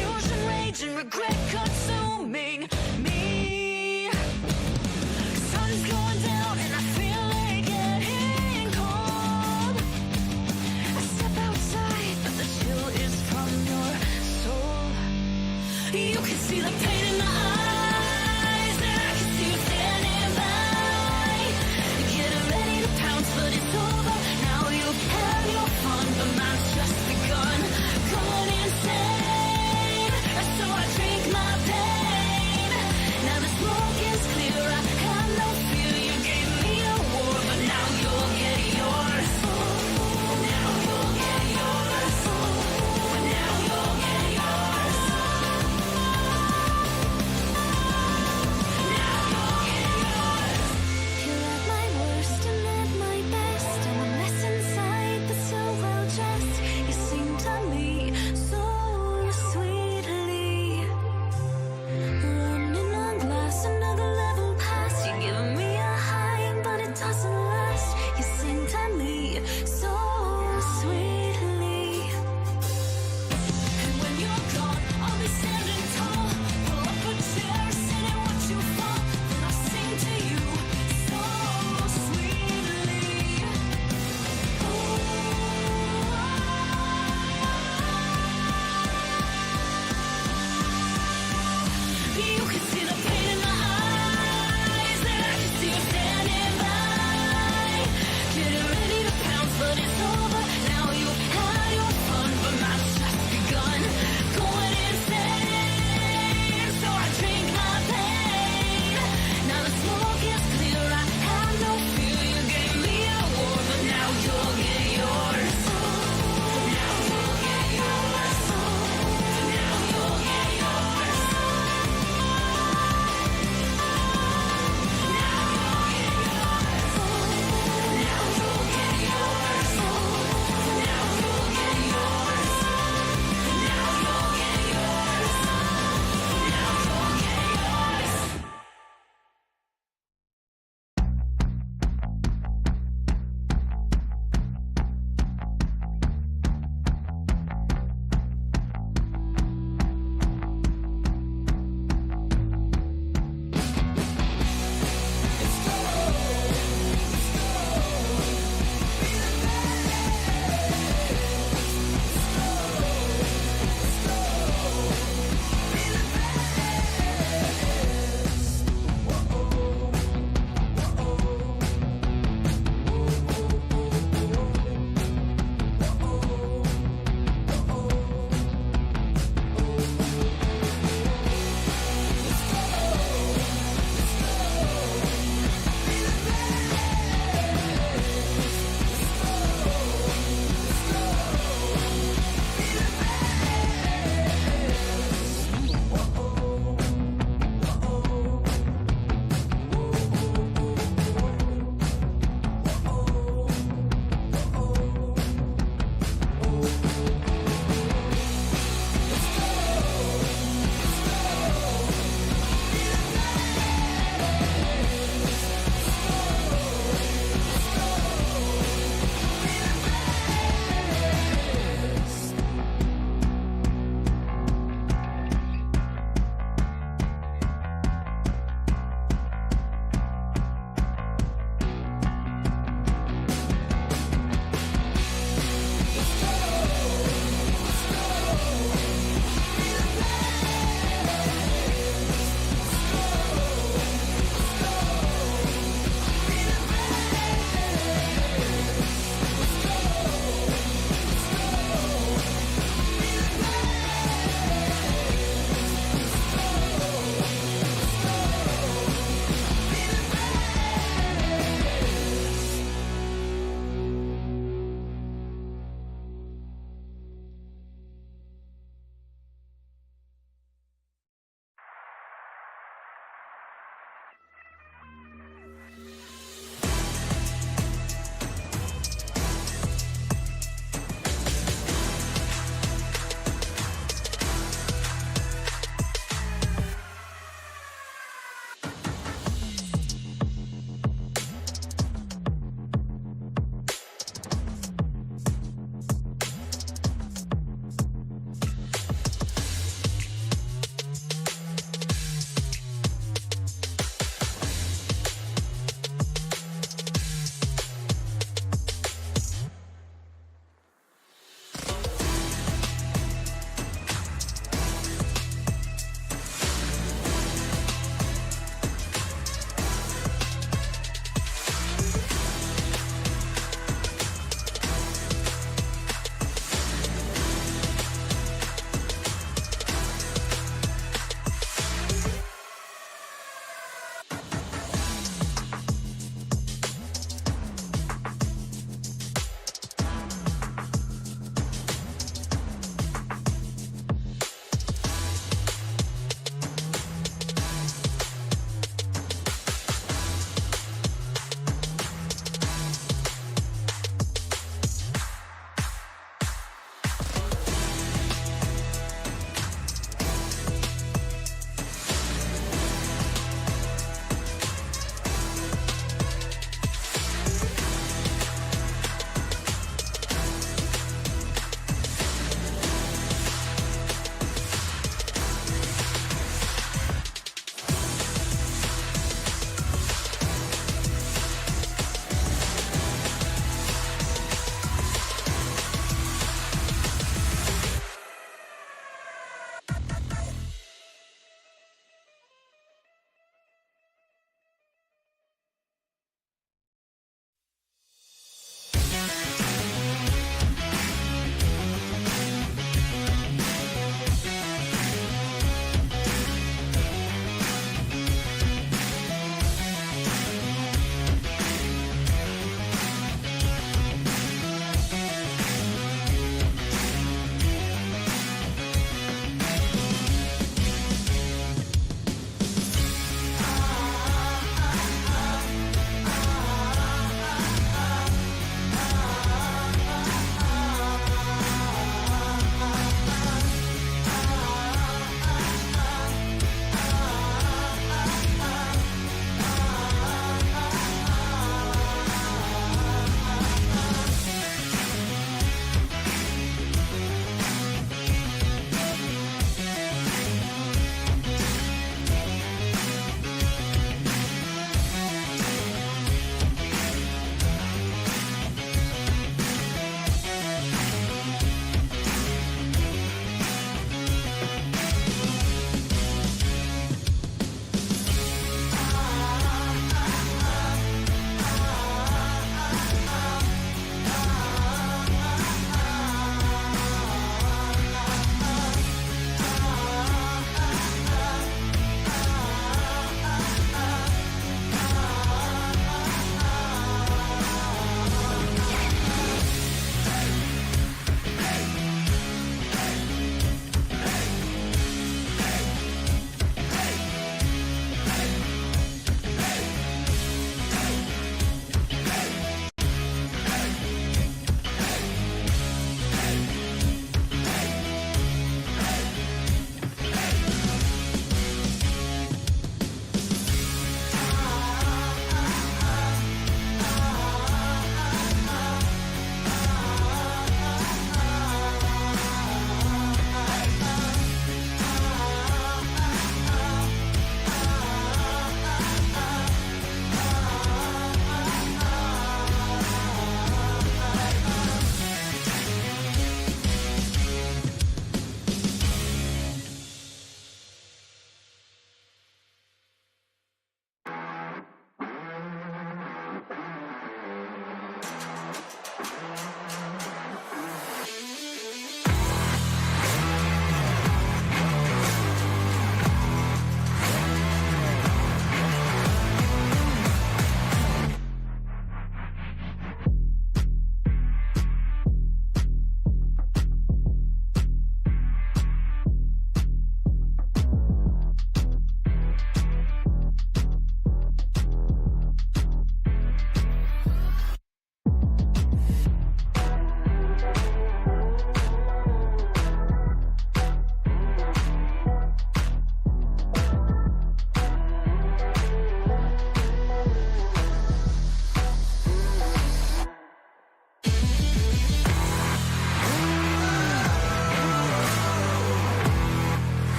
confusion, rage, and regret consuming me. Sun's going down and I feel like getting cold. I step outside, but the chill is from your soul. You can see the pain in my eyes, and I can see you standing by. Getting ready to pounce, but it's over. Now you've had your fun, but mine's just begun. Going insane, so I drink my pain. Now the smoke is clear, I have no fear. You gave me a war, but now you'll get yours. Now you'll get yours. Now you'll get yours.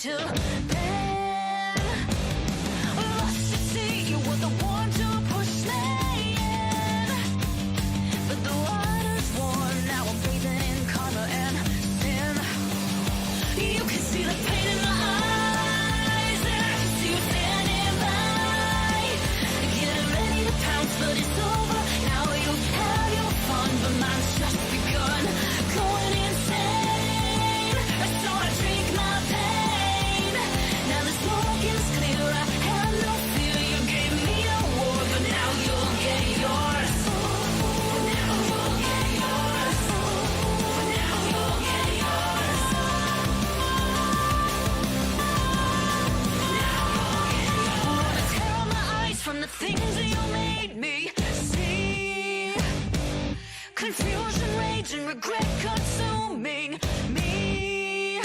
until then. Lost to see you were the one to push me in, but the water's warm now. I'm bathing in karma and sin. You can see the pain in my eyes, and I can see you standing by, getting ready to pounce, but it's over now. You have your fun, but mine's just begun. Going insane, so I drink my pain. Now the smoke is clear, I have no fear. You gave me a war, but now you'll get yours. Now you'll get yours. Now you'll get yours. Wanna tear out my eyes from the things that you made me see. Confusion, rage, and regret consuming me.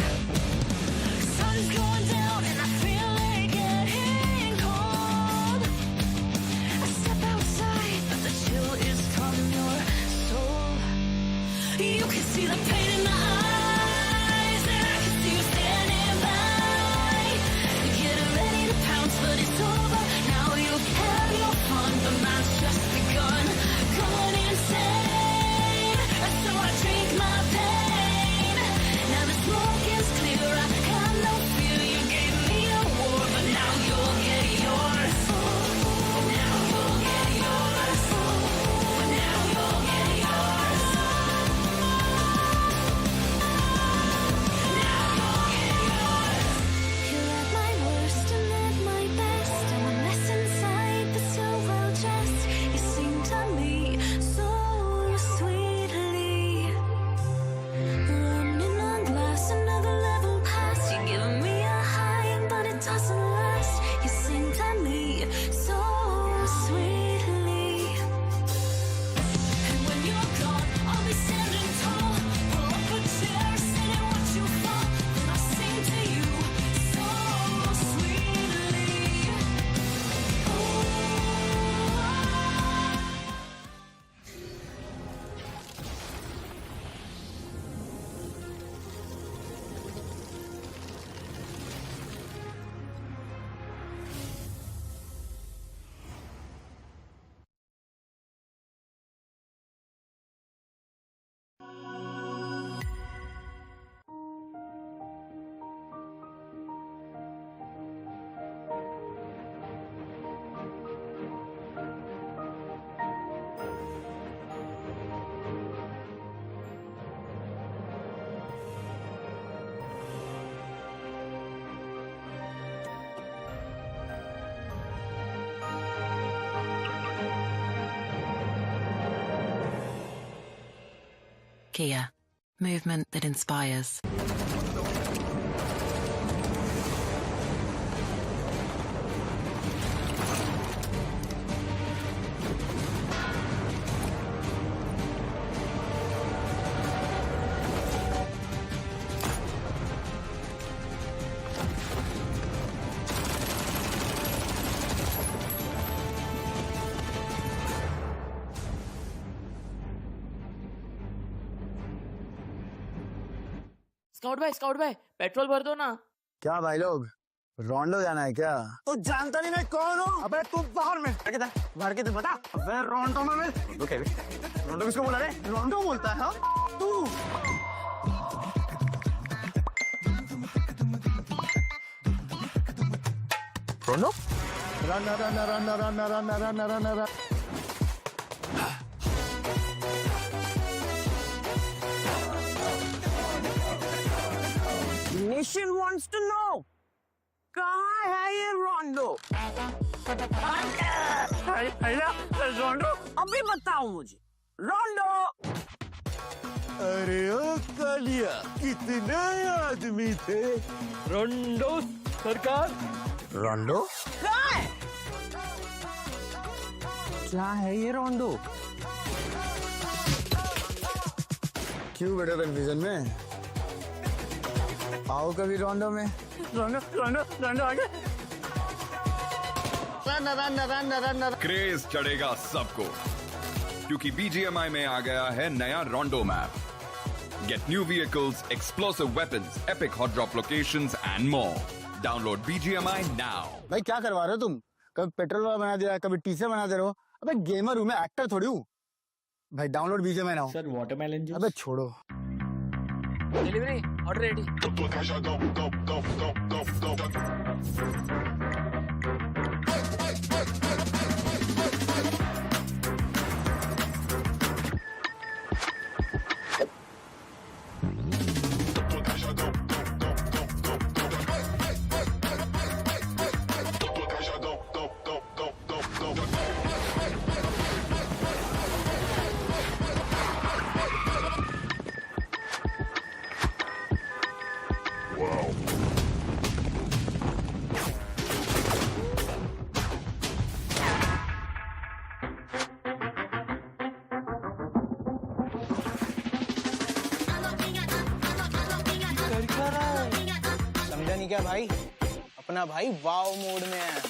Sun's going down and I feel like getting cold. I step outside, but the chill is from your soul. You can see the pain in my eyes, and I can see you standing by, getting ready to pounce, but it's over now. You have your fun, but mine's just begun. Going insane, so I drink my pain. Now the smoke is clear, I have no fear. You gave me a war, but now you'll get yours. Now you'll get yours. Now you'll get yours. Now you'll get yours. You let my worst and let my best, and a mess inside, but still well dressed. You sing to me so sweetly. Running on glass, another level past. You're giving me a high, but it doesn't last. You sing to me so sweetly. And when you're gone, I'll be standing tall. Pull up a chair, sit and watch you fall. Then I'll sing to you so sweetly. Kia, movement that inspires. Scout भाई petrol भर दो ना। क्या भाई लोग रोंडो जाना है क्या? तो जानता नहीं मैं कौन हूँ? अबे तू बाहर में भर के तो बता। अबे रोंडो में रोंडो किसको बोला रे? रोंडो बोलता है हाँ? तू रोंडो? Run Nation wants to know कहाँ है ये रोंडो? रोंडो अभी बताओ मुझे रोंडो। अरे ओ कालिया कितने आदमी थे? रोंडो सरकार। रोंडो? कहाँ है? क्या है ये रोंडो? क्यों बेटा कन्फ्यूजन में? आओ कभी रोंडो में। रोंडो आगे। क्रेज चढ़ेगा सबको क्योंकि BGMI में आ गया है नया रोंडो map. Get new vehicles, explosive weapons, epic hot drop locations, and more. Download BGMI now. भाई क्या करवा रहे हो तुम? कभी पेट्रोल वाला बना दिया, कभी टीचर बना दे रहे हो. अबे गेमर हूँ मैं, एक्टर थोड़ी हूँ. भाई download BGMI now. Sir watermelon juice. अबे छोड़ो. Delivery order ready. समझा नहीं क्या भाई? अपना भाई वाव मोड में है.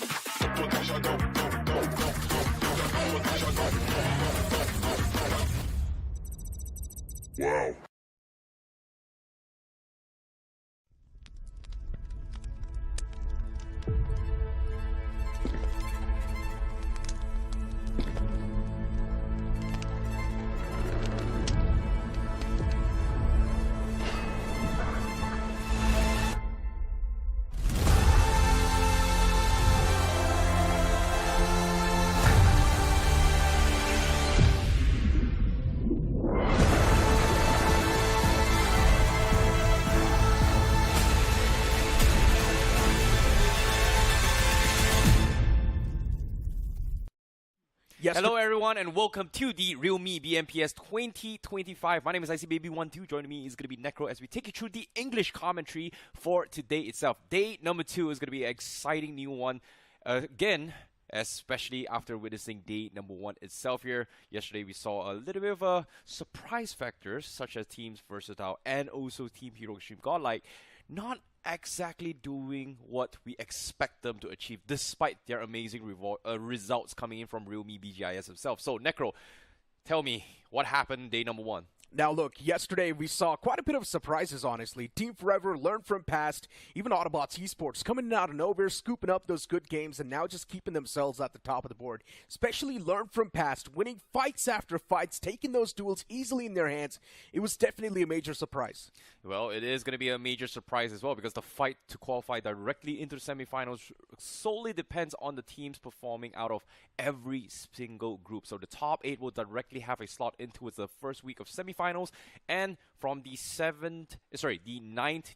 Hello everyone and welcome to the realme BMPS 2025. My name is ICBaby12. Joining me is going to be Necro as we take you through the English commentary for today itself. Day number 2 is going to be an exciting new one. Again, especially after witnessing day number 1 itself here. Yesterday we saw a little bit of a surprise factors such as teams versatile and also Team Hero Extreme Godlike not exactly doing what we expect them to achieve despite their amazing results coming in from realme BGIS himself. So Necro, tell me what happened day number 1. Now look, yesterday we saw quite a bit of surprises, honestly. Team Forever learned from past, even ARRANCARXGSG Esports coming out of nowhere, scooping up those good games and now just keeping themselves at the top of the board. Especially learned from past, winning fights after fights, taking those duels easily in their hands. It was definitely a major surprise. Well, it is going to be a major surprise as well because the fight to qualify directly into the semifinals solely depends on the teams performing out of every single group. So the top 8 will directly have a slot into the first week of semifinals. And from the 9th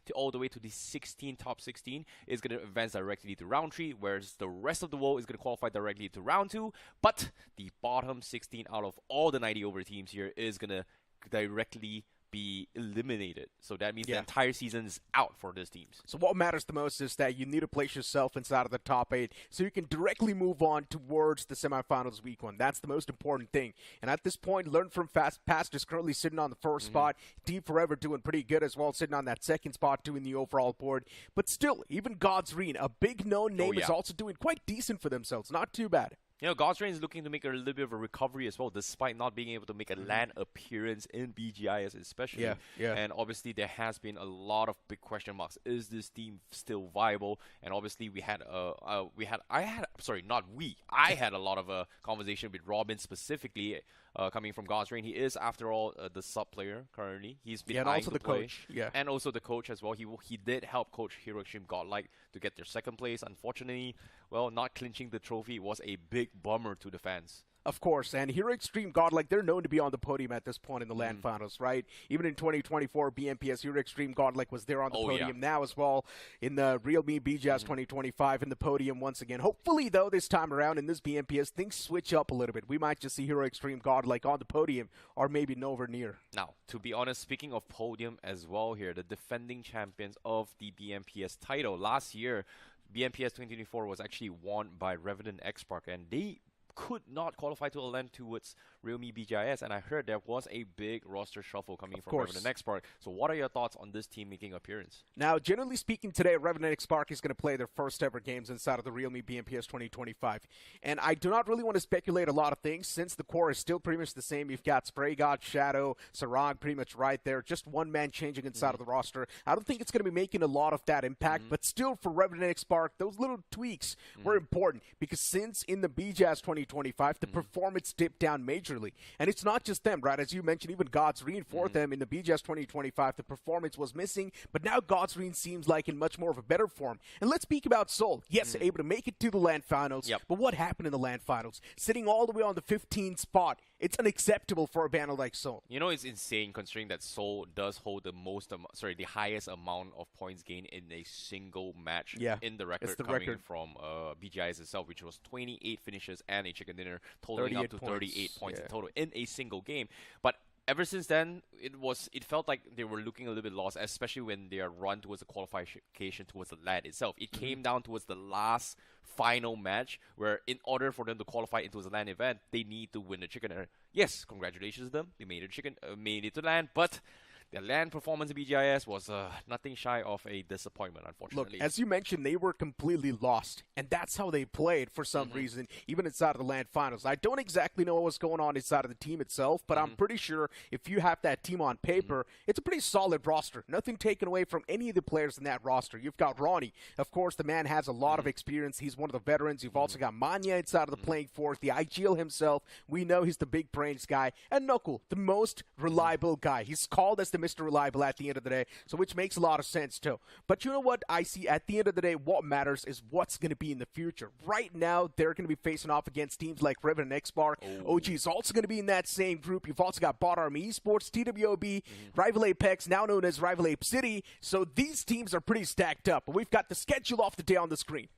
to all the way to the 16th, top 16 is going to advance directly to round 3, whereas the rest of the world is going to qualify directly to round 2. But the bottom 16 out of all the 90 over teams here is going to directly be eliminated. So that means the entire season is out for these teams. So what matters the most is that you need to place yourself inside of the top 8 so you can directly move on towards the semifinals week 1. That's the most important thing. And at this point, Learn from Past is currently sitting on the first spot. Team Forever doing pretty good as well, sitting on that second spot, doing the overall board. But still, even God's Reign, a big known name, is also doing quite decent for themselves. Not too bad. You know, God's Reign is looking to make a little bit of a recovery as well, despite not being able to make a land appearance in BGIS especially. And obviously, there has been a lot of big question marks. Is this team still viable? And obviously, I had a lot of a conversation with Robin specifically, coming from God's Reign. He is, after all, the sub player currently. He's been and also the play. coach. And also the coach as well. He did help coach Hero Extreme Godlike to get their second place. Unfortunately, well, not clinching the trophy was a big bummer to the fans. Of course, and Hero Extreme Godlike, they're known to be on the podium at this point in the LAN finals, right? Even in 2024, BMPS Hero Extreme Godlike was there on the podium now as well in the realme BGS 2025 in the podium once again. Hopefully, though, this time around in this BMPS, things switch up a little bit. We might just see Hero Extreme Godlike on the podium or maybe nowhere near. Now, to be honest, speaking of podium as well here, the defending champions of the BMPS title last year, BMPS 2024 was actually won by REVENANT X SPARK, and they could not qualify to a LAN towards realme BGIS, and I heard there was a big roster shuffle coming from REVENANT X SPARK. So what are your thoughts on this team making appearance? Now, generally speaking, today, REVENANT X SPARK is going to play their first ever games inside of the realme BMPS 2025. And I do not really want to speculate a lot of things since the core is still pretty much the same. You've got Spray God, Shadow, Sarang pretty much right there. Just one man changing inside of the roster. I don't think it's going to be making a lot of that impact, but still for REVENANT X SPARK, those little tweaks were important because since in the BGS 2025, the performance dipped down majorly. And it's not just them, right? As you mentioned, even God's Reen for them in the BGS 2025, the performance was missing, but now God's Reen seems like in much more of a better form. And let's speak about Seoul. Yes, able to make it to the LAN finals, but what happened in the LAN finals? Sitting all the way on the 15th spot. It's unacceptable for a banner like Seoul. You know, it's insane considering that Seoul does hold the the highest amount of points gained in a single match in the record, coming from BGIS itself, which was 28 finishes and a chicken dinner, totaling up to 38 points in total in a single game. But ever since then, it felt like they were looking a little bit lost, especially when they are run towards the qualification towards the LAN itself. It came down towards the last final match, where in order for them to qualify into the LAN event, they need to win the chicken dinner. Yes, congratulations to them. They made it to LAN, but their LAN performance in BGIS was nothing shy of a disappointment, unfortunately. Look, as you mentioned, they were completely lost, and that's how they played for some reason, even inside of the LAN finals. I don't exactly know what's going on inside of the team itself, but I'm pretty sure if you have that team on paper, it's a pretty solid roster. Nothing taken away from any of the players in that roster. You've got Ronnie. Of course, the man has a lot of experience. He's one of the veterans. You've also got Manya inside of the playing force, the IGL himself. We know he's the big brains guy. And Knuckle, the most reliable guy. He's called as the Mr. Reliable at the end of the day, so which makes a lot of sense too. But you know what I see at the end of the day, what matters is what's going to be in the future. Right now, they're going to be facing off against teams like REVENANT X SPARK. OG is also going to be in that same group. You've also got BotArmy Esports, TWOB, Rival Apex, now known as Rival ApeCity. So these teams are pretty stacked up. But we've got the schedule of the day on the screen.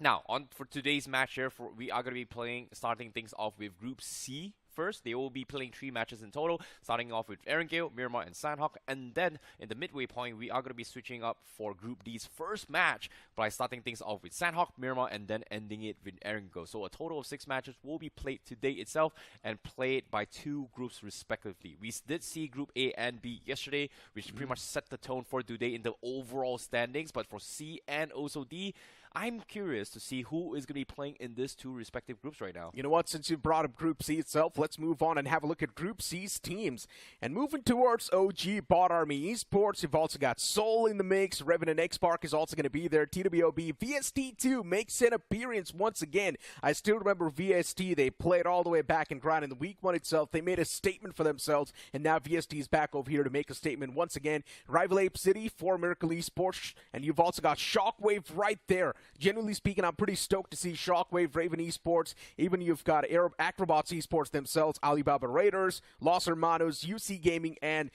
Now, for today's match here, we are going to be starting things off with Group C. First, they will be playing 3 matches in total, starting off with Erangel, Miramar, and Sanhok. And then, in the midway point, we are going to be switching up for Group D's first match by starting things off with Sanhok, Miramar, and then ending it with Erangel. So a total of 6 matches will be played today itself and played by 2 groups respectively. We did see Group A and B yesterday, which pretty much set the tone for today in the overall standings. But for C and also D, I'm curious to see who is going to be playing in these 2 respective groups right now. You know what? Since you brought up Group C itself, let's move on and have a look at Group C's teams. And moving towards OG, BotArmy Esports, you've also got Seoul in the mix. REVENANT X SPARK is also going to be there. TWOB, VST2 makes an appearance once again. I still remember VST. They played all the way back in grind in the week 1 itself. They made a statement for themselves, and now VST is back over here to make a statement once again. Rival ApeCity for Miracle Esports, and you've also got Shockwave right there. Generally speaking, I'm pretty stoked to see Shockwave, Raven Esports. Even you've got AKROBOTZ Esports themselves, Alibaba Raiders, Los Hermanos, UC Gaming, and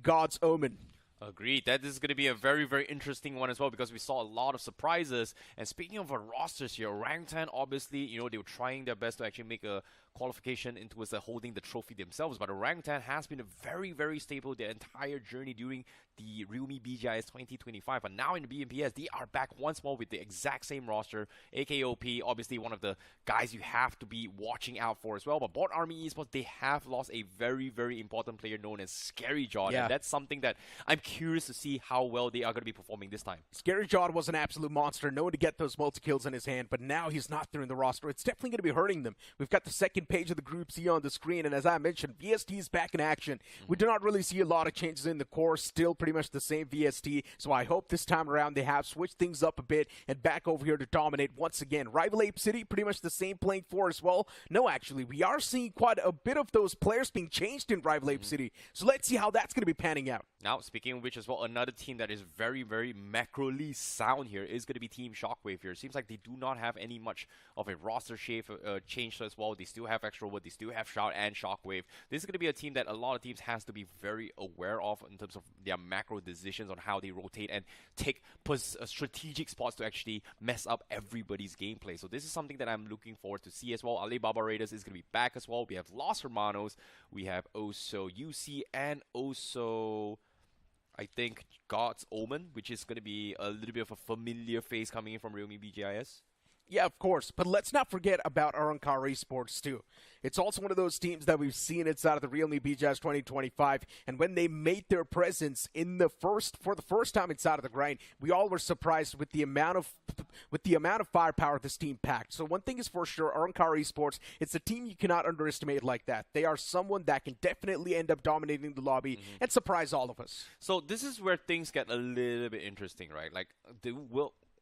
God's Omen. Agreed. That is going to be a very, very interesting one as well, because we saw a lot of surprises. And speaking of our rosters here, ORANGUTAN, obviously, you know, they were trying their best to actually make a qualification into holding the trophy themselves. But ORANGUTAN has been a very, very stable their entire journey during the realme BGIS 2025. But now in the BMPS, they are back once more with the exact same roster. AKOP, obviously one of the guys you have to be watching out for as well. But BotArmy Esports, they have lost a very, very important player known as Scary John. And that's something that I'm curious to see how well they are going to be performing this time. Scary John was an absolute monster, known to get those multi-kills in his hand, but now he's not there in the roster. It's definitely going to be hurting them. We've got the second page of the Group C on the screen, and as I mentioned, VST is back in action. We do not really see a lot of changes in the core, still pretty much the same VST, so I hope this time around they have switched things up a bit and back over here to dominate once again. Rival ApeCity, pretty much the same playing for as well. No, actually, we are seeing quite a bit of those players being changed in Rival ApeCity, so let's see how that's going to be panning out. Now, speaking of which as well, another team that is very, very macroly sound here is going to be Team Shockwave here. It seems like they do not have any much of a roster change as well. They still have AKROBOTZ, they still have Shout and Shockwave. This is going to be a team that a lot of teams has to be very aware of in terms of their macro decisions on how they rotate and take strategic spots to actually mess up everybody's gameplay. So this is something that I'm looking forward to see as well. Alibaba Raiders is going to be back as well. We have Los Hermanos, we have also UC, and also I think God's Omen, which is going to be a little bit of a familiar face coming in from realme BGIS. Yeah, of course. But let's not forget about ARRANCARxGSG too. It's also one of those teams that we've seen inside of the realme BGS 2025. And when they made their presence for the first time inside of the grind, we all were surprised with the amount of firepower this team packed. So one thing is for sure, ARRANCARxGSG, it's a team you cannot underestimate like that. They are someone that can definitely end up dominating the lobby and surprise all of us. So this is where things get a little bit interesting, right? Like,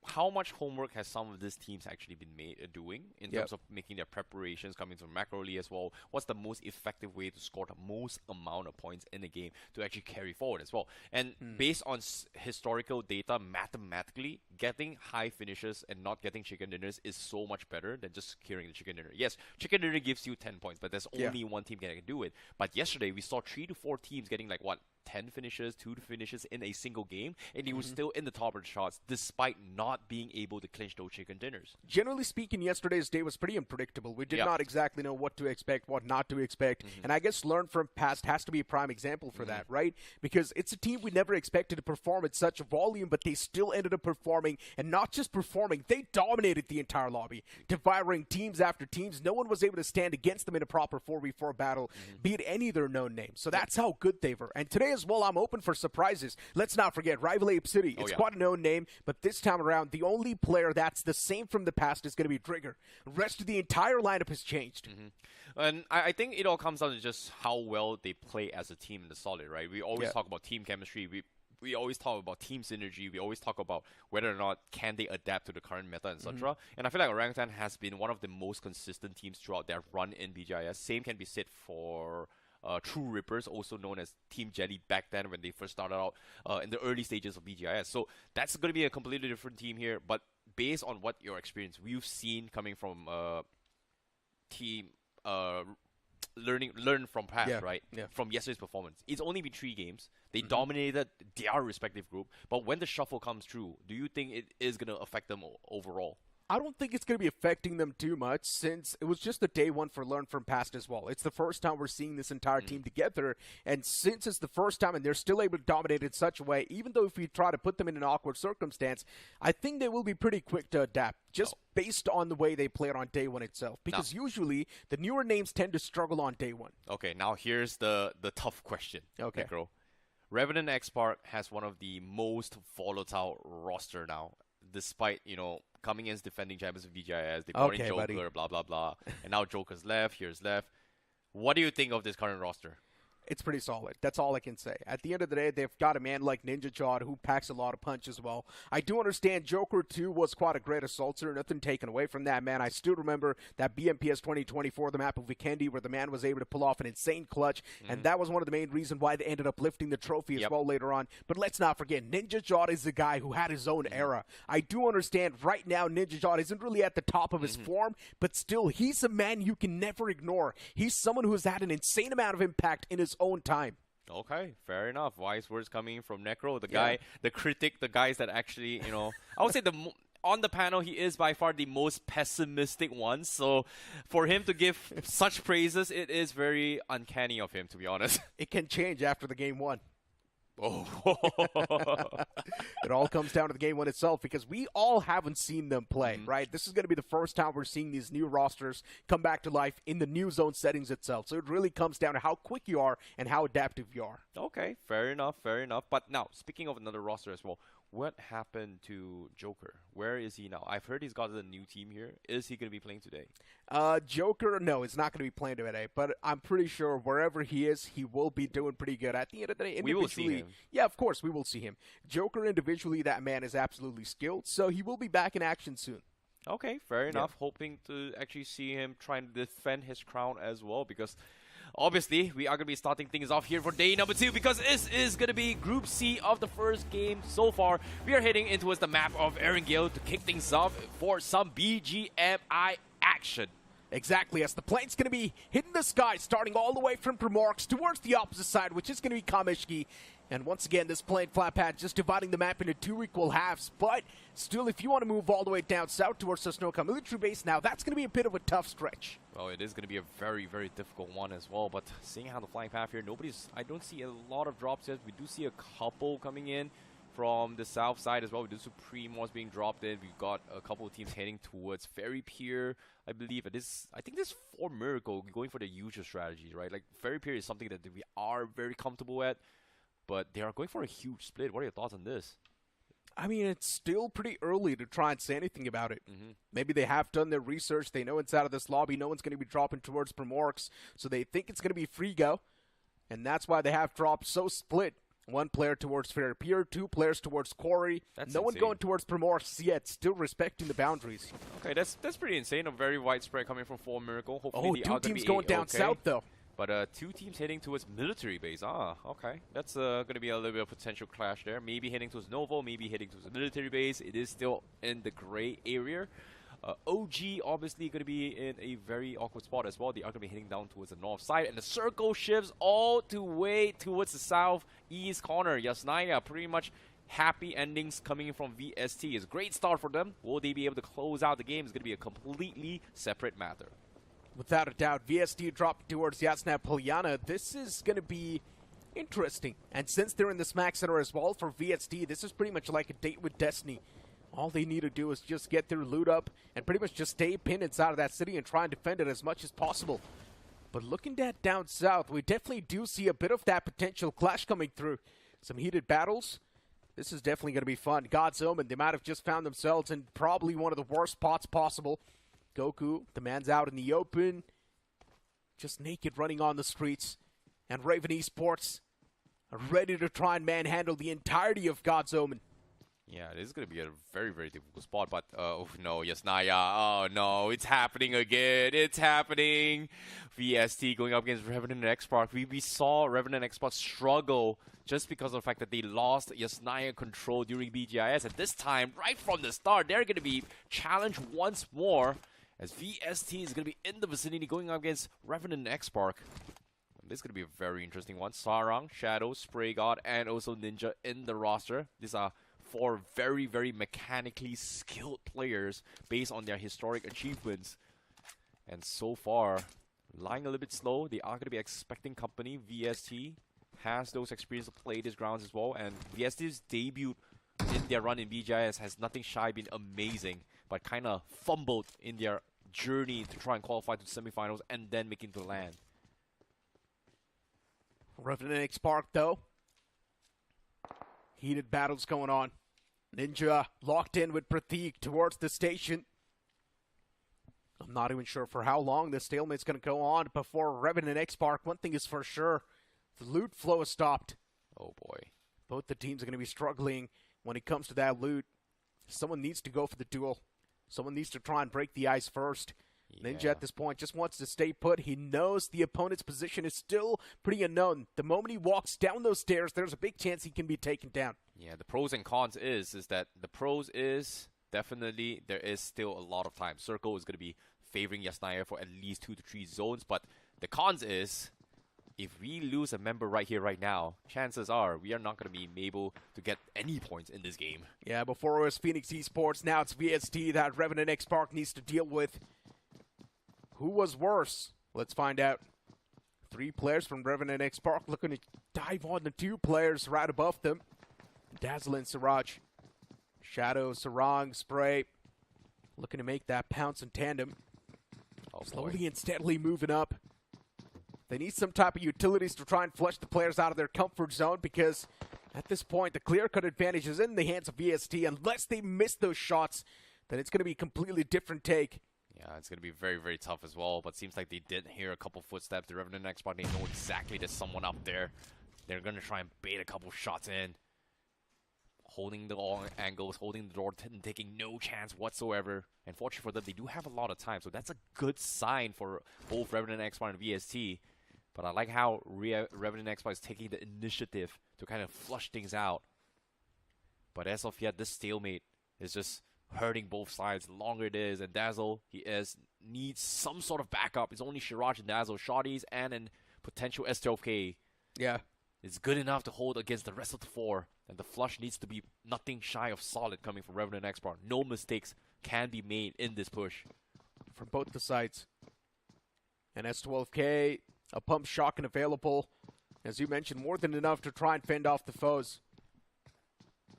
how much homework has some of these teams actually been doing in terms of making their preparations, coming from macro league as well? What's the most effective way to score the most amount of points in the game to actually carry forward as well? And based on historical data, mathematically, getting high finishes and not getting chicken dinners is so much better than just securing the chicken dinner. Yes, chicken dinner gives you 10 points, but there's only one team that can do it. But yesterday, we saw 3 to 4 teams getting like, what, 10 finishes, 2 finishes in a single game, and he was still in the top of the charts despite not being able to clinch those chicken dinners. Generally speaking, yesterday's day was pretty unpredictable. We did not exactly know what to expect, what not to expect, and I guess learn from past has to be a prime example for that, right? Because it's a team we never expected to perform at such a volume, but they still ended up performing, and not just performing, they dominated the entire lobby, devouring teams after teams. No one was able to stand against them in a proper 4v4 battle, be it any of their known names. So that's how good they were. And today as well, I'm open for surprises. Let's not forget, rival ApeCity. It's quite a known name, but this time around, the only player that's the same from the past is going to be Trigger. The rest of the entire lineup has changed. And I think it all comes down to just how well they play as a team in the solid, right? We always talk about team chemistry. We always talk about team synergy. We always talk about whether or not can they adapt to the current meta, etc. And I feel like Orangutan has been one of the most consistent teams throughout their run in BGIS. Same can be said for True Rippers, also known as Team Jelly back then when they first started out in the early stages of BGIS. So that's going to be a completely different team here. But based on what your experience we've seen coming from team learn from past, right? From yesterday's performance. It's only been 3 games. They dominated their respective group. But when the shuffle comes through, do you think it is going to affect them overall? I don't think it's going to be affecting them too much since it was just the day one for Learn From Past as well. It's the first time we're seeing this entire team together, and since it's the first time and they're still able to dominate in such a way, even though if we try to put them in an awkward circumstance, I think they will be pretty quick to adapt, just based on the way they played on day one itself. Because usually, the newer names tend to struggle on day one. Okay, now here's the tough question, Necro. REVENANT X SPARK has one of the most volatile roster now, despite, coming in as defending champions of BGIS, they brought in Joker, blah, blah, blah. And now Joker's left, here's left. What do you think of this current roster? It's pretty solid. That's all I can say. At the end of the day, they've got a man like NinjaJod who packs a lot of punch as well. I do understand Joker, too, was quite a great assaulter. Nothing taken away from that, man. I still remember that BMPS 2024, the map of Vikendi, where the man was able to pull off an insane clutch, and that was one of the main reasons why they ended up lifting the trophy as well later on. But let's not forget, NinjaJod is a guy who had his own era. I do understand right now NinjaJod isn't really at the top of his form, but still, he's a man you can never ignore. He's someone who has had an insane amount of impact in his own time. Okay, fair enough. Wise words coming from Necro, the guy, the critic, the guys that actually, I would say on the panel, he is by far the most pessimistic one. So for him to give such praises, it is very uncanny of him, to be honest. It can change after the game one. Oh. It all comes down to the game one itself because we all haven't seen them play, right? This is going to be the first time we're seeing these new rosters come back to life in the new zone settings itself. So it really comes down to how quick you are and how adaptive you are. Okay, fair enough, fair enough. But now, speaking of another roster as well, what happened to Joker? Where is he now? I've heard he's got a new team here. Is he going to be playing today? Joker, no, he's not going to be playing today. But I'm pretty sure wherever he is, he will be doing pretty good. At the end of the day, individually, we will see him. Yeah, of course, we will see him. Joker, individually, that man is absolutely skilled. So he will be back in action soon. Okay, fair enough. Hoping to actually see him trying to defend his crown as well because obviously, we are going to be starting things off here for day number 2 because this is going to be Group C of the first game so far. We are heading into the map of Erangel to kick things off for some BGMI action. Exactly, as the plane's going to be hitting the sky, starting all the way from Primorx towards the opposite side, which is going to be Kamishki. And once again, this plane flat pad just dividing the map into 2 equal halves. But still, if you want to move all the way down south towards the Snoka military base now, that's going to be a bit of a tough stretch. Well, it is going to be a very, very difficult one as well. But seeing how the flying path here, I don't see a lot of drops yet. We do see a couple coming in. from the south side as well. With the Supreme Wars being dropped in, we've got a couple of teams heading towards Fairy Pier, I believe. I think this 4 Miracle going for the usual strategies, right? Like Fairy Pier is something that we are very comfortable at, but they are going for a huge split. What are your thoughts on this? I mean, it's still pretty early to try and say anything about it. Maybe they have done their research. They know inside of this lobby no one's going to be dropping towards Primorx, so they think it's going to be free go, and that's why they have dropped so split. 1 player towards Fairy Pier, 2 players towards Quarry. That's no one insane. going towards Primorx yet, still respecting the boundaries. Okay, that's pretty insane. A very widespread coming from 4 Miracle. Hopefully Oh, they 2 are gonna teams be going down okay. south, though. But 2 teams heading towards military base. Ah, okay. That's going to be a little bit of potential clash there. Maybe heading towards Novo, maybe heading towards the military base. It is still in the gray area. OG obviously going to be in a very awkward spot as well. They are going to be heading down towards the north side. And the circle shifts all the way towards the southeast corner. Yasnaya, pretty much happy endings coming in from VST. It's a great start for them. Will they be able to close out the game? It's going to be a completely separate matter. Without a doubt, VST dropped towards Yasna Polyana. This is going to be interesting. And since they're in the Smack Center as well for VST, this is pretty much like a date with Destiny. All they need to do is just get their loot up and pretty much just stay pinned inside of that city and try and defend it as much as possible. But looking at down south, we definitely do see a bit of that potential clash coming through. Some heated battles. This is definitely going to be fun. God's Omen, they might have just found themselves in probably one of the worst spots possible. Goku, the man's out in the open, just naked running on the streets. And Raven Esports are ready to try and manhandle the entirety of God's Omen. Yeah, this is going to be a very, very difficult spot, but oh no, Yasnaya, oh no, it's happening again, it's happening. VST going up against Revenant X SPARK. We saw Revenant X SPARK struggle just because of the fact that they lost Yasnaya control during BGIS, and this time, right from the start, they're going to be challenged once more, as VST is going to be in the vicinity going up against Revenant X SPARK. This is going to be a very interesting one. Sarang, Shadow, Spray God, and also Ninja in the roster. These are 4 very, very mechanically skilled players based on their historic achievements. And so far, lying a little bit slow. They are going to be expecting company. VST has those experience to play these grounds as well. And VST's debut in their run in BGIS has nothing shy been amazing, but kind of fumbled in their journey to try and qualify to the semifinals and then make it to land. Revenant X SPARK, though. Heated battles going on. Ninja locked in with Pratik towards the station. I'm not even sure for how long this stalemate's going to go on before Revenant X SPARK. One thing is for sure, the loot flow has stopped. Oh boy. Both the teams are going to be struggling when it comes to that loot. Someone needs to go for the duel. Someone needs to try and break the ice first. Ninja at this point just wants to stay put. He knows the opponent's position is still pretty unknown. The moment he walks down those stairs, there's a big chance he can be taken down. Yeah, the pros and cons is that the pros is definitely there is still a lot of time. Circle is going to be favoring Yasnaya for at least 2 to 3 zones, but the cons is if we lose a member right here, right now, chances are we are not going to be able to get any points in this game. Yeah, before it was Phoenix Esports, now it's VST that Revenant X SPARK needs to deal with. Who was worse? Let's find out. 3 players from Revenant X SPARK looking to dive on the 2 players right above them. Dazzle and Siraj. Shadow, Sarang, Spray. Looking to make that pounce in tandem. Oh, Slowly and steadily moving up. They need some type of utilities to try and flush the players out of their comfort zone, because at this point the clear-cut advantage is in the hands of VST. Unless they miss those shots, then it's going to be a completely different take. Yeah, it's going to be very, very tough as well, but seems like they did hear a couple footsteps. The Revenant X SPARK, they know exactly there's someone up there. They're going to try and bait a couple shots in. Holding the all angles, holding the door, taking no chance whatsoever. And fortunately for them, they do have a lot of time, so that's a good sign for both Revenant X SPARK and VST. But I like how Revenant X SPARK is taking the initiative to kind of flush things out. But as of yet, this stalemate is just hurting both sides. The longer it is, and Dazzle, needs some sort of backup. It's only Shiraj and Dazzle, Shotties, and a potential S12K. Yeah. It's good enough to hold against the rest of the 4. And the flush needs to be nothing shy of solid coming from Revenant X SPARK. No mistakes can be made in this push. From both the sides. An S12K, a pump shotgun available. As you mentioned, more than enough to try and fend off the foes.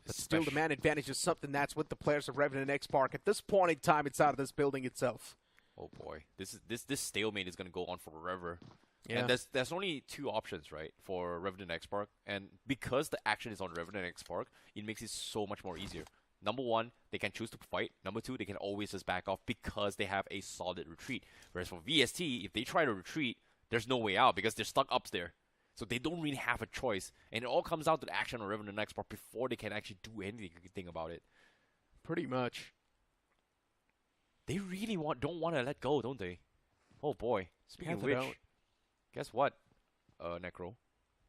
But still, the man advantage is something that's with the players of REVENANT X SPARK at this point in time inside of this building itself. Oh boy, this stalemate is gonna go on forever. Yeah. And there's only two options, right, for REVENANT X SPARK, and because the action is on REVENANT X SPARK, it makes it so much more easier. Number one, they can choose to fight. Number two, they can always just back off because they have a solid retreat. Whereas for VST, if they try to retreat, there's no way out because they're stuck up there. So they don't really have a choice. And it all comes down to the action on REVENANT X SPARK before they can actually do anything about it. Pretty much. They really don't want to let go, don't they? Oh boy. Speaking of Yeah, they which, don't. guess what, Necro?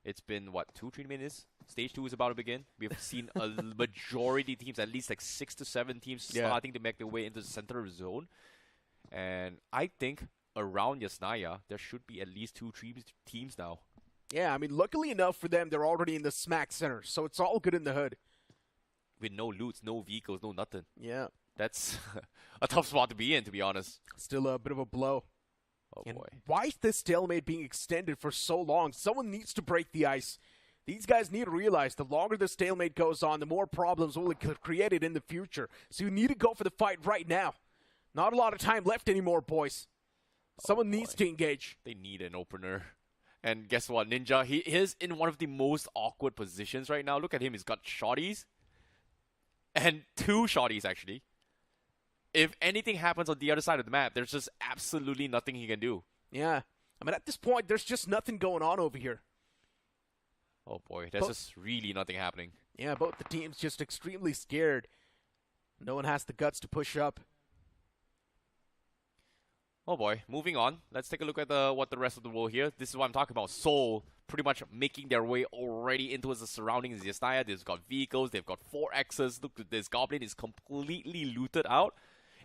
It's been, what, 2-3 minutes? Stage 2 is about to begin. We've seen a majority of teams, at least like 6 to 7 teams, starting to make their way into the center of the zone. And I think around Yasnaya, there should be at least 2 teams now. Yeah, I mean, luckily enough for them, they're already in the smack center, so it's all good in the hood. With no loots, no vehicles, no nothing. Yeah. That's a tough spot to be in, to be honest. Still a bit of a blow. Oh And boy. why is this stalemate being extended for so long? Someone needs to break the ice. These guys need to realize the longer the stalemate goes on, the more problems will get created in the future. So you need to go for the fight right now. Not a lot of time left anymore, boys. Someone needs to engage. They need an opener. And guess what, Ninja? He is in one of the most awkward positions right now. Look at him. He's got shotties. And 2 shotties, actually. If anything happens on the other side of the map, there's just absolutely nothing he can do. Yeah. I mean, at this point, there's just nothing going on over here. Oh boy, there's just really nothing happening. Yeah, both the teams just extremely scared. No one has the guts to push up. Oh boy, moving on. Let's take a look at what the rest of the world here. This is what I'm talking about. Seoul pretty much making their way already into the surroundings of Yasnaya. They've got vehicles, they've got 4Xs. Look at this, Goblin is completely looted out.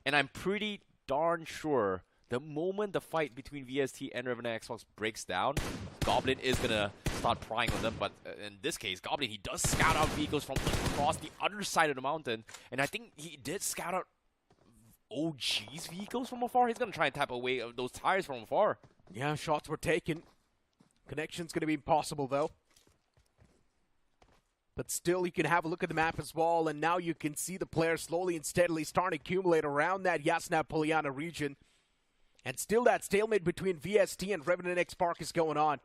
And I'm pretty darn sure the moment the fight between VST and REVENANT X SPARK breaks down, Goblin is gonna start prying on them. But in this case, Goblin, he does scout out vehicles from across the other side of the mountain. And I think he did scout out OG's vehicles from afar. He's gonna try and tap away those tires from afar. Yeah, shots were taken. Connection's going to be impossible, though. But still, you can have a look at the map as well, and now you can see the players slowly and steadily starting to accumulate around that Yasna Poliana region. And still that stalemate between VST and REVENANT X SPARK is going on.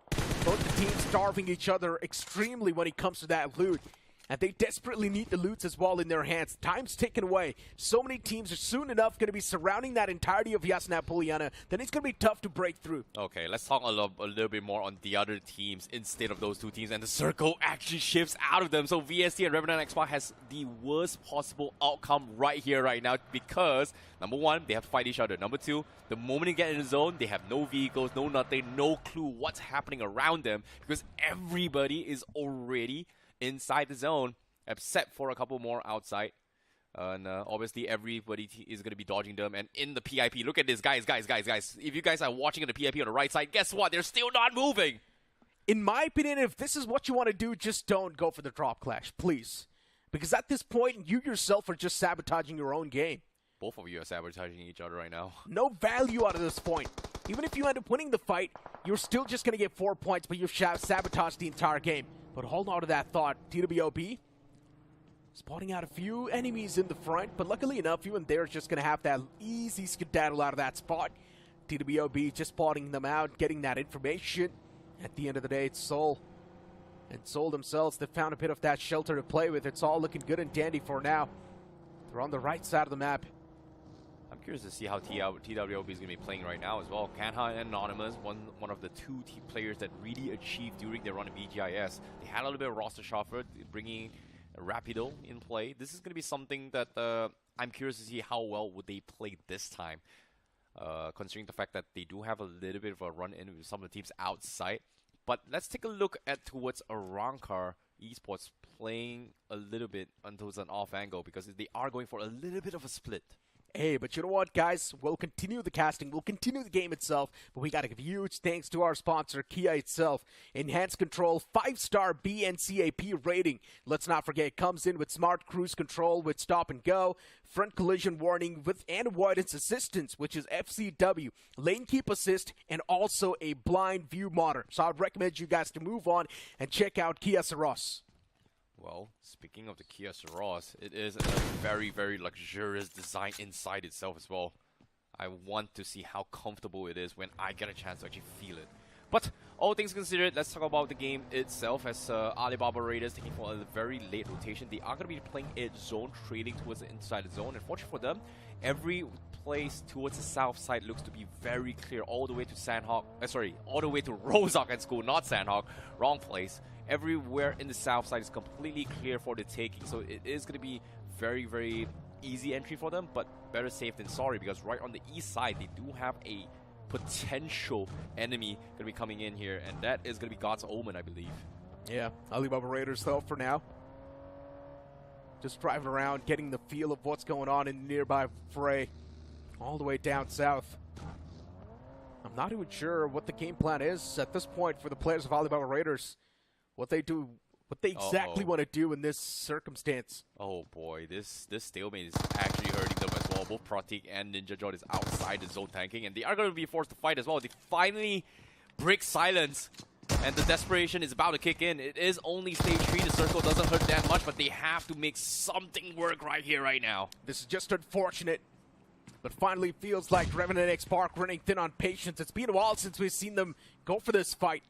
Both the teams starving each other extremely when it comes to that loot. And they desperately need the loots as well in their hands. Time's ticking away. So many teams are soon enough going to be surrounding that entirety of Yasna Poliana. Then it's going to be tough to break through. Okay, let's talk a little bit more on the other teams instead of those 2 teams. And the circle actually shifts out of them. So VST and REVENANT X SPARK has the worst possible outcome right here, right now. Because, number 1, they have to fight each other. Number 2, the moment they get in the zone, they have no vehicles, no nothing, no clue what's happening around them. Because everybody is already inside the zone, except for a couple more outside. And obviously everybody is going to be dodging them. And in the PIP, look at this, guys. If you guys are watching in the PIP on the right side, guess what? They're still not moving. In my opinion, if this is what you want to do, just don't go for the drop clash, please. Because at this point, you yourself are just sabotaging your own game. Both of you are sabotaging each other right now. No value out of this point. Even if you end up winning the fight, you're still just going to get 4 points, but you've sabotaged the entire game. But hold on to that thought. TWOB spotting out a few enemies in the front, but luckily enough, you and they're just going to have that easy skedaddle out of that spot. TWOB just spotting them out, getting that information. At the end of the day, it's Seoul. And Seoul themselves, they found a bit of that shelter to play with. It's all looking good and dandy for now. They're on the right side of the map. I'm curious to see how TWOB is going to be playing right now as well. Kanha and Anonymous, one of the 2 players that really achieved during their run of BGIS. They had a little bit of roster shuffle, bringing Rapido in play. This is going to be something that I'm curious to see how well would they play this time. Considering the fact that they do have a little bit of a run-in with some of the teams outside. But let's take a look at towards ARRANCARxGSG playing a little bit until it's an off angle, because they are going for a little bit of a split. Hey, but you know what, guys? We'll continue the casting. We'll continue the game itself. But we got to give huge thanks to our sponsor, Kia itself. Enhanced Control, 5-star BNCAP rating. Let's not forget, it comes in with smart cruise control with stop and go, front collision warning with and avoidance assistance, which is FCW, lane keep assist, and also a blind view monitor. So I'd recommend you guys to move on and check out Kia Saros. Well, speaking of the Kia Soros, it is a very, very luxurious design inside itself as well. I want to see how comfortable it is when I get a chance to actually feel it. But all things considered, let's talk about the game itself. As Alibaba Raiders taking for a very late rotation, they are going to be playing it zone, trading towards the inside zone. And fortunately for them, every place towards the south side looks to be very clear, all the way to Sanhok. All the way to Rozhok and School, not Sanhok. Wrong place. Everywhere in the south side is completely clear for the taking. So it is going to be very, very easy entry for them, but better safe than sorry, because right on the east side, they do have a potential enemy going to be coming in here, and that is going to be God's Omen, I believe. Yeah, Alibaba Raiders though for now. Just driving around, getting the feel of what's going on in the nearby fray, all the way down south. I'm not even sure what the game plan is at this point for the players of Alibaba Raiders. What they exactly want to do in this circumstance. Oh boy, this stalemate is actually hurting them as well. Both Pratik and NinjaJot is outside the zone tanking, and they are going to be forced to fight as well. They finally break silence, and the desperation is about to kick in. It is only stage 3. The circle doesn't hurt that much, but they have to make something work right here, right now. This is just unfortunate, but finally feels like REVENANT X SPARK running thin on patience. It's been a while since we've seen them go for this fight.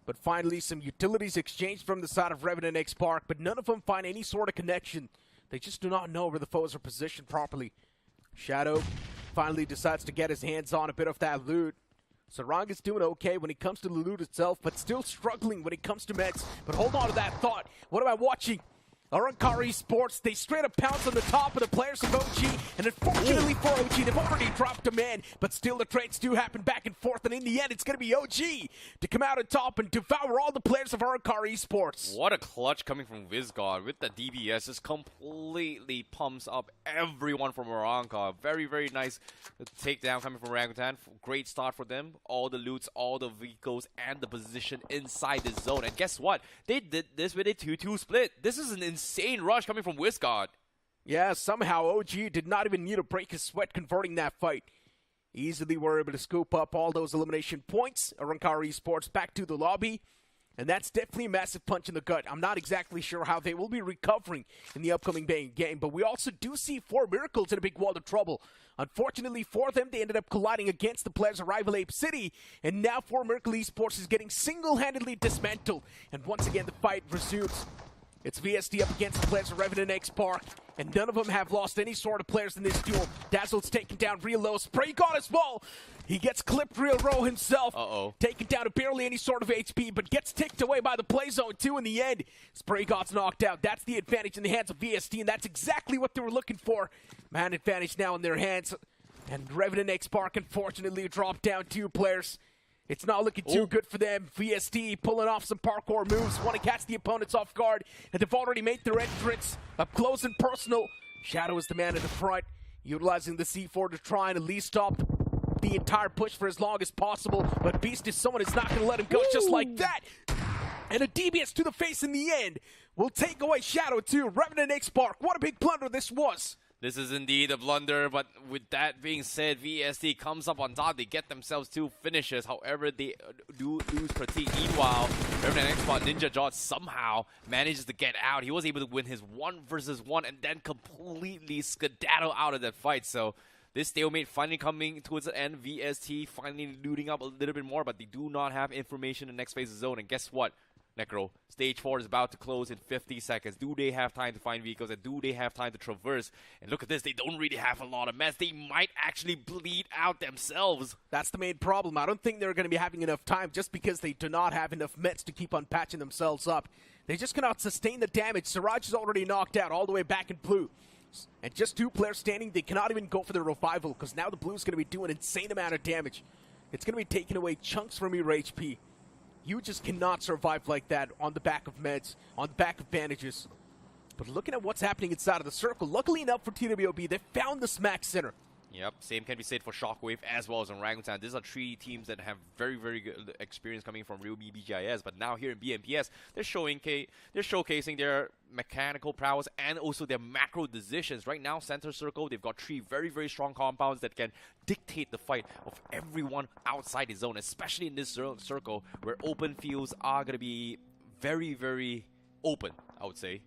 But finally, some utilities exchanged from the side of REVENANT X SPARK, but none of them find any sort of connection. They just do not know where the foes are positioned properly. Shadow finally decides to get his hands on a bit of that loot. Sarang is doing okay when it comes to the loot itself, but still struggling when it comes to meds. But hold on to that thought. What am I watching? ARRANCARxGSG, they straight up pounce on the top of the players of OG, and unfortunately for OG, they've already dropped a man, but still the trades do happen back and forth, and in the end, it's going to be OG to come out on top and devour all the players of ARRANCARxGSG. What a clutch coming from WINDGOD with the DBS, just completely pumps up everyone from Arranca. Very, very nice takedown coming from Orangutan. Great start for them. All the loots, all the vehicles, and the position inside the zone. And guess what? They did this with a 2-2 split. This is an insane rush coming from WINDGOD. Yeah, somehow OG did not even need to break his sweat converting that fight. Easily were able to scoop up all those elimination points. ARRANCARxGSG back to the lobby. And that's definitely a massive punch in the gut. I'm not exactly sure how they will be recovering in the upcoming game, but we also do see 4 Miracles in a big wall of trouble. Unfortunately for them, they ended up colliding against the players of rival ApeCity, and now 4 Miracle Esports is getting single-handedly dismantled. And once again, the fight resumes. It's VST up against the players of REVENANT X SPARK, and none of them have lost any sort of players in this duel. Dazzle's taken down real low. Spray God as well. He gets clipped real low himself. Taken down to barely any sort of HP, but gets ticked away by the play zone too in the end. Spray God's knocked out. That's the advantage in the hands of VST, and that's exactly what they were looking for. Man advantage now in their hands. And REVENANT X SPARK unfortunately dropped down 2 players. It's not looking too good for them. VST pulling off some parkour moves, want to catch the opponents off guard, and they've already made their entrance up close and personal. Shadow is the man at the front, utilizing the C4 to try and at least stop the entire push for as long as possible, but Beast is someone who's not going to let him go just like that. And a DBS to the face in the end will take away Shadow too. REVENANT X SPARK, what a big blunder this was. This is indeed a blunder, but with that being said, VST comes up on top. They get themselves 2 finishes. However, they do lose Pratik. Meanwhile, REVENANT X SPARK NinjaJot somehow manages to get out. He was able to win his 1 versus 1 and then completely skedaddle out of that fight. So this stalemate finally coming towards the end. VST finally looting up a little bit more, but they do not have information in the next phase of zone. And guess what? Necro, stage 4 is about to close in 50 seconds. Do they have time to find vehicles, and do they have time to traverse? And look at this, they don't really have a lot of meds. They might actually bleed out themselves. That's the main problem. I don't think they're going to be having enough time just because they do not have enough meds to keep on patching themselves up. They just cannot sustain the damage. Siraj is already knocked out all the way back in blue. And just 2 players standing, they cannot even go for the revival because now the blue is going to be doing an insane amount of damage. It's going to be taking away chunks from your HP. You just cannot survive like that on the back of meds, on the back of bandages. But looking at what's happening inside of the circle, luckily enough for TWOB, they found the smack center. Yep, same can be said for Shockwave as well as Orangutan. These are 3 teams that have very, very good experience coming from realme BGIS, but now here in BMPS, they're showcasing their mechanical prowess and also their macro decisions. Right now, center circle, they've got 3 very, very strong compounds that can dictate the fight of everyone outside the zone, especially in this circle where open fields are going to be very, very open. I would say.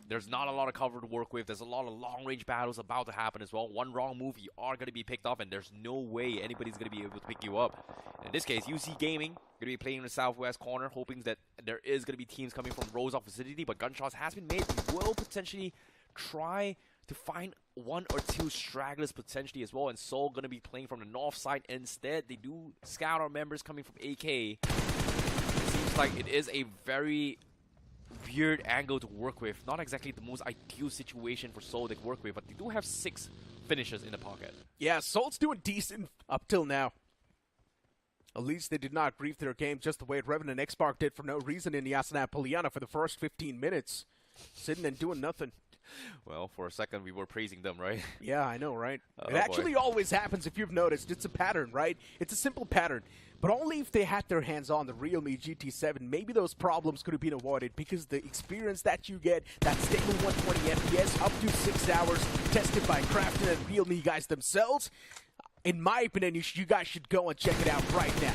There's not a lot of cover to work with. There's a lot of long-range battles about to happen as well. One wrong move, you are going to be picked off, and there's no way anybody's going to be able to pick you up. In this case, UC Gaming going to be playing in the southwest corner, hoping that there is going to be teams coming from Roseoff vicinity, but gunshots has been made. We will potentially try to find one or two stragglers potentially as well, and Seoul going to be playing from the north side instead. They do scout our members coming from AK. It seems like it is a very weird angle to work with. Not exactly the most ideal situation for Seoul to work with, but they do have 6 finishers in the pocket. Yeah, Seoul's doing decent up till now. At least they did not grief their game just the way REVENANT X SPARK did for no reason in Yasuna Poliana for the first 15 minutes. Sitting and doing nothing. Well, for a second we were praising them, right? Yeah, I know, right? Oh, it actually always happens if you've noticed. It's a pattern, right? It's a simple pattern. But only if they had their hands on the realme GT7, maybe those problems could have been avoided, because the experience that you get, that stable 120 FPS, up to 6 hours, tested by Crafton and realme guys themselves, in my opinion, you guys should go and check it out right now.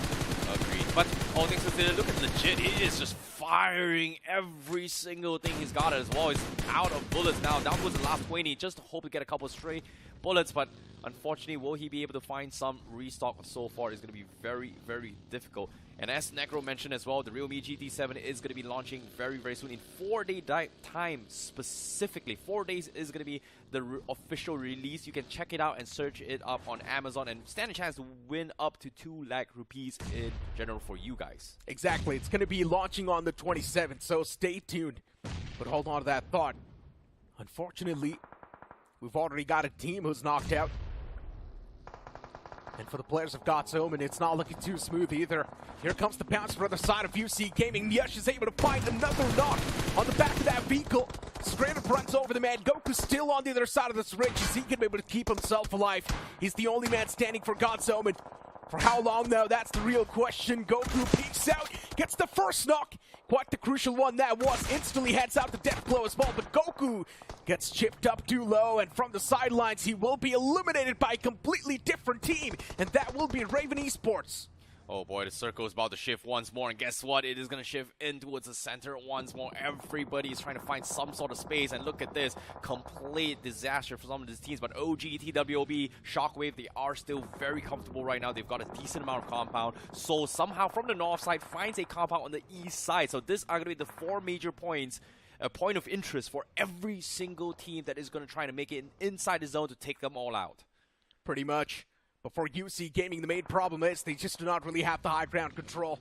Agreed. But all things considered, look at legit. He is just firing every single thing he's got as well. He's out of bullets now. Down towards the last 20. Just to hope to get a couple stray bullets. But unfortunately, will he be able to find some restock so far? Is going to be very, very difficult. And as Necro mentioned as well, the realme GT7 is going to be launching very, very soon. In 4-day time specifically. 4 days is going to be the official release. You can check it out and search it up on Amazon and stand a chance to win up to 2 lakh rupees in general for you guys. Exactly. It's going to be launching on the 27th, so stay tuned. But hold on to that thought. Unfortunately, we've already got a team who's knocked out. And for the players of God's Omen, it's not looking too smooth either. Here comes the bounce for the side of UC Gaming. Yesh is able to find another knock on the back of that vehicle. Straight up runs over the man. Goku's still on the other side of this ridge. Is he going to be able to keep himself alive? He's the only man standing for God's Omen. For how long, though? That's the real question. Goku peeks out, gets the first knock. Quite the crucial one that was. Instantly heads out the death blow as well, but Goku gets chipped up too low, and from the sidelines, he will be eliminated by a completely different team, and that will be REVENANT Esports. Oh boy, the circle is about to shift once more, and guess what? It is going to shift in towards the center once more. Everybody is trying to find some sort of space, and look at this. Complete disaster for some of these teams, but OG, TWOB, Shockwave, they are still very comfortable right now. They've got a decent amount of compound. So somehow from the north side finds a compound on the east side. So this are going to be the 4 major points, a point of interest for every single team that is going to try to make it inside the zone to take them all out. Pretty much. But for UC Gaming, the main problem is they just do not really have the high ground control.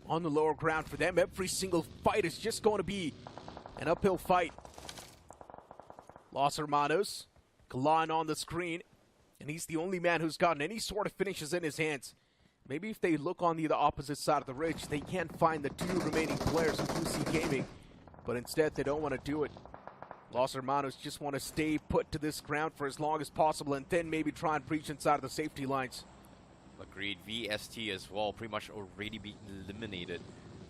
On the lower ground for them, every single fight is just going to be an uphill fight. Los Hermanos, Kalan on the screen, and he's the only man who's gotten any sort of finishes in his hands. Maybe if they look on the opposite side of the ridge, they can't find the 2 remaining players of UC Gaming, but instead they don't want to do it. Los Hermanos just want to stay put to this ground for as long as possible and then maybe try and breach inside of the safety lines. Agreed. VST as well, pretty much already being eliminated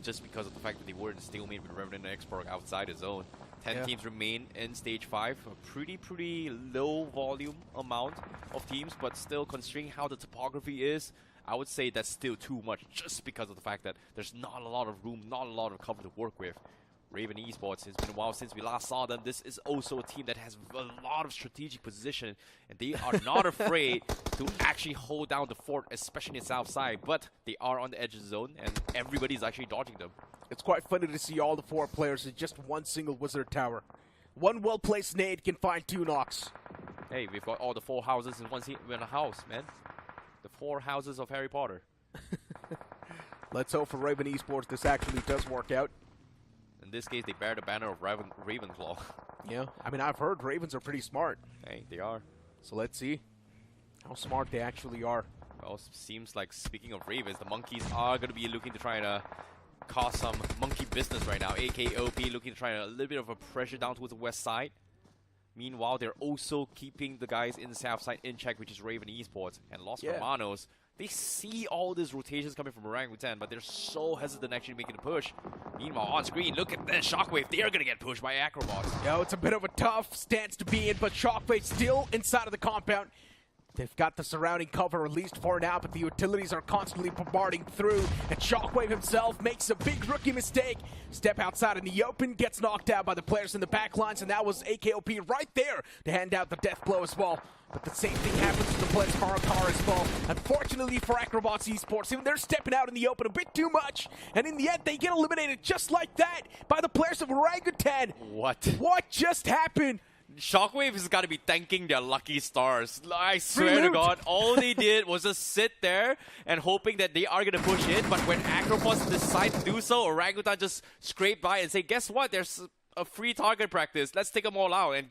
just because of the fact that they were in stalemate with REVENANT X SPARK outside his zone. 10 teams remain in Stage 5. A pretty low volume amount of teams, but still considering how the topography is, I would say that's still too much just because of the fact that there's not a lot of room, not a lot of cover to work with. REVENANT Esports, it's been a while since we last saw them. This is also a team that has a lot of strategic position, and they are not afraid to actually hold down the fort, especially in the south side, but they are on the edge of the zone, and everybody's actually dodging them. It's quite funny to see all the 4 players in just one single wizard tower. One well-placed nade can find 2 knocks. Hey, we've got all the 4 houses in one house, man. The 4 houses of Harry Potter. Let's hope for REVENANT Esports this actually does work out. In this case, they bear the banner of Ravenclaw. Yeah, I mean, I've heard Ravens are pretty smart. Hey, they are. So let's see how smart they actually are. Well, seems like, speaking of Ravens, the Monkeys are going to be looking to try and cause some monkey business right now. AKOP looking to try a little bit of a pressure down towards the west side. Meanwhile, they're also keeping the guys in the south side in check, which is REVENANT Esports. And Los Hermanos, they see all these rotations coming from Orangutan, but they're so hesitant actually making a push. Meanwhile, on screen, look at this Shockwave. They are going to get pushed by AKROBOTZ. Yo, it's a bit of a tough stance to be in, but Shockwave still inside of the compound. They've got the surrounding cover released for now, but the utilities are constantly bombarding through. And Shockwave himself makes a big rookie mistake. Step outside in the open, gets knocked out by the players in the back lines, and that was AKOP right there to hand out the death blow as well. But the same thing happens to the players for ARRANCAR as well. Unfortunately for AKROBOTZ Esports, even they're stepping out in the open a bit too much. And in the end, they get eliminated just like that by the players of ORANGUTAN. What? What just happened? Shockwave has got to be thanking their lucky stars. I swear to God, all they did was just sit there and hoping that they are going to push in. But when AKROBOTZ decide to do so, ORANGUTAN just scrape by and say, guess what? There's a free target practice. Let's take them all out. And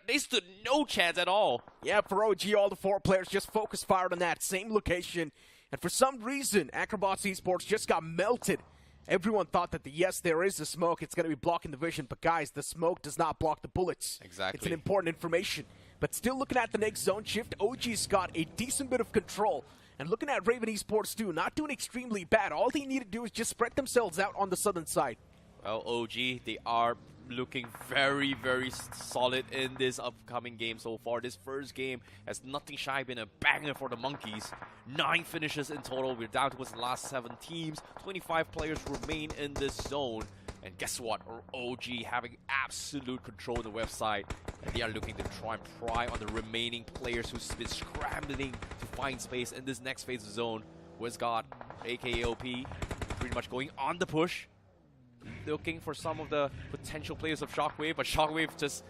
they stood no chance at all. Yeah, for OG, all the 4 players just focus fired on that same location. And for some reason, AKROBOTZ Esports just got melted. Everyone thought that, yes, there is a smoke. It's going to be blocking the vision. But guys, the smoke does not block the bullets. Exactly. It's an important information. But still looking at the next zone shift, OG's got a decent bit of control. And looking at Raven Esports too, not doing extremely bad. All they need to do is just spread themselves out on the southern side. Well, OG, they are looking very, very solid in this upcoming game so far. This first game has nothing shy been a banger for the Monkeys. 9 finishes in total. We're down towards the last 7 teams. 25 players remain in this zone. And guess what? OG having absolute control of the website. And they are looking to try and pry on the remaining players who's been scrambling to find space in this next phase of zone. WINDGOD, aka OP, pretty much going on the push. Looking for some of the potential players of Shockwave, but Shockwave just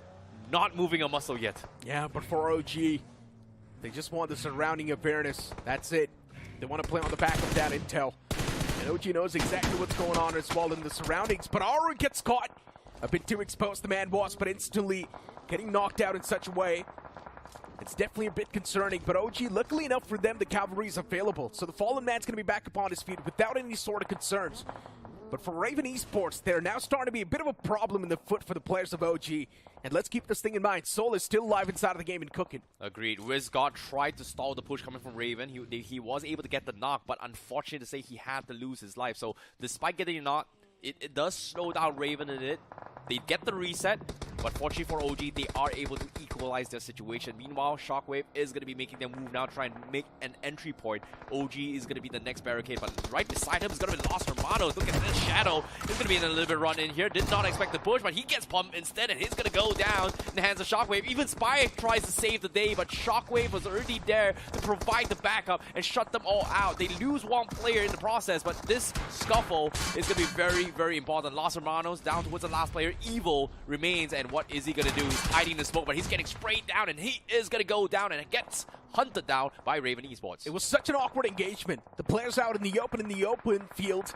not moving a muscle yet. Yeah, but for OG, they just want the surrounding awareness. That's it. They want to play on the back of that intel. And OG knows exactly what's going on as well in the surroundings, but Aru gets caught. A bit too exposed, the man was, but instantly getting knocked out in such a way. It's definitely a bit concerning, but OG, luckily enough for them, the cavalry is available. So the Fallen Man's going to be back upon his feet without any sort of concerns. But for Raven Esports, they're now starting to be a bit of a problem in the foot for the players of OG. And let's keep this thing in mind. Soul is still alive inside of the game and cooking. Agreed. WINDGOD tried to stall the push coming from Raven. He was able to get the knock, but unfortunately to say, he had to lose his life. So despite getting a knock, it does slow down Raven a bit. They get the reset, but fortunately for OG, they are able to equalize their situation. Meanwhile, Shockwave is going to be making them move now, try and make an entry point. OG is going to be the next barricade, but right beside him is going to be Lost Hermanos. Look at this shadow. He's going to be in a little bit run in here. Did not expect the push, but he gets pumped instead, and he's going to go down in the hands of Shockwave. Even Spy tries to save the day, but Shockwave was already there to provide the backup and shut them all out. They lose 1 player in the process, but this scuffle is going to be very, very important. Lost Hermanos down towards the last player. Evil remains, and what is he going to do? He's hiding in the smoke, but he's getting sprayed down, and he is going to go down and gets hunted down by Raven Esports. It was such an awkward engagement. The players out in the open field,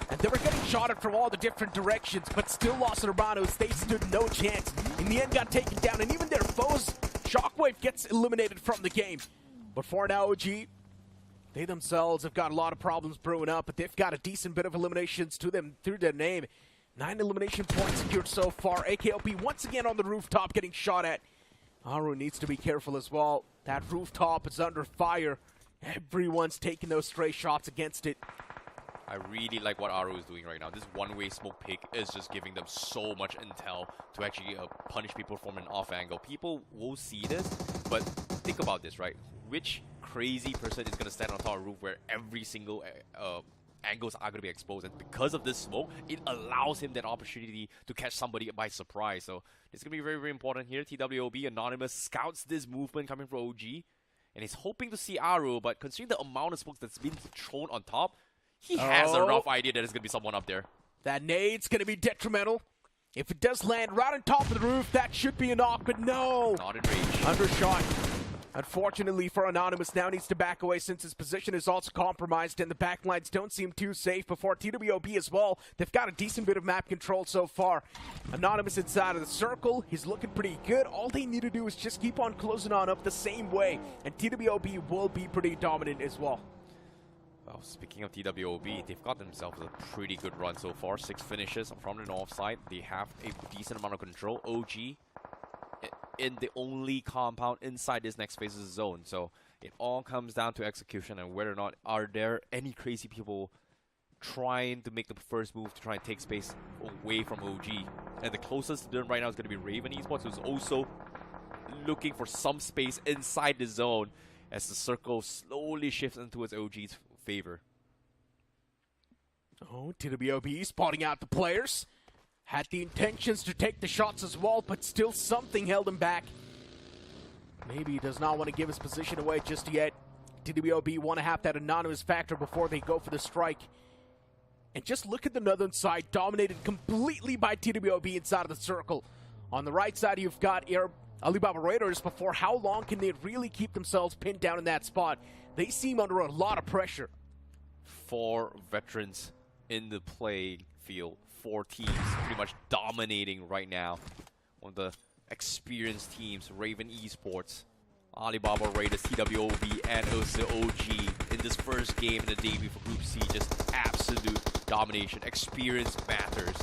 and they were getting shot at from all the different directions, but still Lost Hermanos, they stood no chance. In the end, got taken down, and even their foes, Shockwave gets eliminated from the game. But for now, OG, they themselves have got a lot of problems brewing up, but they've got a decent bit of eliminations to them through their name. 9 elimination points secured so far. AKOP once again on the rooftop getting shot at. Aru needs to be careful as well. That rooftop is under fire. Everyone's taking those stray shots against it. I really like what Aru is doing right now. This one-way smoke pick is just giving them so much intel to actually punish people from an off angle. People will see this, but think about this, right? Which crazy person is going to stand on top of a roof where every single angles are going to be exposed, and because of this smoke, it allows him that opportunity to catch somebody by surprise. So it's going to be very, very important here. TWOB Anonymous scouts this movement coming from OG, and he's hoping to see Aru, but considering the amount of smokes that's been thrown on top, he has a rough idea that there's going to be someone up there. That nade's going to be detrimental. If it does land right on top of the roof, that should be a knock, but no! Not in range. Undershot. Unfortunately for Anonymous, now needs to back away since his position is also compromised and the backlines don't seem too safe. Before TWOB as well, they've got a decent bit of map control so far. Anonymous inside of the circle, he's looking pretty good. All they need to do is just keep on closing on up the same way, and TWOB will be pretty dominant as well. Well, speaking of TWOB, they've got themselves a pretty good run so far. 6 finishes from the north side. They have a decent amount of control. OG in the only compound inside this next phase of the zone. So it all comes down to execution and whether or not are there any crazy people trying to make the first move to try and take space away from OG. And the closest to them right now is going to be Raven Esports, who's also looking for some space inside the zone. as the circle slowly shifts into its OG's favor. Oh, TWOB spotting out the players. Had the intentions to take the shots as well, but still something held him back. Maybe he does not want to give his position away just yet. TWOB want to have that anonymous factor before they go for the strike. And just look at the northern side, dominated completely by TWOB inside of the circle. On the right side, you've got Alibaba Raiders, but for how long can they really keep themselves pinned down in that spot? They seem under a lot of pressure. 4 veterans in the playing field. 4 teams pretty much dominating right now. One of the experienced teams, REVENANT Esports, Alibaba Raiders, TWOB, and also OG in this first game in the debut for Group C. Just absolute domination. Experience matters.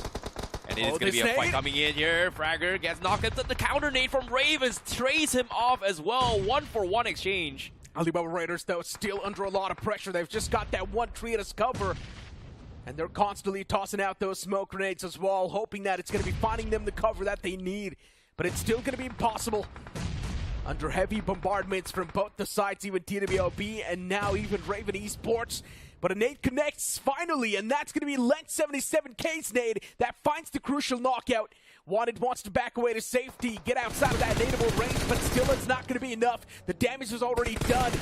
And it is going to be a fight coming in here. Fragger gets knocked into the counter nade from Ravens. Trays him off as well. 1-for-1 exchange. Alibaba Raiders, though, still under a lot of pressure. They've just got that one tree at his cover. And they're constantly tossing out those smoke grenades as well, hoping that it's going to be finding them the cover that they need. But it's still going to be impossible. Under heavy bombardments from both the sides, even TWOB and now even REVENANT Esports. But a nade connects finally, and that's going to be Lent77K's nade that finds the crucial knockout. Wanted wants to back away to safety, get outside of that nadeable range, but still it's not going to be enough. The damage is already done.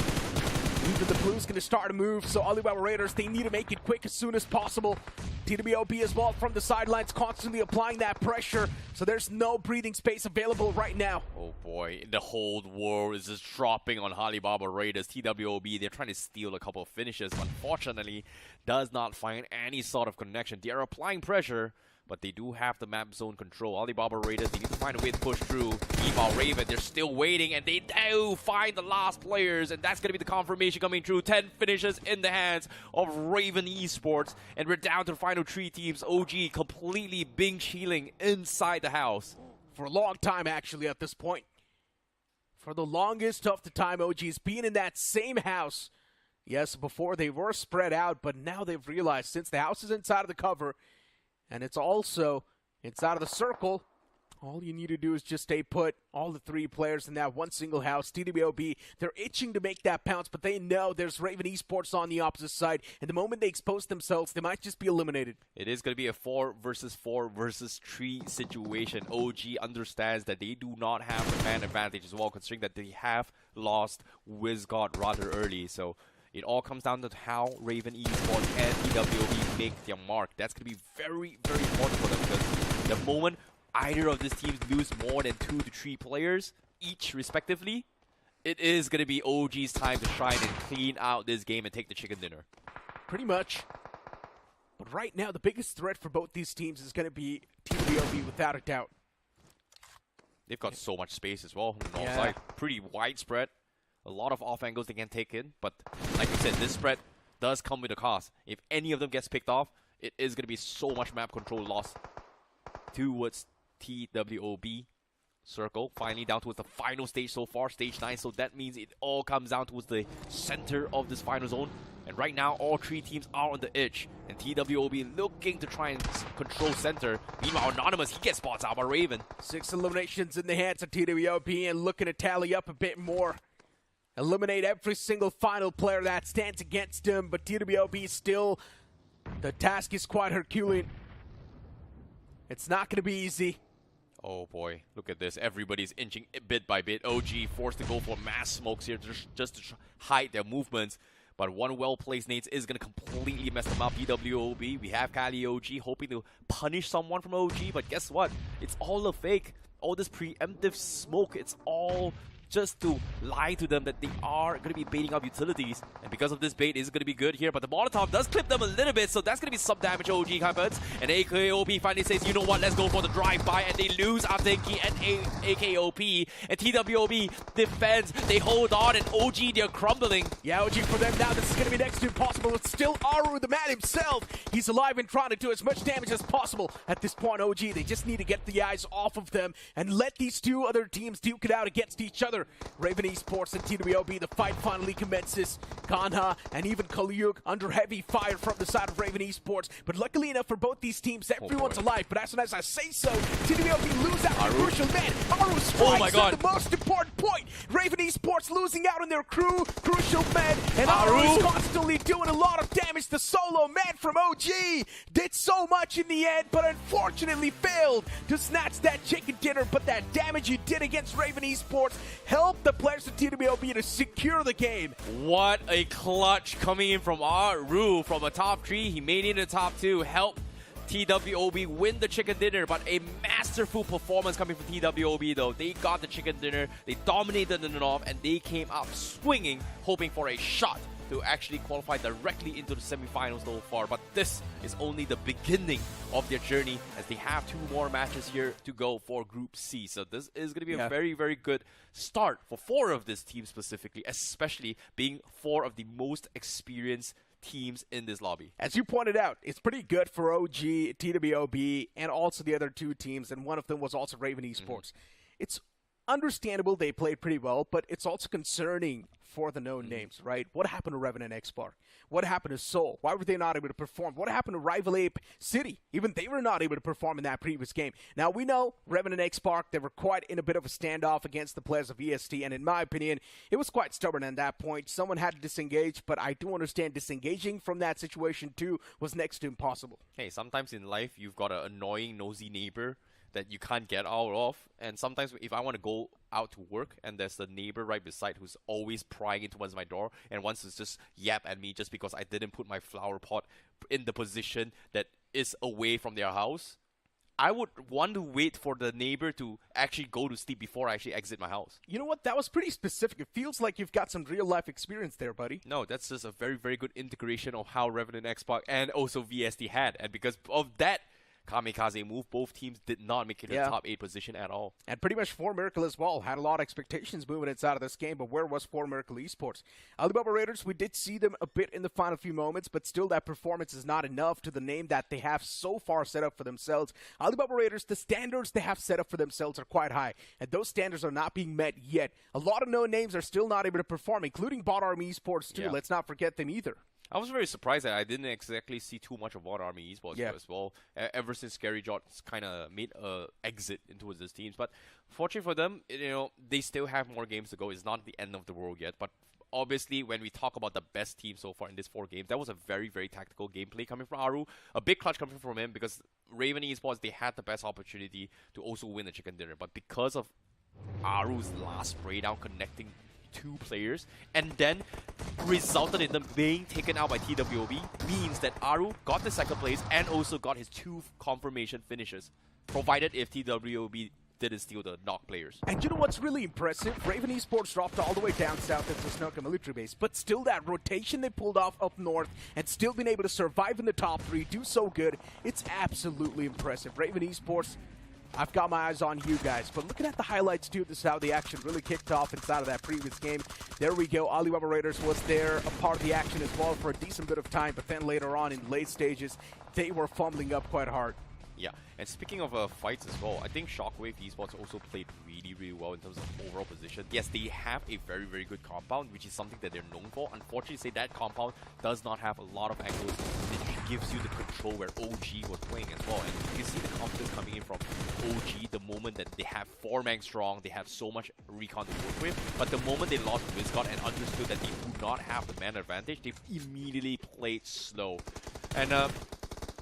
Even the blue's going to start to move, so Alibaba Raiders, they need to make it quick as soon as possible. TWOB as well from the sidelines, constantly applying that pressure, so there's no breathing space available right now. Oh boy, the whole world is just dropping on Alibaba Raiders. TWOB, they're trying to steal a couple of finishes. Unfortunately, does not find any sort of connection. They are applying pressure, but they do have the map zone control. Alibaba Raiders, they need to find a way to push through. Meanwhile, Raven, they're still waiting, and they do find the last players, and that's going to be the confirmation coming through. 10 finishes in the hands of REVENANT Esports, and we're down to the final 3 teams. OG completely Bing healing inside the house. For a long time, actually, at this point. For the longest of the time, OG's been in that same house. Yes, before they were spread out, but now they've realized since the house is inside of the cover, and it's also inside of the circle, all you need to do is just stay put. All the 3 players in that one single house. TWOB, they're itching to make that pounce, but they know there's REVENANT Esports on the opposite side. And the moment they expose themselves, they might just be eliminated. It is going to be a 4 versus 4 versus 3 situation. OG understands that they do not have the man advantage as well, considering that they have lost WINDGOD rather early. So it all comes down to how REVENANT Esports and TWOB make their mark. That's going to be very, very important for them, because the moment either of these teams lose more than 2 to 3 players each respectively, it is going to be OG's time to shine and clean out this game and take the chicken dinner. Pretty much. But right now, the biggest threat for both these teams is going to be TWOB without a doubt. They've got so much space as well. On the offside, pretty widespread. A lot of off angles they can take in, but like you said, this spread does come with a cost. If any of them gets picked off, it is going to be so much map control loss towards TWOB. Circle finally down towards the final stage so far, stage 9, so that means it all comes down towards the center of this final zone. And right now, all 3 teams are on the edge, and TWOB looking to try and control center. Meanwhile, Anonymous, he gets spots out by Raven. 6 eliminations in the hands of TWOB, and looking to tally up a bit more. Eliminate every single final player that stands against him, but TWOB still, the task is quite Herculean. It's not going to be easy. Oh boy, look at this. Everybody's inching bit by bit. OG forced to go for mass smokes here just to hide their movements. But one well-placed nade is going to completely mess them up. TWOB, we have Kali OG hoping to punish someone from OG, but guess what? It's all a fake. All this preemptive smoke, it's all just to lie to them that they are going to be baiting up utilities. And because of this bait, it's going to be good here. But the Molotov does clip them a little bit, so that's going to be some damage OG happens. And AKOP finally says, you know what, let's go for the drive-by. And they lose Atenki and AKOP. And TWOB defends, they hold on, and OG, they're crumbling. Yeah, OG for them now, this is going to be next to impossible. It's still Aru, the man himself. He's alive and trying to do as much damage as possible. At this point, OG, they just need to get the eyes off of them and let these 2 other teams duke it out against each other. REVENANT Esports and TWOB, the fight finally commences. Kanha and even Kalyuk under heavy fire from the side of REVENANT Esports. But luckily enough for both these teams, everyone's alive. But as soon as I say so, TWOB lose out the crucial man. Aru strikes at the most important point. Raven Esports losing out on their crucial man, and Aru is constantly doing a lot of damage. The solo man from OG did so much in the end, but unfortunately failed to snatch that chicken dinner. But that damage he did against Raven Esports helped the players of TWOB to secure the game. What a clutch coming in from Aru from a top 3. He made it in the top 2, helped TWOB win the chicken dinner, but a masterful performance coming from TWOB though. They got the chicken dinner, they dominated the North, and they came up swinging, hoping for a shot to actually qualify directly into the semifinals so far. But this is only the beginning of their journey, as they have 2 more matches here to go for Group C. So this is going to be a very, very good start for 4 of this team specifically, especially being 4 of the most experienced teams in this lobby. As you pointed out, it's pretty good for OG, TWOB, and also the other 2 teams, and one of them was also Raven Esports. It's understandable they played pretty well, but it's also concerning for the known names, right? What happened to REVENANT X SPARK? What happened to Seoul? Why were they not able to perform? What happened to rival ApeCity? Even they were not able to perform in that previous game. Now, we know REVENANT X SPARK, they were quite in a bit of a standoff against the players of EST, and in my opinion, it was quite stubborn at that point. Someone had to disengage, but I do understand disengaging from that situation too was next to impossible. Hey, sometimes in life, you've got an annoying, nosy neighbor that you can't get out of, and sometimes if I want to go out to work and there's a neighbor right beside who's always prying in towards my door and wants to just yap at me just because I didn't put my flower pot in the position that is away from their house, I would want to wait for the neighbor to actually go to sleep before I actually exit my house. You know what? That was pretty specific. It feels like you've got some real-life experience there, buddy. No, that's just a very, very good integration of how REVENANT X SPARK and also VST had, and because of that kamikaze move, both teams did not make it to the top 8 position at all. And pretty much 4Miracle as well. Had a lot of expectations moving inside of this game, but where was 4Miracle Esports? Alibaba Raiders, we did see them a bit in the final few moments, but still that performance is not enough to the name that they have so far set up for themselves. Alibaba Raiders, the standards they have set up for themselves are quite high, and those standards are not being met yet. A lot of known names are still not able to perform, including BotArmy Esports too. Let's not forget them either. I was very surprised that I didn't exactly see too much of BotArmy Esports as well, ever since Scary Jots kind of made a exit into this teams. But fortunately for them, you know, they still have more games to go. It's not the end of the world yet. But obviously, when we talk about the best team so far in these 4 games, that was a very, very tactical gameplay coming from Aru. A big clutch coming from him because Raven Esports, they had the best opportunity to also win the chicken dinner. But because of Aru's last spray down connecting 2 players and then resulted in them being taken out by TWOB, means that Aru got the 2nd place and also got his 2 confirmation finishes, provided if TWOB didn't steal the knock players. And you know what's really impressive? Raven Esports dropped all the way down south into Sanhok military base, but still that rotation they pulled off up north and still been able to survive in the top 3, do so good. It's absolutely impressive. Raven Esports, I've got my eyes on you guys, but looking at the highlights too, this is how the action really kicked off inside of that previous game. There we go, Alibaba Raiders was there, a part of the action as well for a decent bit of time, but then later on in late stages, they were fumbling up quite hard. Yeah, and speaking of fights as well, I think Shockwave Esports also played really, really well in terms of overall position. Yes, they have a very, very good compound, which is something that they're known for. Unfortunately, say that compound does not have a lot of angles. It gives you the control where OG was playing as well. And you can see the confidence coming in from OG the moment that they have 4-man strong, they have so much recon to work with. But the moment they lost WINDGOD and understood that they do not have the man advantage, they immediately played slow. And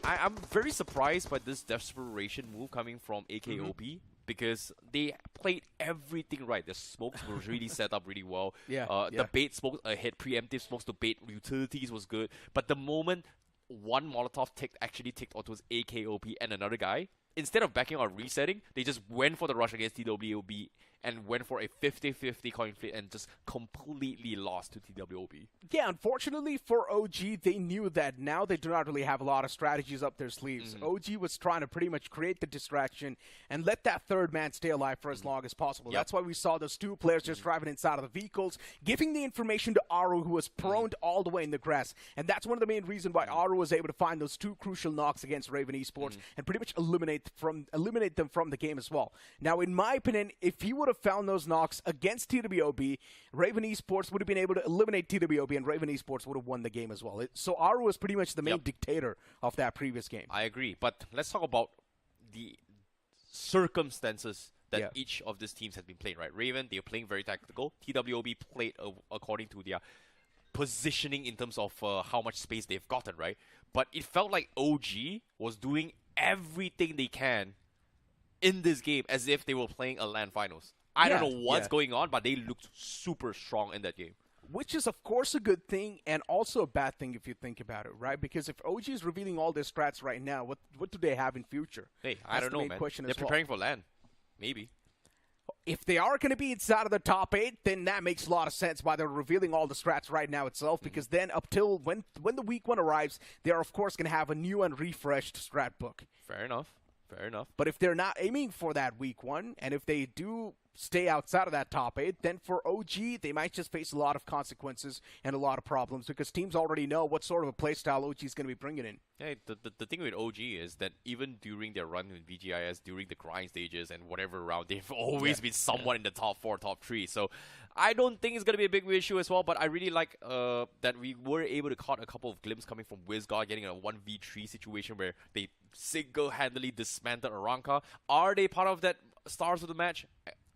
I'm very surprised by this desperation move coming from AKROBOTZ because they played everything right. The smokes were really set up really well. The bait smokes ahead, preemptive smokes to bait utilities was good. But the moment one Molotov actually ticked onto his AKROBOTZ and another guy, instead of backing or resetting, they just went for the rush against TWOB and went for a 50-50 coin flip and just completely lost to TWOB. Yeah, unfortunately for OG, they knew that now they do not really have a lot of strategies up their sleeves. OG was trying to pretty much create the distraction and let that 3rd man stay alive for as long as possible. That's why we saw those 2 players just driving inside of the vehicles, giving the information to Aru, who was prone all the way in the grass. And that's one of the main reasons why Aru was able to find those 2 crucial knocks against Raven Esports and pretty much eliminate them from the game as well. Now, in my opinion, if he would have found those knocks against TWOB, Raven Esports would have been able to eliminate TWOB and Raven Esports would have won the game as well. So Aru was pretty much the main dictator of that previous game. I agree, but let's talk about the circumstances that Yeah. each of these teams has been playing, right? Raven, they're playing very tactical. TWOB played according to their positioning in terms of how much space they've gotten, right? But it felt like OG was doing everything they can in this game as if they were playing a LAN finals. I don't know what's going on, but they looked super strong in that game. Which is, of course, a good thing and also a bad thing if you think about it, right? Because if OG is revealing all their strats right now, what do they have in future? Hey, I That's don't the know, main man. question They're as well. preparing for LAN. Maybe. If they are going to be inside of the top 8, then that makes a lot of sense why they're revealing all the strats right now itself, because then up till when the week 1 arrives, they are, of course, going to have a new and refreshed strat book. Fair enough. Fair enough. But if they're not aiming for that week 1, and if they do stay outside of that top 8, then for OG, they might just face a lot of consequences and a lot of problems because teams already know what sort of a playstyle OG is going to be bringing in. Hey, the thing with OG is that even during their run with BGIS, during the grind stages and whatever round, they've always been somewhat in the top 4, top 3. So I don't think it's going to be a big issue as well, but I really like that we were able to caught a couple of glimpses coming from WINDGOD getting a 1v3 situation where they single-handedly dismantled ARRANCA. Are they part of that stars of the match?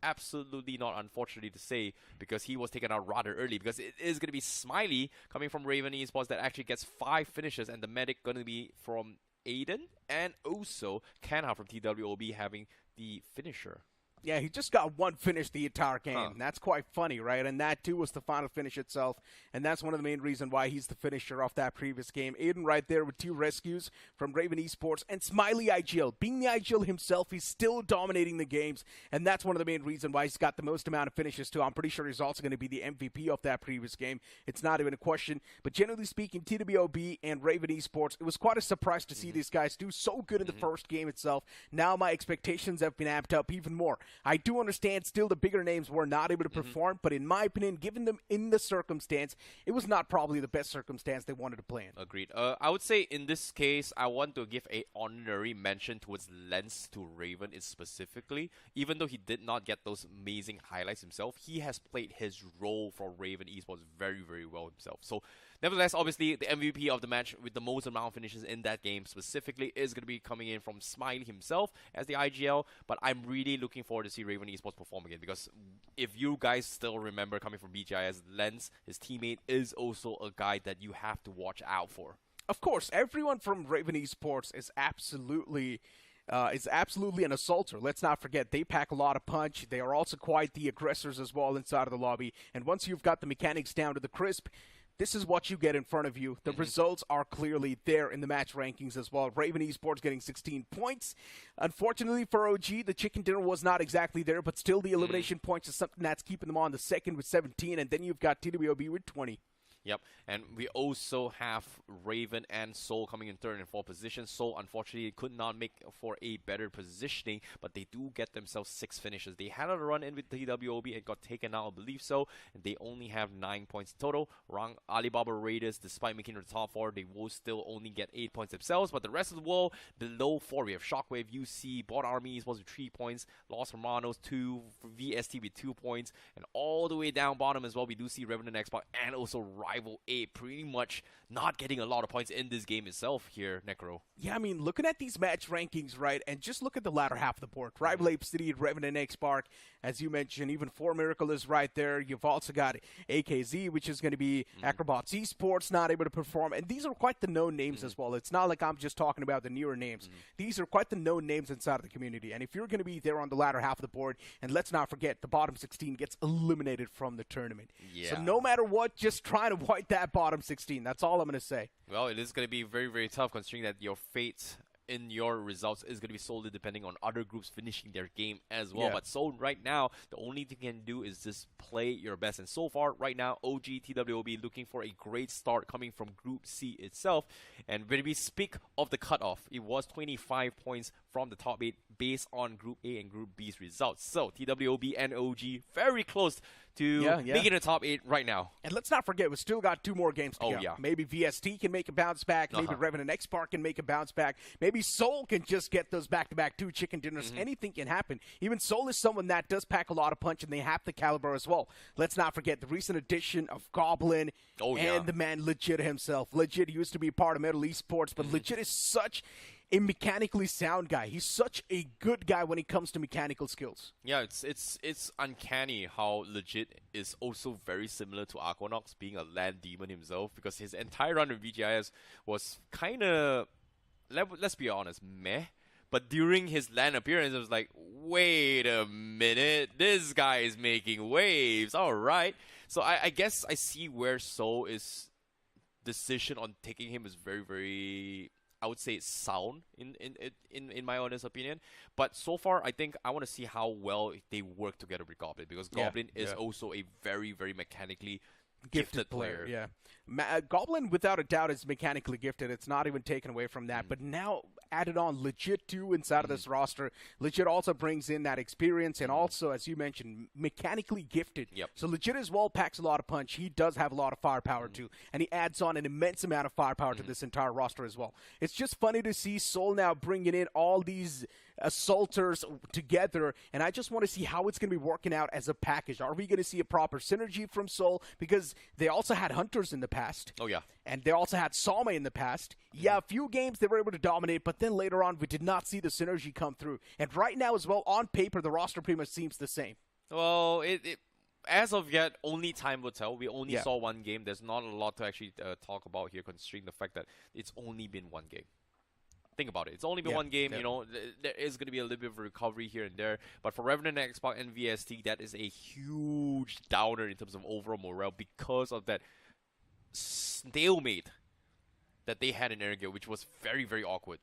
Absolutely not, unfortunately to say, because he was taken out rather early, because it is going to be Smiley coming from REVENANT Esports that actually gets 5 finishes, and the medic going to be from Aiden, and also Kanha from TWOB having the finisher. Yeah, he just got 1 finish the entire game. That's quite funny, right? And that, too, was the final finish itself. And that's one of the main reasons why he's the finisher of that previous game. Aiden right there with 2 rescues from REVENANT Esports. And Smiley IGL. Being the IGL himself, he's still dominating the games. And that's one of the main reasons why he's got the most amount of finishes, too. I'm pretty sure he's also going to be the MVP of that previous game. It's not even a question. But generally speaking, TWOB and REVENANT Esports, it was quite a surprise to see these guys do so good in the first game itself. Now my expectations have been amped up even more. I do understand still the bigger names were not able to perform, but in my opinion, given them in the circumstance, it was not probably the best circumstance they wanted to play in. Agreed. I would say in this case, I want to give a honorary mention towards Lens to Raven specifically. Even though he did not get those amazing highlights himself, he has played his role for Raven Esports very, very well himself. So nevertheless, obviously, the MVP of the match with the most amount of finishes in that game specifically is going to be coming in from Smiley himself as the IGL, but I'm really looking forward to see Raven Esports perform again, because if you guys still remember coming from BGIS, Lens, his teammate, is also a guy that you have to watch out for. Of course, everyone from Raven Esports is absolutely an assaulter. Let's not forget, they pack a lot of punch. They are also quite the aggressors as well inside of the lobby, and once you've got the mechanics down to the crisp, this is what you get in front of you. The results are clearly there in the match rankings as well. Raven Esports getting 16 points. Unfortunately for OG, the chicken dinner was not exactly there, but still the elimination points is something that's keeping them on the second with 17, and then you've got TWOB with 20. Yep, and we also have Raven and Soul coming in 3rd and 4th position. Soul, unfortunately, could not make for a better positioning, but they do get themselves 6 finishes. They had a run in with TWOB and got taken out, I believe so, and they only have 9 points total. Alibaba Raiders, despite making the top 4, they will still only get 8 points themselves, but the rest of the world, below 4, we have Shockwave, UC, BotArmy was with 3 points, Los Hermanos 2, VST with 2 points, and all the way down bottom as well, we do see REVENANT X SPARK and also Rival A pretty much not getting a lot of points in this game itself here, Necro. Yeah, I mean, looking at these match rankings, right, and just look at the latter half of the board. Rival ApeCity, REVENANT X SPARK, as you mentioned, even 4Miracle is right there. You've also got AKZ, which is going to be AKROBOTZ Esports, not able to perform. And these are quite the known names as well. It's not like I'm just talking about the newer names. These are quite the known names inside of the community. And if you're going to be there on the latter half of the board, and let's not forget, the bottom 16 gets eliminated from the tournament. Yeah. So no matter what, just trying to avoid that bottom 16. That's all I'm going to say. Well, it is going to be very, very tough considering that your fate in your results is going to be solely depending on other groups finishing their game as well. Yeah. But so right now, the only thing you can do is just play your best. And so far, right now, OG TWOB looking for a great start coming from Group C itself. And when we speak of the cutoff, it was 25 points from the top 8 based on Group A and Group B's results. So TWOB and OG very close to making the top 8 right now. And let's not forget, we still got 2 more games to go. Yeah. Maybe VST can make a bounce back. Maybe REVENANT X SPARK can make a bounce back. Maybe Soul can just get those back-to-back 2 chicken dinners. Anything can happen. Even Soul is someone that does pack a lot of punch, and they have the caliber as well. Let's not forget the recent addition of Goblin and the man Legit himself. Legit used to be part of Metal Esports, but Legit is such a mechanically sound guy. He's such a good guy when it comes to mechanical skills. Yeah, it's uncanny how legit is also very similar to Aquanox being a land demon himself, because his entire run of VGIS was kind of, let's be honest, meh. But during his land appearance, it was like, wait a minute, this guy is making waves. All right. So I guess I see where Soul's decision on taking him is very, very, I would say, sound in my honest opinion. But so far, I think I want to see how well they work together with Goblin, because Goblin is also a very, very mechanically gifted player. Yeah. Goblin, without a doubt, is mechanically gifted. It's not even taken away from that. But now, added on Legit too inside of this roster. Legit also brings in that experience and also, as you mentioned, mechanically gifted. Yep. So Legit as well packs a lot of punch. He does have a lot of firepower too. And he adds on an immense amount of firepower to this entire roster as well. It's just funny to see Soul now bringing in all these assaulters together, and I just want to see how it's going to be working out as a package. Are we going to see a proper synergy from Soul? Because they also had Hunters in the past. Oh, yeah. And they also had Salme in the past. Yeah, a few games they were able to dominate, but then later on we did not see the synergy come through. And right now as well, on paper, the roster pretty much seems the same. Well, as of yet, only time will tell. We only saw one game. There's not a lot to actually talk about here, considering the fact that it's only been one game. Think about it. It's only been one game. You know, there is going to be a little bit of a recovery here and there. But for REVENANT X SPARK and VST, that is a huge downer in terms of overall morale because of that stalemate that they had in Erangel, which was very, very awkward.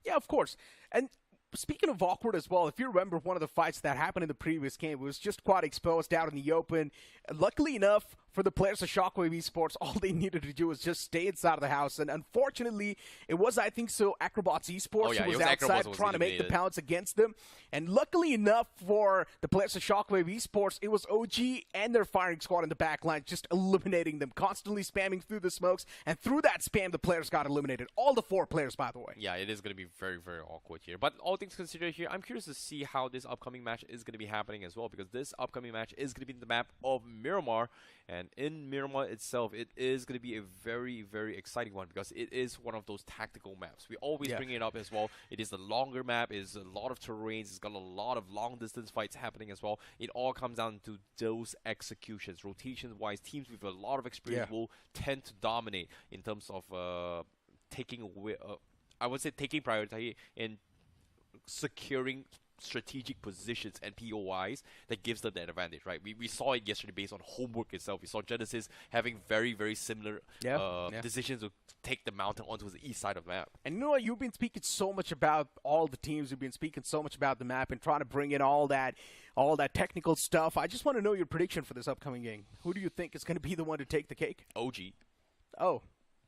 Yeah, of course. And speaking of awkward as well, if you remember one of the fights that happened in the previous game, it was just quite exposed out in the open. Luckily enough for the players of Shockwave Esports, all they needed to do was just stay inside of the house. And unfortunately, it was, I think so, AKROBOTZ Esports who was outside trying to make the pounce against them. And luckily enough for the players of Shockwave Esports, it was OG and their firing squad in the back line just eliminating them, constantly spamming through the smokes. And through that spam, the players got eliminated. All the 4 players, by the way. Yeah, it is going to be very, very awkward here. But all things considered here, I'm curious to see how this upcoming match is going to be happening as well, because this upcoming match is going to be in the map of Miramar. And in Miramar itself, it is going to be a very, very exciting one, because it is one of those tactical maps. We always bring it up as well. It is a longer map. It is a lot of terrains. It's got a lot of long-distance fights happening as well. It all comes down to those executions. Rotations-wise, teams with a lot of experience will tend to dominate in terms of taking away, I would say taking priority in securing strategic positions and POIs that gives them that advantage, right? We saw it yesterday based on homework itself. We saw Genesis having very, very similar decisions to take the mountain onto the east side of the map. And you know what? You've been speaking so much about all the teams. You've been speaking so much about the map and trying to bring in all that technical stuff. I just want to know your prediction for this upcoming game. Who do you think is going to be the one to take the cake? OG. Oh,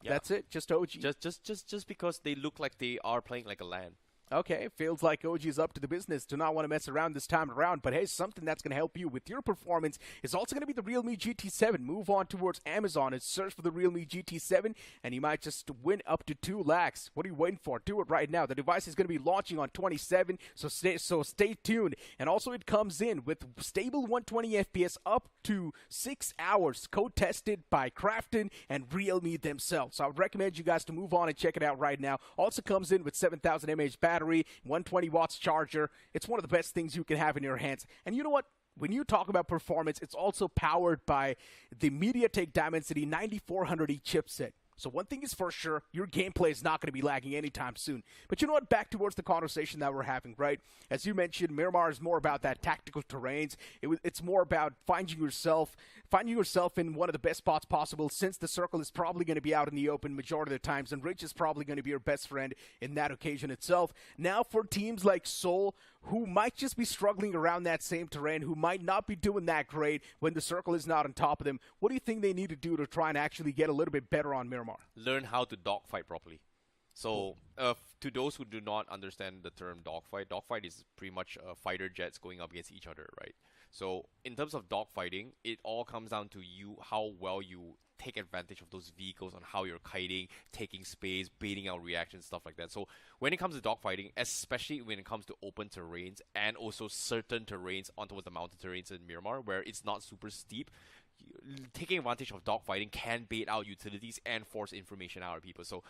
that's it? Just OG? Just because they look like they are playing like a LAN. Okay, feels like OG is up to the business. Do not want to mess around this time around, but hey, something that's going to help you with your performance is also going to be the realme GT7. Move on towards Amazon and search for the realme GT7, and you might just win up to 2 lakhs. What are you waiting for? Do it right now. The device is going to be launching on 27, so stay tuned. And also, it comes in with stable 120 FPS up to 6 hours, code-tested by Crafton and Realme themselves. So I would recommend you guys to move on and check it out right now. Also comes in with 7,000 mAh battery, 120 watts charger. It's one of the best things you can have in your hands. And you know what? When you talk about performance, it's also powered by the MediaTek Dimensity 9400E chipset. So one thing is for sure, your gameplay is not going to be lagging anytime soon. But you know what? Back towards the conversation that we're having, right? As you mentioned, Miramar is more about that tactical terrains. It's more about finding yourself in one of the best spots possible, since the circle is probably going to be out in the open majority of the times, and Rich is probably going to be your best friend in that occasion itself. Now for teams like Seoul, who might just be struggling around that same terrain, who might not be doing that great when the circle is not on top of them, what do you think they need to do to try and actually get a little bit better on Miramar? Learn how to dogfight properly. So, to those who do not understand the term dogfight is pretty much fighter jets going up against each other, right? So, in terms of dogfighting, it all comes down to how well you take advantage of those vehicles, on how you're kiting, taking space, baiting out reactions, stuff like that. So, when it comes to dogfighting, especially when it comes to open terrains and also certain terrains onto the mountain terrains in Miramar, where it's not super steep, taking advantage of dogfighting can bait out utilities and force information out of people. So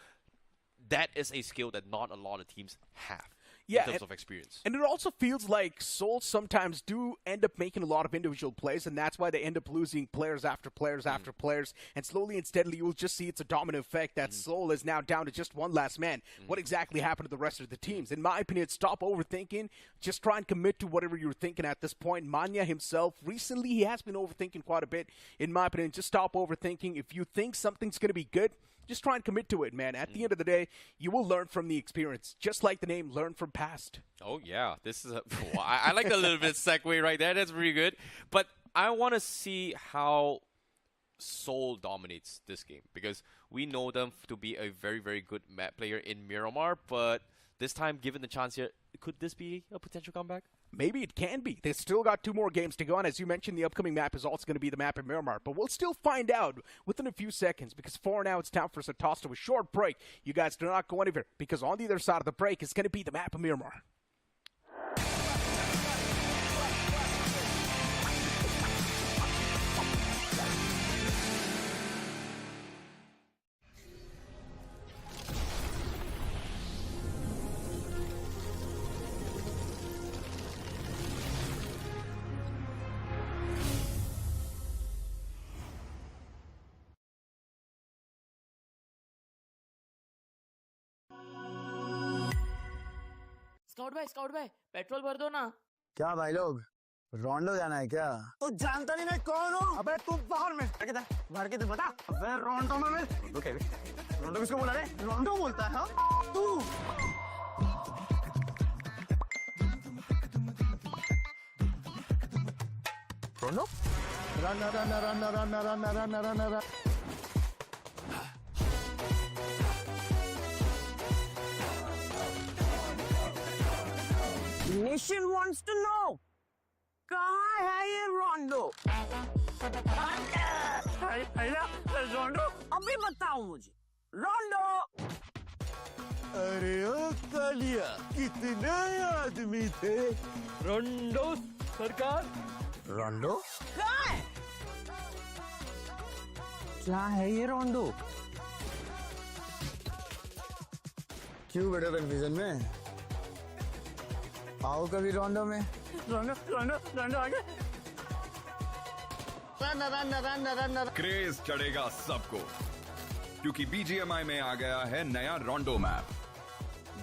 that is a skill that not a lot of teams have Yeah, in terms of experience. And it also feels like Seoul sometimes do end up making a lot of individual plays, and that's why they end up losing players after players after players. And slowly and steadily, you'll just see it's a domino effect that Seoul is now down to just one last man. What exactly happened to the rest of the teams? In my opinion, stop overthinking. Just try and commit to whatever you're thinking at this point. Manya himself, recently, he has been overthinking quite a bit. In my opinion, just stop overthinking. If you think something's going to be good, just try and commit to it, man. At the end of the day, you will learn from the experience. Just like the name, learn from past. Oh, yeah. This is I like the little bit segue right there. That's pretty good. But I want to see how Seoul dominates this game, because we know them to be a very, very good map player in Miramar. But this time, given the chance here, could this be a potential comeback? Maybe it can be. They've still got 2 more games to go, and as you mentioned, the upcoming map is also going to be the map in Miramar. But we'll still find out within a few seconds, because for now, it's time for us to toss to a short break. You guys do not go anywhere, because on the other side of the break is going to be the map of Miramar. Scout भाई petrol भर दो ना। क्या भाई लोग रोंडो जाना है क्या? तो जानता नहीं मैं कौन हूँ? अबे तू बाहर में भर के तो बता। अबे रोंडो में रोंडो क्या? रोंडो किसको बोला रे? रोंडो बोलता है हाँ? तू रोंडो? Run Nation wants to know, कहाँ है ये रोंडो? रोंडो अभी बताओ मुझे, रोंडो। अरे ओ कालिया, कितने आदमी थे? रोंडो सरकार। रोंडो? कहाँ है? क्या है ये रोंडो? क्यों बेटा कंफ्यूजन में? आओ कभी रोंडो में। रोंडो आगे। रन। क्रेज चढ़ेगा सबको, क्योंकि BGMI में आ गया है नया रोंडो map.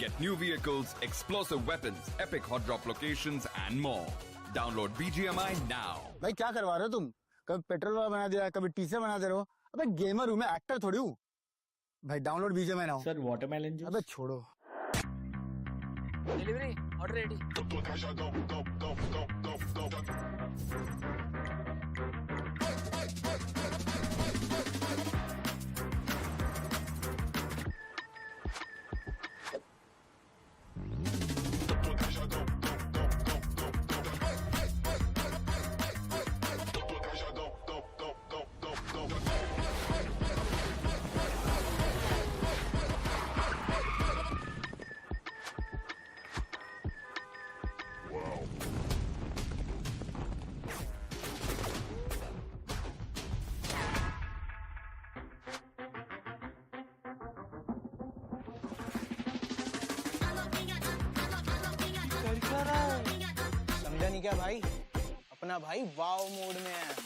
Get new vehicles, explosive weapons, epic hot drop locations and more. Download BGMI now. भाई क्या करवा रहे हो तुम? कभी पेट्रोल वाला बना दिया, कभी टीचर बना दे रहे हो। अबे गेमर हूँ मैं, एक्टर थोड़ी हूँ। भाई download BGMI now. Sir watermelon juice. अबे छोड़ो। Delivery order ready. समझा नहीं क्या भाई? अपना भाई वाव मोड में है।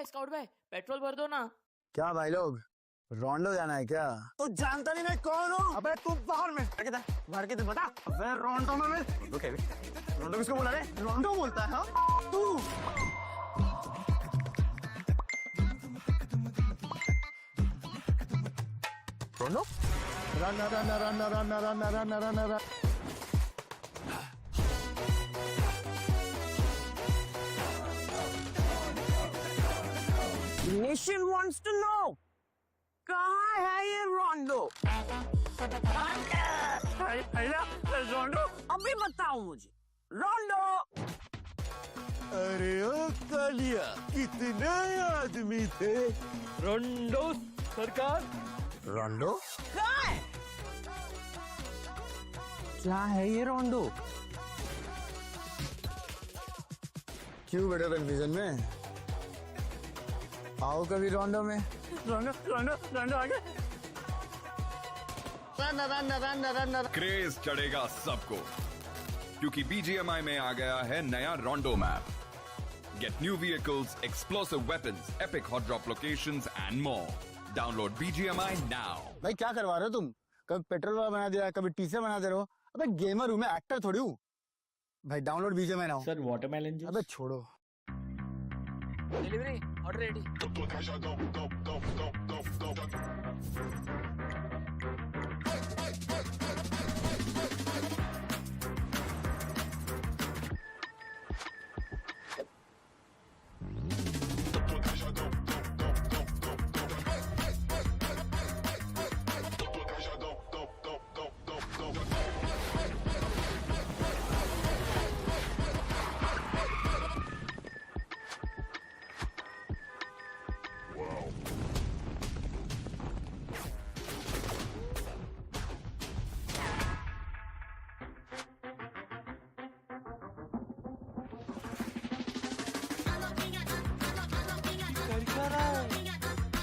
स्काउट भाई पेट्रोल भर दो ना। क्या भाई लोग रोंडो जाना है क्या? तो जानता नहीं मैं कौन हूँ? अबे तू बाहर में बाहर के बता। अबे रोंडो में रोंडो किसको बोला रे? रोंडो बोलता है हाँ? तू रोंडो? Run Nation wants to know कहाँ है ये रोंडो? रोंडो अभी बताओ मुझे रोंडो। अरे ओ कालिया कितने आदमी थे? रोंडो सरकार। रोंडो कहाँ है? क्या है ये रोंडो? क्यों बेटा कन्फ्यूजन में? आओ कभी रोंडो में। रोंडो आगे। क्रेज चढ़ेगा सबको क्योंकि BGMI में आ गया है नया रोंडो map. Get new vehicles, explosive weapons, epic hot drop locations and more. Download BGMI now. भाई क्या करवा रहे हो तुम? कभी पेट्रोल वाला बना दिया, कभी टीचर बना दे रहे हो। अबे गेमर हूँ मैं, एक्टर थोड़ी हूँ। भाई download BGMI now. Sir watermelon juice. अबे छोड़ो। Delivery order ready.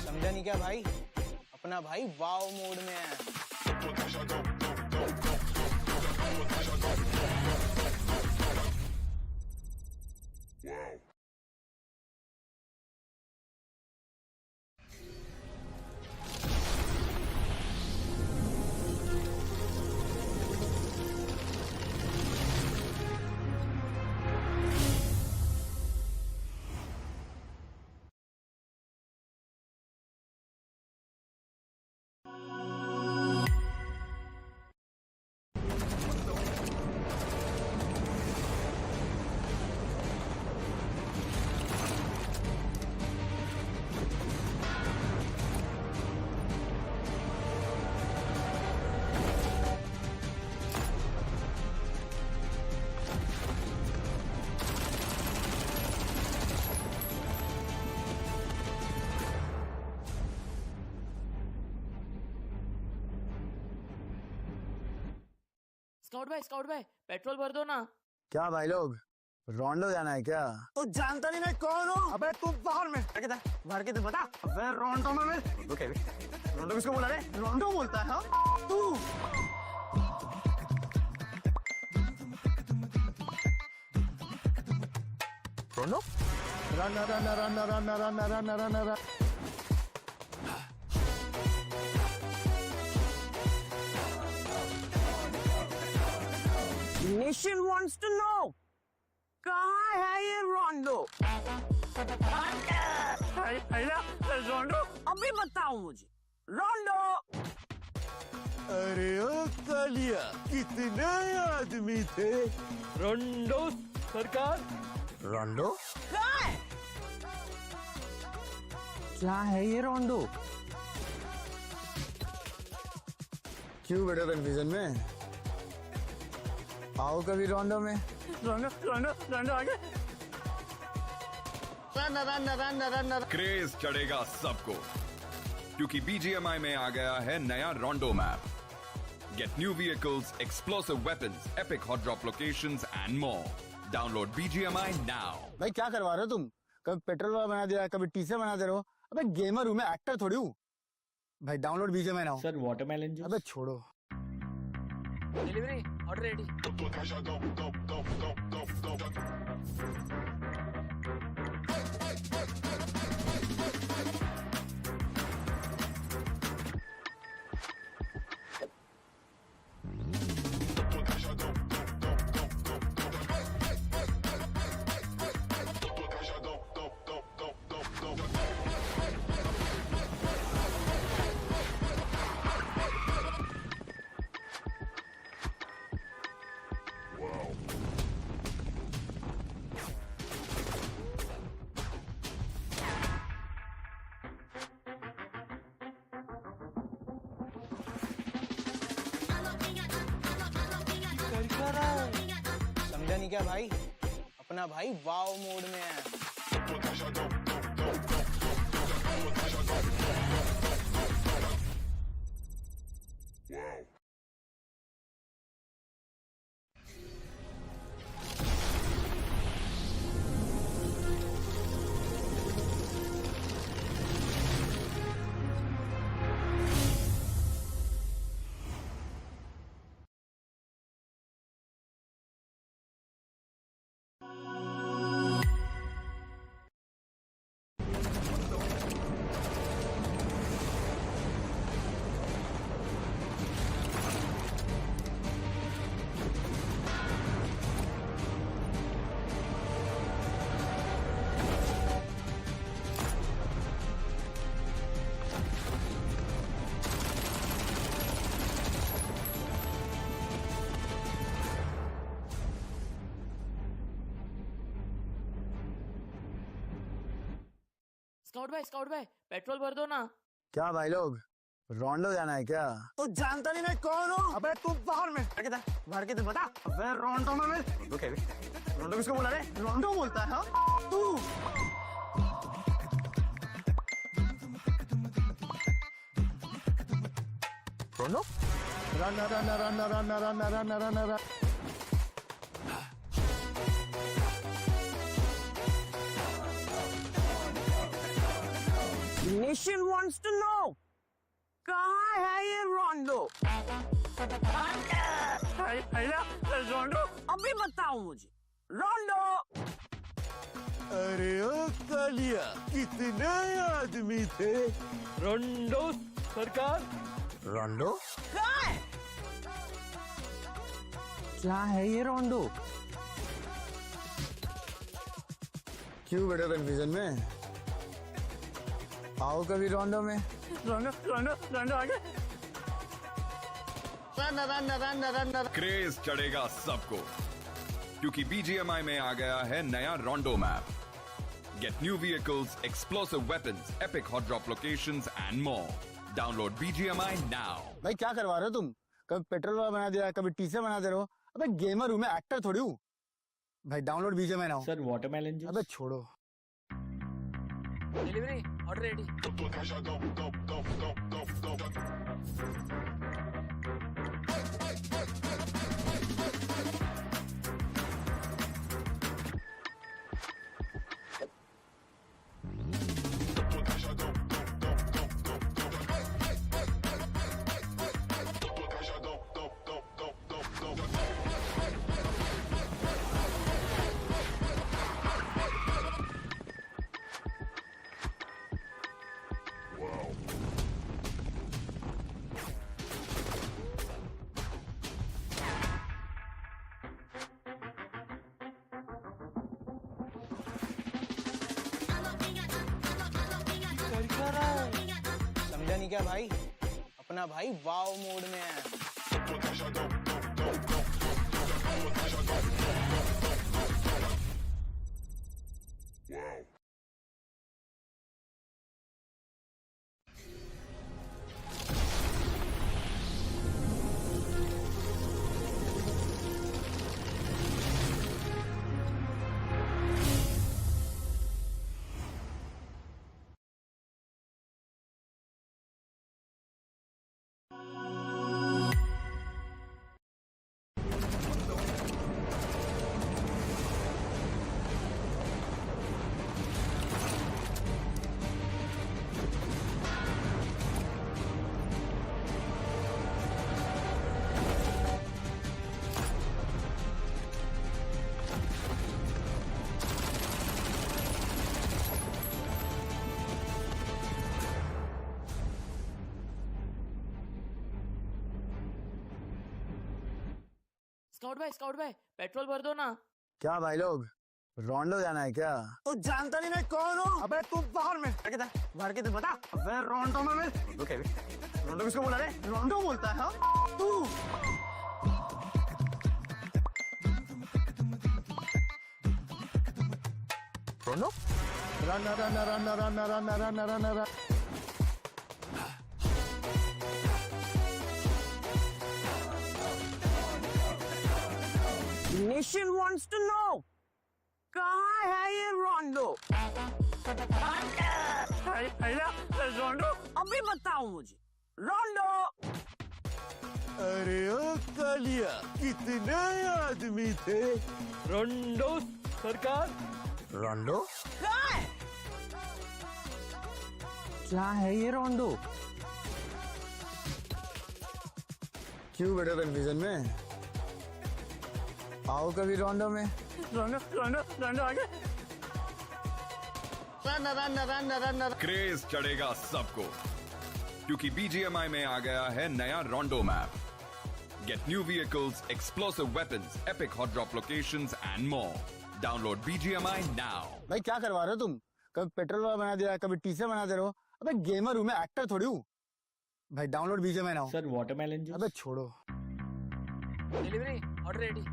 समझा नहीं क्या भाई? अपना भाई वाव मोड में है। स्काउट भाई पेट्रोल भर दो ना। क्या भाई लोग रोंडो जाना है क्या? तो जानता नहीं मैं कौन हूँ? अबे तू बाहर में बाहर के बता। अबे रोंडो में रोंडो किसको बोला रे? रोंडो बोलता है हाँ? तू रोंडो? Run Nation wants to know कहाँ है ये रोंडो? रोंडो अभी बताओ मुझे रोंडो। अरे ओ कालिया कितने आदमी थे? रोंडो सरकार। रोंडो कहाँ है? क्या है ये रोंडो? क्यों बेटा कन्फ्यूजन में? आओ कभी रोंडो में। रोंडो आगे। क्रेज चढ़ेगा सबको क्योंकि BGMI में आ गया है नया रोंडो map. Get new vehicles, explosive weapons, epic hot drop locations and more. Download BGMI now. भाई क्या करवा रहे हो तुम? कभी पेट्रोल वाला बना दिया, कभी टीचर बना दे रहे हो। अबे गेमर हूँ मैं, एक्टर थोड़ी हूँ। भाई download BGMI now. Sir watermelon juice. अबे छोड़ो। Delivery order ready. नहीं क्या भाई, अपना भाई वाव मोड में है। स्काउट भाई पेट्रोल भर दो ना। क्या भाई लोग, रोंडो जाना है क्या? तो जानता नहीं मैं कौन हूँ? अबे तू बाहर में भर के तो बता। अबे रोंडो में रोंडो किसको बोला रे? रोंडो बोलता है हाँ? तू रोंडो? Run Nation wants to know, कहाँ है ये रोंडो? रोंडो अभी बताओ मुझे, रोंडो। अरे ओ कालिया, कितने आदमी थे? रोंडो सरकार। रोंडो कहाँ है? क्या है ये रोंडो? क्यों बेटा कंफ्यूजन में? आओ कभी रोंडो में। रोंडो आगे। क्रेज चढ़ेगा सबको, क्योंकि BGMI में आ गया है नया रोंडो map. Get new vehicles, explosive weapons, epic hot drop locations and more. Download BGMI now. भाई क्या करवा रहे हो तुम? कभी पेट्रोल वाला बना दिया, कभी टीचर बना दे रहे हो। अबे गेमर हूँ मैं, एक्टर थोड़ी हूँ। भाई download BGMI now। Sir watermelon juice. अबे छोड़ो। Delivery order ready. समझा नहीं क्या भाई, अपना भाई वाव मोड में है। स्काउट भाई पेट्रोल भर दो ना। क्या भाई लोग, रोंडो जाना है क्या? तो जानता नहीं मैं कौन हूँ? अबे तू बाहर में भर के तो बता। अबे रोंडो में रोंडो किसको बोला रे? रोंडो बोलता है हाँ? तू रोंडो? Run Nation wants to know. कहाँ है ये रोंडो? रोंडो? अभी बताओ मुझे. रोंडो. अरे ओ कालिया कितने आदमी थे रोंडो सरकार. रोंडो? कहाँ है? क्या है ये रोंडो? क्यों बेटा कंफ्यूजन में? आओ कभी रोंडो में. रोंडो रोंडो रोंडो आगे. रन. क्रेज चढ़ेगा सबको क्योंकि BGMI में आ गया है नया रोंडो map. Get new vehicles, explosive weapons, epic hot drop locations and more. Download BGMI now. भाई क्या करवा रहे हो तुम? कभी पेट्रोल वाला बना दिया, कभी टीचर बना दे रहे हो. अबे गेमर हूँ मैं, एक्टर थोड़ी हूँ. भाई download BGMI now. Sir watermelon juice. अबे छोड़ो. Delivery order ready.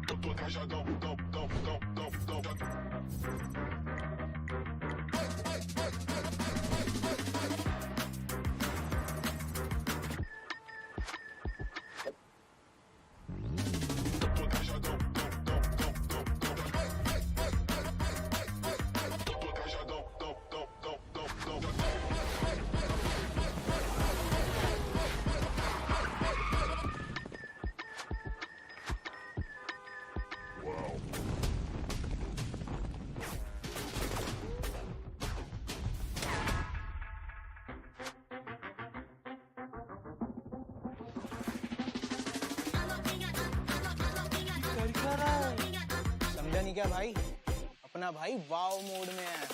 समझा नहीं क्या भाई? अपना भाई वाव मोड में है.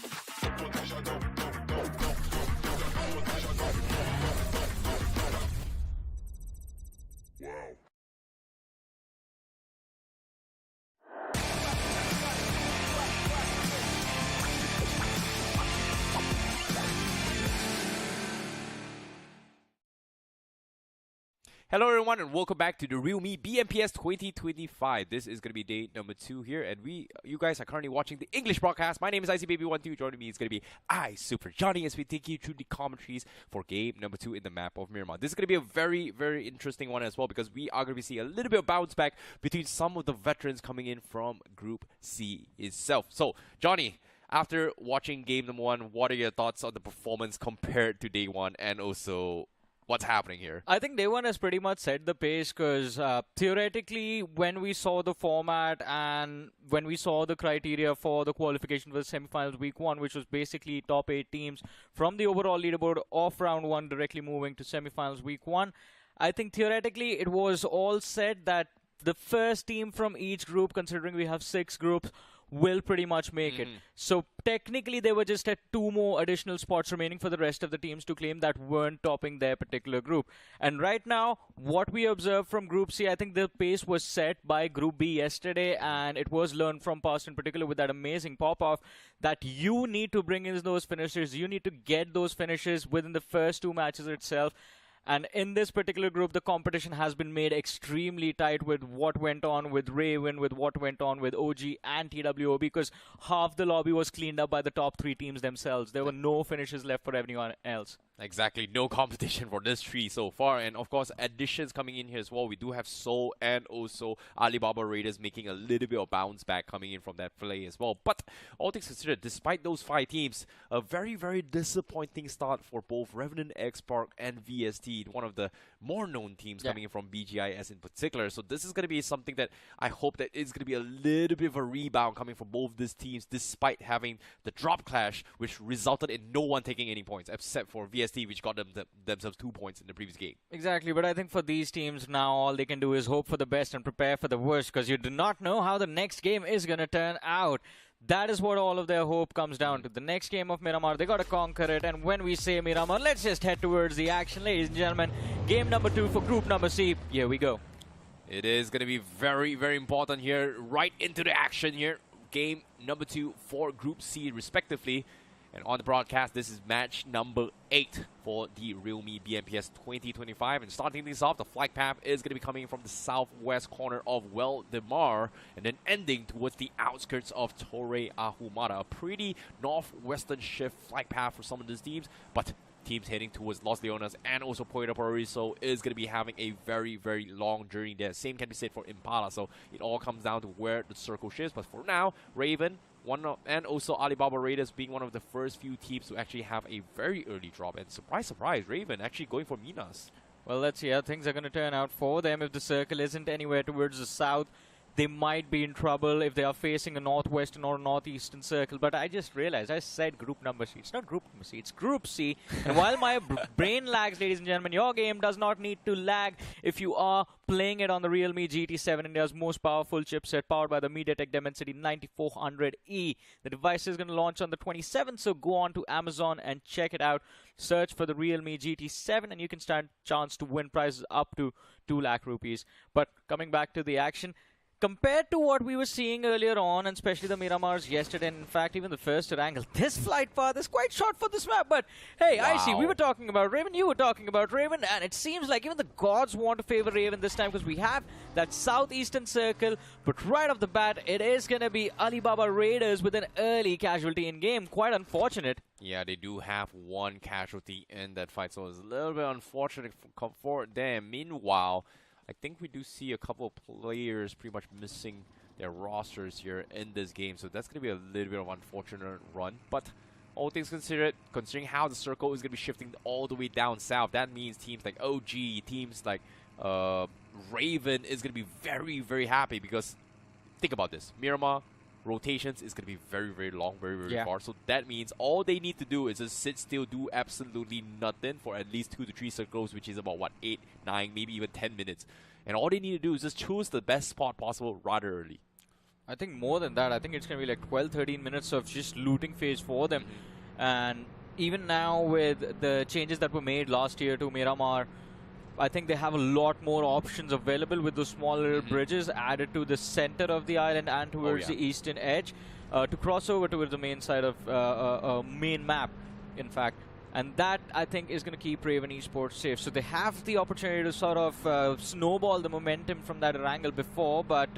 Hello everyone and welcome back to the realme BMPS 2025. This is going to be day number 2 here, and you guys are currently watching the English broadcast. My name is ICBaby12. Joining me is going to be Super Johnny as we take you through the commentaries for game number 2 in the map of Miramar. This is going to be a very, very interesting one as well, because we are going to see a little bit of bounce back between some of the veterans coming in from Group C itself. So, Johnny, after watching game number 1, what are your thoughts on the performance compared to day 1, and also what's happening here? I think day 1 has pretty much set the pace, because theoretically, when we saw the format and when we saw the criteria for the qualification for the semifinals week 1, which was basically top 8 teams from the overall leaderboard of round 1 directly moving to semifinals week 1, I think theoretically it was all said that the first team from each group, considering we have 6 groups, will pretty much make it. So technically they were just at 2 more additional spots remaining for the rest of the teams to claim that weren't topping their particular group. And right now, what we observed from Group C, I think the pace was set by Group B yesterday, and it was learned from past, in particular with that amazing pop-off, that you need to bring in those finishers, you need to get those finishes within the first 2 matches itself. And in this particular group, the competition has been made extremely tight with what went on with Raven, with what went on with OG and TWOB, because half the lobby was cleaned up by the top 3 teams themselves. There were no finishes left for everyone else. Exactly, no competition for this tree so far, and of course additions coming in here as well. We do have Seoul and also Alibaba Raiders making a little bit of bounce back coming in from that play as well. But all things considered, despite those 5 teams, a very, very disappointing start for both REVENANT X SPARK and VST, one of the more known teams coming in from BGIS in particular. So this is going to be something that I hope that it's going to be a little bit of a rebound coming from both these teams, despite having the drop clash, which resulted in no one taking any points except for VST, which got themselves 2 points in the previous game. Exactly, but I think for these teams now, all they can do is hope for the best and prepare for the worst, because you do not know how the next game is going to turn out. That is what all of their hope comes down to. The next game of Miramar, they got to conquer it. And when we say Miramar, let's just head towards the action, ladies and gentlemen. Game number 2 for group number C. Here we go. It is going to be very, very important here. Right into the action here. Game number 2 for Group C, respectively. And on the broadcast, this is match number 8 for the realme BMPS 2025. And starting things off, the flight path is going to be coming from the southwest corner of Waldemar and then ending towards the outskirts of Torre Ahumada. A pretty northwestern shift flight path for some of these teams, but teams heading towards Los Leonas and also Puerto Paraiso is going to be having a very, very long journey there. Same can be said for Impala, so it all comes down to where the circle shifts. But for now, Raven, and also Alibaba Raiders being one of the first few teams to actually have a very early drop. And surprise, surprise, Raven actually going for Minas. Well, let's see how things are going to turn out for them. If the circle isn't anywhere towards the south, they might be in trouble if they are facing a northwestern or northeastern circle. But I just realized I said group number C. It's not group number C, it's group C. And while my brain lags, ladies and gentlemen, your game does not need to lag if you are playing it on the Realme GT7, India's most powerful chipset, powered by the MediaTek Dimensity 9400E. The device is going to launch on the 27th, so go on to Amazon and check it out. Search for the Realme GT7 and you can stand chance to win prizes up to 2 lakh rupees. But coming back to the action, compared to what we were seeing earlier on, and especially the Miramars yesterday, and in fact even the first Erangel, this flight path is quite short for this map. But hey, wow. I see, we were talking about Raven, you were talking about Raven, and it seems like even the gods want to favor Raven this time because we have that southeastern circle. But right off the bat, it is going to be Alibaba Raiders with an early casualty in game. Quite unfortunate. Yeah, they do have one casualty in that fight, so it's a little bit unfortunate for them. Meanwhile, I think we do see a couple of players pretty much missing their rosters here in this game, so that's going to be a little bit of an unfortunate run. But all things considered, considering how the circle is going to be shifting all the way down south, that means teams like OG, teams like Raven is going to be very, very happy because think about this. Miramar rotations is going to be very, very long, very, very far. So that means all they need to do is just sit still, do absolutely nothing for at least 2 to 3 circles, which is about, what, 8, 9, maybe even 10 minutes. And all they need to do is just choose the best spot possible rather early. I think more than that. I think it's going to be like 12, 13 minutes of just looting phase for them. And even now with the changes that were made last year to Miramar, I think they have a lot more options available with those smaller bridges added to the center of the island and towards the eastern edge to cross over towards the main side of main map, in fact. And that, I think, is going to keep Raven Esports safe. So they have the opportunity to sort of snowball the momentum from that Erangel before, but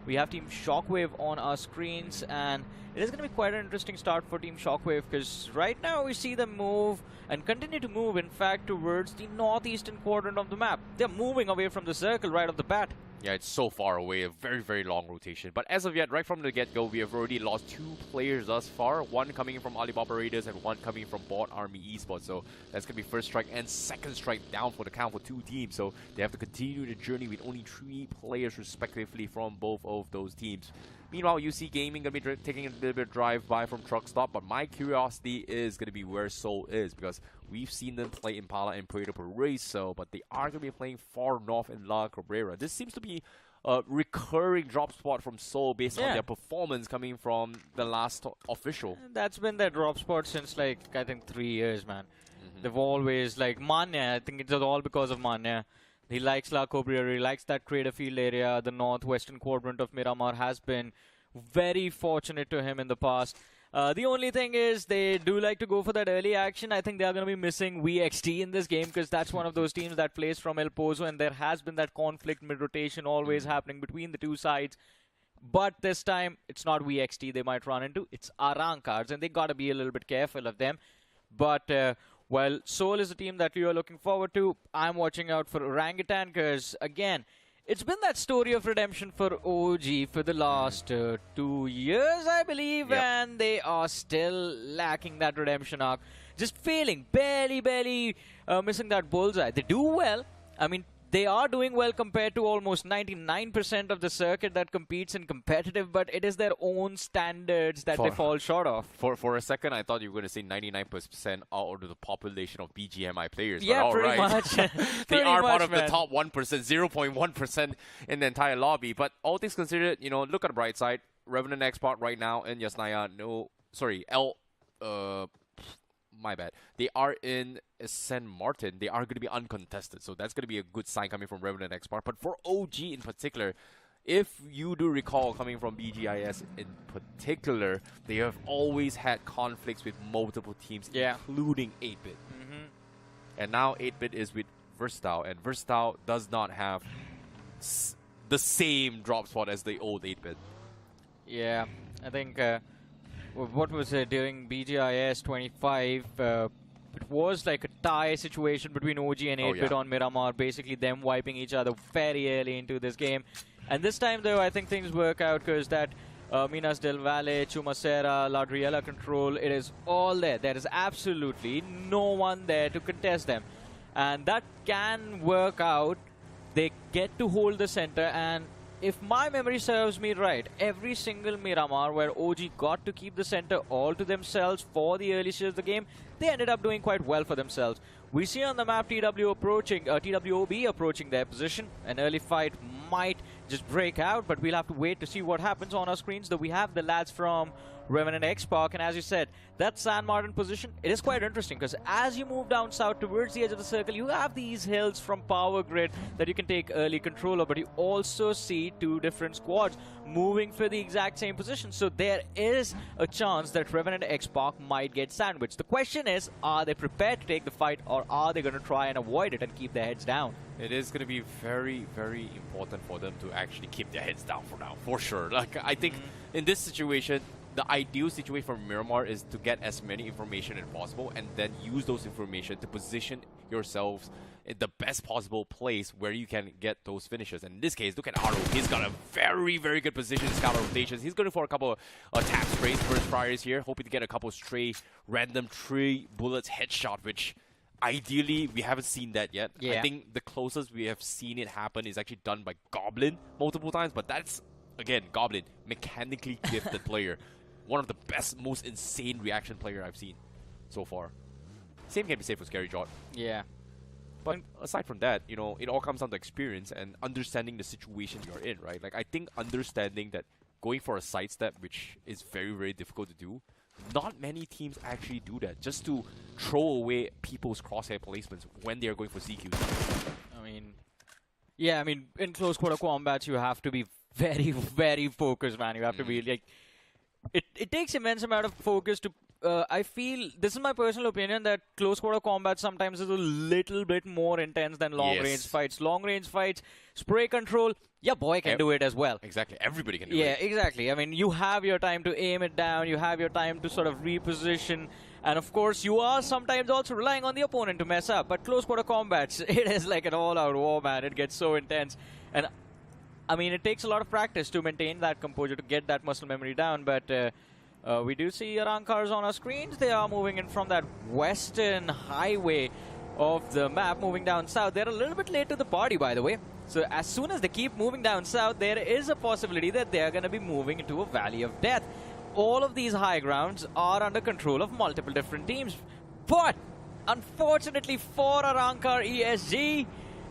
we have Team Shockwave on our screens, and it is going to be quite an interesting start for Team Shockwave because right now we see them move and continue to move, in fact, towards the northeastern quadrant of the map. They're moving away from the circle right off the bat. Yeah, it's so far away, a very, very long rotation. But as of yet, right from the get-go, we have already lost 2 players thus far. One coming from Alibaba Raiders and one coming from BotArmy Esports. So that's going to be first strike and second strike down for the count for 2 teams. So they have to continue the journey with only 3 players respectively from both of those teams. Meanwhile, UC Gaming going to be taking a little bit of drive-by from truck stop, but my curiosity is going to be where Seoul is, because we've seen them play Impala and Puerto Paraiso, but they are going to be playing far north in La Cabrera. This seems to be a recurring drop spot from Seoul based on their performance coming from the last official. That's been their drop spot since, like, I think 3 years, man. They've always, like, Manya, I think it's all because of Manya. He likes La Cabrera, he likes that crater field area. The northwestern quadrant of Miramar has been very fortunate to him in the past. The only thing is they do like to go for that early action. I think they are going to be missing VXT in this game because that's one of those teams that plays from El Pozo, and there has been that conflict mid-rotation always happening between the 2 sides. But this time, it's not VXT they might run into. It's ARRANCARx, and they got to be a little bit careful of them. But well, Seoul is a team that we are looking forward to. I'm watching out for Orangutan because, again, it's been that story of redemption for OG for the last 2 years, I believe, and they are still lacking that redemption arc. Just failing, barely missing that bullseye. They do well. I mean, they are doing well compared to almost 99% of the circuit that competes in competitive, but it is their own standards that they fall short of. For a second, I thought you were going to say 99% out of the population of BGMI players. Yeah, but pretty much. They are part of the top 1%, 0.1% in the entire lobby. But all things considered, you know, look at the bright side. REVENANT X SPARK right now in Yasnaya, my bad. They are in San Martin. They are going to be uncontested. So that's going to be a good sign coming from REVENANT X SPARK. But for OG in particular, if you do recall coming from BGIS in particular, they have always had conflicts with multiple teams, including 8-Bit. And now 8-Bit is with Versatile, and Versatile does not have the same drop spot as the old 8-Bit. Yeah, I think... what was it during BGIS 25? It it was like a tie situation between OG and 8-Bit on Miramar, basically them wiping each other very early into this game. And this time, though, I think things work out because that Minas del Valle, Chumacera, Ladriela control, it is all there. There is absolutely no one there to contest them. And that can work out. They get to hold the center, and if my memory serves me right, every single Miramar where OG got to keep the center all to themselves for the early stages of the game, they ended up doing quite well for themselves. We see on the map TWOB approaching their position. An early fight might just break out, but we'll have to wait to see what happens on our screens. Though we have the lads from REVENANT X SPARK, and as you said, that San Martin position, it is quite interesting because as you move down south towards the edge of the circle, you have these hills from Power Grid that you can take early control of, but you also see two different squads moving for the exact same position. So there is a chance that REVENANT X SPARK might get sandwiched. The question is, are they prepared to take the fight, or are they going to try and avoid it and keep their heads down? It is going to be very, very important for them to actually keep their heads down for now, for sure. Like, I think in this situation, the ideal situation for Miramar is to get as many information as possible and then use those information to position yourselves in the best possible place where you can get those finishes. And in this case, look at Aro. He's got a very, very good position in scout rotations. He's going for a couple of tap sprays first priors here, hoping to get a couple stray random 3 bullets headshot, which ideally we haven't seen that yet. I think the closest we have seen it happen is actually done by Goblin multiple times, but that's, again, Goblin, mechanically gifted player. One of the best, most insane reaction player I've seen so far. Same can be said for Scary Jot. Yeah. But aside from that, you know, it all comes down to experience and understanding the situation you're in, right? Like, I think understanding that going for a sidestep, which is very, very difficult to do, not many teams actually do that, just to throw away people's crosshair placements when they are going for CQs. I mean, yeah, I mean, in close quarter combats, you have to be very, very focused, man. You have to be, like, it takes immense amount of focus to, I feel, this is my personal opinion, that close quarter combat sometimes is a little bit more intense than long range fights. Long range fights, spray control, your boy can do it as well. Exactly, everybody can do it. Yeah, exactly. I mean, you have your time to aim it down, you have your time to sort of reposition, and of course, you are sometimes also relying on the opponent to mess up. But close quarter combats, it is like an all-out war, man. It gets so intense. And I mean, it takes a lot of practice to maintain that composure, to get that muscle memory down, but we do see ARRANCARs on our screens. They are moving in from that western highway of the map, moving down south. They're a little bit late to the party, by the way. So as soon as they keep moving down south, there is a possibility that they're going to be moving into a valley of death. All of these high grounds are under control of multiple different teams. But unfortunately for ARRANCARxGSG,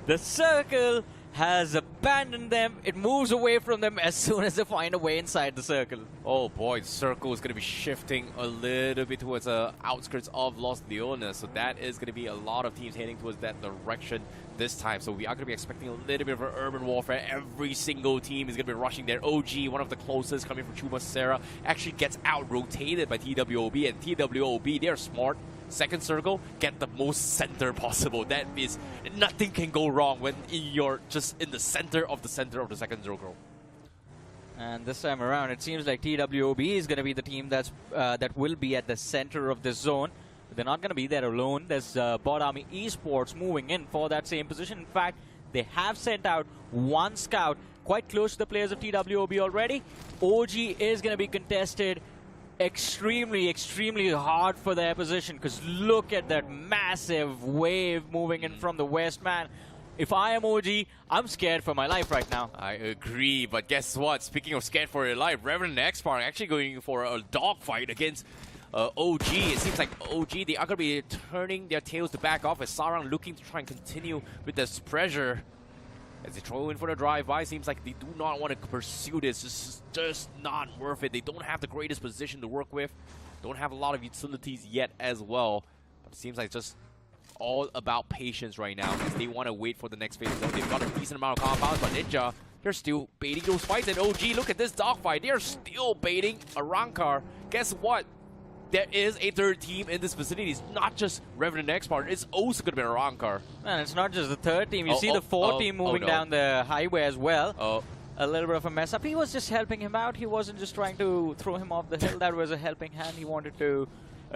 the circle has abandoned them. It moves away from them as soon as they find a way inside the circle. Oh boy, the circle is going to be shifting a little bit towards the outskirts of Los Leones. So that is going to be a lot of teams heading towards that direction this time. So we are going to be expecting a little bit of an urban warfare. Every single team is going to be rushing there. OG, one of the closest, coming from Chumacera, actually gets out-rotated by TWOB. And TWOB, they're smart. Second circle, get the most center possible. That means nothing can go wrong when you're just in the center of the second circle. And this time around, it seems like TWOB is going to be the team that's that will be at the center of this zone. They're not going to be there alone. There's BotArmy Esports moving in for that same position. In fact, they have sent out one scout quite close to the players of TWOB already. OG is going to be contested extremely, extremely hard for their position, because look at that massive wave moving in from the west, man. If I am OG, I'm scared for my life right now. I agree, but guess what? Speaking of scared for your life, REVENANT X SPARK actually going for a dogfight against OG. It seems like OG, they are going to be turning their tails to back off as Sarang looking to try and continue with this pressure. As they throw in for the drive-by, seems like they do not want to pursue this. This is just not worth it. They don't have the greatest position to work with. Don't have a lot of utilities yet as well. But it seems like just all about patience right now, because they want to wait for the next phase. They've got a decent amount of compounds, but Ninja, they're still baiting those fights. And OG, look at this dogfight. They're still baiting ARRANCAR. Guess what? There is a third team in this vicinity. It's not just REVENANT X SPARK. It's also going to be ARRANCAR. And it's not just the third team. You see the fourth team moving down the highway as well. A little bit of a mess up. He was just helping him out. He wasn't just trying to throw him off the hill. That was a helping hand. He wanted to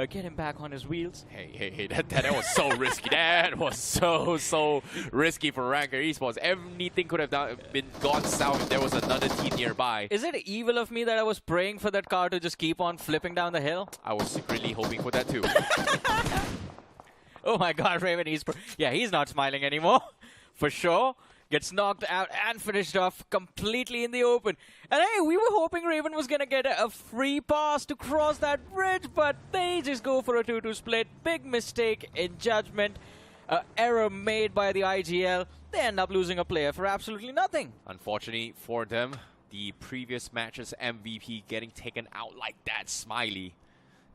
get him back on his wheels. Hey, that was so risky. That was so risky for RANCAR Esports. Anything could have been gone south if there was another team nearby. Is it evil of me that I was praying for that car to just keep on flipping down the hill? I was secretly hoping for that too. Oh my god, Raven Esports. Yeah, he's not smiling anymore. For sure. Gets knocked out and finished off completely in the open. And hey, we were hoping Raven was going to get a free pass to cross that bridge, but they just go for a 2-2 split. Big mistake in judgment. Error made by the IGL. They end up losing a player for absolutely nothing. Unfortunately for them, the previous match's MVP getting taken out like that, Smiley.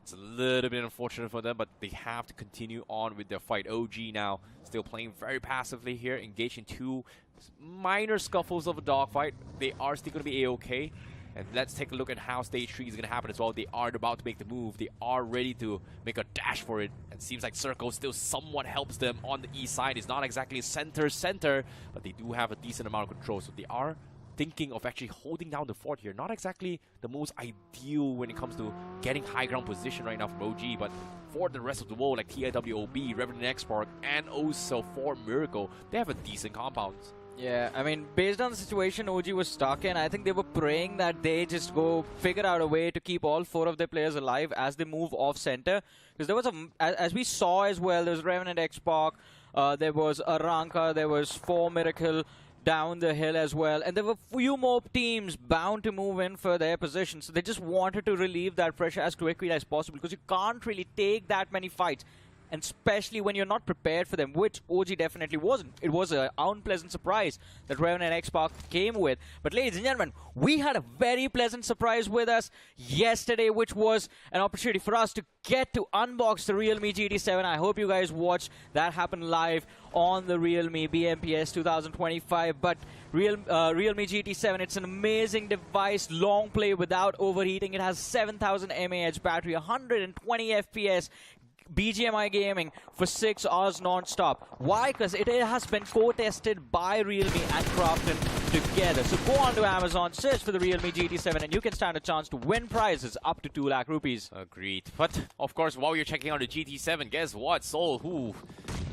It's a little bit unfortunate for them, but they have to continue on with their fight. OG now still playing very passively here, engaged in 2 minor scuffles of a dogfight. They are still going to be A-okay. And let's take a look at how stage 3 is going to happen as well. They are about to make the move. They are ready to make a dash for it. And seems like Circle still somewhat helps them on the east side. It's not exactly center, but they do have a decent amount of control. So they are thinking of actually holding down the fort here. Not exactly the most ideal when it comes to getting high ground position right now from OG, but for the rest of the world, like TWOB, REVENANT X SPARK, and also for Miracle, they have a decent compound. Yeah, I mean, based on the situation OG was stuck in, I think they were praying that they just go figure out a way to keep all 4 of their players alive as they move off center. Because there was as we saw as well, there was REVENANT X SPARK, there was ARRANCA, there was 4 Miracle down the hill as well, and there were few more teams bound to move in for their position, so they just wanted to relieve that pressure as quickly as possible, because you can't really take that many fights, and especially when you're not prepared for them, which OG definitely wasn't. It was an unpleasant surprise that REVENANT X SPARK came with. But ladies and gentlemen, we had a very pleasant surprise with us yesterday, which was an opportunity for us to get to unbox the Realme GT7. I hope you guys watched that happen live on the Realme BMPS 2025. But Realme GT7, it's an amazing device, long play without overheating. It has 7000 mAh battery, 120 FPS, BGMI gaming for 6 hours non-stop. Why? Because it has been co-tested by Realme and Crafton together. So go on to Amazon, search for the Realme GT7, and you can stand a chance to win prizes up to 2 lakh rupees. Agreed. But, of course, while you're checking out the GT7, guess what? Soul, who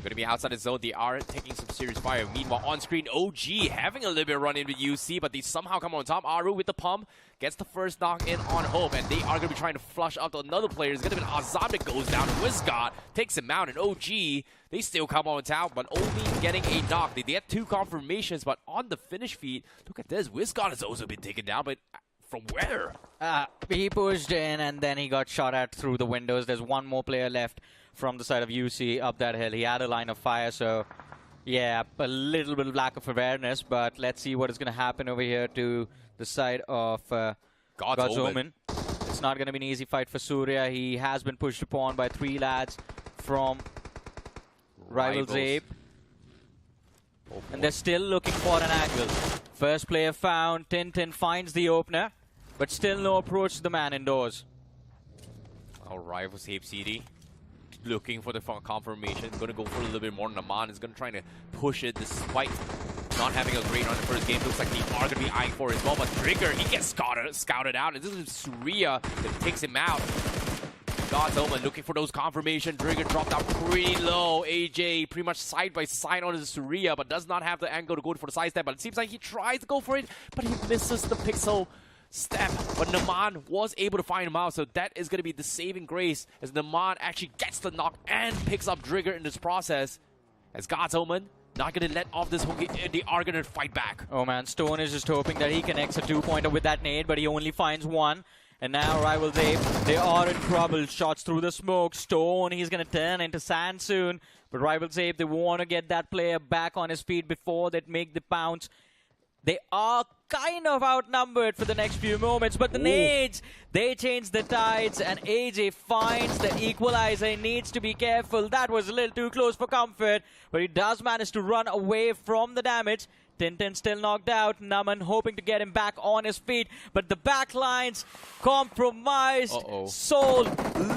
going to be outside the zone. They are taking some serious fire. Meanwhile, on screen, OG having a little bit of run in with UC, but they somehow come on top. Aru with the pump gets the first knock in on Hope, and they are going to be trying to flush out to another player. It's going to be Azam that goes down. WINDGOD takes him out, and OG, they still come on top, but only getting a knock. They get 2 confirmations, but on the finish feed, look at this. WINDGOD has also been taken down, but from where? He pushed in, and then he got shot at through the windows. There's 1 more player left from the side of UC up that hill. He had a line of fire, so yeah, a little bit of lack of awareness, but let's see what is going to happen over here to the side of God's Omen. It's not going to be an easy fight for Surya. He has been pushed upon by 3 lads from Rivals Ape. And they're still looking for an angle. First player found. Tintin finds the opener, but still no approach to the man indoors. Our Rivals ApeCity looking for the confirmation. Going to go for a little bit more. Naman is going to try to push it despite not having a great run in the first game. Looks like they are going to be eyeing for it as well, but Trigger, he gets scouted out, and this is Surya that takes him out. God's Omen looking for those confirmation. Trigger dropped out pretty low. AJ pretty much side by side on his Surya, but does not have the angle to go for the side step. But it seems like he tries to go for it, but he misses the pixel step. But Naman was able to find him out, so that is going to be the saving grace as Naman actually gets the knock and picks up Trigger in this process. As God's Omen not going to let off this hook, they are going to fight back. Oh man, Stone is just hoping that he connects a 2-pointer with that nade, but he only finds 1. And now Rivals Ape, they are in trouble. Shots through the smoke. Stone, he's going to turn into sand soon. But Rivals Ape, they want to get that player back on his feet before they make the pounce. They are kind of outnumbered for the next few moments, but the nades, they change the tides, and AJ finds the equalizer. He needs to be careful. That was a little too close for comfort, but he does manage to run away from the damage. Tintin still knocked out. Naman hoping to get him back on his feet, but the backlines compromised. Soul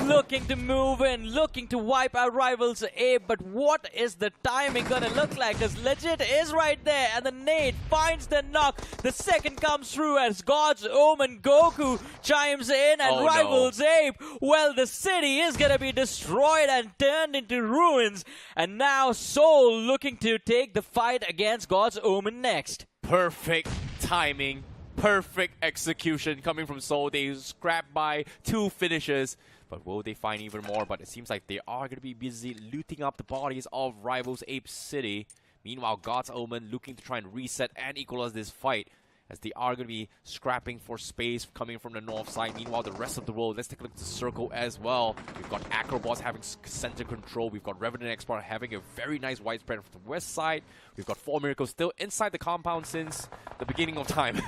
looking to move in, looking to wipe out rivals A, but what is the timing gonna look like? Because Legit is right there, and the nade finds the knock. The second comes through as God's Omen Goku chimes in, and rivals Ape. Well, the city is gonna be destroyed and turned into ruins, and now Soul looking to take the fight against God's Omen next. Perfect timing, perfect execution coming from Seoul. They scrapped by 2 finishes, but will they find even more? But it seems like they are going to be busy looting up the bodies of rivals ApeCity. Meanwhile, God's Omen looking to try and reset and equalize this fight, as they are going to be scrapping for space coming from the north side. Meanwhile, the rest of the world, let's take a look at the circle as well. We've got AKROBOTZ having center control. We've got REVENANT X SPARK having a very nice widespread from the west side. We've got 4 Miracles still inside the compound since the beginning of time.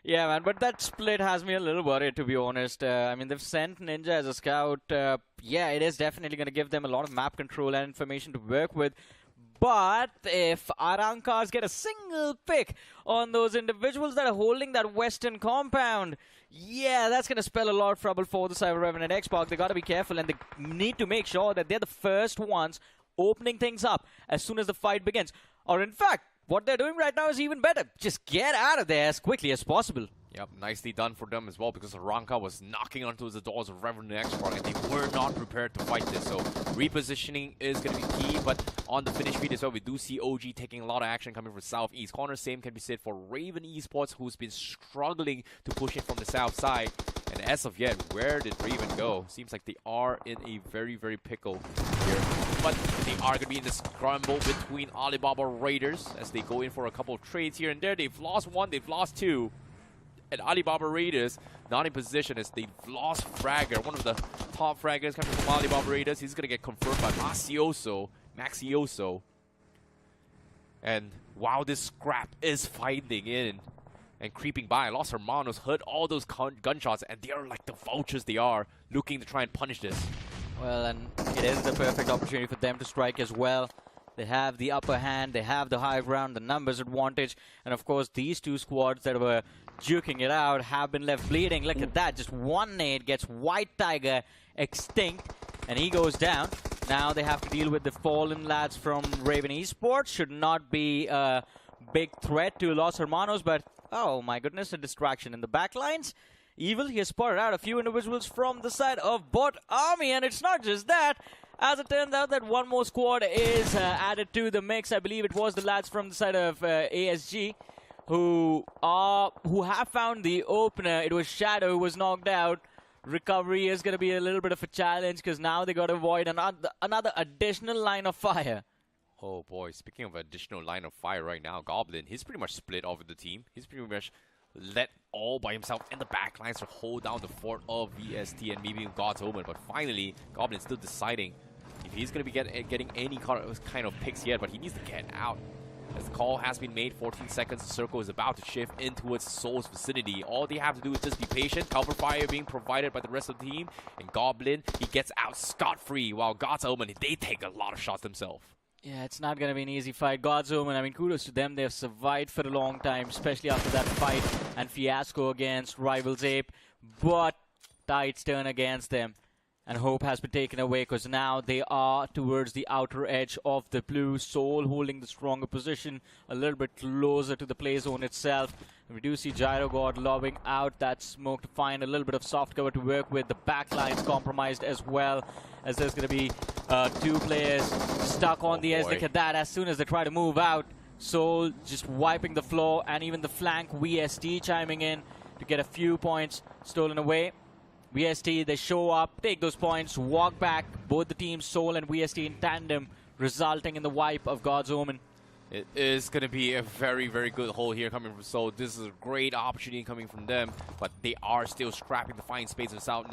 Yeah, man, but that split has me a little worried, to be honest. I mean, they've sent Ninja as a scout. Yeah, it is definitely going to give them a lot of map control and information to work with. But if ARRANCARs get a single pick on those individuals that are holding that western compound, yeah, that's going to spell a lot of trouble for the Cyber REVENANT X SPARK. They got to be careful, and they need to make sure that they're the first ones opening things up as soon as the fight begins. Or in fact, what they're doing right now is even better. Just get out of there as quickly as possible. Yep, nicely done for them as well, because ARRANCA was knocking onto the doors of REVENANT X SPARK, and they were not prepared to fight this. So repositioning is going to be key, but on the finish feed as well, we do see OG taking a lot of action coming from southeast corner. Same can be said for Reckoning Esports, who's been struggling to push in from the south side. And as of yet, where did Raven go? Seems like they are in a very, very pickle here. But they are going to be in the scramble between Alibaba Raiders as they go in for a couple of trades here and there. They've lost 1, they've lost 2. And Alibaba Raiders not in position as they've lost Fragger, one of the top fraggers coming from Alibaba Raiders. He's going to get confirmed by Maxioso. And while this scrap is fighting in and creeping by, Los Hermanos heard all those gunshots, and they are like the vultures they are, looking to try and punish this. Well, and it is the perfect opportunity for them to strike as well. They have the upper hand, they have the high ground, the numbers advantage, and of course these 2 squads that were juking it out have been left bleeding. Look at that, just 1 nade gets White Tiger extinct, and he goes down. Now they have to deal with the fallen lads from Reckoning Esports. Should not be a big threat to Los Hermanos, but oh my goodness, a distraction in the backlines. Evil, he has spotted out a few individuals from the side of BotArmy, and it's not just that. As it turns out that 1 more squad is added to the mix. I believe it was the lads from the side of ASG who have found the opener. It was Shadow who was knocked out. Recovery is going to be a little bit of a challenge because now they got to avoid another additional line of fire. Oh boy, speaking of additional line of fire right now, Goblin, he's pretty much split off of the team. He's pretty much let all by himself in the back lines to hold down the fort of VST and maybe God's Omen. But finally, Goblin's still deciding if he's going to be getting any kind of picks yet, but he needs to get out. As the call has been made, 14 seconds, the circle is about to shift in towards Soul's vicinity. All they have to do is just be patient. Cover fire being provided by the rest of the team. And Goblin, he gets out scot-free, while God's Omen, they take a lot of shots themselves. Yeah, it's not going to be an easy fight. God's Omen, I mean, kudos to them. They've survived for a long time, especially after that fight and fiasco against Rivals Ape. But tides turn against them, and hope has been taken away because now they are towards the outer edge of the blue. Soul holding the stronger position a little bit closer to the play zone itself. And we do see Gyro God lobbing out that smoke to find a little bit of soft cover to work with. The back line's compromised as well, as there's going to be 2 players stuck on the edge. Look at that. As soon as they try to move out, Soul just wiping the floor, and even the flank VST chiming in to get a few points stolen away. VST, they show up, take those points, walk back. Both the teams, Soul and VST in tandem, resulting in the wipe of God's Omen. It is going to be a very, very good hold here coming from Soul. This is a great opportunity coming from them, but they are still scrapping to find space in the south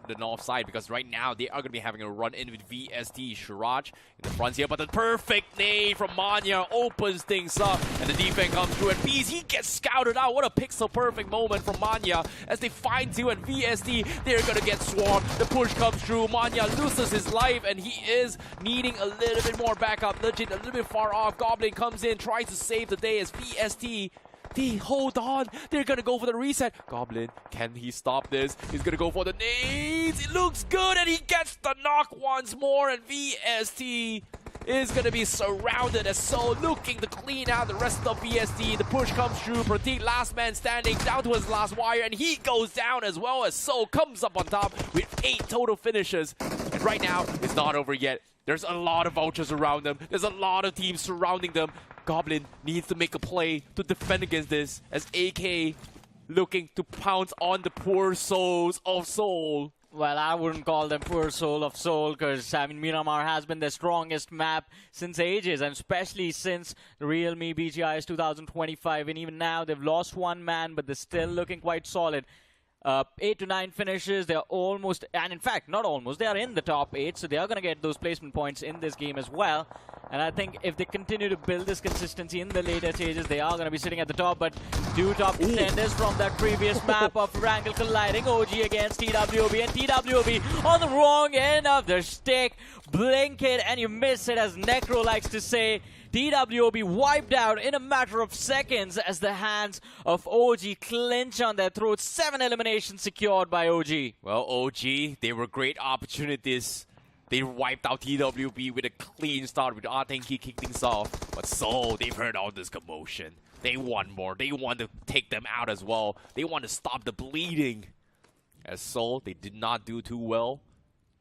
the north side, because right now they are going to be having a run in with VST. Shiraj in the front here, but the perfect nade from Manya opens things up, and the defense comes through, and Peace, he gets scouted out. What a pixel perfect moment from Manya as they find two, and VST, they're going to get swarmed. The push comes through. Manya loses his life, and he is needing a little bit more backup. Legit a little bit far off. Goblin comes in, tries to save the day as VST, they hold on. They're gonna go for the reset. Goblin, can he stop this? He's gonna go for the nades. It looks good, and he gets the knock once more, and VST is gonna be surrounded as Soul looking to clean out the rest of VST. The push comes through. Pratik, last man standing, down to his last wire, and he goes down as well as Soul comes up on top with 8 total finishes. And right now, it's not over yet. There's a lot of vultures around them. There's a lot of teams surrounding them. Goblin needs to make a play to defend against this, as AK looking to pounce on the poor souls of Seoul. Well, I wouldn't call them poor soul of Seoul, because, I mean, Miramar has been the strongest map since ages, and especially since the realme BGIS 2025, and even now they've lost one man, but they're still looking quite solid. 8 to 9 finishes, they're almost, and in fact, not almost, they are in the top 8, so they are going to get those placement points in this game as well. And I think if they continue to build this consistency in the later stages, they are going to be sitting at the top. But 2 top contenders from that previous map of Erangel colliding, OG against TWOB, and TWOB on the wrong end of the stick. Blink it and you miss it, as Necro likes to say. TWOB wiped out in a matter of seconds as the hands of OG clinch on their throats. 7 eliminations secured by OG. Well, OG, they were great opportunities. They wiped out TWB with a clean start with Atenki kick things off. But Seoul, they've heard all this commotion. They want more. They want to take them out as well. They want to stop the bleeding. As Seoul, they did not do too well.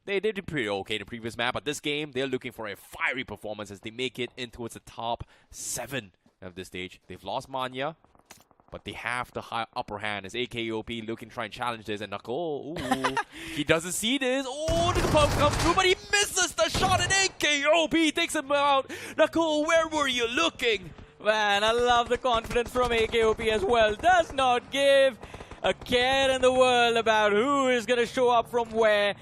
They did pretty okay in the previous map, but this game, they're looking for a fiery performance as they make it in towards the top 7 of this stage. They've lost Manya, but they have the upper hand as AKOP looking to try and challenge this, and Knuckle, ooh, he doesn't see this. Oh, the pump comes through, but he misses the shot, and AKOP takes him out. Knuckle, where were you looking? Man, I love the confidence from AKOP as well. Does not give a care in the world about who is going to show up from where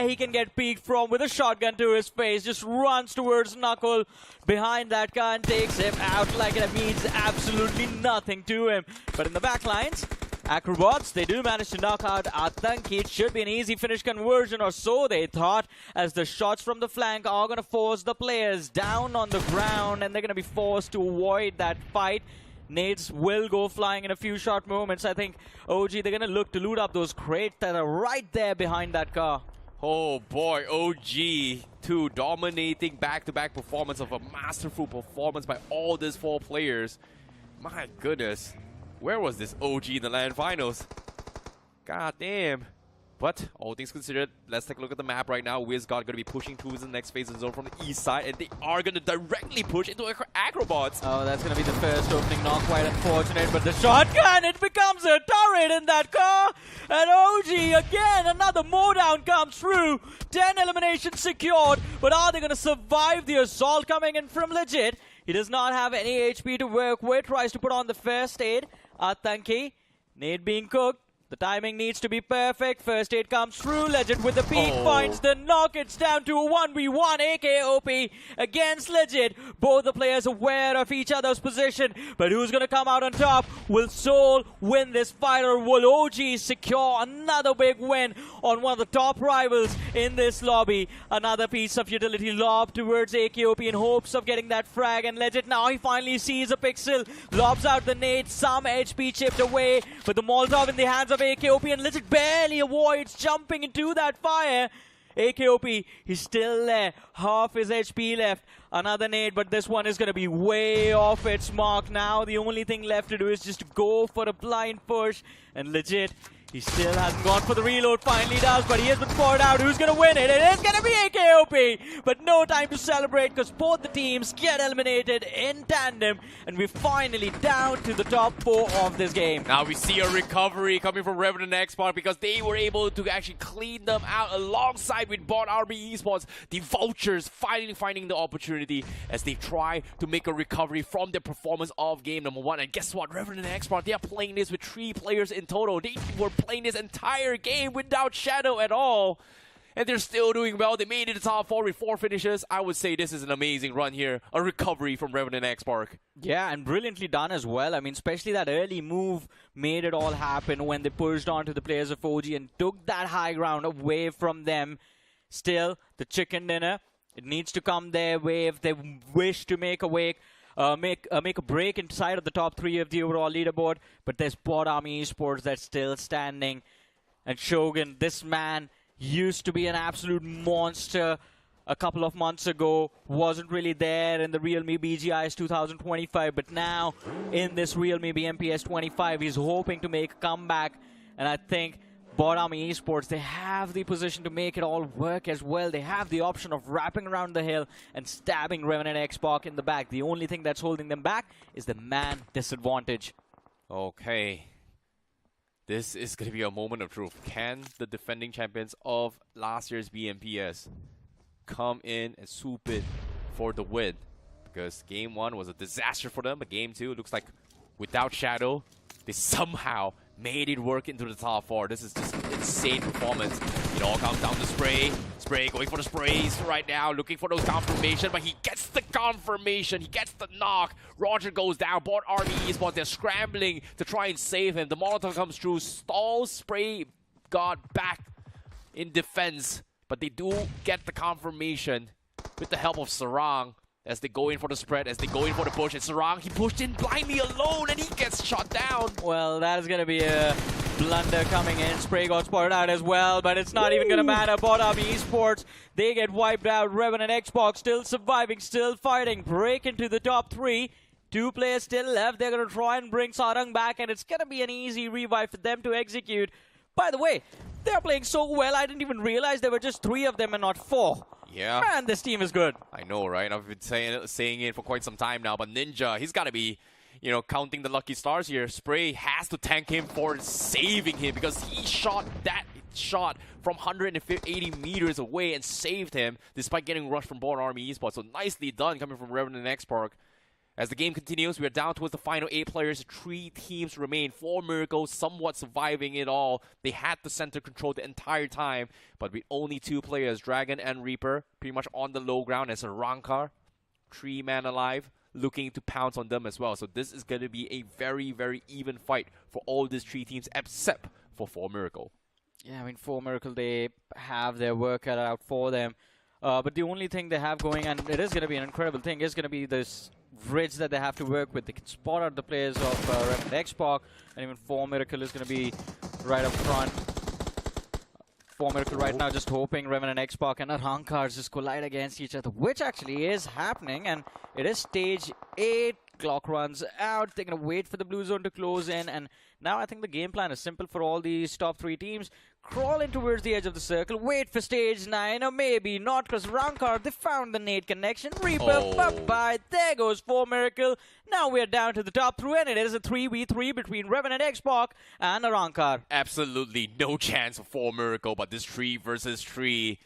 he can get peeked from with a shotgun to his face. Just runs towards Knuckle behind that car and takes him out like it means absolutely nothing to him. But in the back lines, AKROBOTZ, they do manage to knock out Atanki. It should be an easy finish conversion, or so they thought, as the shots from the flank are going to force the players down on the ground, and they're going to be forced to avoid that fight. Nades will go flying in a few short moments. I think OG, they're going to look to loot up those crates that are right there behind that car. Oh boy, OG, 2 dominating back-to-back performance of a masterful performance by all these 4 players. My goodness, where was this OG in the LAN finals? God damn. But all things considered, let's take a look at the map right now. WINDGOD going to be pushing towards the next phase of the zone from the east side, and they are going to directly push into AKROBOTZ. Oh, that's going to be the first opening knock. Quite unfortunate, but the shotgun, it becomes a turret in that car. And OG, again, another mowdown comes through. 10 eliminations secured, but are they going to survive the assault coming in from Legit? He does not have any HP to work with. Tries to put on the first aid. Atanki, nade being cooked. The timing needs to be perfect. First aid comes through. Legit with the peek finds the knock. It's down to a 1v1. AKOP against Legit. Both the players aware of each other's position. But who's going to come out on top? Will Seoul win this fight, or will OG secure another big win on one of the top rivals in this lobby? Another piece of utility lob towards AKOP in hopes of getting that frag. And Legit now, he finally sees a pixel. Lobs out the nade. Some HP chipped away. But the Molotov in the hands of AKOP, and Legit barely avoids jumping into that fire. AKOP, he's still there. Half his HP left. Another nade, but this one is going to be way off its mark now. The only thing left to do is just go for a blind push. And Legit, he still hasn't gone for the reload. Finally does, but he has been poured out. Who's going to win it? It is going to be AKOP. But no time to celebrate, because both the teams get eliminated in tandem. And we're finally down to the top 4 of this game. Now we see a recovery coming from REVENANT X SPARK, because they were able to actually clean them out alongside with BotArmy Esports. The Vultures finally finding the opportunity as they try to make a recovery from their performance of game number 1. And guess what? REVENANT X SPARK, they are playing this with 3 players in total. They were playing this entire game without shadow at all. And they're still doing well. They made it to top 4 with 4 finishes. I would say this is an amazing run here. A recovery from REVENANT X SPARK. Yeah, and brilliantly done as well. I mean, especially that early move made it all happen when they pushed onto the players of OG and took that high ground away from them. Still, the chicken dinner, it needs to come their way if they wish to make a break inside of the top 3 of the overall leaderboard. But there's BotArmy Esports that's still standing. And Shogun, this man used to be an absolute monster a couple of months ago, wasn't really there in the realme BGIs 2025, but now in this realme BMPS 25, he's hoping to make a comeback, and I think BotArmy Esports, they have the position to make it all work as well. They have the option of wrapping around the hill and stabbing REVENANT X SPARK in the back. The only thing that's holding them back is the man disadvantage. Okay. This is going to be a moment of truth. Can the defending champions of last year's BMPS come in and swoop it for the win? Because game 1 was a disaster for them, but game 2 looks like without shadow, they somehow made it work into the top 4. This is just insane performance. It all comes down to Spray. Spray going for the sprays right now, looking for those confirmation, but he gets the confirmation. He gets the knock. Roger goes down. BotArmy Esports, they're scrambling to try and save him. The Molotov comes through, stalls Spray got back in defense, but they do get the confirmation with the help of Sarang. As they go in for the spread, as they go in for the push, and Sarang, he pushed in blindly alone, and he gets shot down. Well, that is going to be a blunder coming in. Spray got spotted out as well, but it's not even going to matter. BotArmy Esports, they get wiped out. REVENANT X SPARK still surviving, still fighting. Break into the top 3. 2 players still left. They're going to try and bring Sarang back, and it's going to be an easy revive for them to execute. By the way, they're playing so well, I didn't even realize there were just 3 of them and not 4. Yeah. Man, this team is good. I know, right? I've been saying it for quite some time now, but Ninja, he's got to be, you know, counting the lucky stars here. Spray has to thank him for saving him because he shot that shot from 180 meters away and saved him despite getting rushed from BotArmy Esports. So nicely done coming from REVENANT X SPARK. As the game continues, we are down towards the final 8 players. 3 teams remain. 4 Miracles somewhat surviving it all. They had the center control the entire time, but with only 2 players, Dragon and Reaper, pretty much on the low ground as a Rankar, 3 man alive, looking to pounce on them as well. So this is going to be a very, very even fight for all these 3 teams except for 4 Miracle. Yeah, I mean, 4 Miracle, they have their work cut out for them. But the only thing they have going, and it is going to be an incredible thing, is going to be this ridge that they have to work with. They can spot out the players of REVENANT X SPARK, and even 4 Miracle is going to be right up front. 4 Miracle right now just hoping REVENANT X SPARK and ARRANCARx just collide against each other, which actually is happening, and it is stage 8. Clock runs out. They're going to wait for the blue zone to close in, and now I think the game plan is simple for all these top 3 teams. Crawl in towards the edge of the circle, wait for stage 9, or maybe not, because Rankar, they found the nade connection. Reaper, bye-bye. There goes 4 Miracle. Now we're down to the top 3, and it is a 3v3 between REVENANT X SPARK and Rankar. Absolutely no chance for 4 Miracle, but this 3 versus 3,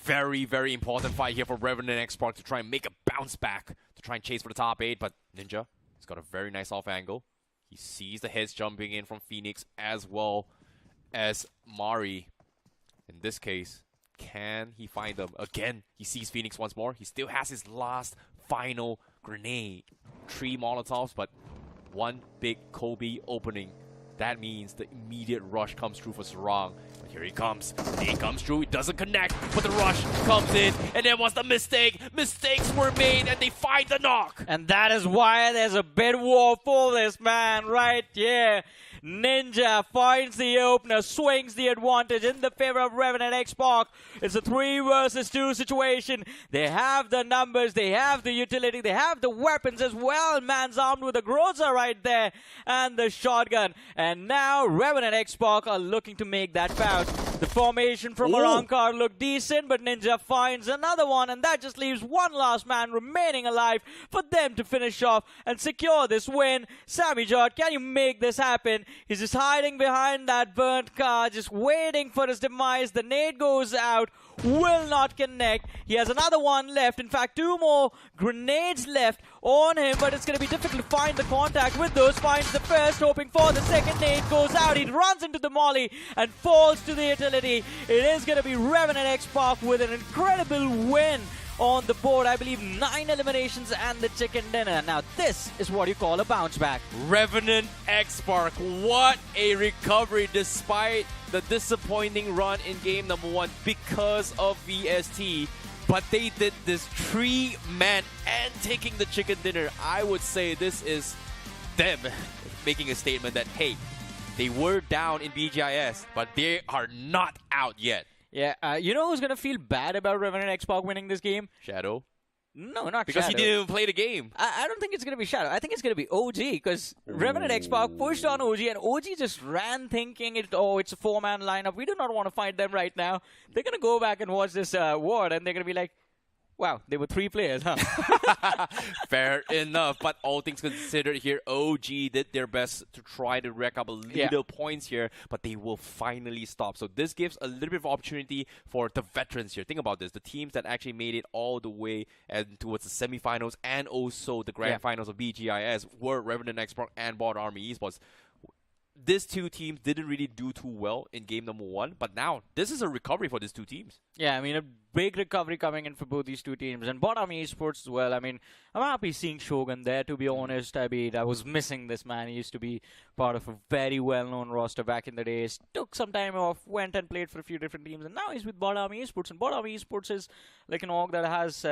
very, very important fight here for REVENANT X SPARK to try and make a bounce back, to try and chase for the top 8, but Ninja, he's got a very nice off angle. He sees the heads jumping in from Phoenix as well as Mari. In this case, can he find them? Again, he sees Phoenix once more. He still has his last final grenade. 3 Molotovs, but 1 big Kobe opening. That means the immediate rush comes through for Sarang. But here he comes. He comes through. It doesn't connect, but the rush comes in. And then what's the mistake? Mistakes were made, and they find the knock. And that is why there's a bid war for this man right here. Ninja finds the opener, swings the advantage in the favor of REVENANT X SPARK. It's a 3 versus 2 situation. They have the numbers, they have the utility, they have the weapons as well. Man's armed with a Groza right there and the shotgun. And now REVENANT X SPARK are looking to make that bounce. The formation from Arankar looked decent, but Ninja finds another one, and that just leaves 1 last man remaining alive for them to finish off and secure this win. Sammy Jot, can you make this happen? He's just hiding behind that burnt car, just waiting for his demise. The nade goes out. will not connect. He has another one left. In fact, 2 more grenades left on him, but it's going to be difficult to find the contact with those. Finds the first, hoping for the second. Nade goes out. He runs into the molly and falls to the utility. It is going to be REVENANT X SPARK with an incredible win on the board. I believe 9 eliminations and the chicken dinner. Now this is what you call a bounce back. REVENANT X SPARK, what a recovery despite the disappointing run in game number 1 because of VST. But they did this 3-man and taking the chicken dinner. I would say this is them making a statement that, hey, they were down in BGIS, but they are not out yet. Yeah, you know who's going to feel bad about REVENANT X SPARK winning this game? Shadow? No, not Because Shadow. he didn't even play the game. I don't think it's going to be Shadow. I think it's going to be OG because REVENANT X SPARK pushed on OG and OG just ran thinking, it's a 4-man lineup. We do not want to fight them right now. They're going to go back and watch this ward and they're going to be like, wow, they were 3 players, huh? Fair enough. But all things considered here, OG did their best to try to rack up a little points here, but they will finally stop. So this gives a little bit of opportunity for the veterans here. Think about this. The teams that actually made it all the way and towards the semifinals and also the grand finals of BGIS were REVENANT X SPARK and BotArmy Esports. These 2 teams didn't really do too well in game number 1, but now this is a recovery for these 2 teams. Yeah, I mean, a big recovery coming in for both these 2 teams. And BotArmy Esports as well. I mean, I'm happy seeing Shogun there, to be honest. I mean, I was missing this man. He used to be part of a very well-known roster back in the days. Took some time off, went and played for a few different teams, and now he's with BotArmy Esports. And BotArmy Esports is like an org that has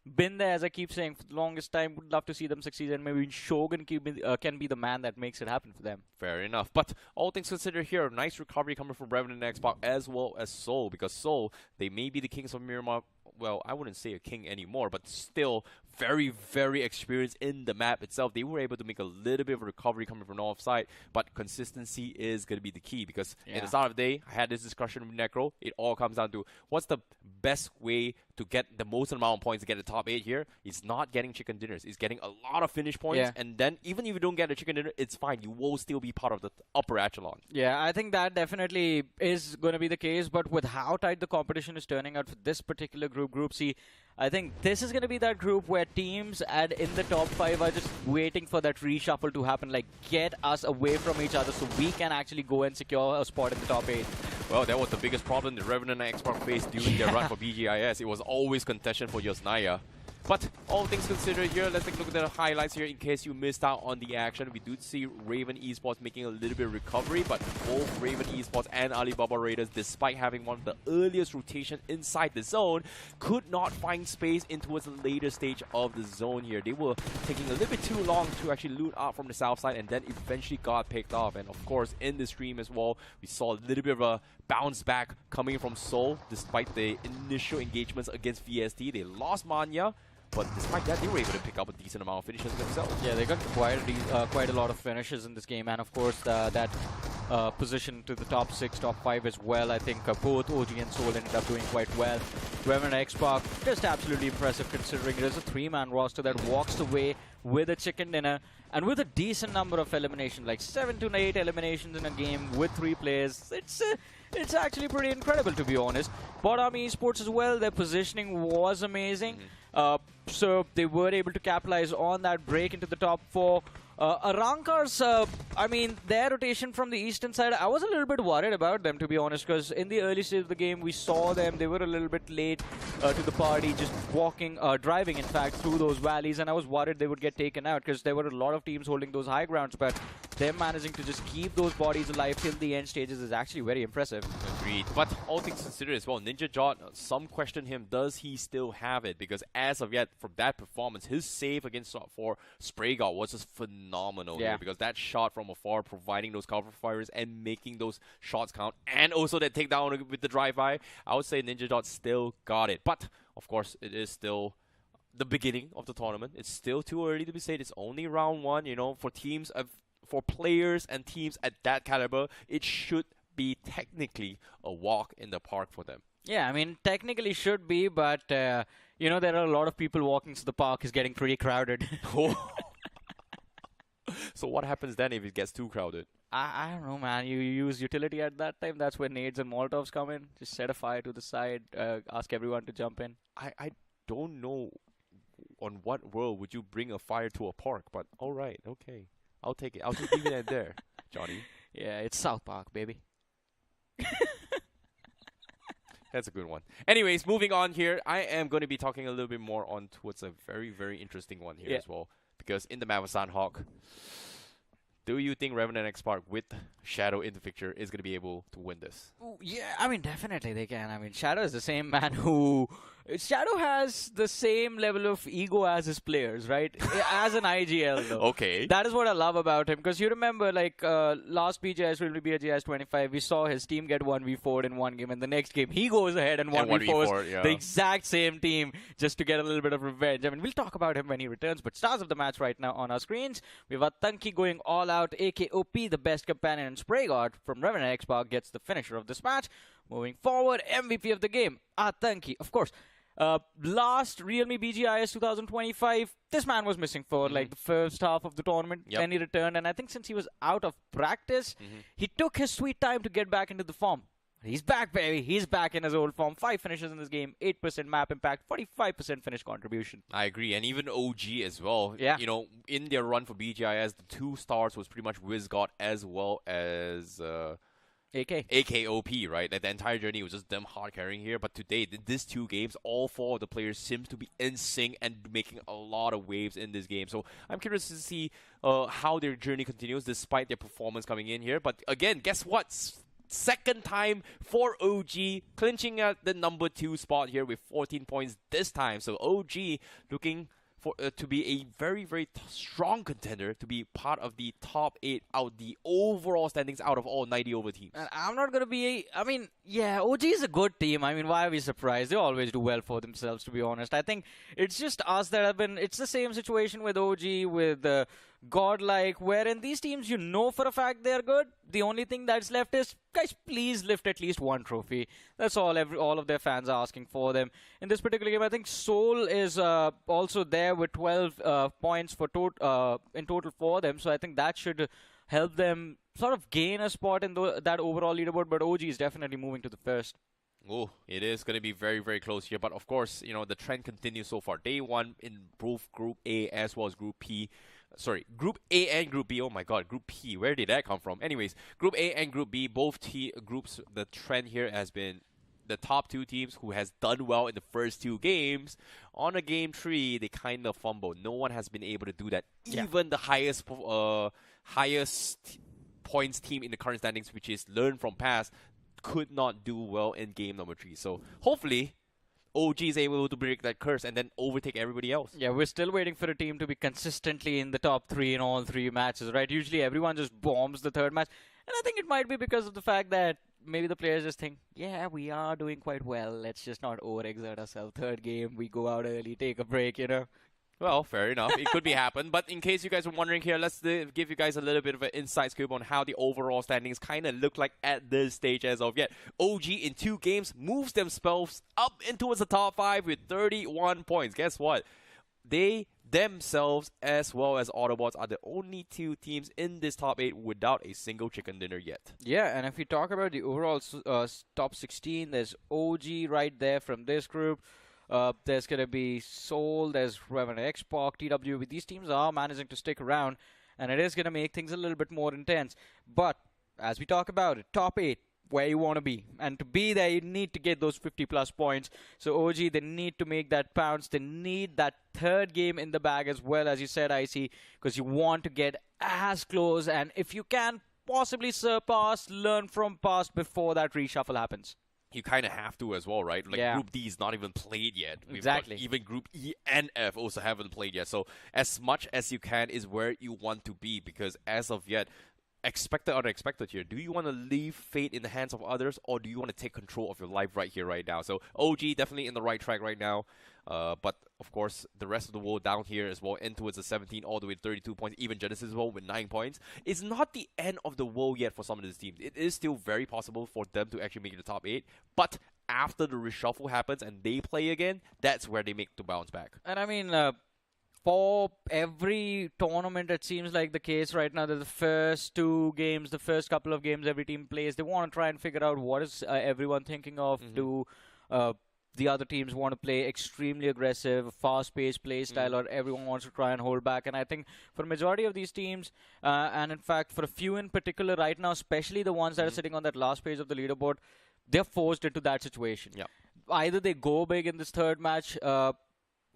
been there, as I keep saying, for the longest time. Would love to see them succeed, and maybe Shogun can be the man that makes it happen for them. Fair enough. But all things considered here, nice recovery coming from REVENANT X SPARK as well as Seoul, because Seoul, they may be the kings of Miramar. Well, I wouldn't say a king anymore, but still very, very experienced in the map itself. They were able to make a little bit of a recovery coming from the offside, but consistency is going to be the key because at the start of the day, I had this discussion with Necro. It all comes down to what's the best way to get the most amount of points to get the top 8 here. It's not getting chicken dinners. It's getting a lot of finish points, and then even if you don't get a chicken dinner, it's fine. You will still be part of the upper echelon. Yeah, I think that definitely is going to be the case, but with how tight the competition is turning out for this particular group, Group C, I think this is going to be that group where teams in the top 5 are just waiting for that reshuffle to happen, like get us away from each other so we can actually go and secure a spot in the top 8. Well, that was the biggest problem the REVENANT X SPARK faced during their run for BGIS. It was always contention for Yosnaya. But all things considered here, let's take a look at the highlights here in case you missed out on the action. We do see Raven Esports making a little bit of recovery, but both Raven Esports and Alibaba Raiders, despite having one of the earliest rotation inside the zone, could not find space in towards the later stage of the zone here. They were taking a little bit too long to actually loot out from the south side and then eventually got picked off. And of course, in the stream as well, we saw a little bit of a bounce back coming from Seoul despite the initial engagements against VST. They lost Manya, but despite that, they were able to pick up a decent amount of finishes themselves. Yeah, they got quite a lot of finishes in this game, and of course that position to the top 6, top 5 as well. I think both OG and Seoul ended up doing quite well. REVENANT X SPARK, just absolutely impressive considering it is a 3-man roster that walks away with a chicken dinner and with a decent number of eliminations, like 7 to 8 eliminations in a game with 3 players. It's actually pretty incredible, to be honest. BotArmy Esports as well, their positioning was amazing. So they were able to capitalize on that break into the top 4. ARRANCAR's, I mean, their rotation from the eastern side, I was a little bit worried about them, to be honest, because in the early stage of the game, we saw them. They were a little bit late to the party, just driving, in fact, through those valleys, and I was worried they would get taken out, because there were a lot of teams holding those high grounds, but them managing to just keep those bodies alive till the end stages is actually very impressive. Agreed. But all things considered as well, NinjaJot, some question him, does he still have it? Because as of yet, from that performance, his save against for Spraygard was just phenomenal here, because that shot from afar, providing those cover fires and making those shots count, and also that takedown with the drive-by, I would say NinjaJot still got it. But, of course, it is still the beginning of the tournament. It's still too early to be said. It's only round 1, you know, for teams for players and teams at that caliber, it should be technically a walk in the park for them. Yeah, I mean, technically should be, but, you know, there are a lot of people walking, so the park is getting pretty crowded. So what happens then if it gets too crowded? I don't know, man. You use utility at that time. That's where nades and Molotovs come in. Just set a fire to the side. Ask everyone to jump in. I don't know on what world would you bring a fire to a park, but all right, okay. I'll take it. I'll just leave it at there, Johnny. Yeah, it's South Park, baby. That's a good one. Anyways, moving on here, I am going to be talking a little bit more on towards a very, very interesting one here as well. Because in the map of Sanhok, do you think REVENANT X SPARK with Shadow in the picture is going to be able to win this? Ooh, yeah, I mean, definitely they can. I mean, Shadow is the same man who... Shadow has the same level of ego as his players, right? As an IGL, though. Okay. That is what I love about him. Because you remember, like, last BGS, will be BGS 25, we saw his team get 1v4'd in one game. And the next game, he goes ahead and 1v4's the exact same team just to get a little bit of revenge. I mean, we'll talk about him when he returns. But stars of the match right now on our screens. We have Atanki going all out. AKOP, the best companion and spray guard from REVENANT X SPARK, gets the finisher of this match. Moving forward, MVP of the game, Atanki, of course. Last realme BGIS 2025, this man was missing for like the first half of the tournament. Then he returned, and I think since he was out of practice, he took his sweet time to get back into the form. He's back, baby. He's back in his old form. 5 finishes in this game, 8% map impact, 45% finish contribution. I agree, and even OG as well. Yeah. You know, in their run for BGIS, the 2 stars was pretty much WINDGOD as well as... AKOP, right? Like the entire journey was just them hard carrying here. But today, these 2 games, all 4 of the players seems to be in sync and making a lot of waves in this game. So I'm curious to see how their journey continues despite their performance coming in here. But again, guess what? Second time for OG, clinching at the number 2 spot here with 14 points this time. So OG looking for to be a very, very strong contender to be part of the top 8 out the overall standings out of all 90 over teams. And I'm not going to be I mean, yeah, OG is a good team. I mean, why are we surprised? They always do well for themselves, to be honest. I think it's just us that have been... It's the same situation with OG, with Godlike, wherein these teams, you know for a fact they're good. The only thing that's left is, guys, please lift at least 1 trophy. That's all all of their fans are asking for them. In this particular game, I think Seoul is also there with 12 points for in total for them. So I think that should help them sort of gain a spot in that overall leaderboard. But OG is definitely moving to the first. Oh, it is going to be very, very close here. But of course, you know, the trend continues so far. Day 1 in both Group A as well as Group P. Sorry, Group A and Group B. Oh my god, Group P. Where did that come from? Anyways, Group A and Group B, both groups, the trend here has been the top 2 teams who has done well in the first 2 games. On a game 3, they kind of fumbled. No one has been able to do that. Yeah. Even the highest points team in the current standings, which is Learn From Past, could not do well in game number 3. So hopefully OG is able to break that curse and then overtake everybody else. Yeah, we're still waiting for a team to be consistently in the top 3 in all 3 matches, right? Usually everyone just bombs the 3rd match. And I think it might be because of the fact that maybe the players just think, yeah, we are doing quite well. Let's just not overexert ourselves. 3rd game, we go out early, take a break, you know. Well, fair enough. It could be happen. But in case you guys are wondering here, let's give you guys a little bit of an inside scoop on how the overall standings kind of look like at this stage as of yet. OG in 2 games moves themselves up into the top 5 with 31 points. Guess what? They themselves as well as AKROBOTZ are the only 2 teams in this top 8 without a single chicken dinner yet. Yeah, and if you talk about the overall top 16, there's OG right there from this group. There's going to be Seoul, there's REVENANT X SPARK, TWOB. These teams are managing to stick around, and it is going to make things a little bit more intense. But as we talk about it, top 8, where you want to be. And to be there, you need to get those 50-plus points. So OG, they need to make that bounce. They need that 3rd game in the bag as well, as you said, IC, because you want to get as close. And if you can possibly surpass, learn from past before that reshuffle happens. You kind of have to as well, right? Like, yeah. Group D is not even played yet. Exactly. Even Group E and F also haven't played yet. So as much as you can is where you want to be, because as of yet, expected or unexpected here. Do you want to leave fate in the hands of others, or do you want to take control of your life right here, right now? So OG definitely in the right track right now. But of course, the rest of the world down here as well, in towards the 17 all the way to 32 points, even Genesis as well with 9 points. It's not the end of the world yet for some of these teams. It is still very possible for them to actually make it the top 8, but after the reshuffle happens and they play again, that's where they make the bounce back. And I mean, for every tournament, it seems like the case right now that the first two games, the first couple of games every team plays, they want to try and figure out what is everyone thinking of. Do the other teams want to play extremely aggressive, fast-paced play style, or everyone wants to try and hold back? And I think for the majority of these teams, and in fact for a few in particular right now, especially the ones that are sitting on that last page of the leaderboard, they're forced into that situation. Yeah. Either they go big in this third match,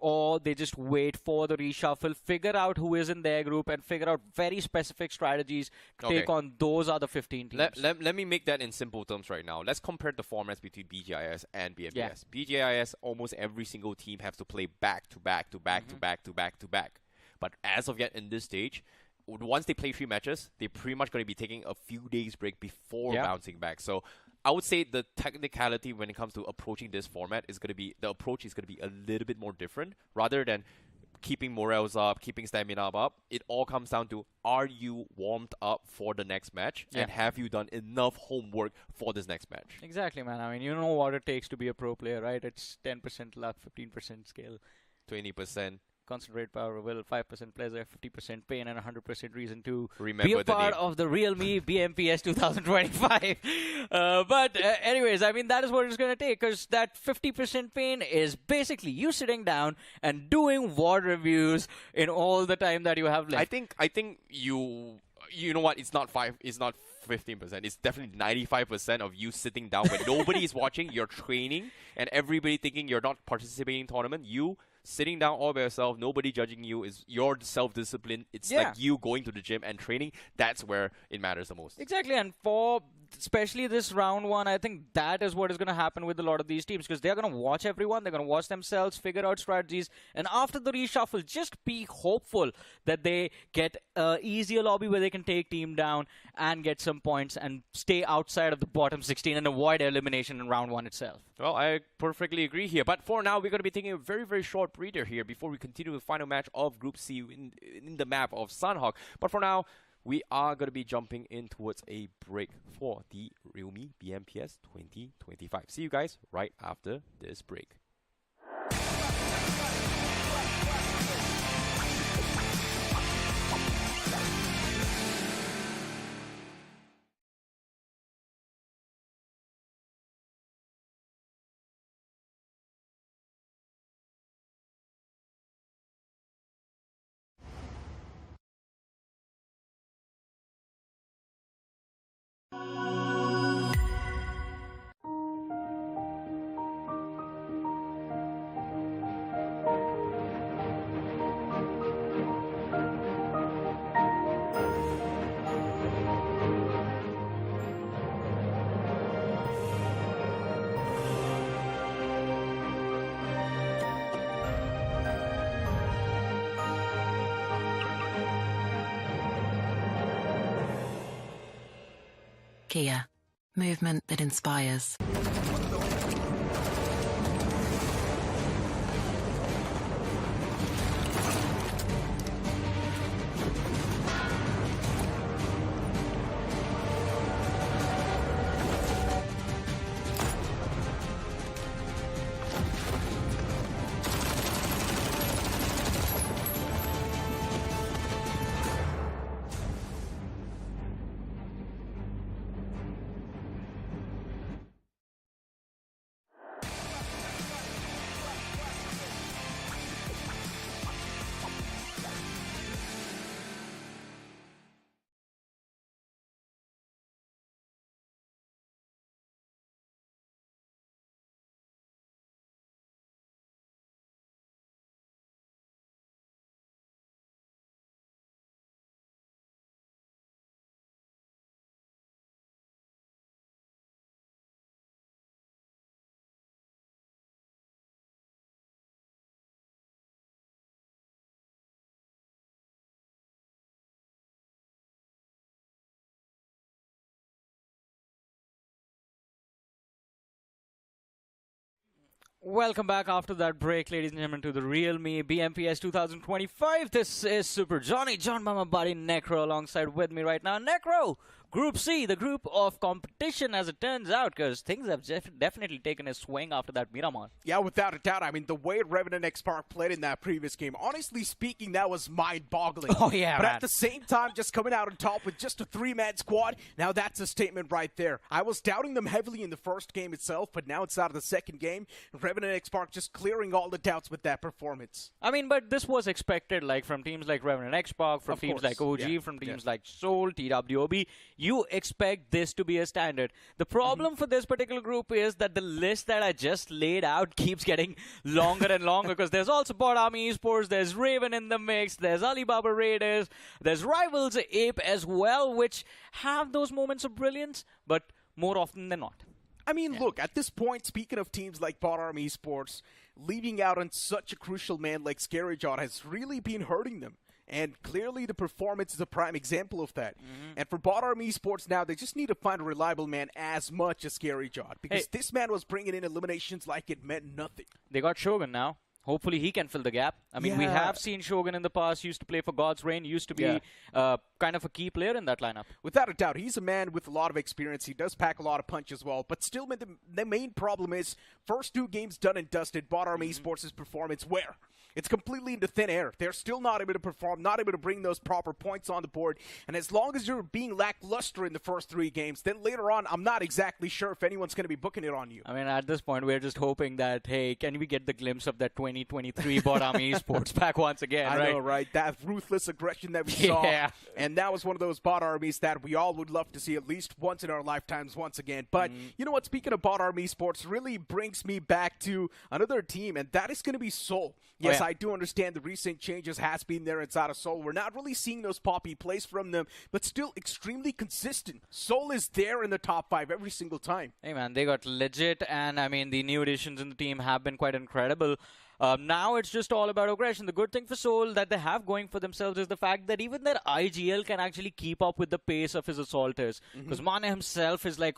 or they just wait for the reshuffle, figure out who is in their group, and figure out very specific strategies to take on those other 15 teams. Let me make that in simple terms right now. Let's compare the formats between BGIS and BMPS. BGIS, almost every single team has to play back to back to back to back to back to back. But as of yet in this stage, once they play 3 matches, they're pretty much going to be taking a few days break before bouncing back. So I would say the technicality when it comes to approaching this format is going to be, the approach is going to be a little bit more different. Rather than keeping morales up, keeping stamina up, it all comes down to, are you warmed up for the next match? And have you done enough homework for this next match? Exactly, man. I mean, you know what it takes to be a pro player, right? It's 10% luck, 15% skill, 20%. Concentrate power, will, 5% pleasure, 50% pain, and 100% reason to Remember be a the part name. of the realme BMPS 2025. But anyways, I mean, that is what it's going to take, because that 50% pain is basically you sitting down and doing VOD reviews in all the time that you have left. I think you know what? It's not 15%. It's definitely 95% of you sitting down when nobody is watching. You're training, and everybody thinking you're not participating in tournament. You sitting down all by yourself, nobody judging you, is your self-discipline. It's like you going to the gym and training. That's where it matters the most. Exactly, and for especially this round 1, I think that is what is going to happen with a lot of these teams, because they're going to watch everyone, they're going to watch themselves, figure out strategies, and after the reshuffle, just be hopeful that they get an easier lobby where they can take team down and get some points and stay outside of the bottom 16 and avoid elimination in round 1 itself. Well, I perfectly agree here. But for now, we're going to be taking a very, very short breather here before we continue the final match of Group C in the map of Sanhok. But for now, we are going to be jumping in towards a break for the realme BMPS 2025. See you guys right after this break. Kia, movement that inspires. Welcome back after that break, ladies and gentlemen, to the realme BMPS 2025. This is Super Johnny, John Mama Buddy Necro alongside with me right now. Necro, Group C, the group of competition as it turns out, because things have definitely taken a swing after that Miramar. Yeah, without a doubt. I mean, the way REVENANT X SPARK played in that previous game, honestly speaking, that was mind-boggling. Oh, yeah, But man. at the same time, just coming out on top with just a 3-man squad, now that's a statement right there. I was doubting them heavily in the first game itself, but now it's out of the second game. REVENANT X SPARK just clearing all the doubts with that performance. I mean, but this was expected, like, from teams like REVENANT X SPARK, from Of teams course, like OG, yeah, from teams yeah. like Seoul, TWOB. You expect this to be a standard. The problem for this particular group is that the list that I just laid out keeps getting longer and longer, because there's also BotArmy Esports, there's Raven in the mix, there's Alibaba Raiders, there's Rivals Ape as well, which have those moments of brilliance, but more often than not. I mean, look, at this point, speaking of teams like BotArmy Esports, leaving out on such a crucial man like ScaryJot has really been hurting them. And clearly the performance is a prime example of that. And for BotArmy Esports now, they just need to find a reliable man as much as ScaryJot, because this man was bringing in eliminations like it meant nothing. They got Shogun now. Hopefully he can fill the gap. I mean, we have seen Shogun in the past, used to play for God's Reign, used to be kind of a key player in that lineup. Without a doubt, he's a man with a lot of experience. He does pack a lot of punch as well. But still, the main problem is, first 2 games done and dusted, BotArmy Esports' performance where? It's completely into thin air. They're still not able to perform, not able to bring those proper points on the board. And as long as you're being lackluster in the first 3 games, then later on, I'm not exactly sure if anyone's going to be booking it on you. I mean, at this point, we're just hoping that, hey, can we get the glimpse of that 2023 BotArmy Esports back once again, I right? know, right? That ruthless aggression that we saw. And that was one of those BotArmies that we all would love to see at least once in our lifetimes once again. But you know what? Speaking of BotArmy Esports, really brings me back to another team, and that is going to be Seoul. Yes, I do understand the recent changes has been there inside of Seoul. We're not really seeing those poppy plays from them, but still extremely consistent. Seoul is there in the top 5 every single time. Hey, man, they got legit, and, I mean, the new additions in the team have been quite incredible. Now it's just all about aggression. The good thing for Seoul that they have going for themselves is the fact that even their IGL can actually keep up with the pace of his assaulters. Because Mane himself is like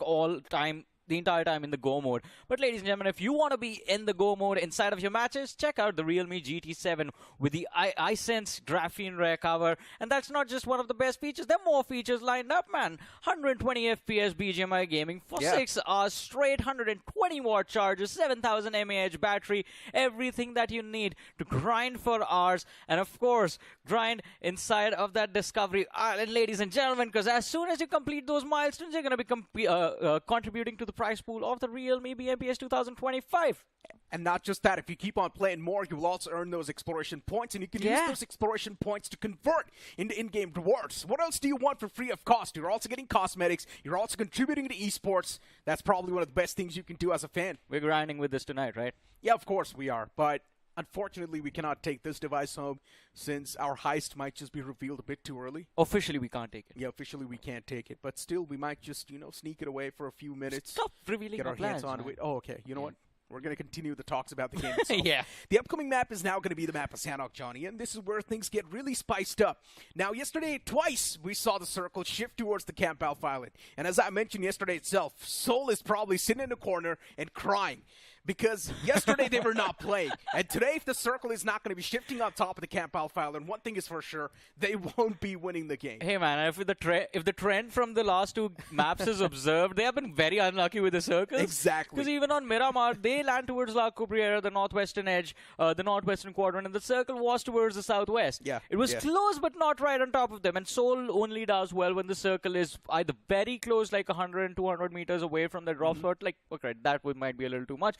the entire time in the go mode. But ladies and gentlemen, if you want to be in the go mode inside of your matches, check out the Realme GT7 with the iSense graphene rear cover. And that's not just one of the best features. There are more features lined up, man. 120 FPS BGMI gaming for 6 hours straight, 120 watt charges, 7000 mAh battery, everything that you need to grind for hours. And of course, grind inside of that Discovery Island, ladies and gentlemen, because as soon as you complete those milestones, you're going to be contributing to the prize pool of the Realme BMPS 2025. And not just that, if you keep on playing more, you will also earn those exploration points, and you can use those exploration points to convert into in-game rewards. What else do you want for free of cost? You're also getting cosmetics. You're also contributing to esports. That's probably one of the best things you can do as a fan. We're grinding with this tonight, right? Yeah, of course we are, but unfortunately, we cannot take this device home since our heist might just be revealed a bit too early. Officially, we can't take it. Yeah, officially we can't take it, but still, we might just, sneak it away for a few minutes. Stop revealing get our plans, hands on man. it. Oh, okay. You know what? We're going to continue the talks about the game itself. Yeah. The upcoming map is now going to be the map of Sanhok, Johnny, and this is where things get really spiced up. Now, yesterday, twice, we saw the circle shift towards the Camp Alpha Island. And as I mentioned yesterday itself, Seoul is probably sitting in a corner and crying. Because yesterday they were not playing. And today, if the circle is not going to be shifting on top of the Camp Alpha Island, one thing is for sure, they won't be winning the game. Hey, man, if the trend from the last 2 maps is observed, they have been very unlucky with the circles. Exactly. Because even on Miramar, they land towards La Cubriera, the northwestern edge, the northwestern quadrant, and the circle was towards the southwest. Yeah. It was close, but not right on top of them. And Seoul only does well when the circle is either very close, like 100 and 200 meters away from the drop spot. Like, okay, that might be a little too much.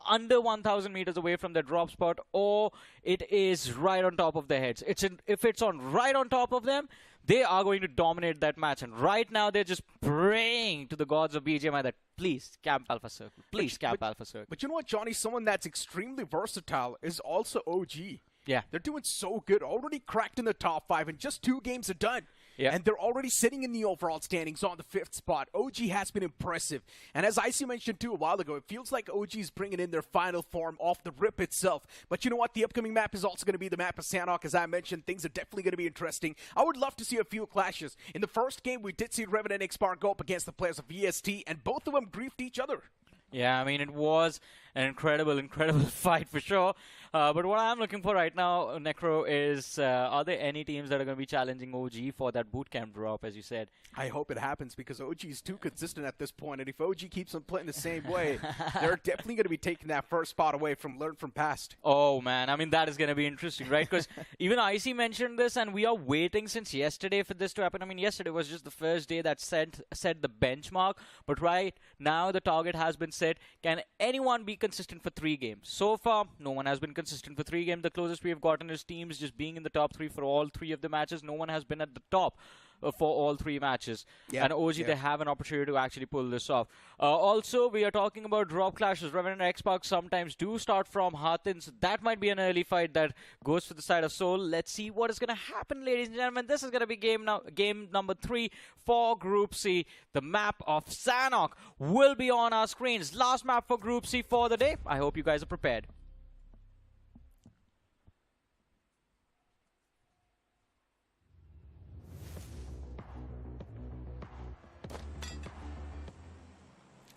Under 1,000 meters away from the drop spot, or it is right on top of their heads. If it's on right on top of them, they are going to dominate that match. And right now, they're just praying to the gods of BGMI that, please, Camp Alpha Circle. Please, Camp Alpha Circle. But you know what, Johnny? Someone that's extremely versatile is also OG. Yeah. They're doing so good. Already cracked in the top 5, and just 2 games are done. Yeah. And they're already sitting in the overall standings on the 5th spot. OG has been impressive. And as Icy mentioned too a while ago, it feels like OG is bringing in their final form off the rip itself. But you know what? The upcoming map is also going to be the map of Sanhok. As I mentioned, things are definitely going to be interesting. I would love to see a few clashes. In the first game, we did see REVENANT X SPARK go up against the players of EST, and both of them griefed each other. Yeah, I mean, it was an incredible fight for sure. But what I'm looking for right now, Necro, is are there any teams that are going to be challenging OG for that bootcamp drop, as you said? I hope it happens because OG is too consistent at this point, and if OG keeps on playing the same way, they're definitely going to be taking that first spot away from Learn From Past. Oh, man. I mean, that is going to be interesting, right? Because even IC mentioned this, and we are waiting since yesterday for this to happen. I mean, yesterday was just the first day that set the benchmark, but right now the target has been set. Can anyone be consistent for 3 games? So far, no one has been consistent for 3 games. The closest we have gotten is teams just being in the top 3 for all 3 of the matches. No one has been at the top for all 3 matches. Yeah, and OG, they have an opportunity to actually pull this off. Also, we are talking about drop clashes. Revenant X SPARK sometimes do start from Hathin, so that might be an early fight that goes to the side of Seoul. Let's see what is going to happen, ladies and gentlemen. This is going to be game number 3 for Group C. The map of Sanhok will be on our screens. Last map for Group C for the day. I hope you guys are prepared.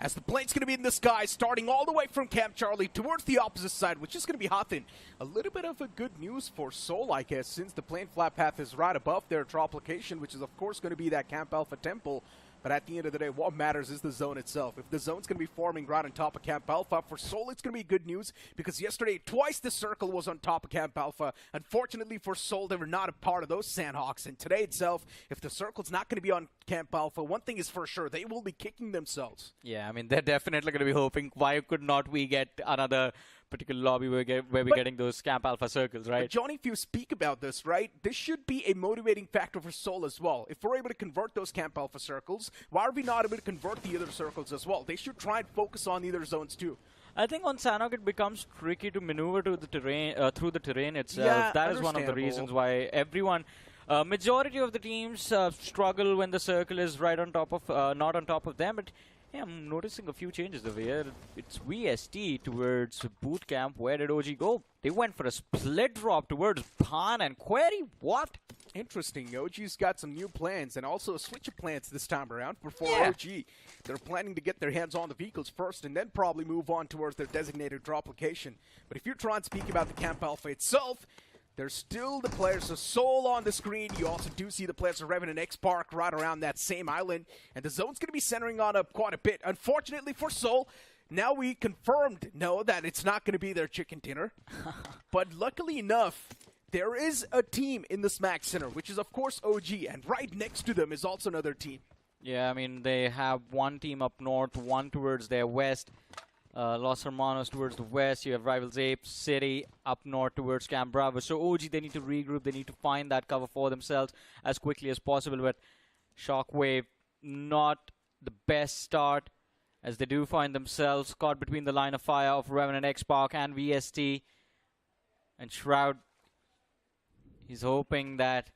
As the plane's going to be in the sky, starting all the way from Camp Charlie towards the opposite side, which is going to be Hathin. A little bit of a good news for Seoul, I guess, since the plane flat path is right above their drop location, which is, of course, going to be that Camp Alpha Temple. But at the end of the day, what matters is the zone itself. If the zone's going to be forming right on top of Camp Alpha, for Seoul, it's going to be good news because yesterday, twice the circle was on top of Camp Alpha. Unfortunately for Seoul, they were not a part of those Sanhoks. And today itself, if the circle's not going to be on Camp Alpha, one thing is for sure, they will be kicking themselves. Yeah, I mean, they're definitely going to be hoping, why could not we get another particular lobby where we're getting those Camp Alpha circles, right? But Johnny, if you speak about this, right, this should be a motivating factor for Seoul as well. If we're able to convert those Camp Alpha circles, why are we not able to convert the other circles as well? They should try and focus on the other zones too. I think on Sanhok it becomes tricky to maneuver to the terrain, through the terrain itself. Yeah, that is one of the reasons why everyone, majority of the teams struggle when the circle is right on top of, not on top of them. But yeah, I'm noticing a few changes over here. It's VST towards Bootcamp. Where did OG go? They went for a split drop towards Pan and Query. What? Interesting. OG's got some new plans and also a switch of plans this time around for OG. They're planning to get their hands on the vehicles first and then probably move on towards their designated drop location. But if you're trying to speak about the Camp Alpha itself, there's still the players of Seoul on the screen. You also do see the players of Revenant X SPARK right around that same island. And the zone's going to be centering on up quite a bit. Unfortunately for Seoul, now we confirmed, that it's not going to be their chicken dinner. But luckily enough, there is a team in the Smack Center, which is, of course, OG. And right next to them is also another team. Yeah, I mean, they have one team up north, one towards their west. Los Hermanos towards the west. You have rivals ApeCity up north towards Camp Bravo. So OG, they need to regroup. They need to find that cover for themselves as quickly as possible. But Shockwave, not the best start, as they do find themselves caught between the line of fire of Revenant X SPARK and VST. And Shroud, he's hoping that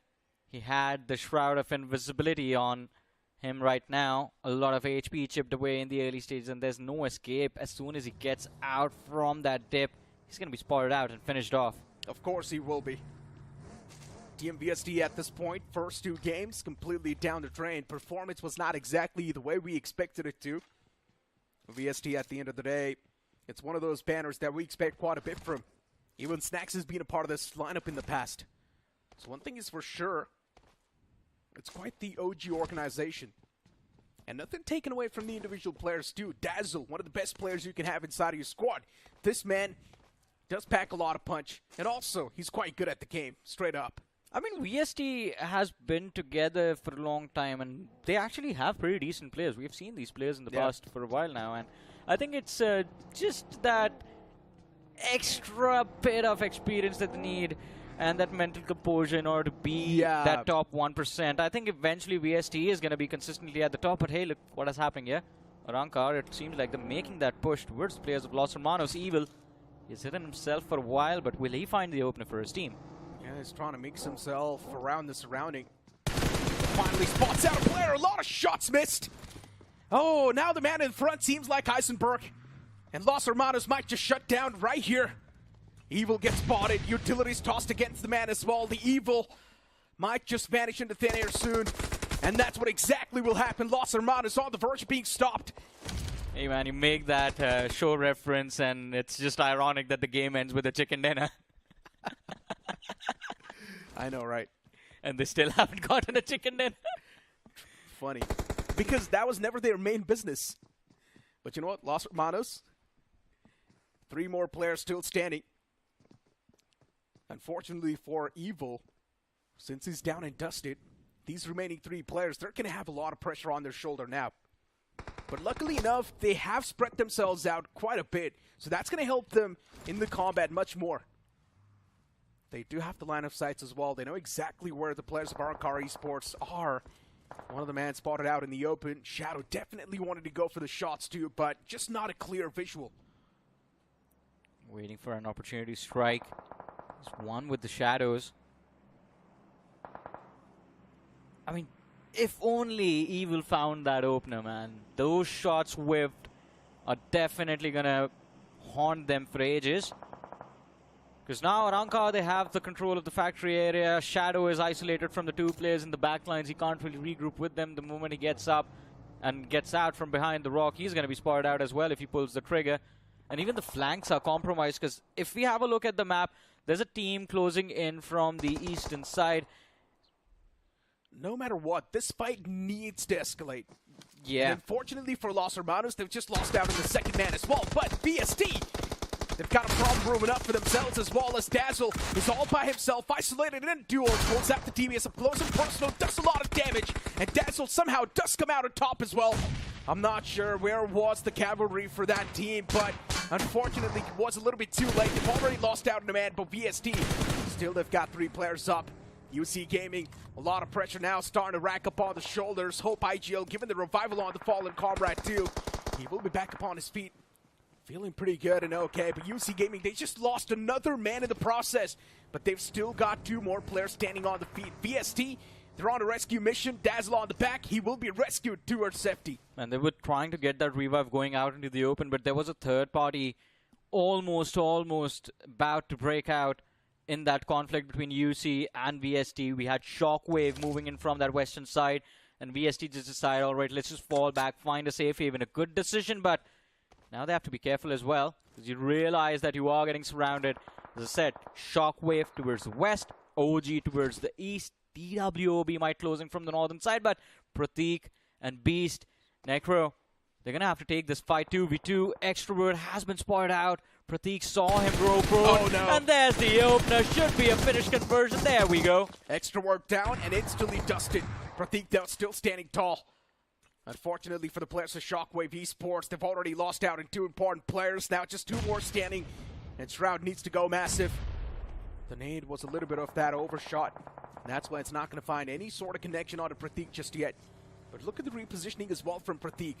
he had the Shroud of Invisibility on him right now. A lot of HP chipped away in the early stages, and there's no escape. As soon as he gets out from that dip, he's going to be spotted out and finished off. Of course he will be. Team VST at this point, first 2 games, completely down the drain. Performance was not exactly the way we expected it to. VST at the end of the day, it's one of those banners that we expect quite a bit from. Even Snacks has been a part of this lineup in the past. So one thing is for sure, it's quite the OG organization. And nothing taken away from the individual players too. Dazzle, one of the best players you can have inside of your squad. This man does pack a lot of punch. And also, he's quite good at the game, straight up. I mean, VST has been together for a long time, and they actually have pretty decent players. We've seen these players in the past for a while now, and I think it's just that extra bit of experience that they need and that mental composure in order to be that top 1%. I think eventually VST is going to be consistently at the top, but hey, look what is happening here. Arankar, it seems like they're making that push towards the players of Los Hermanos. Evil, he's hidden himself for a while, but will he find the opener for his team? Yeah, he's trying to mix himself around the surrounding. Finally spots out a player, a lot of shots missed. Oh, now the man in front seems like Heisenberg. And Los Hermanos might just shut down right here. Evil gets spotted, utilities tossed against the man as well. The Evil might just vanish into thin air soon. And that's what exactly will happen. Los Hermanos on the verge of being stopped. Hey man, you make that show reference and it's just ironic that the game ends with a chicken dinner. I know, right? And they still haven't gotten a chicken dinner. Funny. Because that was never their main business. But you know what? Los Hermanos. 3 more players still standing. Unfortunately for Evil, since he's down and dusted, these remaining 3 players, they're going to have a lot of pressure on their shoulder now. But luckily enough, they have spread themselves out quite a bit. So that's going to help them in the combat much more. They do have the line of sights as well. They know exactly where the players of ARRANCARxGSG are. One of the men spotted out in the open. Shadow definitely wanted to go for the shots too, but just not a clear visual. Waiting for an opportunity to strike. There's one with the shadows. I mean, if only Evil found that opener, man. Those shots whiffed are definitely gonna haunt them for ages. Because now Arrancar, they have the control of the factory area. Shadow is isolated from the 2 players in the backlines. He can't really regroup with them. The moment he gets up and gets out from behind the rock, he's going to be spotted out as well if he pulls the trigger. And even the flanks are compromised because if we have a look at the map, there's a team closing in from the eastern side. No matter what, this fight needs to escalate. Yeah. And unfortunately for Los Hermanos, they've just lost out on the second man as well. But BST, they've got a problem brewing up for themselves as well as Dazzle is all by himself, isolated in a duel, pulls out the DBS, up close and personal, does a lot of damage, and Dazzle somehow does come out on top as well. I'm not sure where was the cavalry for that team, but unfortunately it was a little bit too late. They've already lost out on a man, but VST, still they've got 3 players up. UC Gaming, a lot of pressure now starting to rack up on the shoulders. Hope IGL given the revival on the fallen comrade too. He will be back upon his feet. Feeling pretty good and okay, but UC Gaming, they just lost another man in the process. But they've still got 2 more players standing on the feet. VST, they're on a rescue mission. Dazzle on the back. He will be rescued towards safety. And they were trying to get that revive going out into the open, but there was a third party almost about to break out in that conflict between UC and VST. We had Shockwave moving in from that western side, and VST just decided, all right, let's just fall back, find a safe haven. A good decision, but now they have to be careful as well, because you realize that you are getting surrounded. As I said, Shockwave towards the west, OG towards the east, TWOB might closing from the northern side, but Prateek and Beast, Necro, they're going to have to take this fight 2v2. Extrovert has been spotted out. Prateek saw him grow prone. Oh, no. And there's the opener. Should be a finish conversion. There we go. Extra work down and instantly dusted. Prateek though still standing tall. Unfortunately for the players of Shockwave Esports, they've already lost out in 2 important players. Now just 2 more standing, and Shroud needs to go massive. The nade was a little bit of that overshot. And that's why it's not going to find any sort of connection onto Prateek just yet. But look at the repositioning as well from Prateek.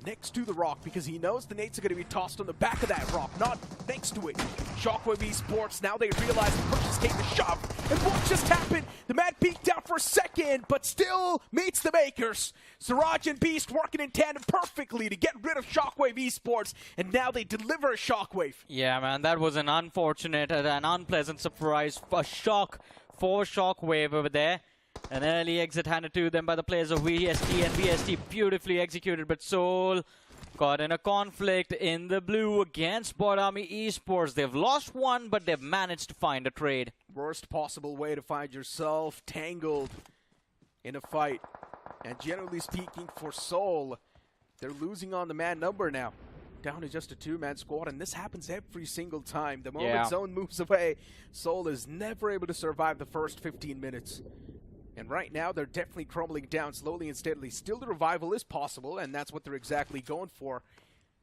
Next to the rock, because he knows the nades are going to be tossed on the back of that rock, not next to it. Shockwave Esports, now they realize the push is taking the shove. And what just happened? The man peeked out for a second, but still meets the makers. Siraj and Beast working in tandem perfectly to get rid of Shockwave Esports, and now they deliver a Shockwave. Yeah, man, that was an unfortunate and an unpleasant surprise. A shock for Shockwave over there. An early exit handed to them by the players of VST, and VST beautifully executed, but Soul caught in a conflict in the blue against BotArmy Esports. They've lost 1, but they've managed to find a trade. Worst possible way to find yourself tangled in a fight. And generally speaking for Soul, they're losing on the man number now. Down to just a 2-man squad, and this happens every single time. The moment Zone moves away, Soul is never able to survive the first 15 minutes. And right now, they're definitely crumbling down slowly and steadily. Still, the revival is possible, and that's what they're exactly going for.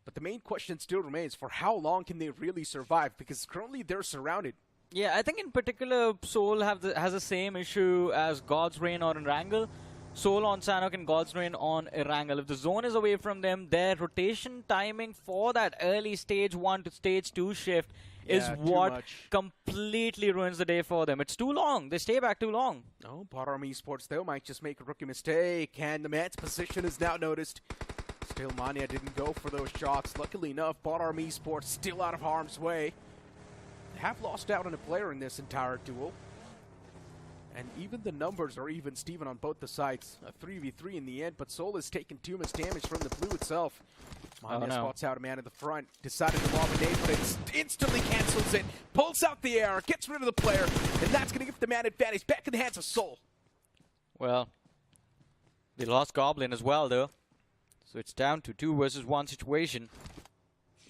But the main question still remains, for how long can they really survive? Because currently, they're surrounded. Yeah, I think in particular, Soul has the same issue as God's Reign or Erangel. Soul on Sanhok and God's Reign on Erangel. If the zone is away from them, their rotation timing for that early stage 1 to stage 2 shift is what completely ruins the day for them. It's too long. They stay back too long. Oh, BotArmy Esports, though, might just make a rookie mistake, and the man's position is now noticed. Still, Mania didn't go for those shots. Luckily enough, BotArmy Esports still out of harm's way. They have lost out on a player in this entire duel. And even the numbers are even Steven on both the sides. A 3v3 in the end, but Soul has taken too much damage from the blue itself. Manya no. spots out a man in the front, decided to lob a nade, but it instantly cancels it, pulls out the air, gets rid of the player, and that's going to give the man advantage back in the hands of Soul. Well, they lost Goblin as well, though. So it's down to 2 versus 1 situation.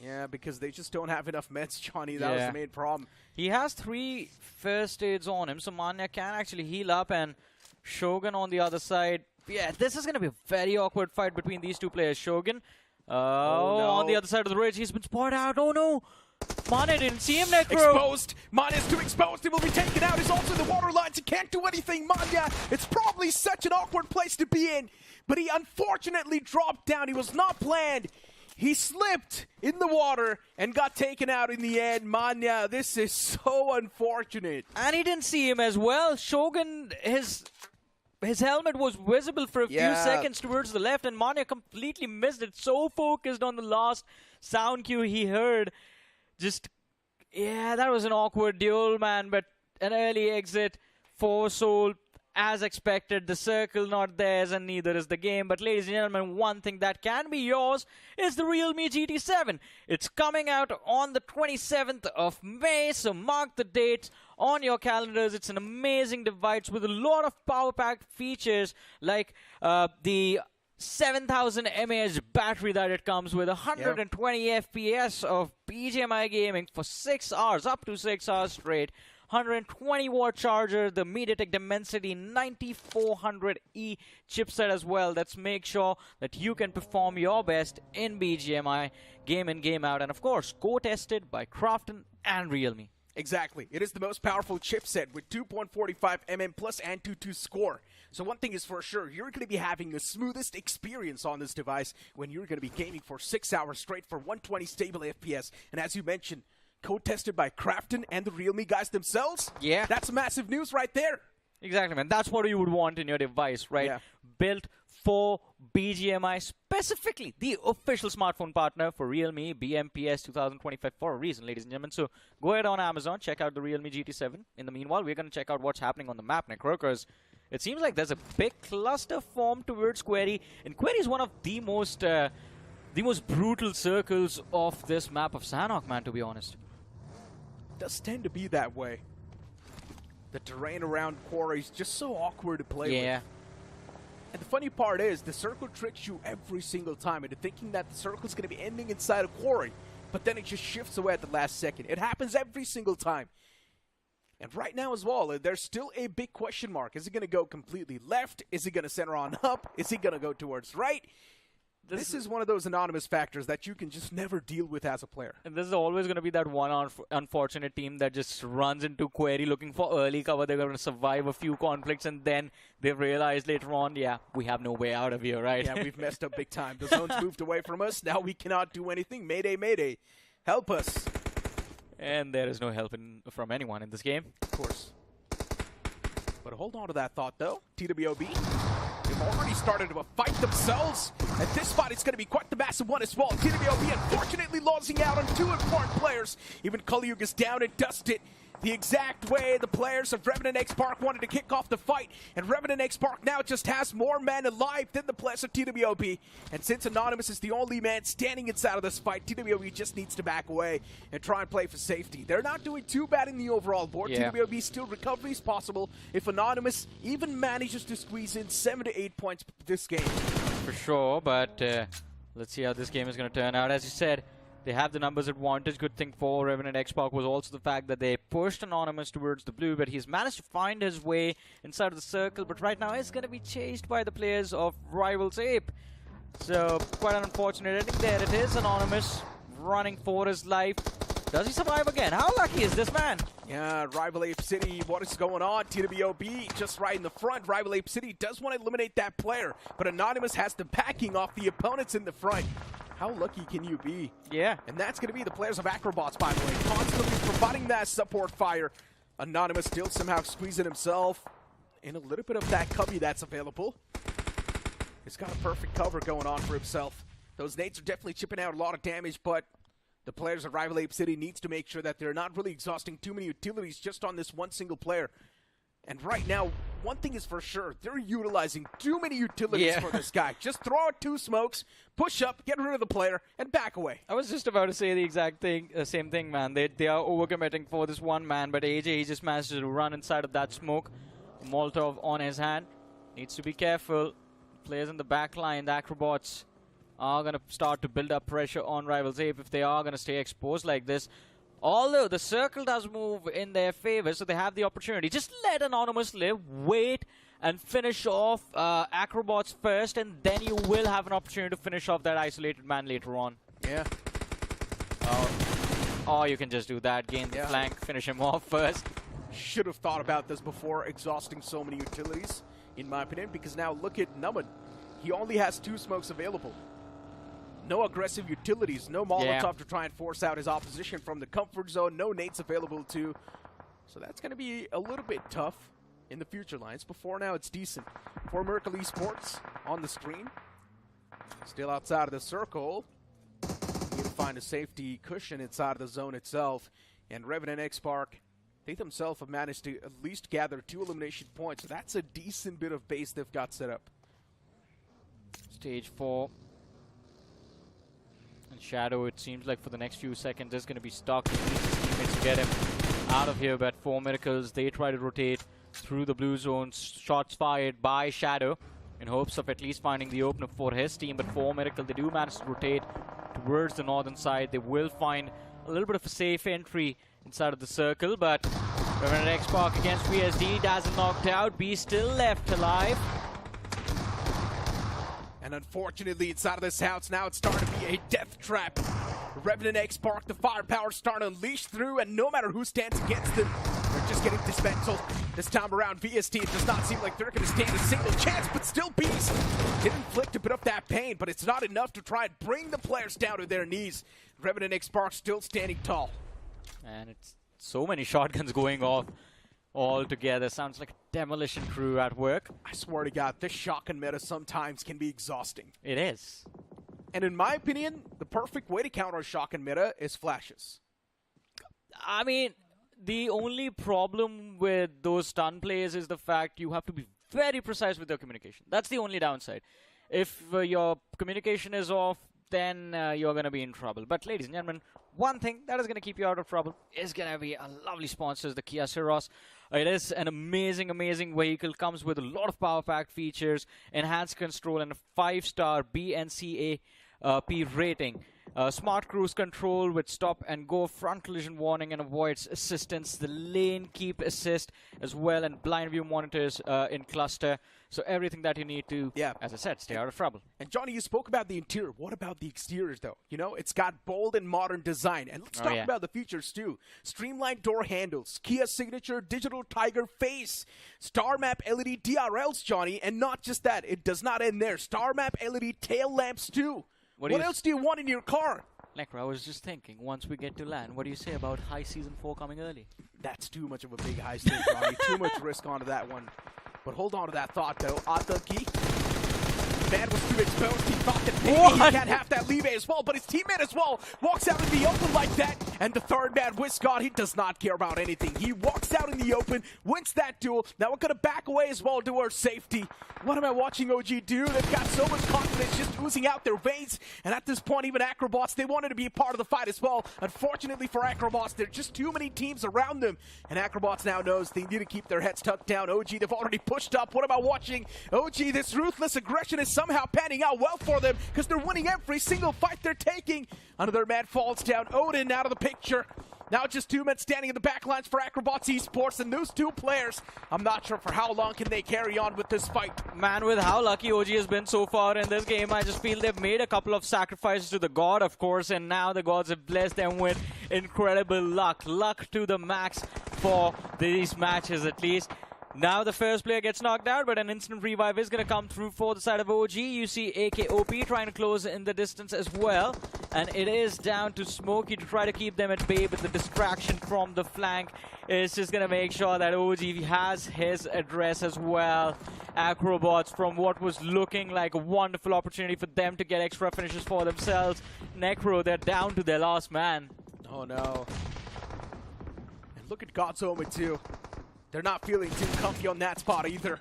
Yeah, because they just don't have enough meds, Johnny. That was the main problem. He has 3 first aids on him, so Manya can actually heal up, and Shogun on the other side. Yeah, this is going to be a very awkward fight between these 2 players. Shogun, no. on the other side of the ridge, he's been spotted out. Oh no! Manya didn't see him, Necro. Exposed. Manya's too exposed. He will be taken out. He's also in the water lines. He can't do anything. Manya, it's probably such an awkward place to be in, but he unfortunately dropped down. He was not planned. He slipped in the water and got taken out in the end. Manya, this is so unfortunate. And he didn't see him as well. Shogun, his helmet was visible for a few seconds towards the left, and Manya completely missed it. So focused on the last sound cue he heard. That was an awkward duel, man, but an early exit for Soul. As expected, the circle not theirs and neither is the game. But ladies and gentlemen, one thing that can be yours is the Realme GT7. It's coming out on the 27th of May, so mark the date on your calendars. It's an amazing device with a lot of power-packed features like the 7000 mAh battery that it comes with, 120 FPS of BGMI gaming for 6 hours, up to 6 hours straight. 120-watt charger, the MediaTek Dimensity 9400E chipset as well. Let's make sure that you can perform your best in BGMI, game in, game out, and of course, co-tested by Krafton and Realme. Exactly. It is the most powerful chipset with 2.45 mm plus Antutu score. So one thing is for sure, you're going to be having the smoothest experience on this device when you're going to be gaming for 6 hours straight for 120 stable FPS. And as you mentioned, co-tested by Krafton and the Realme guys themselves? Yeah. That's massive news right there. Exactly, man. That's what you would want in your device, right? Yeah. Built for BGMI, specifically the official smartphone partner for Realme BMPS 2025 for a reason, ladies and gentlemen. So go ahead on Amazon, check out the Realme GT7. In the meanwhile, we're going to check out what's happening on the map, Necro, because it seems like there's a big cluster formed towards Query, and Query is one of the most brutal circles of this map of Sanhok, man, to be honest. Does tend to be that way. The terrain around Quarry is just so awkward to play with. And the funny part is, the circle tricks you every single time into thinking that the circle is going to be ending inside a Quarry, but then it just shifts away at the last second. It happens every single time. And right now as well, there's still a big question mark. Is it going to go completely left? Is it going to center on up? Is he going to go towards right? This is one of those anonymous factors that you can just never deal with as a player. And this is always going to be that one unfortunate team that just runs into Query looking for early cover. They're going to survive a few conflicts, and then they realize later on, yeah, we have no way out of here, right? Yeah, we've messed up big time. The zone's moved away from us. Now we cannot do anything. Mayday, mayday. Help us. And there is no help from anyone in this game. Of course. But hold on to that thought, though. TWOB. They've already started to fight themselves. At this spot, it's going to be quite the massive one as well. TWOB unfortunately losing out on 2 important players. Even Kalyug is down and dusted. The exact way the players of REVENANT X SPARK wanted to kick off the fight. And REVENANT X SPARK now just has more men alive than the players of TWOB. And since Anonymous is the only man standing inside of this fight, TWOB just needs to back away and try and play for safety. They're not doing too bad in the overall board. Yeah. TWOB still recovery is possible if Anonymous even manages to squeeze in 7 to 8 points this game. For sure, but let's see how this game is going to turn out. As you said, they have the numbers advantage. Good thing for REVENANT X SPARK was also the fact that they pushed Anonymous towards the blue, but he's managed to find his way inside of the circle, but right now he's going to be chased by the players of Rivals Ape. So, quite an unfortunate ending there. It is Anonymous running for his life. Does he survive again? How lucky is this man? Yeah, Rival ApeCity, what is going on? TWOB just right in the front. Rival ApeCity does want to eliminate that player, but Anonymous has the backing off the opponents in the front. How lucky can you be? Yeah. And that's going to be the players of AKROBOTZ, by the way, constantly providing that support fire. Anonymous still somehow squeezing himself in a little bit of that cubby that's available. He's got a perfect cover going on for himself. Those nades are definitely chipping out a lot of damage, but the players of Rival ApeCity needs to make sure that they're not really exhausting too many utilities just on this one single player. And right now, one thing is for sure, they're utilizing too many utilities for this guy. Just throw out 2 smokes, push up, get rid of the player, and back away. I was just about to say the exact thing, same thing, man. They are overcommitting for this one man, but AJ, he just managed to run inside of that smoke. Molotov on his hand. Needs to be careful. Players in the back line, the AKROBOTZ, are going to start to build up pressure on Rivals Ape if they are going to stay exposed like this. Although the circle does move in their favor, so they have the opportunity. Just let Anonymous live, wait, and finish off AKROBOTZ first, and then you will have an opportunity to finish off that isolated man later on. Yeah. Or you can just do that, gain the flank, finish him off first. Should have thought about this before exhausting so many utilities, in my opinion, because now look at Numan. He only has 2 smokes available. No aggressive utilities, no Molotov to try and force out his opposition from the comfort zone, no nades available too. So that's going to be a little bit tough in the future lines. Before now, it's decent. For Miracle Esports on the screen. Still outside of the circle. Need to find a safety cushion inside of the zone itself. And REVENANT X SPARK, they themselves have managed to at least gather 2 elimination points. So that's a decent bit of base they've got set up. Stage 4. And Shadow, it seems like for the next few seconds, is going to be stuck. He needs his teammates to get him out of here. But 4 Miracles, they try to rotate through the blue zone. Shots fired by Shadow in hopes of at least finding the opener for his team. But 4 Miracle, they do manage to rotate towards the northern side. They will find a little bit of a safe entry inside of the circle. But REVENANT X SPARK against VSD, doesn't knocked out. B still left alive. And unfortunately, inside of this house, now it's starting to be a death trap. REVENANT X SPARK, the firepower starting to unleash through, and no matter who stands against them, they're just getting dismantled. This time around, VST, it does not seem like they're going to stand a single chance, but still Beast did inflict a bit of that pain, but it's not enough to try and bring the players down to their knees. REVENANT X SPARK still standing tall. And it's so many shotguns going off all together. Sounds like a demolition crew at work. I swear to God, this shotgun meta sometimes can be exhausting. It is. And in my opinion, the perfect way to counter a shotgun meta is flashes. I mean, the only problem with those stun plays is the fact you have to be very precise with your communication. That's the only downside. If your communication is off, then you're going to be in trouble. But ladies and gentlemen, one thing that is going to keep you out of trouble is going to be a lovely sponsor, the Kia Ceros. It is an amazing, amazing vehicle. Comes with a lot of power-packed features, enhanced control, and a 5-star BNCAP rating. Smart cruise control with stop and go, front collision warning, and avoids assistance. The lane keep assist as well, and blind view monitors in cluster. So everything that you need to, as I said, stay out of trouble. And Johnny, you spoke about the interior. What about the exteriors, though? You know, it's got bold and modern design. And let's talk about the features, too. Streamlined door handles, Kia signature, digital tiger face, star map LED DRLs, Johnny. And not just that, it does not end there. Star map LED tail lamps, too. What else do you want in your car? Necro, I was just thinking, once we get to land, what do you say about high season 4 coming early? That's too much of a big high stake, Johnny. Too much risk onto that one. But hold on to that thought, though. Atanki, man was too exposed. He thought that maybe he can't have that leeway as well, but his teammate as well walks out in the open like that. And the third man, WINDGOD, he does not care about anything. He walks out in the open, wins that duel. Now we're going to back away as well towards safety. What am I watching OG do? They've got so much confidence just oozing out their veins. And at this point, even AKROBOTZ, they wanted to be a part of the fight as well. Unfortunately for AKROBOTZ, there are just too many teams around them. And AKROBOTZ now knows they need to keep their heads tucked down. OG, they've already pushed up. What am I watching? OG, this ruthless aggression is somehow panning out well for them because they're winning every single fight they're taking. Another man falls down. Odin out of the picture. Now just 2 men standing in the back lines for ARRANCARxGSG Esports, and those 2 players, I'm not sure for how long can they carry on with this fight. Man, with how lucky OG has been so far in this game, I just feel they've made a couple of sacrifices to the god, of course, and now the gods have blessed them with incredible luck. Luck to the max for these matches, at least. Now the first player gets knocked out, but an instant revive is going to come through for the side of OG. You see AKOP trying to close in the distance as well. And it is down to Smokey to try to keep them at bay, but the distraction from the flank is just going to make sure that OG has his address as well. AKROBOTZ, from what was looking like a wonderful opportunity for them to get extra finishes for themselves. Necro, they're down to their last man. Oh no. And look at God's Omen too. They're not feeling too comfy on that spot either.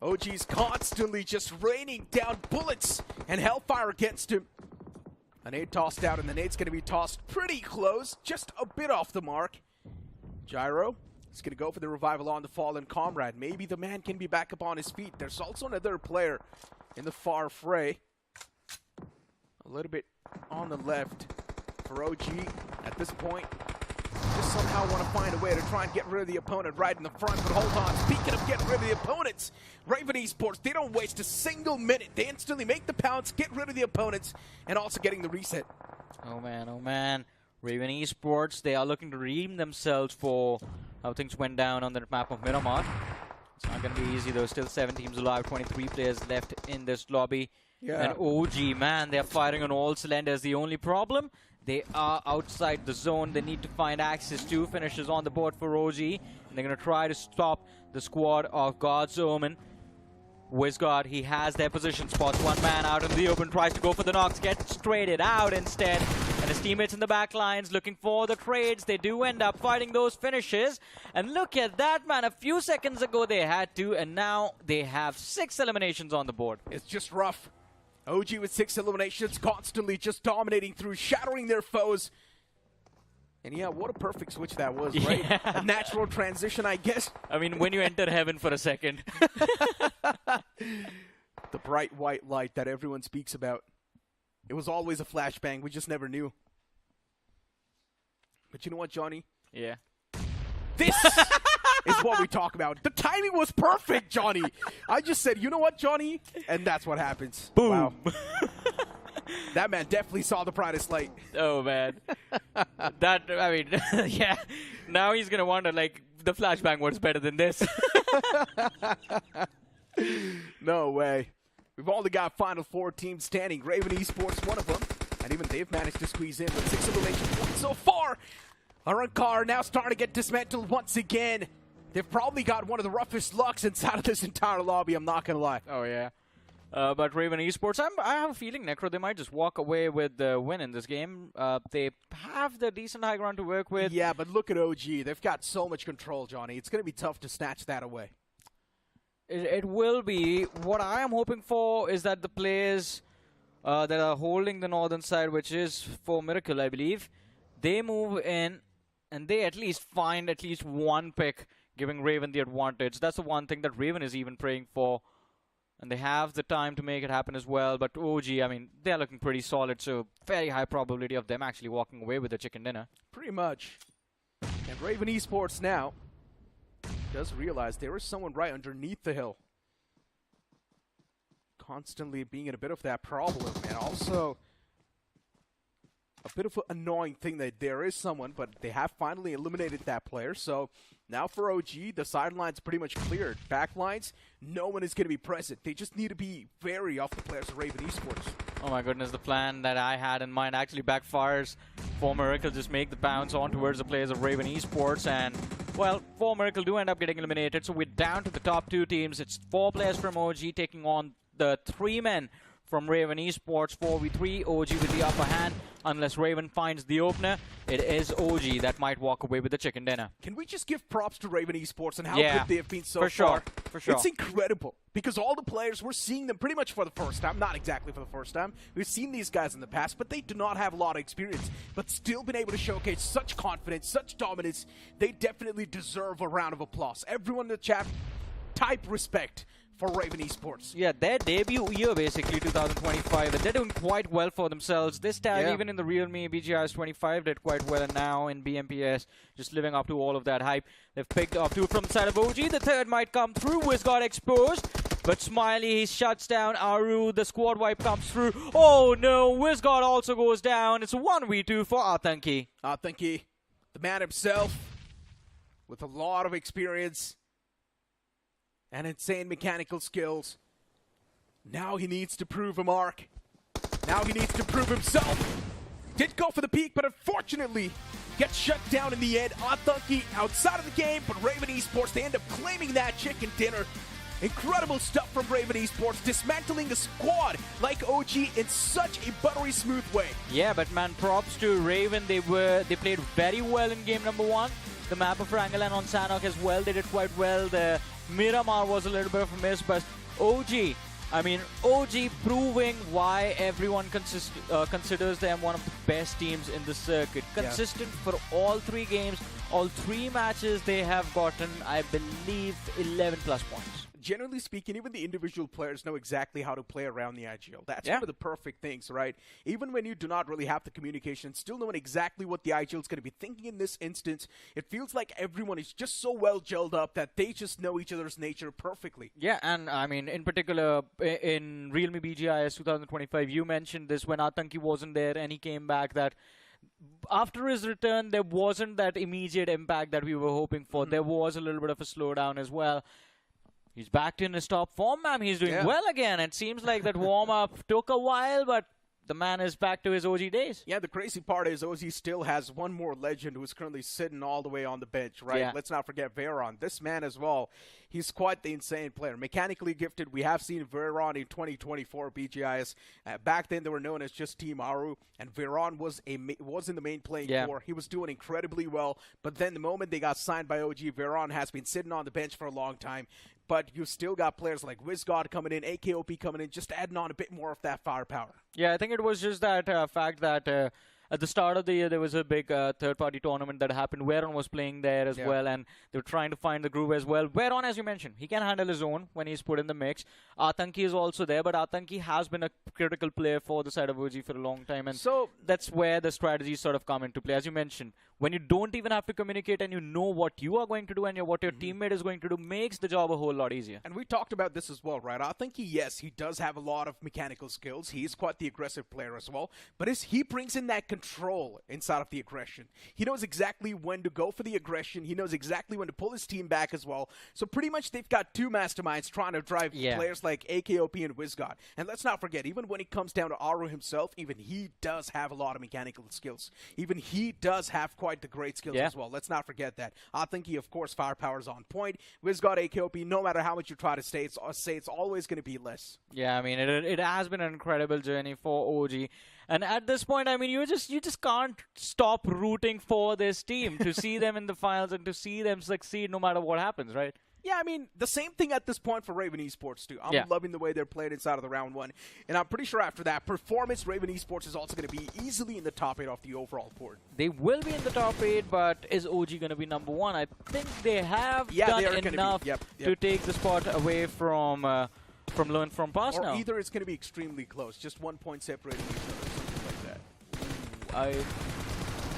OG's constantly just raining down bullets and hellfire against him. A nade tossed out, and the nade's going to be tossed pretty close, just a bit off the mark. Gyro is going to go for the revival on the fallen comrade. Maybe the man can be back up on his feet. There's also another player in the far fray. A little bit on the left for OG at this point. Just somehow want to find a way to try and get rid of the opponent right in the front, but hold on. Speaking of getting rid of the opponents, Raven Esports, they don't waste a single minute. They instantly make the pounce, get rid of the opponents, and also getting the reset. Oh man. Raven Esports, they are looking to redeem themselves for how things went down on the map of Miramar. It's not going to be easy though. Still 7 teams alive, 23 players left in this lobby. Yeah. And OG, man, they're firing on all cylinders. The only problem, they are outside the zone. They need to find access to finishes on the board for OG. And they're going to try to stop the squad of God's Omen. WINDGOD, he has their position, spots one man out in the open, tries to go for the knocks, gets traded out instead. And his teammates in the back lines looking for the trades. They do end up fighting those finishes. And look at that, man. A few seconds ago they had to, and now they have 6 eliminations on the board. It's just rough. OG with 6 eliminations, constantly just dominating through, shattering their foes. And yeah, what a perfect switch that was, right? Yeah. A natural transition, I guess. I mean, when you enter heaven for a second. The bright white light that everyone speaks about. It was always a flashbang, we just never knew. But you know what, Johnny? Yeah. This is what we talk about. The timing was perfect, Johnny. I just said, you know what, Johnny? And that's what happens. Boom. Wow. That man definitely saw the brightest light. Oh, man. That, I mean, yeah. Now he's going to wonder, like, the flashbang was better than this. No way. We've only got Final 4 teams standing. Raven Esports, one of them. And even they've managed to squeeze in with 6 elimination points so far. ARRANCAR now starting to get dismantled once again. They've probably got one of the roughest lucks inside of this entire lobby, I'm not going to lie. Oh, yeah. But Raven Esports, I have a feeling, Necro, they might just walk away with the win in this game. They have the decent high ground to work with. Yeah, but look at OG. They've got so much control, Johnny. It's going to be tough to snatch that away. It will be. What I am hoping for is that the players that are holding the northern side, which is for Miracle, I believe, they move in and they at least find at least one pick, giving Raven the advantage. That's the one thing that Raven is even praying for. And they have the time to make it happen as well. But OG, I mean, they're looking pretty solid, so very high probability of them actually walking away with the chicken dinner. Pretty much. And Raven Esports now does realize there is someone right underneath the hill. Constantly being in a bit of that problem. And also a bit of an annoying thing that there is someone, but they have finally eliminated that player. So now for OG, the sideline's pretty much cleared. Backlines, no one is going to be present. They just need to be wary of the players of Raven Esports. Oh my goodness, the plan that I had in mind actually backfires. For Miracle just make the bounce on towards the players of Raven Esports, and well, for Miracle do end up getting eliminated. So we're down to the top 2 teams. It's 4 players from OG taking on the 3 men from Raven Esports. 4v3, OG with the upper hand. Unless Raven finds the opener, it is OG that might walk away with the chicken dinner. Can we just give props to Raven Esports and how Yeah, good they have been so for far? sure, for sure. It's incredible because all the players, we're seeing them pretty much for the first time. Not exactly for the first time. We've seen these guys in the past, but they do not have a lot of experience. But still been able to showcase such confidence, such dominance. They definitely deserve a round of applause. Everyone in the chat, type respect for Raven Esports. Yeah, their debut year basically 2025, and they're doing quite well for themselves. This time, even in the realme BGIS 25 did quite well, and now in BMPS, just living up to all of that hype. They've picked off 2 from the side of OG. The 3rd might come through. WINDGOD exposed, but Smiley, he shuts down Aru. The squad wipe comes through. Oh no, WINDGOD also goes down. It's a 1v2 for ARRANCARxGSG. ARRANCARxGSG, the man himself, with a lot of experience and insane mechanical skills. Now he needs to prove a mark. Now he needs to prove himself. Did go for the peak, but unfortunately gets shut down in the end. ARRANCARxGSG outside of the game, but Raven Esports, they end up claiming that chicken dinner. Incredible stuff from Raven Esports, dismantling a squad like OG in such a buttery smooth way. Yeah, but man, props to Raven. They played very well in game number 1. the map of Erangel and on Sanhok as well. They did quite well. The Miramar was a little bit of a miss, but OG, I mean, OG proving why everyone considers them one of the best teams in the circuit. Consistent for all 3 games, all 3 matches they have gotten, I believe, 11 plus points. Generally speaking, even the individual players know exactly how to play around the IGL. That's one of the perfect things, right? Even when you do not really have the communication, still knowing exactly what the IGL is going to be thinking in this instance, it feels like everyone is just so well gelled up that they just know each other's nature perfectly. Yeah, and I mean, in particular, in realme BGIS 2025, you mentioned this when Atanki wasn't there and he came back, that after his return, there wasn't that immediate impact that we were hoping for. There was a little bit of a slowdown as well. He's back in his top form, ma'am. He's doing well again. It seems like that warm-up took a while, but the man is back to his OG days. Yeah, the crazy part is OG still has one more legend who's currently sitting all the way on the bench, right? Let's not forget Veron. This man as well, he's quite the insane player. Mechanically gifted. We have seen Veron in 2024 BGIS. Back then, they were known as just Team Aru, and Veron was in the main playing core. He was doing incredibly well, but then the moment they got signed by OG, Veron has been sitting on the bench for a long time. But you've still got players like WINDGOD coming in, AKOP coming in, just adding on a bit more of that firepower. Yeah, I think it was just that fact that at the start of the year, there was a big third-party tournament that happened. Veron was playing there as well, and they were trying to find the groove as well. Veron, as you mentioned, he can handle his own when he's put in the mix. Atanki is also there, but Atanki has been a critical player for the side of OG for a long time, and so that's where the strategies sort of come into play. As you mentioned, when you don't even have to communicate and you know what you are going to do and what your teammate is going to do, makes the job a whole lot easier. And we talked about this as well, right? Atanki, yes, he does have a lot of mechanical skills. He's quite the aggressive player as well, but he brings in that control inside of the aggression. He knows exactly when to go for the aggression. He knows exactly when to pull his team back as well. So pretty much they've got 2 masterminds trying to drive players like AKOP and WINDGOD. And let's not forget, even when it comes down to Aru himself, even he does have a lot of mechanical skills. Even he does have quite the great skills as well. Let's not forget that. Atanki, of course, firepower is on point. WINDGOD, AKOP, no matter how much you try to say, it's always going to be less. Yeah, I mean, it has been an incredible journey for OG. And at this point, I mean, you just can't stop rooting for this team to see them in the finals and to see them succeed no matter what happens, right? Yeah, I mean, the same thing at this point for Raven Esports, too. I'm loving the way they're played inside of the round 1. And I'm pretty sure after that, performance, Raven Esports is also going to be easily in the top 8 of the overall board. They will be in the top 8, but is OG going to be number 1? I think they have done enough to take the spot away from Learn From Past now. Or either it's going to be extremely close, just 1 point separating each other, something like that.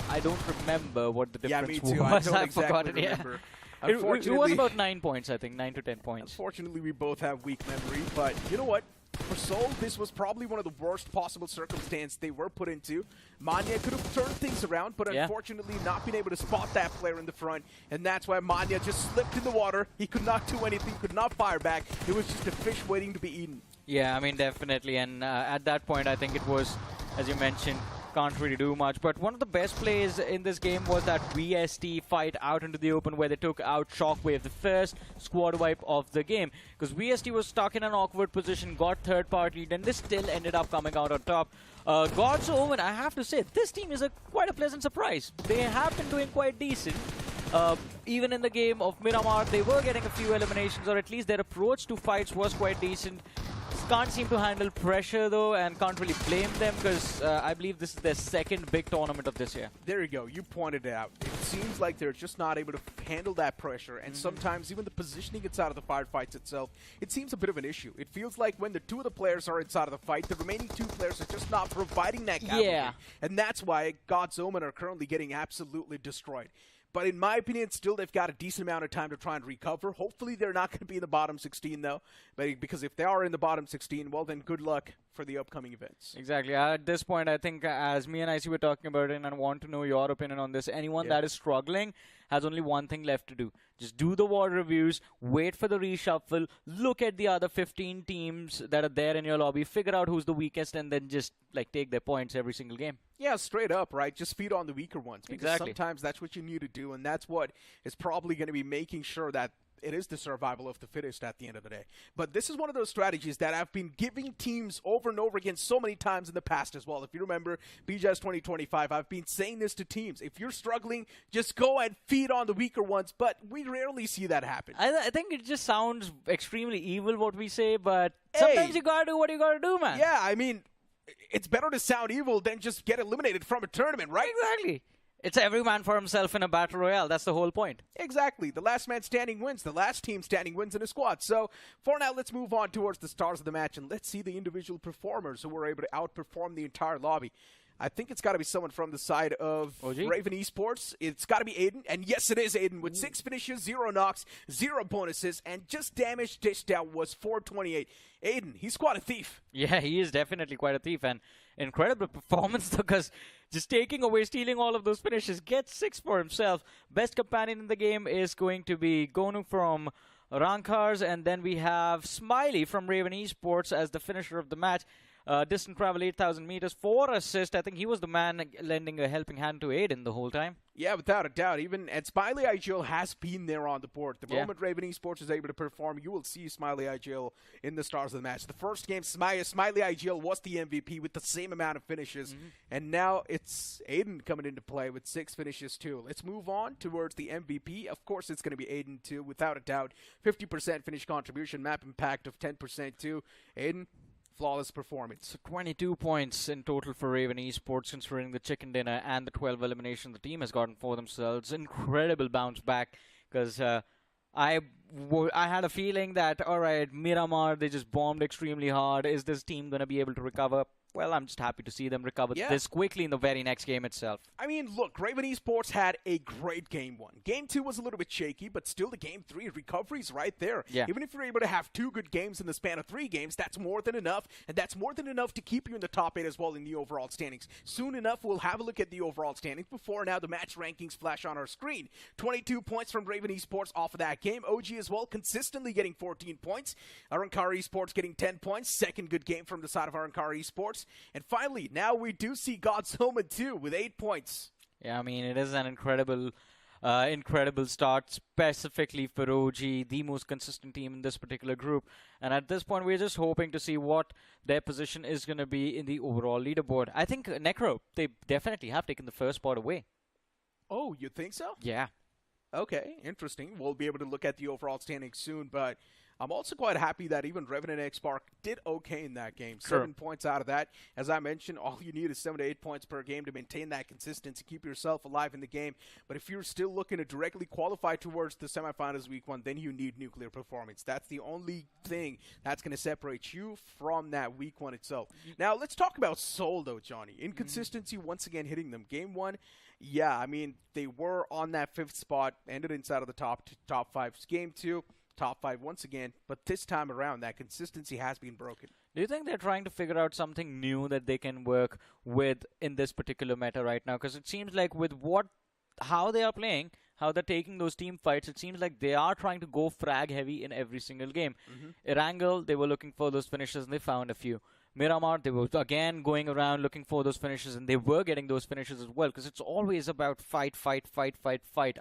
I don't remember what the difference was. I don't exactly forgotten. Remember. It was about 9 points, I think, 9 to 10 points. Unfortunately, we both have weak memory, but you know what? For Seoul, this was probably one of the worst possible circumstances they were put into. Manya could have turned things around, but unfortunately not been able to spot that player in the front, and that's why Manya just slipped in the water. He could not do anything, could not fire back. It was just a fish waiting to be eaten. Yeah, I mean, definitely, and at that point, I think it was, as you mentioned, can't really do much. But one of the best plays in this game was that VST fight out into the open where they took out Shockwave, the first squad wipe of the game. Because VST was stuck in an awkward position, got third party, then they still ended up coming out on top. God's Omen, I have to say, this team is quite a pleasant surprise. They have been doing quite decent. Even in the game of Miramar, they were getting a few eliminations, or at least their approach to fights was quite decent. Can't seem to handle pressure though, and can't really blame them because I believe this is their second big tournament of this year. There you go. You pointed it out. It seems like they're just not able to handle that pressure, and sometimes even the positioning inside of the firefights itself, it seems a bit of an issue. It feels like when the 2 of the players are inside of the fight, the remaining 2 players are just not providing that cavalry. And that's why God's Omen are currently getting absolutely destroyed. But in my opinion, still, they've got a decent amount of time to try and recover. Hopefully, they're not going to be in the bottom 16, though. Because if they are in the bottom 16, well, then good luck for the upcoming events. Exactly. At this point, I think, as me and IC were talking about it, and I want to know your opinion on this, anyone that is struggling has only one thing left to do. Just do the WAR reviews, wait for the reshuffle, look at the other 15 teams that are there in your lobby, figure out who's the weakest, and then just take their points every single game. Yeah, straight up, right? Just feed on the weaker ones. Because sometimes that's what you need to do, and that's what is probably going to be making sure that it is the survival of the fittest at the end of the day. But this is one of those strategies that I've been giving teams over and over again so many times in the past as well. If you remember BGS 2025, I've been saying this to teams. If you're struggling, just go and feed on the weaker ones, but we rarely see that happen. I think it just sounds extremely evil what we say, but sometimes you gotta do what you gotta do, man. Yeah, I mean, it's better to sound evil than just get eliminated from a tournament, right? Exactly. It's every man for himself in a battle royale. That's the whole point. Exactly. The last man standing wins. The last team standing wins in a squad. So, for now, let's move on towards the stars of the match, and let's see the individual performers who were able to outperform the entire lobby. I think it's got to be someone from the side of REVENANT Esports. It's got to be Aiden, and yes, it is Aiden, with 6 finishes, 0 knocks, 0 bonuses, and just damage dished out was 428. Aiden, he's quite a thief. Yeah, he is definitely quite a thief, and incredible performance because just stealing all of those finishes, gets 6 for himself. Best companion in the game is going to be Gonu from ARRANCARx, and then we have Smiley from REVENANT Esports as the finisher of the match. Distant travel 8,000 meters, 4 assists. I think he was the man lending a helping hand to Aiden the whole time. Yeah, without a doubt. Even and Smiley IGL has been there on the board. The moment REVENANT Esports is able to perform, you will see Smiley IGL in the stars of the match. The first game, Smiley IGL was the MVP with the same amount of finishes, and now it's Aiden coming into play with 6 finishes too. Let's move on towards the MVP. Of course, it's going to be Aiden too, without a doubt. 50% finish contribution, map impact of 10% too. Aiden, flawless performance. So 22 points in total for REVENANT Esports, considering the chicken dinner and the 12 elimination the team has gotten for themselves. Incredible bounce back, because I had a feeling that, all right, Miramar, they just bombed extremely hard. Is this team going to be able to recover? Well, I'm just happy to see them recover this quickly in the very next game itself. I mean, look, REVENANT Esports had a great Game 1. Game 2 was a little bit shaky, but still the Game 3 recovery's right there. Yeah. Even if you're able to have 2 good games in the span of 3 games, that's more than enough, and that's more than enough to keep you in the top 8 as well in the overall standings. Soon enough, we'll have a look at the overall standings before now the match rankings flash on our screen. 22 points from REVENANT Esports off of that game. OG as well, consistently getting 14 points. ARRANCARx Esports getting 10 points. Second good game from the side of ARRANCARx Esports. And finally, now we do see God's Omen 2 with 8 points. Yeah, I mean, it is an incredible start, specifically for OG, the most consistent team in this particular group. And at this point, we're just hoping to see what their position is going to be in the overall leaderboard. I think Necro, they definitely have taken the first spot away. Oh, you think so? Yeah. Okay, interesting. We'll be able to look at the overall standings soon, but I'm also quite happy that even REVENANT X SPARK did okay in that game. Sure. 7 points out of that. As I mentioned, all you need is 7 to 8 points per game to maintain that consistency, keep yourself alive in the game. But if you're still looking to directly qualify towards the semifinals week 1, then you need nuclear performance. That's the only thing that's going to separate you from that week 1 itself. Now, let's talk about Seoul, though, Johnny. Inconsistency once again hitting them. Game 1, yeah, I mean, they were on that 5th spot, ended inside of the top 5. Game 2, top 5 once again, but this time around, that consistency has been broken. Do you think they're trying to figure out something new that they can work with in this particular meta right now? Because it seems like with how they are playing, how they're taking those team fights, it seems like they are trying to go frag heavy in every single game. Erangel, they were looking for those finishes and they found a few. Miramar, they were again going around looking for those finishes, and they were getting those finishes as well, because it's always about fight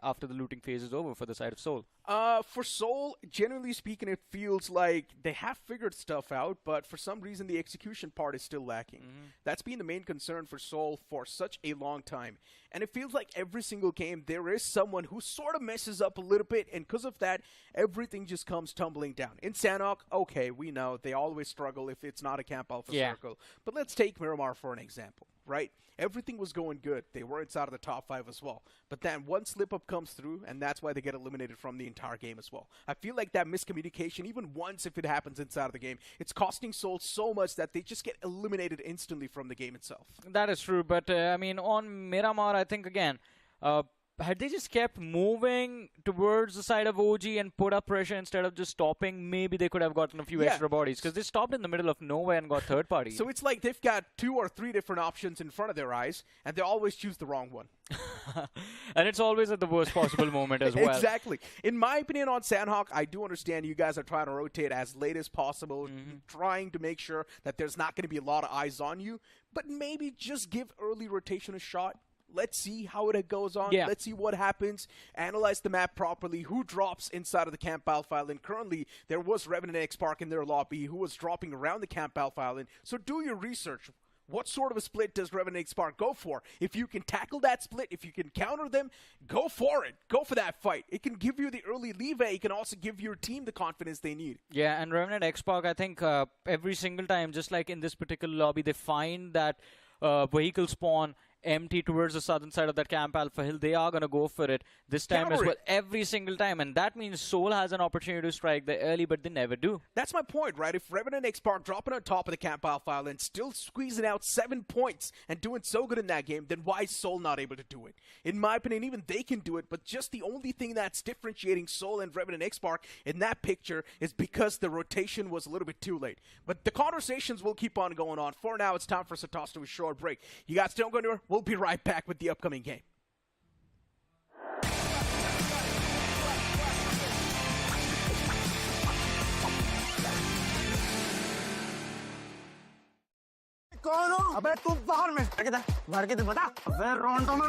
after the looting phase is over for the side of Seoul. For Seoul, generally speaking, it feels like they have figured stuff out, but for some reason the execution part is still lacking. That's been the main concern for Seoul for such a long time. And it feels like every single game there is someone who sort of messes up a little bit, and because of that, everything just comes tumbling down. In Sanhok, okay, we know they always struggle if it's not a Camp Alpha circle. But let's take Miramar for an example, right? Everything was going good. They were inside of the top 5 as well. But then one slip-up comes through, and that's why they get eliminated from the entire game as well. I feel like that miscommunication, even once if it happens inside of the game, it's costing Seoul so much that they just get eliminated instantly from the game itself. That is true, but I mean, on Miramar, I think, again, had they just kept moving towards the side of OG and put up pressure instead of just stopping, maybe they could have gotten a few extra bodies, because they stopped in the middle of nowhere and got third party. So it's like they've got 2 or 3 different options in front of their eyes, and they always choose the wrong one. And it's always at the worst possible moment as well. Exactly. In my opinion on Sanhok, I do understand you guys are trying to rotate as late as possible, trying to make sure that there's not going to be a lot of eyes on you, but maybe just give early rotation a shot. let's see how it goes on. Yeah. Let's see what happens. Analyze the map properly. Who drops inside of the Camp Alpha Island? Currently, there was REVENANT X SPARK in their lobby who was dropping around the Camp Alpha Island. So do your research. What sort of a split does REVENANT X SPARK go for? If you can tackle that split, if you can counter them, go for it. Go for that fight. It can give you the early leeway. It can also give your team the confidence they need. Yeah, and REVENANT X SPARK, I think every single time, just like in this particular lobby, they find that vehicle spawn empty towards the southern side of that Camp Alpha Hill. They are going to go for it this time as well, every single time. And that means Seoul has an opportunity to strike there early, but they never do. That's my point, right? If REVENANT X SPARK dropping on top of the Camp Alpha Island, still squeezing out 7 points and doing so good in that game, then why is Seoul not able to do it? In my opinion, even they can do it, but just the only thing that's differentiating Seoul and REVENANT X SPARK in that picture is because the rotation was a little bit too late. But the conversations will keep on going on. For now, it's time for us to toss to a short break. You guys don't go anywhere. We'll be right back with the upcoming game. कौन हो? अबे तू बाहर में बाहर के बता। अबे रोंडो में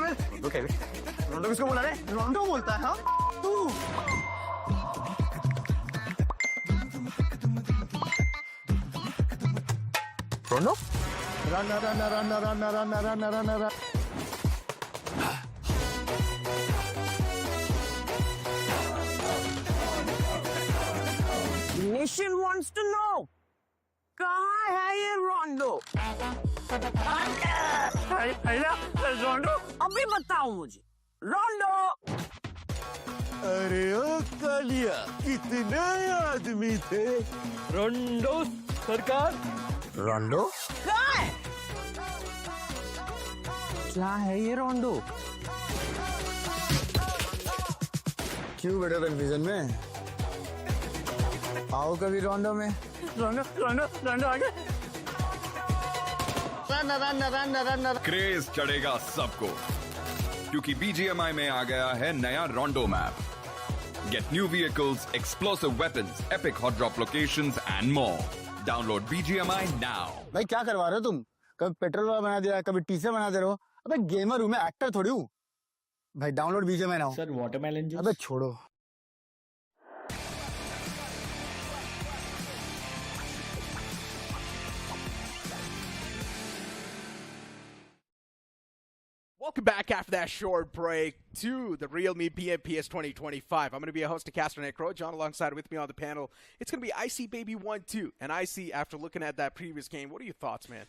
रोंडो किसको बोला रे? रोंडो बोलता है हाँ? तू रोंडो? Run Nation wants to know. कहाँ है ये रोंडो? रोंडो अभी बताओ मुझे रोंडो। अरे ओ कालिया कितने आदमी थे रोंडो सरकार। रोंडो कहाँ है? क्या है ये रोंडो? क्यों बेटा कन्फ्यूजन में? आओ कभी रोंडो में। रोंडो रोंडो रोंडो आगे। क्रेज चढ़ेगा सबको क्योंकि BGMI में आ गया है नया रोंडो map. Get new vehicles, explosive weapons, epic hot drop locations and more. Download BGMI now. भाई क्या करवा रहे हो तुम? कभी पेट्रोल वाला बना दिया, कभी टीचर बना दे रहे हो। अबे गेमर हूँ मैं, एक्टर थोड़ी हूँ। भाई download BGMI now. Sir watermelon juice. अबे छोड़ो। Welcome back after that short break to the realme BMPS 2025. I'm going to be a host of Caster Necro. John alongside with me on the panel. It's going to be IC Baby 1-2. And IC, after looking at that previous game, what are your thoughts, man?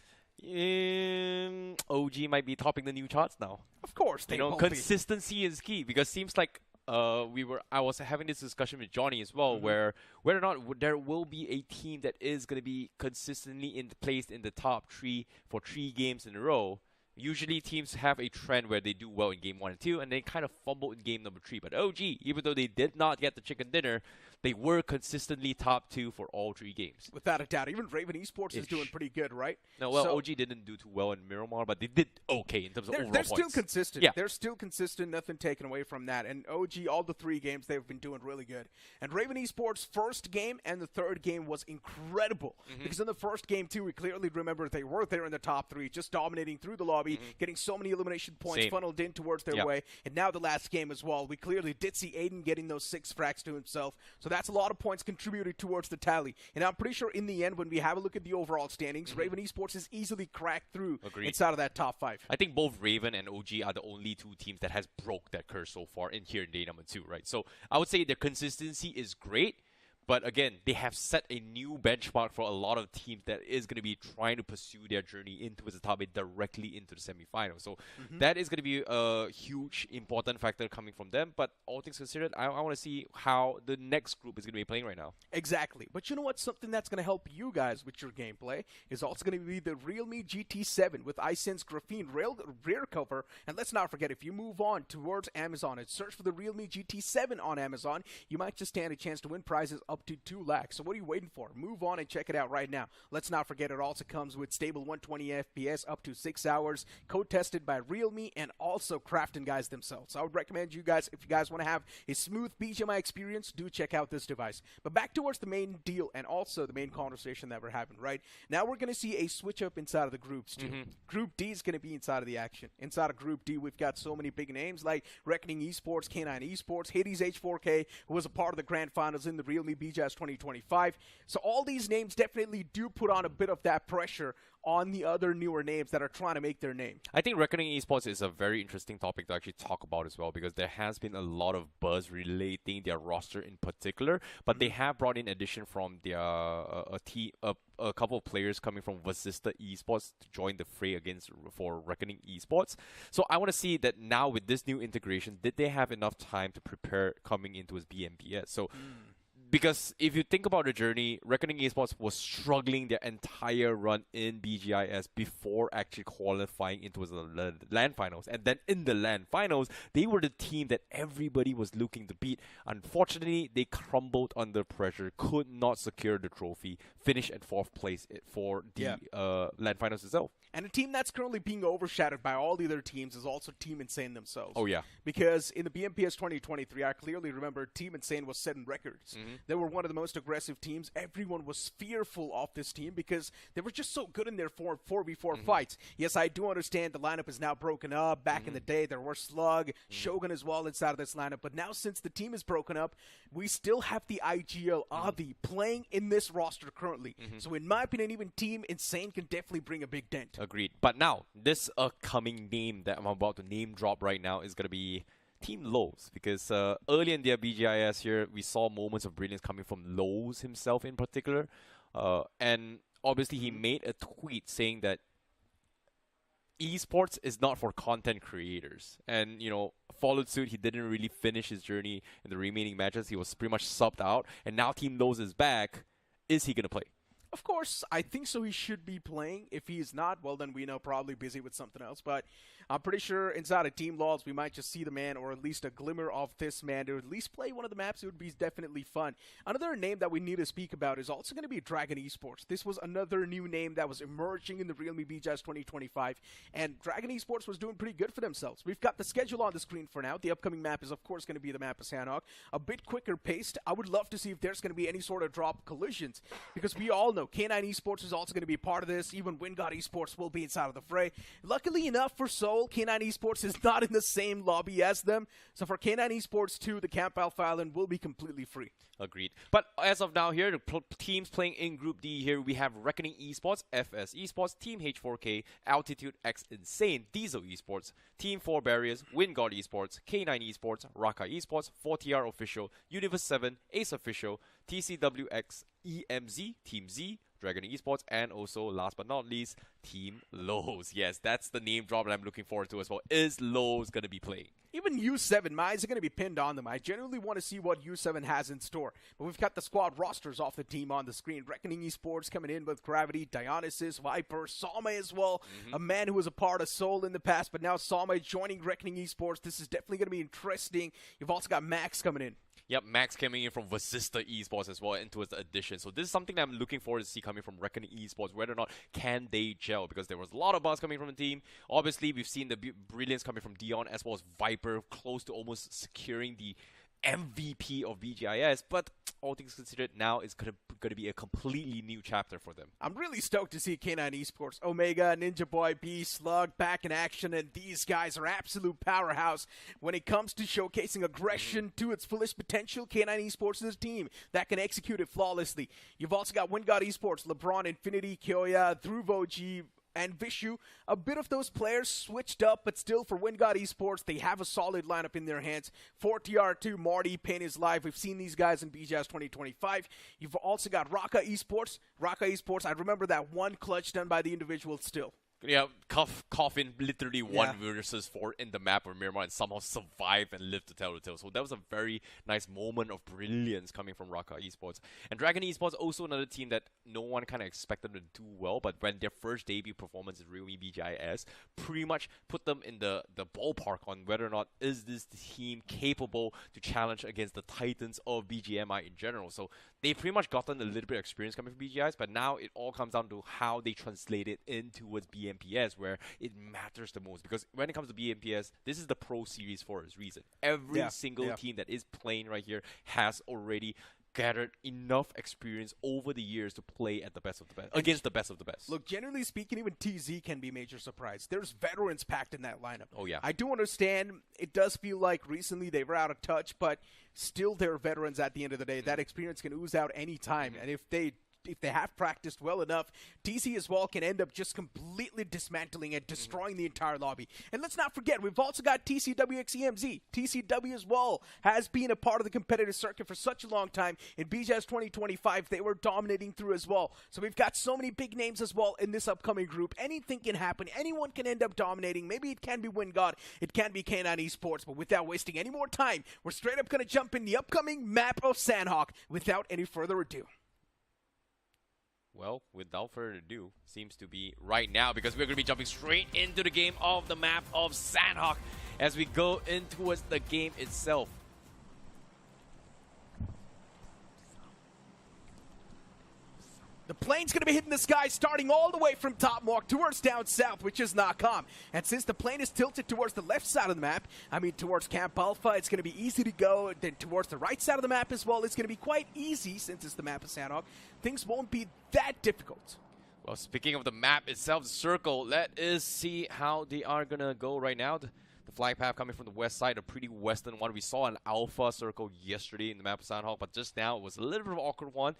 OG might be topping the new charts now. Of course, they won't consistency is key because seems like I was having this discussion with Johnny as well, where whether or not there will be a team that is going to be consistently placed in the top 3 for 3 games in a row. Usually teams have a trend where they do well in game 1 and 2 and they kind of fumble in game number 3. But OG, even though they did not get the chicken dinner, they were consistently top 2 for all 3 games. Without a doubt. Even Raven Esports is doing pretty good, right? No, well, OG didn't do too well in Miramar, but they did okay in terms of overall They're points. still consistent. Yeah. They're still consistent. Nothing taken away from that. And OG, all the 3 games, they've been doing really good. And Raven Esports' first game and the third game was incredible. Because in the first game, too, we clearly remember they were there in the top 3, just dominating through the lobby, getting so many elimination points funneled in towards their way. And now the last game as well, we clearly did see Aiden getting those 6 frags to himself. So that's a lot of points contributed towards the tally. And I'm pretty sure in the end, when we have a look at the overall standings, Raven Esports has easily cracked through inside of that top 5. I think both Raven and OG are the only 2 teams that has broke that curse so far in here in day number 2, right? So I would say their consistency is great. But again, they have set a new benchmark for a lot of teams that is going to be trying to pursue their journey into the top 8 directly into the semifinals. So that is going to be a huge, important factor coming from them. But all things considered, I want to see how the next group is going to be playing right now. Exactly. But you know what? Something that's going to help you guys with your gameplay is also going to be the Realme GT7 with iSense Graphene rear cover. And let's not forget, if you move on towards Amazon and search for the Realme GT7 on Amazon, you might just stand a chance to win prizes up up to 2 lakhs. So what are you waiting for? Move on and check it out right now. Let's not forget it also comes with stable 120 FPS up to 6 hours, code tested by realme and also Crafton guys themselves. So I would recommend you guys, if you guys want to have a smooth BGMI experience, do check out this device. But back towards the main deal and also the main conversation that we're having, right? Now we're going to see a switch up inside of the groups too. Group D is going to be inside of the action. Inside of Group D, we've got so many big names like Reckoning Esports, K9 Esports, Hades H4K, who was a part of the grand finals in the realme BGS 2025. So all these names definitely do put on a bit of that pressure on the other newer names that are trying to make their name. I think Reckoning Esports is a very interesting topic to actually talk about as well, because there has been a lot of buzz relating their roster in particular, but they have brought in addition from their a couple of players coming from Vasista Esports to join the fray for Reckoning Esports. So I want to see that now with this new integration, did they have enough time to prepare coming into his BMPS? So because if you think about the journey, Reckoning Esports was struggling their entire run in BGIS before actually qualifying into the LAN finals. And then in the LAN finals, they were the team that everybody was looking to beat. Unfortunately, they crumbled under pressure, could not secure the trophy, finished at 4th place for the LAN finals itself. And a team that's currently being overshadowed by all the other teams is also Team Insane themselves. Oh, yeah. Because in the BMPS 2023, I clearly remember Team Insane was setting records. They were one of the most aggressive teams. Everyone was fearful of this team because they were just so good in their 4v4 fights. Yes, I do understand the lineup is now broken up. Back in the day, there were Slug, Shogun as well inside of this lineup. But now since the team is broken up, we still have the IGL Avi playing in this roster currently. So in my opinion, even Team Insane can definitely bring a big dent. Agreed. But now, this upcoming name that I'm about to name drop right now is going to be Team Lowe's, because early in their BGIS here, we saw moments of brilliance coming from Lowe's himself in particular. And obviously, he made a tweet saying that esports is not for content creators. And, you know, followed suit, he didn't really finish his journey in the remaining matches. He was pretty much subbed out. And now Team Lowe's is back. Is he going to play? Of course, I think so. He should be playing. If he is not, well, then we know probably busy with something else. But I'm pretty sure inside of Team Laws, we might just see the man, or at least a glimmer of this man, to at least play one of the maps. It would be definitely fun. Another name that we need to speak about is also going to be Dragon Esports. This was another new name that was emerging in the realme BGS 2025, and Dragon Esports was doing pretty good for themselves. We've got the schedule on the screen for now. The upcoming map is, of course, going to be the map of Sanhok. A bit quicker paced. I would love to see if there's going to be any sort of drop collisions, because we all know K9 Esports is also going to be part of this. Even WINDGOD Esports will be inside of the fray. Luckily enough for Seoul, K9 Esports is not in the same lobby as them. So for K9 Esports 2, the Camp Alpha Island will be completely free. Agreed. But as of now here, the teams playing in Group D here, we have Reckoning Esports, FS Esports, Team H4K, AltitudeXInsane, Diesel Esports, Team 4 Barriers, WINDGOD Esports, K9 Esports, RAKA Esports, 4TR Official, Universe 7, Ace Official, TCWX, EMZ, Team Z, Dragon Esports, and also, last but not least, Team Lowe's. Yes, that's the name drop that I'm looking forward to as well. Is Lowe's going to be playing? Even U7, my eyes are going to be pinned on them. I genuinely want to see what U7 has in store. But we've got the squad rosters off the team on the screen. Reckoning Esports coming in with Gravity, Dionysus, Viper, Salma as well. A man who was a part of Seoul in the past, but now Salma joining Reckoning Esports. This is definitely going to be interesting. You've also got Max coming in. Yep, Max coming in from Vasista Esports as well into his addition. So this is something that I'm looking forward to see coming from Reckoning Esports, whether or not can they gel, because there was a lot of buzz coming from the team. Obviously, we've seen the brilliance coming from Dion as well as Viper, close to almost securing the MVP of BGIS, but all things considered, now it's going to be a completely new chapter for them. I'm really stoked to see K9 Esports, Omega, Ninja Boy, B, Slug back in action, and these guys are absolute powerhouse when it comes to showcasing aggression to its fullest potential. K9 Esports is a team that can execute it flawlessly. You've also got WINDGOD Esports, LeBron, Infinity, Kyoya, Dhruvoji, and Vishu. A bit of those players switched up, but still for WINDGOD Esports, they have a solid lineup in their hands. 4TR2, Marty, Pain is live. We've seen these guys in BGS 2025. You've also got RAKA Esports. RAKA Esports, I remember that one clutch done by the individual still. Yeah, coffin literally 1 versus 4 in the map of Miramar and somehow survive and live to tell the tale. So that was a very nice moment of brilliance coming from RAKA Esports. And Dragon Esports, also another team that no one kind of expected them to do well, but when their first debut performance is realme BGIS, pretty much put them in the ballpark on whether or not is this team capable to challenge against the titans of BGMI in general. So they pretty much gotten a little bit of experience coming from BGIs, but now it all comes down to how they translate it into what's BMPS, where it matters the most. Because when it comes to BMPS, this is the pro series for its reason. Every single team that is playing right here has already gathered enough experience over the years to play at the best of the best, against the best of the best. Look, generally speaking, even TZ can be major surprise. There's veterans packed in that lineup. Oh, yeah. I do understand it does feel like recently they were out of touch, but still they're veterans at the end of the day. That experience can ooze out any time, and if they have practiced well enough, TC as well can end up just completely dismantling and destroying the entire lobby. And let's not forget, we've also got TCWXEMZ. TCW as well has been a part of the competitive circuit for such a long time. In BGS 2025, they were dominating through as well. So we've got so many big names as well in this upcoming group. Anything can happen. Anyone can end up dominating. Maybe it can be WINDGOD. It can be K9 Esports. But without wasting any more time, we're straight up going to jump in the upcoming map of Sanhok without any further ado. Well, without further ado, seems to be right now, because we're going to be jumping straight into the game of the map of Sanhok as we go in towards the game itself. The plane's going to be hitting the sky starting all the way from top mark towards down south, which is not calm. And since the plane is tilted towards the left side of the map, I mean towards Camp Alpha, it's going to be easy to go. Then towards the right side of the map as well, it's going to be quite easy since it's the map of Sanhok. Things won't be that difficult. Well, speaking of the map itself, the circle, let us see how they are going to go right now. The flag path coming from the west side, a pretty western one. We saw an alpha circle yesterday in the map of Sanhok, but just now it was a little bit of an awkward one.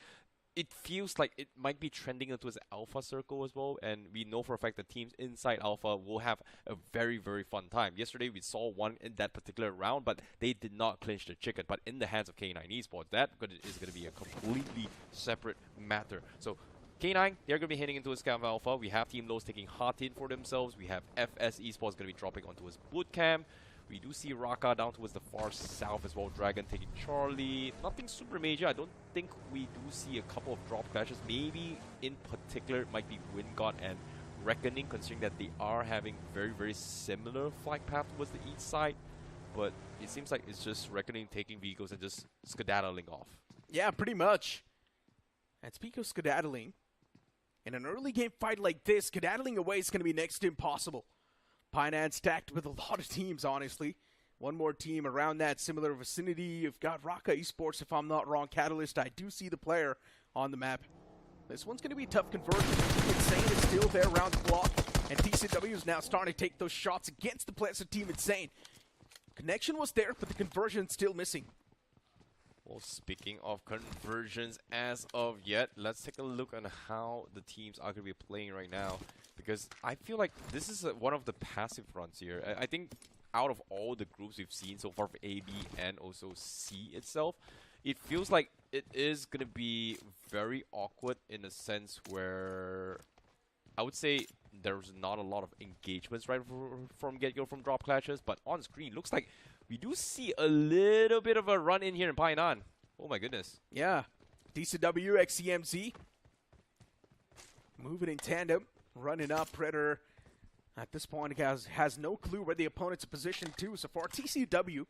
It feels like it might be trending into an alpha circle as well, and we know for a fact that teams inside alpha will have a very, very fun time. Yesterday we saw one in that particular round, but they did not clinch the chicken. But in the hands of K9 Esports, that is going to be a completely separate matter. So K9, they're going to be heading into a Scam Alpha. We have Team Lowe's taking Hot In for themselves. We have FS Esports going to be dropping onto his boot camp. We do see RAKA down towards the far south as well. Dragon taking Charlie. Nothing super major. I don't think we do see a couple of drop clashes. Maybe in particular it might be WINDGOD and Reckoning, considering that they are having very, very similar flight path towards the east side. But it seems like it's just Reckoning taking vehicles and just skedaddling off. Yeah, pretty much. And speaking of skedaddling, in an early game fight like this, skedaddling away is going to be next to impossible. Pinan stacked with a lot of teams, honestly. One more team around that similar vicinity. You've got RAKA Esports, if I'm not wrong. Catalyst, I do see the player on the map. This one's going to be a tough conversion. Insane is still there around the block. And TCW is now starting to take those shots against the players of Team Insane. Connection was there, but the conversion's still missing. Well, speaking of conversions as of yet, let's take a look on how the teams are going to be playing right now. Because I feel like this is one of the passive runs here. I think out of all the groups we've seen so far for A, B, and also C itself, it feels like it is going to be very awkward in a sense where I would say there's not a lot of engagements right from get-go from drop clashes. But on screen, looks like we do see a little bit of a run in here in Painan. Oh my goodness. Yeah. TCWXEMZ moving in tandem, running up. Predator at this point has no clue where the opponent's position to. So for TCW,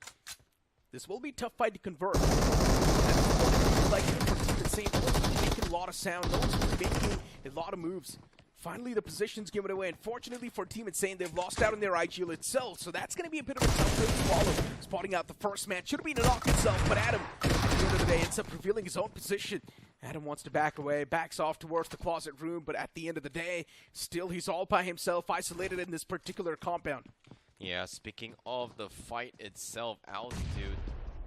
this will be a tough fight to convert. That's like for Team Insane, no one's making a lot of sound, no one's making a lot of moves. Finally, the position's given away. Unfortunately for Team Insane, they've lost out on their IGL itself, so that's going to be a bit of a tough pill to swallow. Spotting out the first man. Should have been a knock himself, but Adam, at the end of the day, ends up revealing his own position. Adam wants to back away, backs off towards the closet room, but at the end of the day, still he's all by himself, isolated in this particular compound. Yeah, speaking of the fight itself, Altitude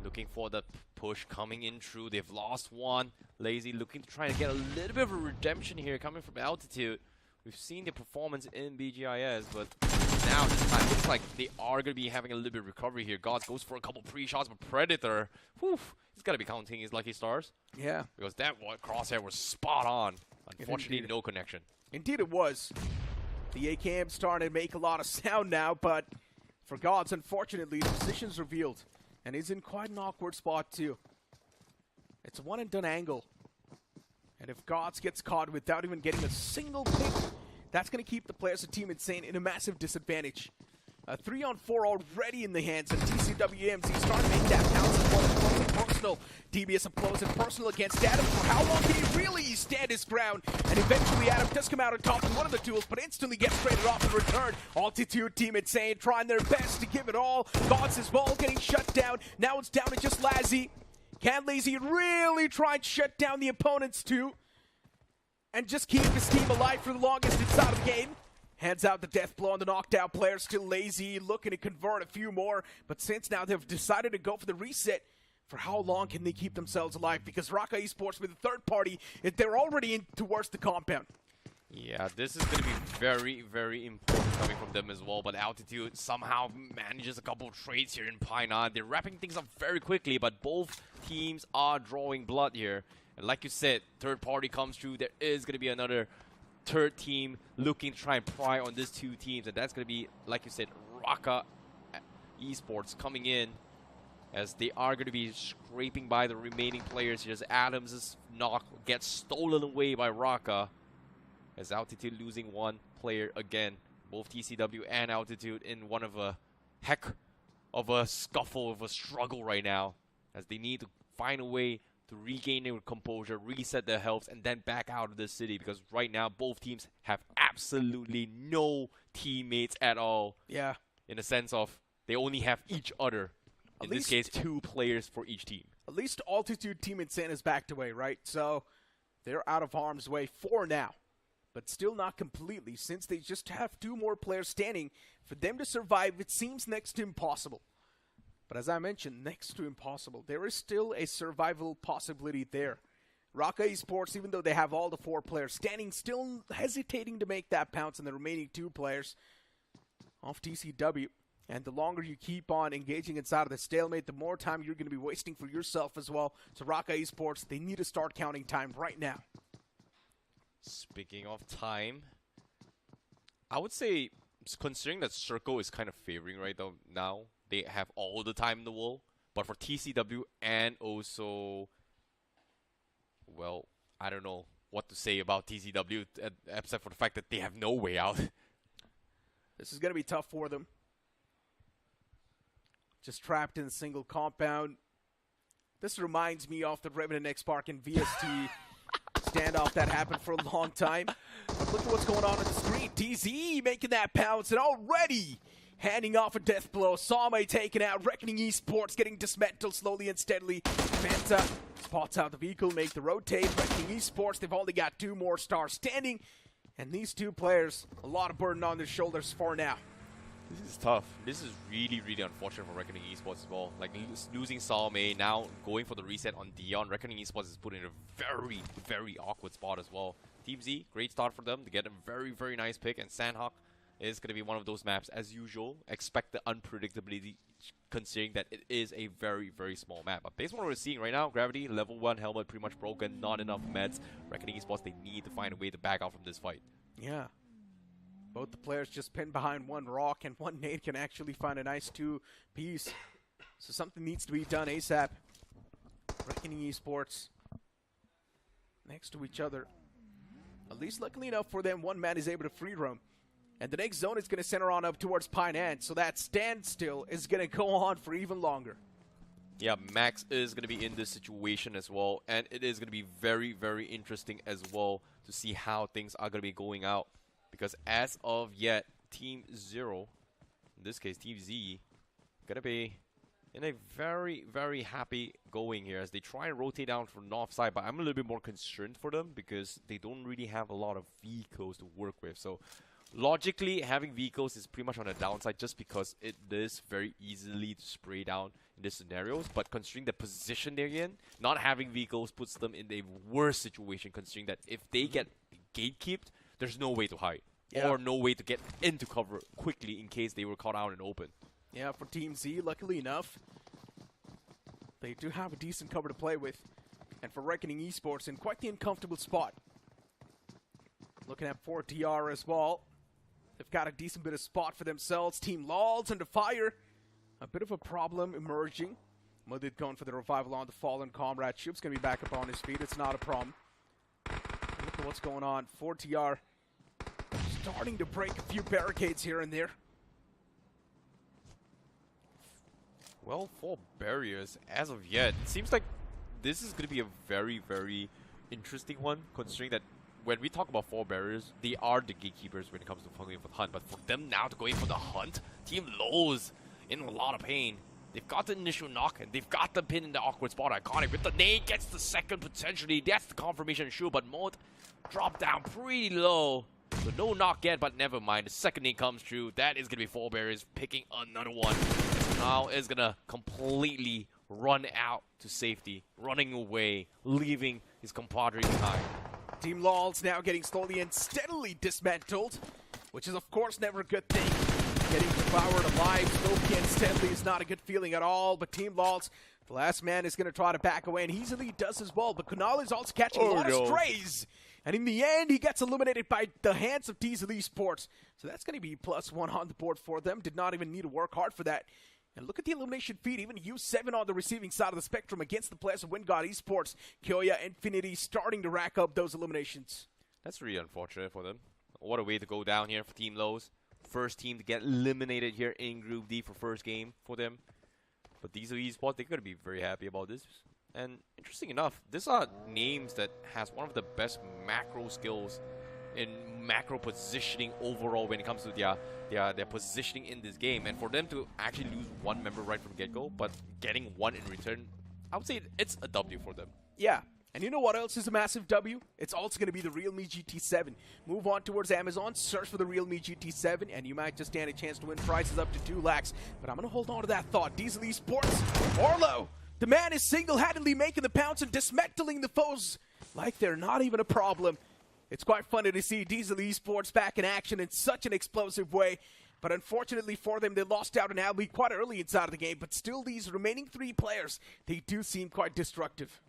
looking for the push coming in through. They've lost one. Lazy looking to try and get a little bit of a redemption here coming from Altitude. We've seen the performance in BGIS, but now this time looks like they are going to be having a little bit of recovery here. Gods goes for a couple pre-shots, but Predator, whew, he's got to be counting his lucky stars. Yeah. Because that crosshair was spot on. Unfortunately, no connection. Indeed it was. The AKM starting to make a lot of sound now, but for Gods, unfortunately, the position's revealed. And he's in quite an awkward spot, too. It's a one-and-done angle. And if Gods gets caught without even getting a single pick, that's going to keep the players of Team Insane in a massive disadvantage. A 3-on-4 already in the hands of TCW EMZ, starting to make that pounce close and personal. DBS up close and personal against Adam. For how long can he really stand his ground? And eventually Adam does come out on top in one of the duels, but instantly gets traded off in return. Altitude Team Insane trying their best to give it all. Gods as well getting shut down. Now it's down to just Lazzy. Can Lazy really try and shut down the opponents too? And just keep his team alive for the longest inside of the game? Hands out the death blow on the knocked out player. Still Lazy, looking to convert a few more. But since now they've decided to go for the reset, for how long can they keep themselves alive? Because RAKA Esports with a third party, they're already in towards the compound. Yeah, this is going to be very, very important coming from them as well. But Altitude somehow manages a couple of trades here in Painan. They're wrapping things up very quickly, but both teams are drawing blood here. And like you said, third party comes through. There is going to be another third team looking to try and pry on these two teams, and that's going to be, like you said, RAKA Esports coming in, as they are going to be scraping by the remaining players here as Adams' knock gets stolen away by RAKA, as Altitude losing one player again. Both TCW and Altitude in one of a heck of a scuffle, of a struggle right now, as they need to find a way to regain their composure, reset their health, and then back out of the city, because right now both teams have absolutely no teammates at all. Yeah. In a sense of they only have each other. In this case, 2 players for each team. At least Altitude Team Insane is backed away, right? So they're out of harm's way for now. But still not completely, since they just have 2 more players standing. For them to survive, it seems next to impossible. But as I mentioned, next to impossible, there is still a survival possibility there. RAKA Esports, even though they have all the 4 players standing, still hesitating to make that pounce on the remaining 2 players off TCW. And the longer you keep on engaging inside of the stalemate, the more time you're going to be wasting for yourself as well. So RAKA Esports, they need to start counting time right now. Speaking of time, I would say, considering that Circle is kind of favoring right now, they have all the time in the world. But for TCW and also, well, I don't know what to say about TCW, except for the fact that they have no way out. This is going to be tough for them. Just trapped in a single compound. This reminds me of the REVENANT X SPARK and VST standoff that happened for a long time. But look at what's going on the screen. DZ making that pounce, and already handing off a death blow. Same taken out. Reckoning Esports getting dismantled slowly and steadily. Manta spots out the vehicle, make the rotate. Reckoning Esports, they've only got 2 more stars standing. And these 2 players, a lot of burden on their shoulders for now. This is tough. This is really, really unfortunate for Reckoning Esports as well. Like, losing Salme, now going for the reset on Dion. Reckoning Esports is put in a very, very awkward spot as well. Team Z, great start for them to get a very, very nice pick. And Sanhok is going to be one of those maps, as usual. Expect the unpredictability, considering that it is a very, very small map. But based on what we're seeing right now, Gravity, level 1 helmet pretty much broken, not enough meds. Reckoning Esports, they need to find a way to back out from this fight. Yeah. Both the players just pinned behind one rock, and one nade can actually find a nice 2-piece. So something needs to be done ASAP. Reckoning Esports next to each other. At least luckily enough for them, one man is able to free roam. And the next zone is going to center on up towards Painan, so that standstill is going to go on for even longer. Yeah, Max is going to be in this situation as well, and it is going to be very, very interesting as well to see how things are going to be going out. Because as of yet, Team 0, in this case Team Z, going to be in a very, very happy going here as they try and rotate down from north side. But I'm a little bit more concerned for them because they don't really have a lot of vehicles to work with. So logically, having vehicles is pretty much on the downside just because it is very easily to spray down in these scenarios. But considering the position they're in, not having vehicles puts them in a worse situation, considering that if they get gatekeeped, there's no way to hide. Yeah. Or no way to get into cover quickly in case they were caught out in open. Yeah, for Team Z, luckily enough, they do have a decent cover to play with. And for Reckoning Esports, in quite the uncomfortable spot. Looking at 4TR as well. They've got a decent bit of spot for themselves. Team LOL's under fire. A bit of a problem emerging. Mudid going for the revival on the fallen comrade. Shoop's going to be back up on his feet. It's not a problem. Look at what's going on. 4TR starting to break a few barricades here and there. Well, 4 barriers as of yet. It seems like this is going to be a very, very interesting one, considering that when we talk about 4 barriers, they are the gatekeepers when it comes to going for the hunt. But for them now to go in for the hunt, Team LOL's in a lot of pain. They've got the initial knock, and they've got the pin in the awkward spot. Iconic with the nade, gets the second potentially. That's the confirmation sure, but Moat dropped down pretty low. So no knock yet, but never mind. The second nade comes through. That is going to be 4 barriers, picking another one. So now is going to completely run out to safety, running away, leaving his compadre behind. Team LOL's now getting slowly and steadily dismantled, which is of course never a good thing. Getting devoured alive, slowly and steadily is not a good feeling at all, but Team LOL's, the last man is going to try to back away, and he easily does as well, but Kunal is also catching a lot of strays. And in the end, he gets eliminated by the hands of TWOB Esports. So that's going to be +1 on the board for them. Did not even need to work hard for that. And look at the elimination feed, even U7 on the receiving side of the spectrum against the players of WINDGOD Esports. Kyoya, Infinity starting to rack up those eliminations. That's really unfortunate for them. What a way to go down here for Team LOL's. First team to get eliminated here in Group D for first game for them. But these are esports, they're going to be very happy about this. And interesting enough, these are names that has one of the best macro skills in macro positioning overall when it comes to their positioning in this game. And for them to actually lose 1 member right from get-go, but getting 1 in return, I would say it's a W for them. Yeah. And you know what else is a massive W? It's also going to be the realme GT7. Move on towards Amazon, search for the realme GT7, and you might just stand a chance to win prizes up to 2 lakhs. But I'm going to hold on to that thought. Diesel Esports, Orlo, the man is single-handedly making the pounce and dismantling the foes like they're not even a problem. It's quite funny to see Diesel Esports back in action in such an explosive way. But unfortunately for them, they lost out on Ali quite early inside of the game. But still, these remaining 3 players, they do seem quite destructive.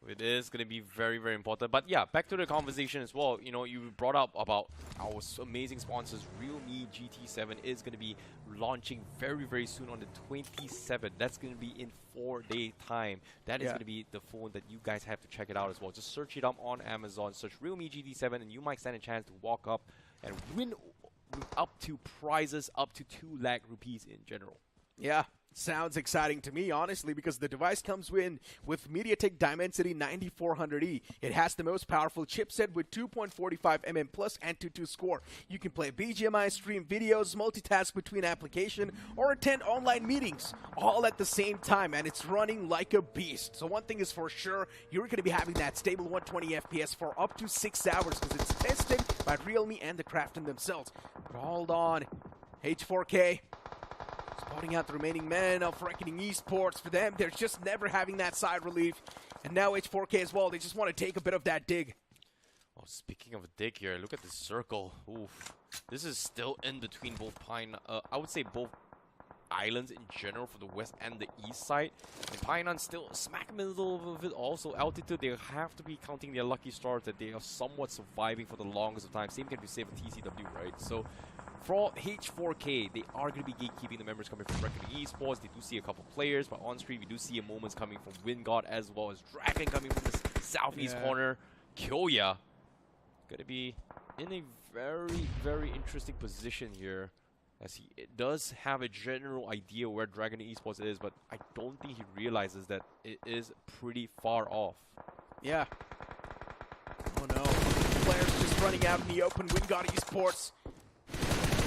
It is going to be very, very important. But yeah, back to the conversation as well. You know, you brought up about our amazing sponsors. realme GT7 is going to be launching very, very soon on the 27th. That's going to be in 4-day time. That is going to be the phone that you guys have to check it out as well. Just search it up on Amazon. Search realme GT7 and you might stand a chance to walk up and win up to prizes up to 2 lakh rupees in general. Yeah. Sounds exciting to me, honestly, because the device comes in with MediaTek Dimensity 9400E. It has the most powerful chipset with 2.45mm plus Antutu score. You can play BGMI, stream videos, multitask between application, or attend online meetings, all at the same time, and it's running like a beast. So one thing is for sure, you're going to be having that stable 120 FPS for up to 6 hours, because it's tested by Realme and the Crafton themselves. But hold on, H4K. Spotting out the remaining men of Reckoning Esports. For them, they're just never having that side relief. And now H4K as well, they just want to take a bit of that dig. Oh, speaking of a dig here, look at this circle. Oof. This is still in between both I would say both islands in general for the west and the east side. And Painan still smack middle of it also. Altitude, they have to be counting their lucky stars that they are somewhat surviving for the longest of time. Same can be said with TCW, right? So for H4K, they are going to be gatekeeping the members coming from Reckoning Esports. They do see a couple players, but on screen we do see moments coming from WINDGOD as well as Dragon coming from the southeast corner. Kyoya going to be in a very, very interesting position here, as he does have a general idea where Dragon Esports is, but I don't think he realizes that it is pretty far off. Yeah. Oh no. Players just running out in the open. WINDGOD Esports.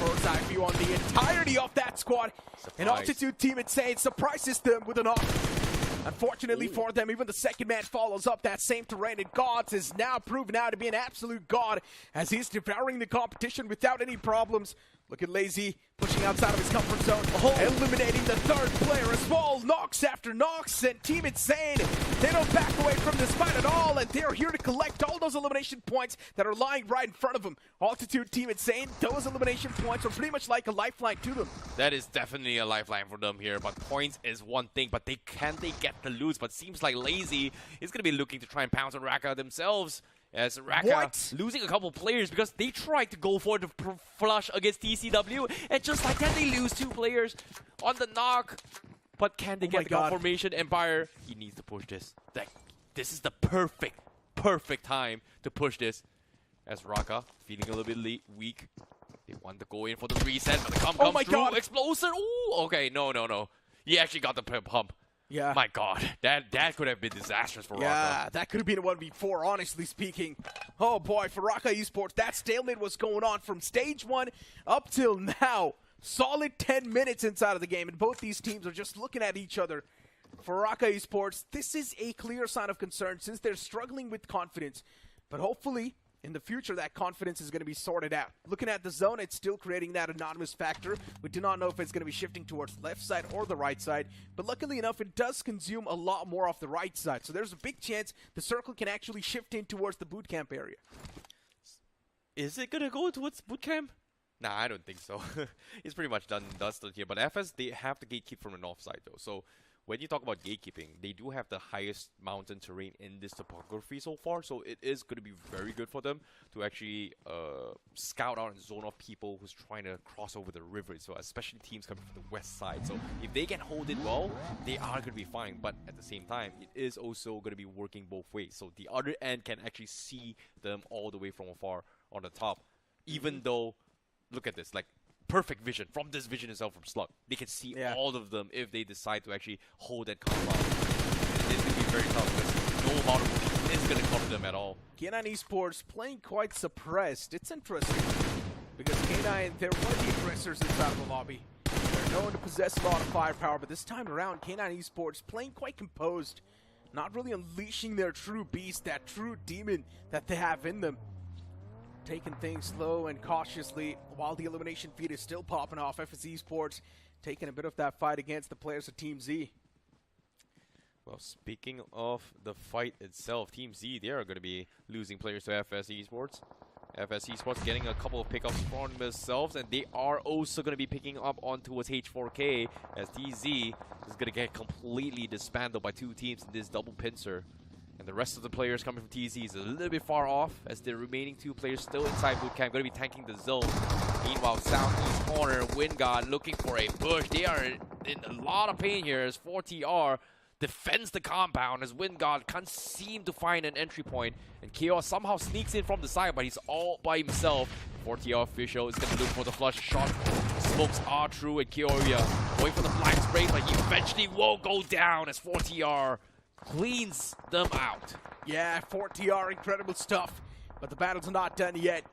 Bird's eye view on the entirety of that squad. And AltitudeXInsane surprises them with an off. Unfortunately for them, even the second man follows up that same terrain, and Gods is now proven out to be an absolute god as he's devouring the competition without any problems. Look at Lazy pushing outside of his comfort zone, eliminating the 3rd player as well. Knocks after knocks, and Team Insane, they don't back away from this fight at all, and they're here to collect all those elimination points that are lying right in front of them. Altitude Team Insane, those elimination points are pretty much like a lifeline to them. That is definitely a lifeline for them here, but points is one thing, but they get the loot? But seems like Lazy is going to be looking to try and pounce on RAKA themselves. As RAKA What? losing a couple players because they tried to go for the flush against TCW, and just like that, they lose 2 players on the knock. But can they get the confirmation? Empire, he needs to push this. Like, this is the perfect time to push this. As RAKA feeling a little bit weak. They want to go in for the reset, but the come comes through. Explosion. Ooh, okay, no. He actually got the pump. Yeah. My God, that could have been disastrous for RAKA. Yeah, that could have been a 1v4, honestly speaking. Oh boy, for RAKA Esports, that stalemate was going on from stage 1 up till now. Solid 10 minutes inside of the game, and both these teams are just looking at each other. For RAKA Esports, this is a clear sign of concern since they're struggling with confidence. But hopefully, in the future, that confidence is going to be sorted out. Looking at the zone, it's still creating that anonymous factor. We do not know if it's going to be shifting towards the left side or the right side, but luckily enough, it does consume a lot more off the right side. So there's a big chance the circle can actually shift in towards the bootcamp area. Is it going to go towards bootcamp? Nah, I don't think so. It's pretty much done and dusted here. But FS, they have the gatekeep from the north side, though. So when you talk about gatekeeping, they do have the highest mountain terrain in this topography so far, so it is going to be very good for them to actually scout out and zone off people who's trying to cross over the river, so especially teams coming from the west side. So if they can hold it well, they are going to be fine, but at the same time, it is also going to be working both ways, so the other end can actually see them all the way from afar on the top, even though, look at this, like, perfect vision from this vision itself from Slug. They can see all of them if they decide to actually hold that compound. It's going to be very tough because no amount of is going to cover them at all. K9 Esports playing quite suppressed. It's interesting because K9, they're one of the aggressors inside of the lobby. They're known to possess a lot of firepower, but this time around, K9 Esports playing quite composed, not really unleashing their true beast, that true demon that they have in them. Taking things slow and cautiously while the elimination feed is still popping off. FS Esports taking a bit of that fight against the players of Team Z. Well, speaking of the fight itself, Team Z, they are going to be losing players to FS Esports. FS Esports getting a couple of pickups from themselves, and they are also going to be picking up on towards H4K as TZ is going to get completely disbanded by 2 teams in this double pincer. And the rest of the players coming from TZ is a little bit far off as the remaining 2 players still inside bootcamp, going to be tanking the zone. Meanwhile, southeast corner, WINDGOD looking for a push. They are in a lot of pain here as 4TR defends the compound as WINDGOD can't seem to find an entry point. And Chaos somehow sneaks in from the side, but he's all by himself. 4TR official is going to look for the flush shot. Smokes are true, and Kioria going for the flag spray, but he eventually will go down as 4TR cleans them out. Yeah, 4TR, incredible stuff. But the battle's not done yet.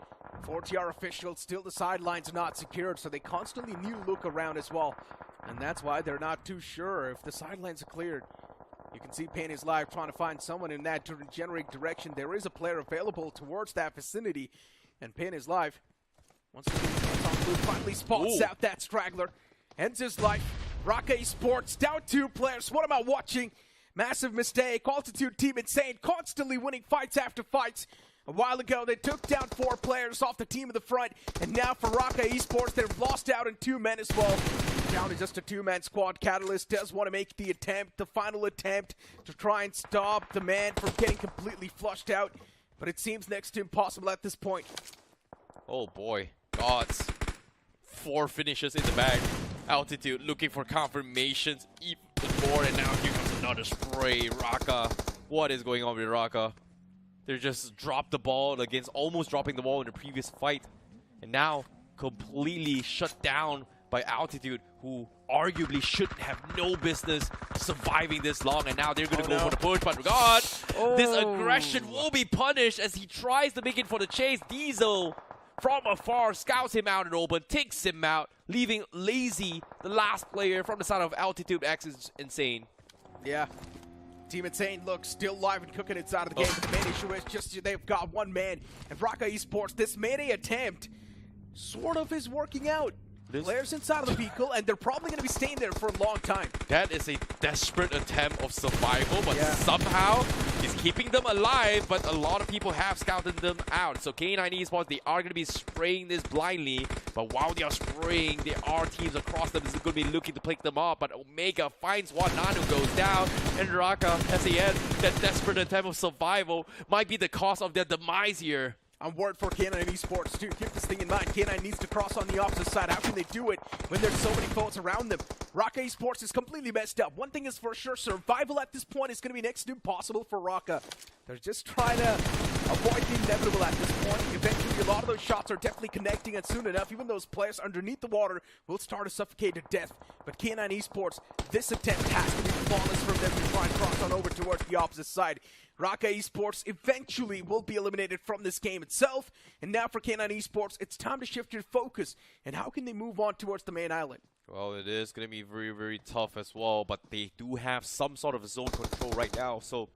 4TR officials, still the sidelines are not secured, so they constantly need to look around as well. And that's why they're not too sure if the sidelines are cleared. You can see Pain is live trying to find someone in that generic direction. There is a player available towards that vicinity. And Pain is live. Once again, finally spots out that straggler. Ends his life. RAKA Esports down 2 players. What am I watching? Massive mistake. AltitudeXInsane constantly winning fights after fights. A while ago, they took down 4 players off the team in the front. And now for RAKA Esports, they've lost out in 2 men as well. Down to just a 2-man squad. Catalyst does want to make the attempt, the final attempt, to try and stop the man from getting completely flushed out. But it seems next to impossible at this point. Oh boy. Gods. 4 finishes in the bag. Altitude looking for confirmations. Even more, and now here comes another spray. RAKA. What is going on with RAKA? They just dropped the ball against, almost dropping the ball in the previous fight. And now completely shut down by Altitude, who arguably should have no business surviving this long. And now they're going to go for the push. But God, this aggression will be punished as he tries to make it for the chase. Diesel from afar scouts him out in open, takes him out, leaving Lazy, the last player from the side of AltitudeXInsane. Yeah. Team Insane looks still live and cooking inside of the game. But the main issue is just they've got 1 man. And RAKA Esports, this melee attempt sort of is working out. Players inside of the vehicle, and they're probably going to be staying there for a long time. That is a desperate attempt of survival, but somehow He's keeping them alive, but a lot of people have scouted them out. So K9 Esports, they are going to be spraying this blindly. But while they are spraying, there are teams across them that's going to be looking to pick them up. But Omega finds one. Nanu goes down. And RAKA, SAN, that desperate attempt of survival might be the cause of their demise here. I'm worried for K9 Esports too. Keep this thing in mind. K9 needs to cross on the opposite side. How can they do it when there's so many foes around them? RAKA Esports is completely messed up. One thing is for sure, survival at this point is going to be next to impossible for RAKA. They're just trying to avoid the inevitable at this point. Eventually, a lot of those shots are definitely connecting, and soon enough, even those players underneath the water will start to suffocate to death. But K9 Esports, this attempt has to be flawless for them to try and cross on over towards the opposite side. RAKA Esports eventually will be eliminated from this game itself. And now for K9 Esports, it's time to shift your focus. And how can they move on towards the main island? Well, it is going to be very, very tough as well. But they do have some sort of zone control right now. So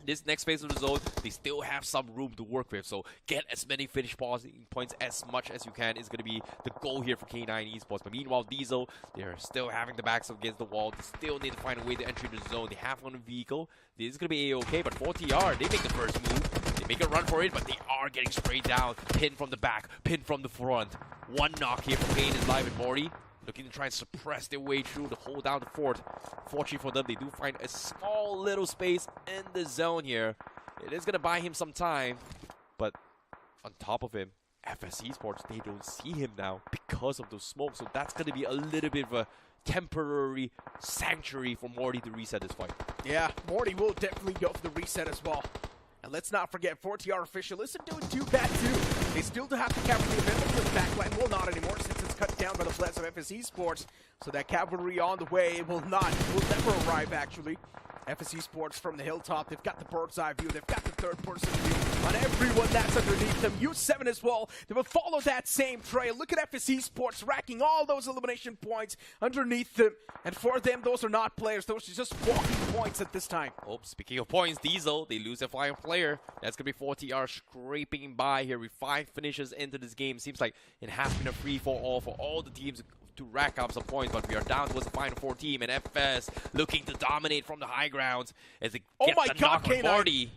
this next phase of the zone, they still have some room to work with. So get as many finish points as much as you can is going to be the goal here for K9 Esports. But meanwhile, Diesel, they're still having the backs up against the wall. They still need to find a way to enter the zone. They have one vehicle. This is going to be A-okay, but 4TR, they make the first move. They make a run for it, but they are getting sprayed down. Pin from the back, pin from the front. One knock here for Pain is live and Morty. Looking to try and suppress their way through to hold down the fort. Fortunately for them, they do find a small little space in the zone here. It is going to buy him some time. But on top of him, FS Esports, they don't see him now because of those smokes. So that's going to be a little bit of a temporary sanctuary for Morty to reset this fight. Yeah, Morty will definitely go for the reset as well. And let's not forget, 4TR Official isn't doing too bad too. They still do have the cavalry available in the backline. Well, not anymore since it's cut down by the blast of FS Esports. So that cavalry on the way will never arrive actually. FS Esports from the hilltop, they've got the bird's eye view, they've got the third person view on everyone that's underneath them. U7 as well, they will follow that same trail. Look at FS Esports racking all those elimination points underneath them. And for them, those are not players, those are just walking points at this time. Oh, speaking of points, Diesel, they lose their flying player. That's going to be 4TR scraping by here with 5 finishes into this game. Seems like it has been a free-for-all for all the teams to rack up some points, but we are down towards the final 4 team, and FS looking to dominate from the high grounds as they get the knock on Morty.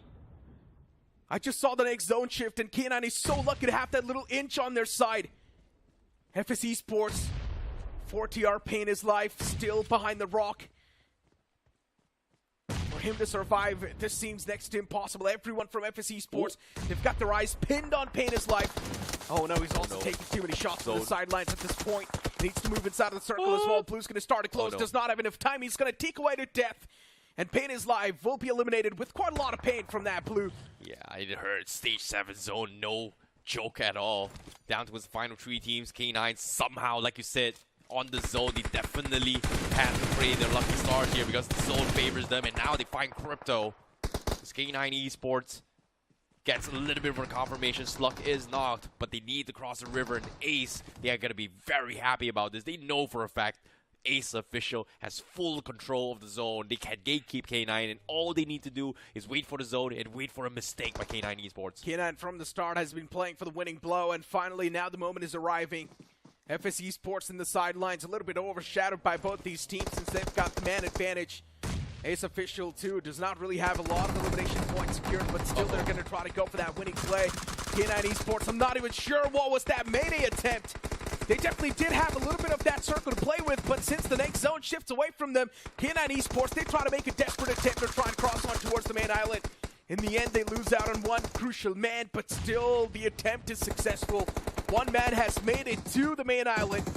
I just saw the next zone shift, and K9 is so lucky to have that little inch on their side. FS Esports, 4TR Pain his life, still behind the rock. For him to survive, this seems next to impossible. Everyone from FS Esports, they've got their eyes pinned on Pain his life. Oh no, he's also taking too many shots from the sidelines at this point. Needs to move inside of the circle as well. Blue's going to start to close, does not have enough time. He's going to take away to death. And Pain is live, will be eliminated with quite a lot of pain from that Blue. Yeah, I heard stage 7 zone, no joke at all. Down towards the final 3 teams. K9 somehow, like you said, on the zone, they definitely have to pray their lucky stars here because the zone favors them. And now they find Crypto. This K9 Esports gets a little bit of a confirmation. Slug is knocked, but they need to cross the river. And Ace, they are going to be very happy about this. They know for a fact Ace Official has full control of the zone. They can gatekeep K9, and all they need to do is wait for the zone and wait for a mistake by K9 Esports. K9 from the start has been playing for the winning blow, and finally now the moment is arriving. FS Esports in the sidelines, a little bit overshadowed by both these teams since they've got the man advantage. Ace Official, too, does not really have a lot of elimination points secured, but still they're going to try to go for that winning play. K9 Esports, I'm not even sure what was that Mayday attempt. They definitely did have a little bit of that circle to play with, but since the next zone shifts away from them, K9 Esports, they try to make a desperate attempt to try and cross on towards the main island. In the end, they lose out on one crucial man, but still the attempt is successful. One man has made it to the main island.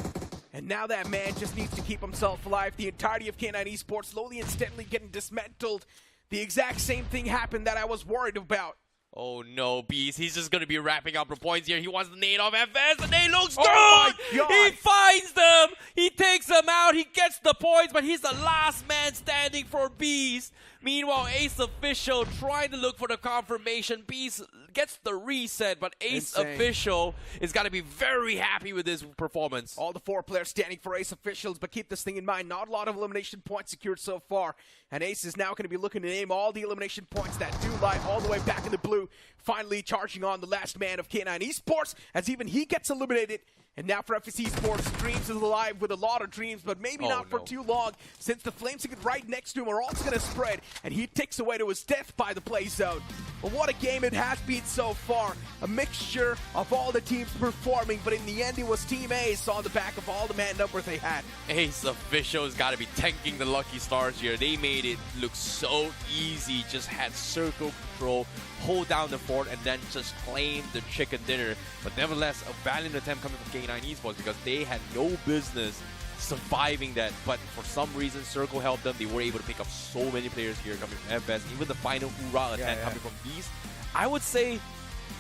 And now that man just needs to keep himself alive. The entirety of K9 Esports slowly and steadily getting dismantled. The exact same thing happened that I was worried about. Oh no, Beast, he's just going to be wrapping up the points here. He wants the nade off FS. The nade looks good! Oh my God. He finds them! He takes them out, he gets the points, but he's the last man standing for Beast. Meanwhile, Ace Official trying to look for the confirmation. Beast gets the reset, but Ace Insane. Official is going to be very happy with this performance. All the 4 players standing for Ace Officials, but keep this thing in mind, not a lot of elimination points secured so far. And Ace is now going to be looking to name all the elimination points that do lie all the way back in the blue. Finally charging on the last man of K9 Esports as even he gets eliminated. And now for FS Esports, Dreams is alive with a lot of dreams, but maybe not for too long, since the flames right next to him are also going to spread, and he ticks away to his death by the play zone. But what a game it has been so far. A mixture of all the teams performing, but in the end it was Team Ace on the back of all the man numbers they had. Ace Official's got to be tanking the Lucky Stars here. They made it look so easy. Just had circle control, hold down the fort, and then just claim the chicken dinner. But nevertheless, a valiant attempt coming from K9 Esports because they had no business surviving that. But for some reason, Circle helped them. They were able to pick up so many players here coming from FS. Even the final hoorah attempt coming from Beast. I would say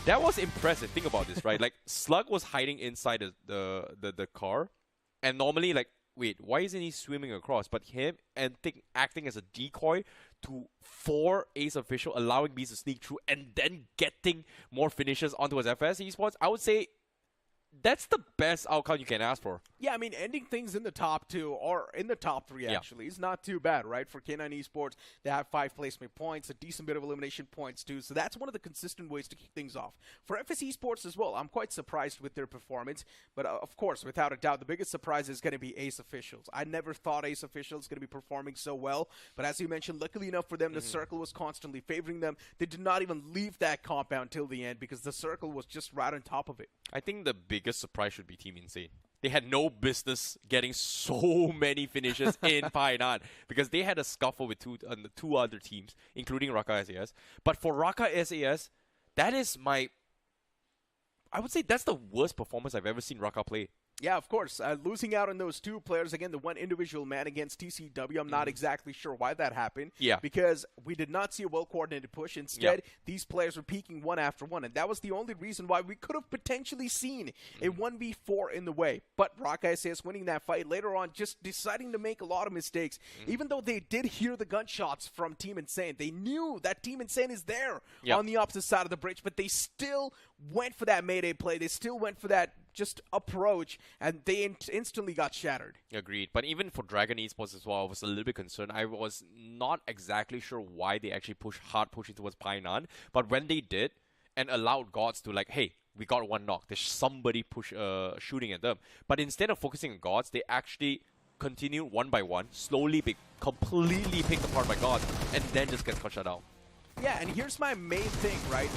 that was impressive. Think about this, right? Like, Slug was hiding inside the car. And normally, like, wait, why isn't he swimming across? But him and acting as a decoy for Ace Official, allowing Beast to sneak through and then getting more finishes onto his FS Esports, I would say that's the best outcome you can ask for. Yeah, I mean, ending things in the top 2 or in the top 3 actually is not too bad, right? For K9 Esports, they have 5 placement points, a decent bit of elimination points too, so that's one of the consistent ways to kick things off. For FS Esports as well, I'm quite surprised with their performance, but of course, without a doubt, the biggest surprise is going to be Ace Officials. I never thought Ace Officials going to be performing so well, but as you mentioned, luckily enough for them, the circle was constantly favoring them. They did not even leave that compound till the end because the circle was just right on top of it. I think the biggest surprise should be Team Insane. They had no business getting so many finishes in Painan because they had a scuffle with two other teams, including RAKA SAS. But for RAKA SAS, that is I would say that's the worst performance I've ever seen RAKA play. Yeah, of course. Losing out on those 2 players, again, the one individual man against TCW, I'm not exactly sure why that happened. Yeah. Because we did not see a well-coordinated push. Instead, these players were peaking one after one, and that was the only reason why we could have potentially seen a 1v4 in the way. But RAKA SAS winning that fight later on, just deciding to make a lot of mistakes. Even though they did hear the gunshots from Team Insane, they knew that Team Insane is there on the opposite side of the bridge, but they still went for that Mayday play. They still went for that just approach, and they instantly got shattered. Agreed. But even for Dragon Esports as well, I was a little bit concerned. I was not exactly sure why they actually hard pushing towards Painan, but when they did and allowed Gods to like, hey, we got one knock, there's somebody shooting at them. But instead of focusing on Gods, they actually continue one by one, slowly completely picked apart by Gods, and then just gets shut down. Yeah, and here's my main thing, right?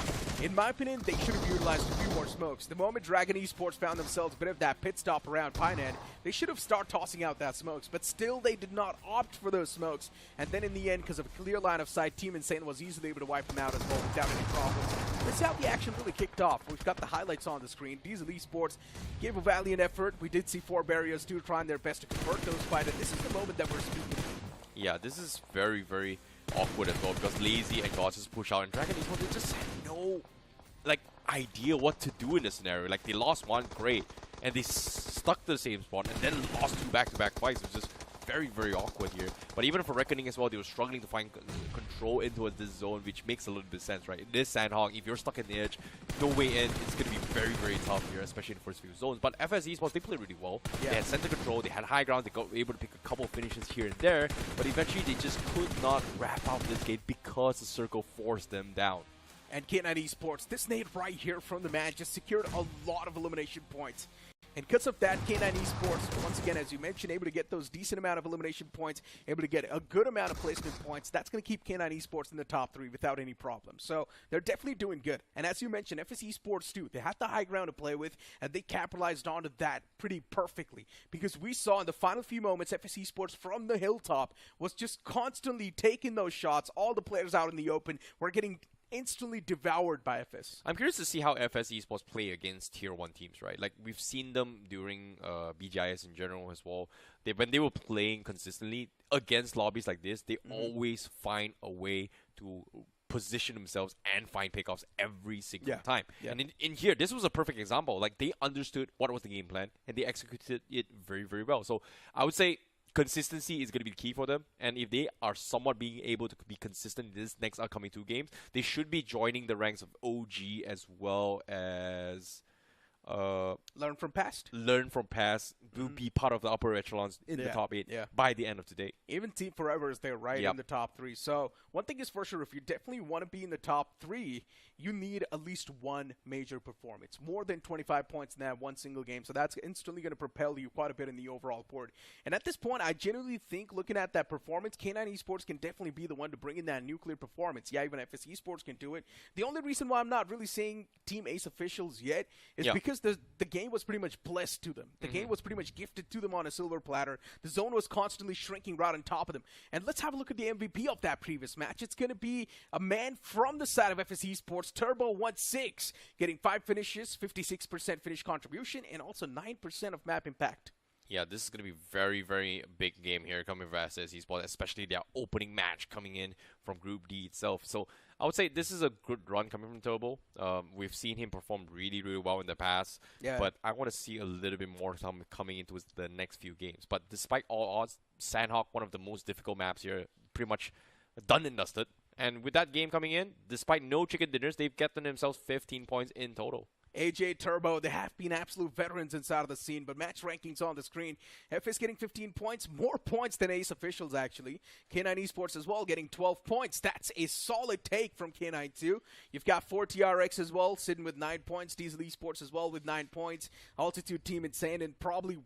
In my opinion, they should have utilized a few more smokes. The moment Dragon Esports found themselves a bit of that pit stop around Painan, they should have started tossing out that smokes, but still they did not opt for those smokes. And then in the end, because of a clear line of sight, Team Insane was easily able to wipe them out as well without any problems. This is how the action really kicked off. We've got the highlights on the screen. Diesel Esports gave a valiant effort. We did see 4 barriers too trying their best to convert those fight, and this is the moment that we're speaking. Yeah, this is very, very awkward as well because Lazy and Gods just push out, and Dragon Esports, they just had no idea what to do in this scenario. Like, they lost one, great, and they stuck to the same spot and then lost 2 back-to-back fights. It was just very, very awkward here. But even for Reckoning as well, they were struggling to find control into this zone, which makes a little bit of sense, right? It is Sanhok. If you're stuck in the edge, no way in, it's going to be very, very tough here, especially in the first few zones. But FS Esports, they played really well. Yeah. They had center control, they had high ground, they got able to pick a couple of finishes here and there, but eventually they just could not wrap up this game because the circle forced them down. And K9 Esports, this nade right here from the man just secured a lot of elimination points. And because of that, K9 Esports, once again, as you mentioned, able to get those decent amount of elimination points, able to get a good amount of placement points. That's going to keep K9 Esports in the top 3 without any problem. So they're definitely doing good. And as you mentioned, FS Esports too, they had the high ground to play with, and they capitalized onto that pretty perfectly. Because we saw in the final few moments, FS Esports from the hilltop was just constantly taking those shots. All the players out in the open were getting instantly devoured by FS. I'm curious to see how FS Esports play against tier 1 teams, right? Like, we've seen them during BGIS in general as well. When they were playing consistently against lobbies like this, they always find a way to position themselves and find pickoffs every single time. Yeah. And in here, this was a perfect example. Like, they understood what was the game plan, and they executed it very, very well. So I would say consistency is going to be the key for them. And if they are somewhat being able to be consistent in this next upcoming 2 games, they should be joining the ranks of OG as well as Learn from past. Learn from past will be part of the upper echelons in the top 8 by the end of today. Even Team Forever is there, right, in the top 3. So one thing is for sure, if you definitely want to be in the top 3, you need at least one major performance. More than 25 points in that one single game. So that's instantly going to propel you quite a bit in the overall board. And at this point, I genuinely think, looking at that performance, K9 Esports can definitely be the one to bring in that nuclear performance. Yeah, even FS Esports can do it. The only reason why I'm not really saying Team Ace Officials yet is because the game was pretty much blessed to them. The game was pretty much gifted to them on a silver platter. The zone was constantly shrinking right on top of them. And let's have a look at the MVP of that previous match. It's going to be a man from the side of FS Esports, Turbo16, getting 5 finishes, 56% finish contribution, and also 9% of map impact. Yeah, this is going to be very, very big game here coming from SS Esports, especially their opening match coming in from Group D itself. So I would say this is a good run coming from Turbo. We've seen him perform really, really well in the past, but I want to see a little bit more coming into the next few games. But despite all odds, Sanhok, one of the most difficult maps here, pretty much done and dusted. And with that game coming in, despite no chicken dinners, they've gotten themselves 15 points in total. AJ, Turbo, they have been absolute veterans inside of the scene, but match rankings on the screen. FS getting 15 points, more points than Ace Officials, actually. K9 Esports as well, getting 12 points. That's a solid take from K9 too. You've got 4TRX as well, sitting with 9 points. Diesel Esports as well with 9 points. AltitudeXInsane, in probably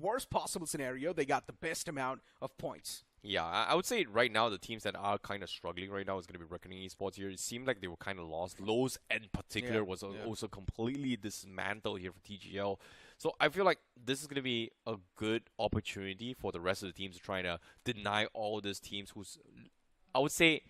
worst possible scenario, they got the best amount of points. Yeah, I would say right now the teams that are kind of struggling right now is going to be Reckoning Esports here. It seemed like they were kind of lost. Lowe's in particular was also completely dismantled here for TGL. So I feel like this is going to be a good opportunity for the rest of the teams to try to deny all these teams who's, I would say,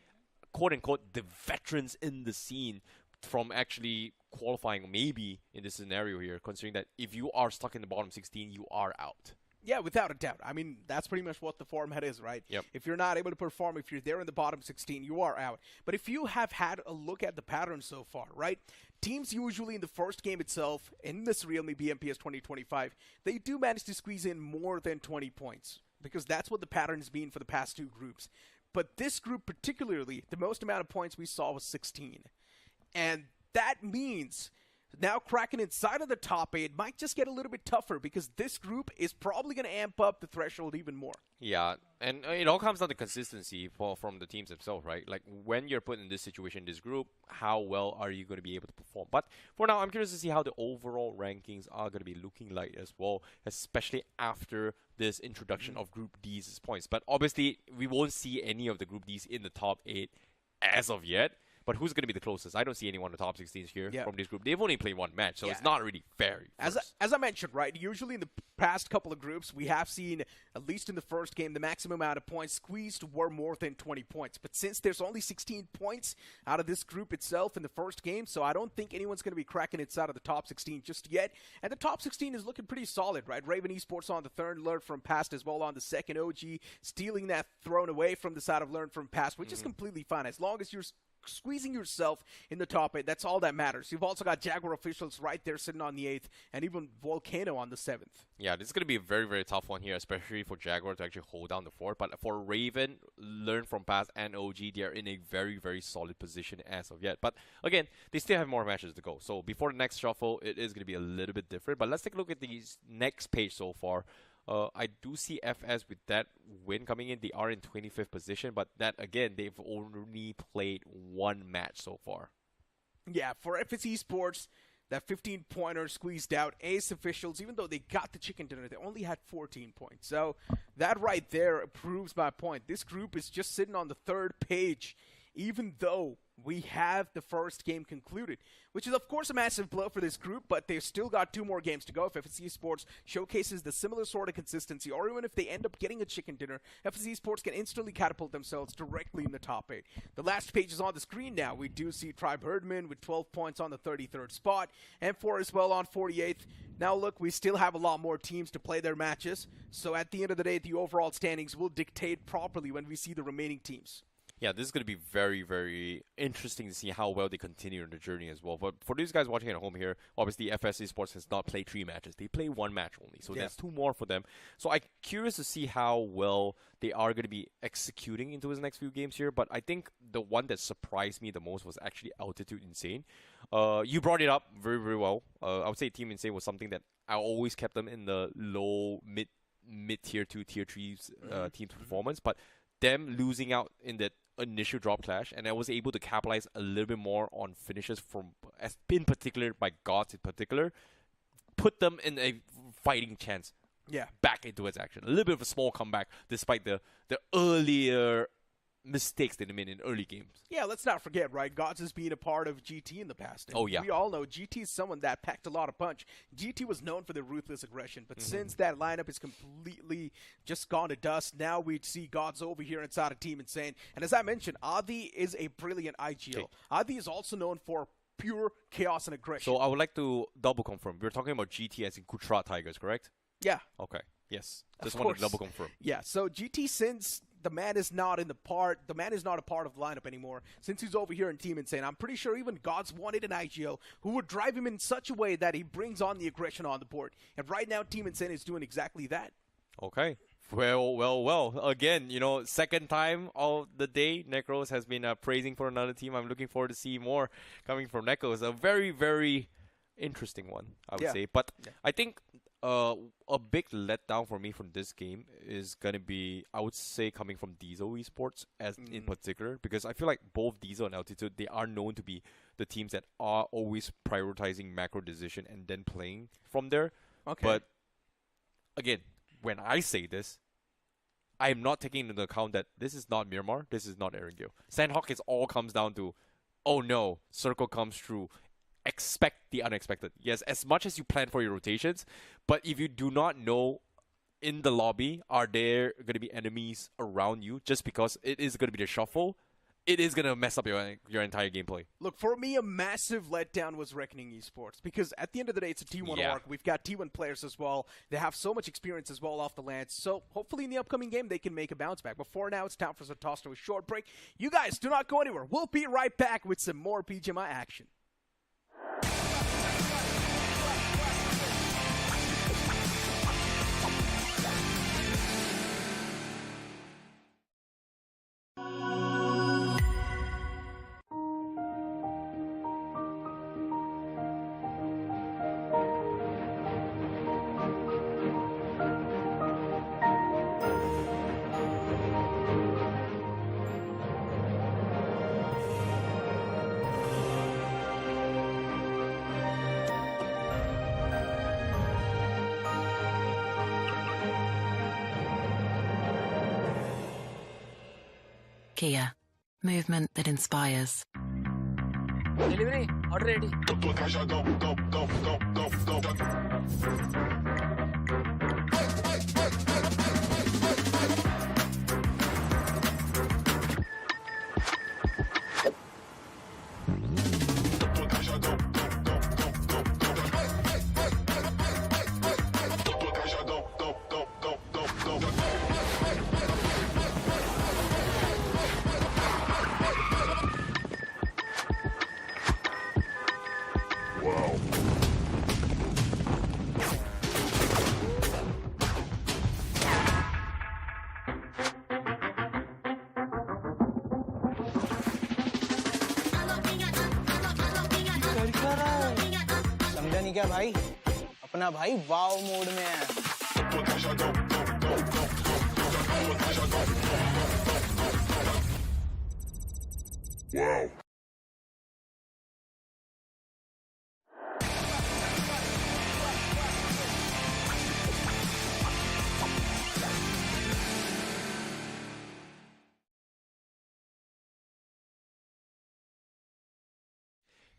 quote-unquote, the veterans in the scene from actually qualifying maybe in this scenario here, considering that if you are stuck in the bottom 16, you are out. Yeah, without a doubt. I mean, that's pretty much what the format is, right? Yep. If you're not able to perform, if you're there in the bottom 16, you are out. But if you have had a look at the pattern so far, right? Teams usually in the first game itself, in this realme BMPS 2025, they do manage to squeeze in more than 20 points. Because that's what the pattern has been for the past 2 groups. But this group particularly, the most amount of points we saw was 16. And that means now cracking inside of the top 8 might just get a little bit tougher because this group is probably going to amp up the threshold even more. Yeah, and it all comes down to consistency from the teams themselves, right? Like, when you're put in this situation, this group, how well are you going to be able to perform? But for now, I'm curious to see how the overall rankings are going to be looking like as well, especially after this introduction of Group D's points. But obviously, we won't see any of the Group D's in the top 8 as of yet. But who's going to be the closest? I don't see anyone in the top 16 here from this group. They've only played 1 match, so it's not really fair. As I mentioned, right, usually in the past couple of groups, we have seen, at least in the first game, the maximum amount of points squeezed were more than 20 points. But since there's only 16 points out of this group itself in the first game, so I don't think anyone's going to be cracking inside of the top 16 just yet. And the top 16 is looking pretty solid, right? Raven Esports on the third, Learn from Past as well on the second. OG stealing that throne away from the side of Learn from Past, which is completely fine. As long as you're squeezing yourself in the top 8, that's all that matters. You've also got Jaguar Officials right there sitting on the 8th, and even Volcano on the 7th. Yeah, this is going to be a very, very tough one here, especially for Jaguar to actually hold down the fort. But for Raven, Learn from Past, and OG, they are in a very, very solid position as of yet. But again, they still have more matches to go. So before the next shuffle, it is going to be a little bit different. But let's take a look at the next page so far. I do see FS with that win coming in. They are in 25th position, but that, again, they've only played 1 match so far. Yeah, for FS Esports, that 15-pointer squeezed out. Ace Officials, even though they got the chicken dinner, they only had 14 points. So that right there proves my point. This group is just sitting on the 3rd page, even though we have the first game concluded, which is, of course, a massive blow for this group, but they've still got 2 more games to go. If FS Esports showcases the similar sort of consistency, or even if they end up getting a chicken dinner, FS Esports can instantly catapult themselves directly in the top 8. The last page is on the screen now. We do see Tribe Herdman with 12 points on the 33rd spot, M4 as well on 48th. Now, look, we still have a lot more teams to play their matches, so at the end of the day, the overall standings will dictate properly when we see the remaining teams. Yeah, this is going to be very, very interesting to see how well they continue on the journey as well. But for these guys watching at home here, obviously FS Esports has not played 3 matches. They play 1 match only. So there's 2 more for them. So I'm curious to see how well they are going to be executing into his next few games here. But I think the one that surprised me the most was actually AltitudeXInsane. You brought it up very, very well. I would say Team Insane was something that I always kept them in the low, mid tier 2, tier 3 team performance. But them losing out in that initial drop clash, and I was able to capitalize a little bit more on finishes from, in particular, by Gods in particular, put them in a fighting chance. Yeah, back into its action. A little bit of a small comeback, despite the earlier mistakes that they made in early games. Yeah, let's not forget, right? Gods has been a part of GT in the past. And oh, yeah. We all know GT is someone that packed a lot of punch. GT was known for their ruthless aggression, but since that lineup is completely just gone to dust, now we see Gods over here inside of Team Insane. And as I mentioned, Adi is a brilliant IGL. Okay. Adi is also known for pure chaos and aggression. So I would like to double confirm. We're talking about GT as in Kutra Tigers, correct? Yeah. Okay. Yes. Just want to double confirm. Yeah. So GT, since the man is not a part of the lineup anymore, since he's over here in Team Insane, I'm pretty sure even Gods wanted an IGL who would drive him in such a way that he brings on the aggression on the board. And right now, Team Insane is doing exactly that. Okay. Well. Again, you know, second time of the day, Necros has been praising for another team. I'm looking forward to see more coming from Necros. A very, very interesting one, I would say. But I think a big letdown for me from this game is going to be, I would say, coming from Diesel Esports as in particular, because I feel like both Diesel and Altitude, they are known to be the teams that are always prioritizing macro decision and then playing from there. Okay. But again, when I say this, I am not taking into account that this is not Miramar, this is not Erangel. Sanhok is all comes down to, oh no, circle comes through. Expect the unexpected. Yes, as much as you plan for your rotations, but if you do not know in the lobby, are there going to be enemies around you just because it is going to be the shuffle, it is going to mess up your entire gameplay. Look, for me, a massive letdown was Reckoning Esports, because at the end of the day, it's a T1 org. We've got T1 players as well. They have so much experience as well off the land, so hopefully in the upcoming game, they can make a bounce back. But for now, it's time for us to toss to a short break. You guys, do not go anywhere. We'll be right back with some more BGMI action. Kia. Movement that inspires. Delivery, order ready. समझा नहीं क्या भाई? अपना भाई वाव mode में है. Wow.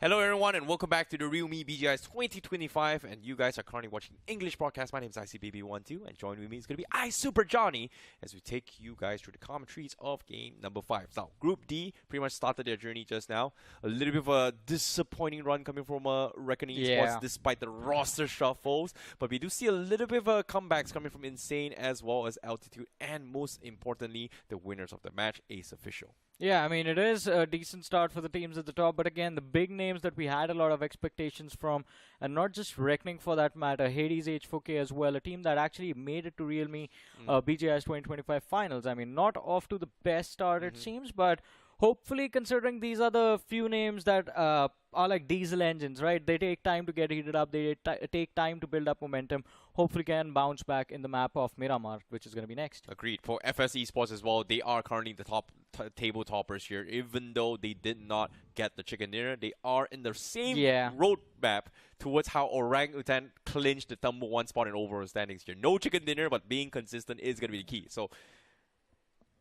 Hello everyone and welcome back to the Realme BGI's 2025, and you guys are currently watching English broadcast. My name is ICBaby12 and joining with me is going to be Super Johnny as we take you guys through the commentaries of game number 5. Now, Group D pretty much started their journey just now. A little bit of a disappointing run coming from Reckoning Esports despite the roster shuffles, but we do see a little bit of comebacks coming from Insane as well as Altitude, and most importantly, the winners of the match, ACE Official. Yeah, I mean, it is a decent start for the teams at the top, but again, the big names that we had a lot of expectations from, and not just Reckoning for that matter, Hades H4K as well, a team that actually made it to realme BGI's 2025 finals. I mean, not off to the best start, it seems, but hopefully, considering these are the few names that are like diesel engines, right? They take time to get heated up. They take time to build up momentum. Hopefully can bounce back in the map of Miramar, which is going to be next. Agreed. For FS Esports as well, they are currently the top table toppers here. Even though they did not get the chicken dinner, they are in the same roadmap towards how Orangutan clinched the number 1 spot in overall standings here. No chicken dinner, but being consistent is going to be the key. So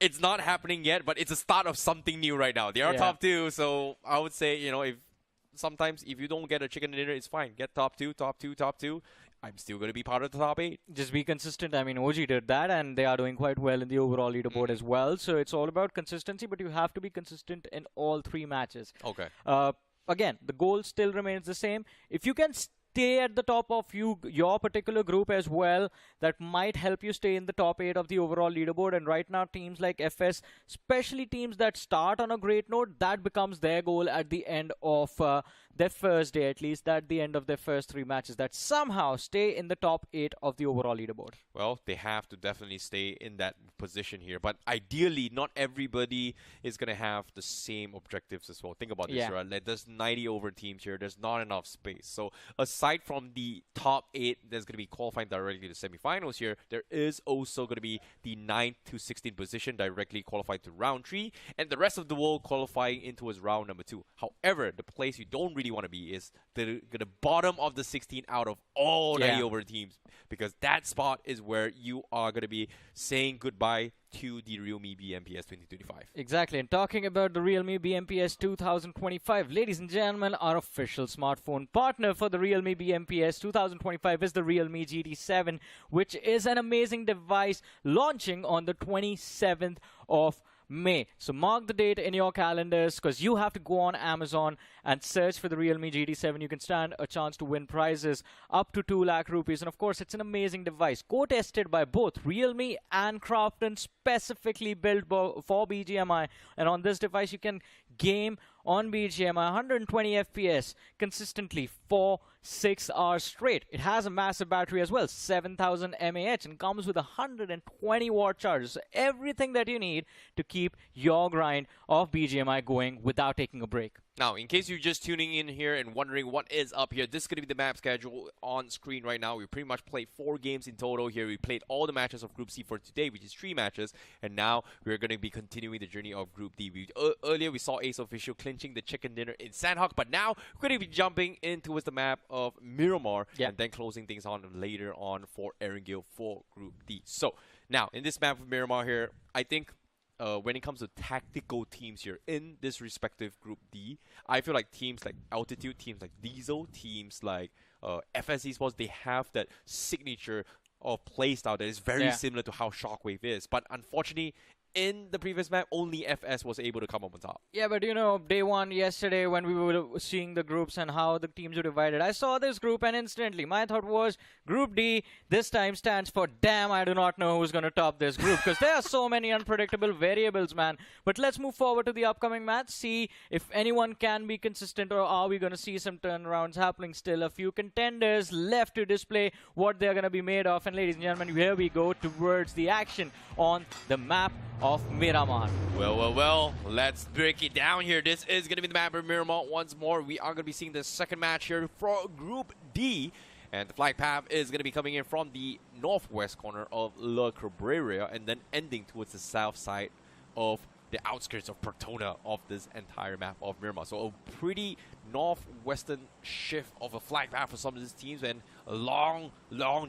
it's not happening yet, but it's a start of something new right now. They are top 2, so I would say, you know, if you don't get a chicken dinner, it's fine. Get top 2, top 2, top 2. I'm still going to be part of the top 8. Just be consistent. I mean, OG did that, and they are doing quite well in the overall leaderboard as well. So it's all about consistency, but you have to be consistent in all 3 matches. Okay. Again, the goal still remains the same. If you can stay at the top of your particular group as well, that might help you stay in the top 8 of the overall leaderboard. And right now, teams like FS, especially teams that start on a great note, that becomes their goal at the end of their first day, at least at the end of their first 3 matches, that somehow stay in the top 8 of the overall leaderboard. Well, they have to definitely stay in that position here. But ideally, not everybody is going to have the same objectives as well. Think about this, right? Like, there's 90 over teams here. There's not enough space. So aside from the top 8 that's going to be qualifying directly to semifinals here, there is also going to be the 9th to 16th position directly qualified to round 3, and the rest of the world qualifying into his round number 2. However, the place you don't really want to be is the bottom of the 16 out of all 90 over teams, because that spot is where you are going to be saying goodbye to the realme BMPS 2025. Exactly. And talking about the realme BMPS 2025, ladies and gentlemen, our official smartphone partner for the realme BMPS 2025 is the realme GT7, which is an amazing device launching on the 27th of May. So mark the date in your calendars, because you have to go on Amazon and search for the Realme GT7. You can stand a chance to win prizes up to 2 lakh rupees. And of course, it's an amazing device, co-tested by both Realme and Crofton, specifically built for BGMI. And on this device, you can game on BGMI 120 FPS consistently for 6 hours straight. It has a massive battery as well, 7000 mAh, and comes with a 120 watt charger. So everything that you need to keep your grind of BGMI going without taking a break. Now, in case you're just tuning in here and wondering what is up here, this is going to be the map schedule on screen right now. We pretty much played 4 games in total here. We played all the matches of Group C for today, which is 3 matches. And now we're going to be continuing the journey of Group D. Earlier, we saw EMZ Officials clinching the chicken dinner in Sanhok, but now we're going to be jumping into the map of Miramar and then closing things on later on for Erangel for Group D. So, now, in this map of Miramar here, I think when it comes to tactical teams here in this respective Group D, I feel like teams like Altitude, teams like Diesel, teams like FS Esports, they have that signature of playstyle that is very similar to how Shockwave is. But unfortunately, in the previous map, only FS was able to come up on top. Yeah, but you know, day 1 yesterday when we were seeing the groups and how the teams were divided, I saw this group and instantly my thought was Group D this time stands for damn, I do not know who's going to top this group, because there are so many unpredictable variables, man. But let's move forward to the upcoming match, see if anyone can be consistent, or are we going to see some turnarounds happening still. A few contenders left to display what they're going to be made of. And ladies and gentlemen, here we go towards the action on the map of Miramar. Well, let's break it down here. This is going to be the map of Miramar once more. We are going to be seeing the second match here for Group D. And the flight path is going to be coming in from the northwest corner of La Cabrera and then ending towards the south side of the outskirts of Protona of this entire map of Miramar. So a pretty northwestern shift of a flight path for some of these teams, and a long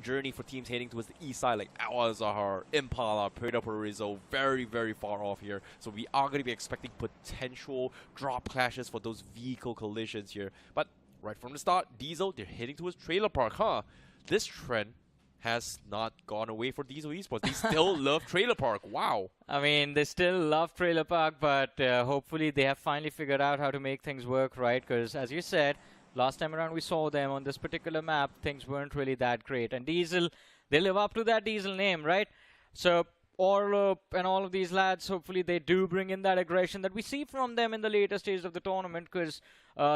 journey for teams heading towards the east side like Al-Azhar, Impala, Puerto Paraiso, very far off here. So we are going to be expecting potential drop clashes for those vehicle collisions here. But right from the start, Diesel, they're heading towards Trailer Park, huh? This trend has not gone away for Diesel Esports. They still love Trailer Park. Wow. I mean, they still love Trailer Park, but hopefully they have finally figured out how to make things work, right? Because as you said, last time around we saw them on this particular map, things weren't really that great. And Diesel, they live up to that Diesel name, right? So Orlup and all of these lads, hopefully they do bring in that aggression that we see from them in the later stages of the tournament, because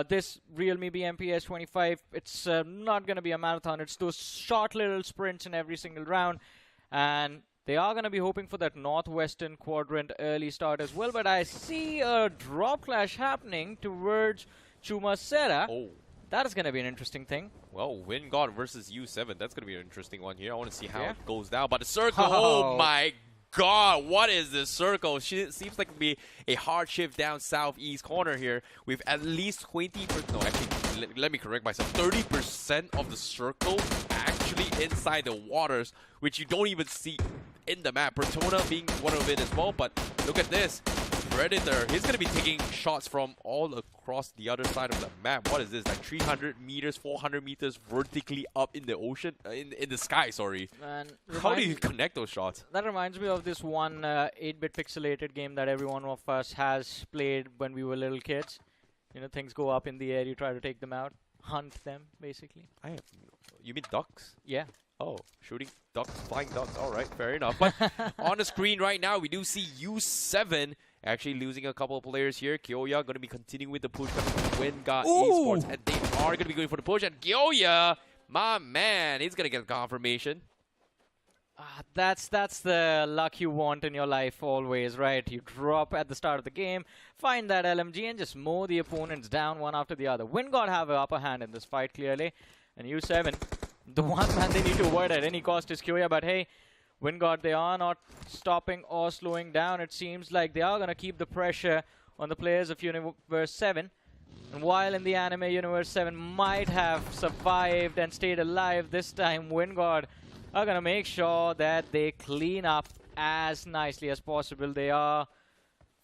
this realme BMPS 25, it's not going to be a marathon. It's those short little sprints in every single round, and they are going to be hoping for that northwestern quadrant early start as well. But I see a drop clash happening towards Chumasera. Oh. That is going to be an interesting thing. Well, WINDGOD versus U7. That's going to be an interesting one here. I want to see how Yeah. it goes down. But the circle, oh my God, what is this circle? It seems like it could be a hard shift down southeast corner here with at least 20%. No, actually, let me correct myself. 30% of the circle actually inside the waters, which you don't even see in the map. Persona being one of it as well. But look at this. Predator, he's going to be taking shots from all across the other side of the map. What is this? Like 300 meters, 400 meters vertically up in the ocean? In the sky, sorry. And How do you connect those shots? That reminds me of this one 8-bit pixelated game that every one of us has played when we were little kids. You know, things go up in the air, you try to take them out. Hunt them, basically. You mean ducks? Yeah. Oh, shooting ducks, flying ducks. All right, fair enough. But on the screen right now, we do see U7 actually losing a couple of players here. Kyoya going to be continuing with the push coming from WINDGOD Esports. And they are going to be going for the push. And Kyoya, my man, he's going to get confirmation. That's the luck you want in your life always, right? You drop at the start of the game, find that LMG, and just mow the opponents down one after the other. WINDGOD have an upper hand in this fight, clearly. And U7, the one man they need to avoid at any cost is Kyoya. But hey, WINDGOD, they are not stopping or slowing down. It seems like they are going to keep the pressure on the players of Universe 7. And while in the anime, Universe 7 might have survived and stayed alive, this time WINDGOD are going to make sure that they clean up as nicely as possible. They are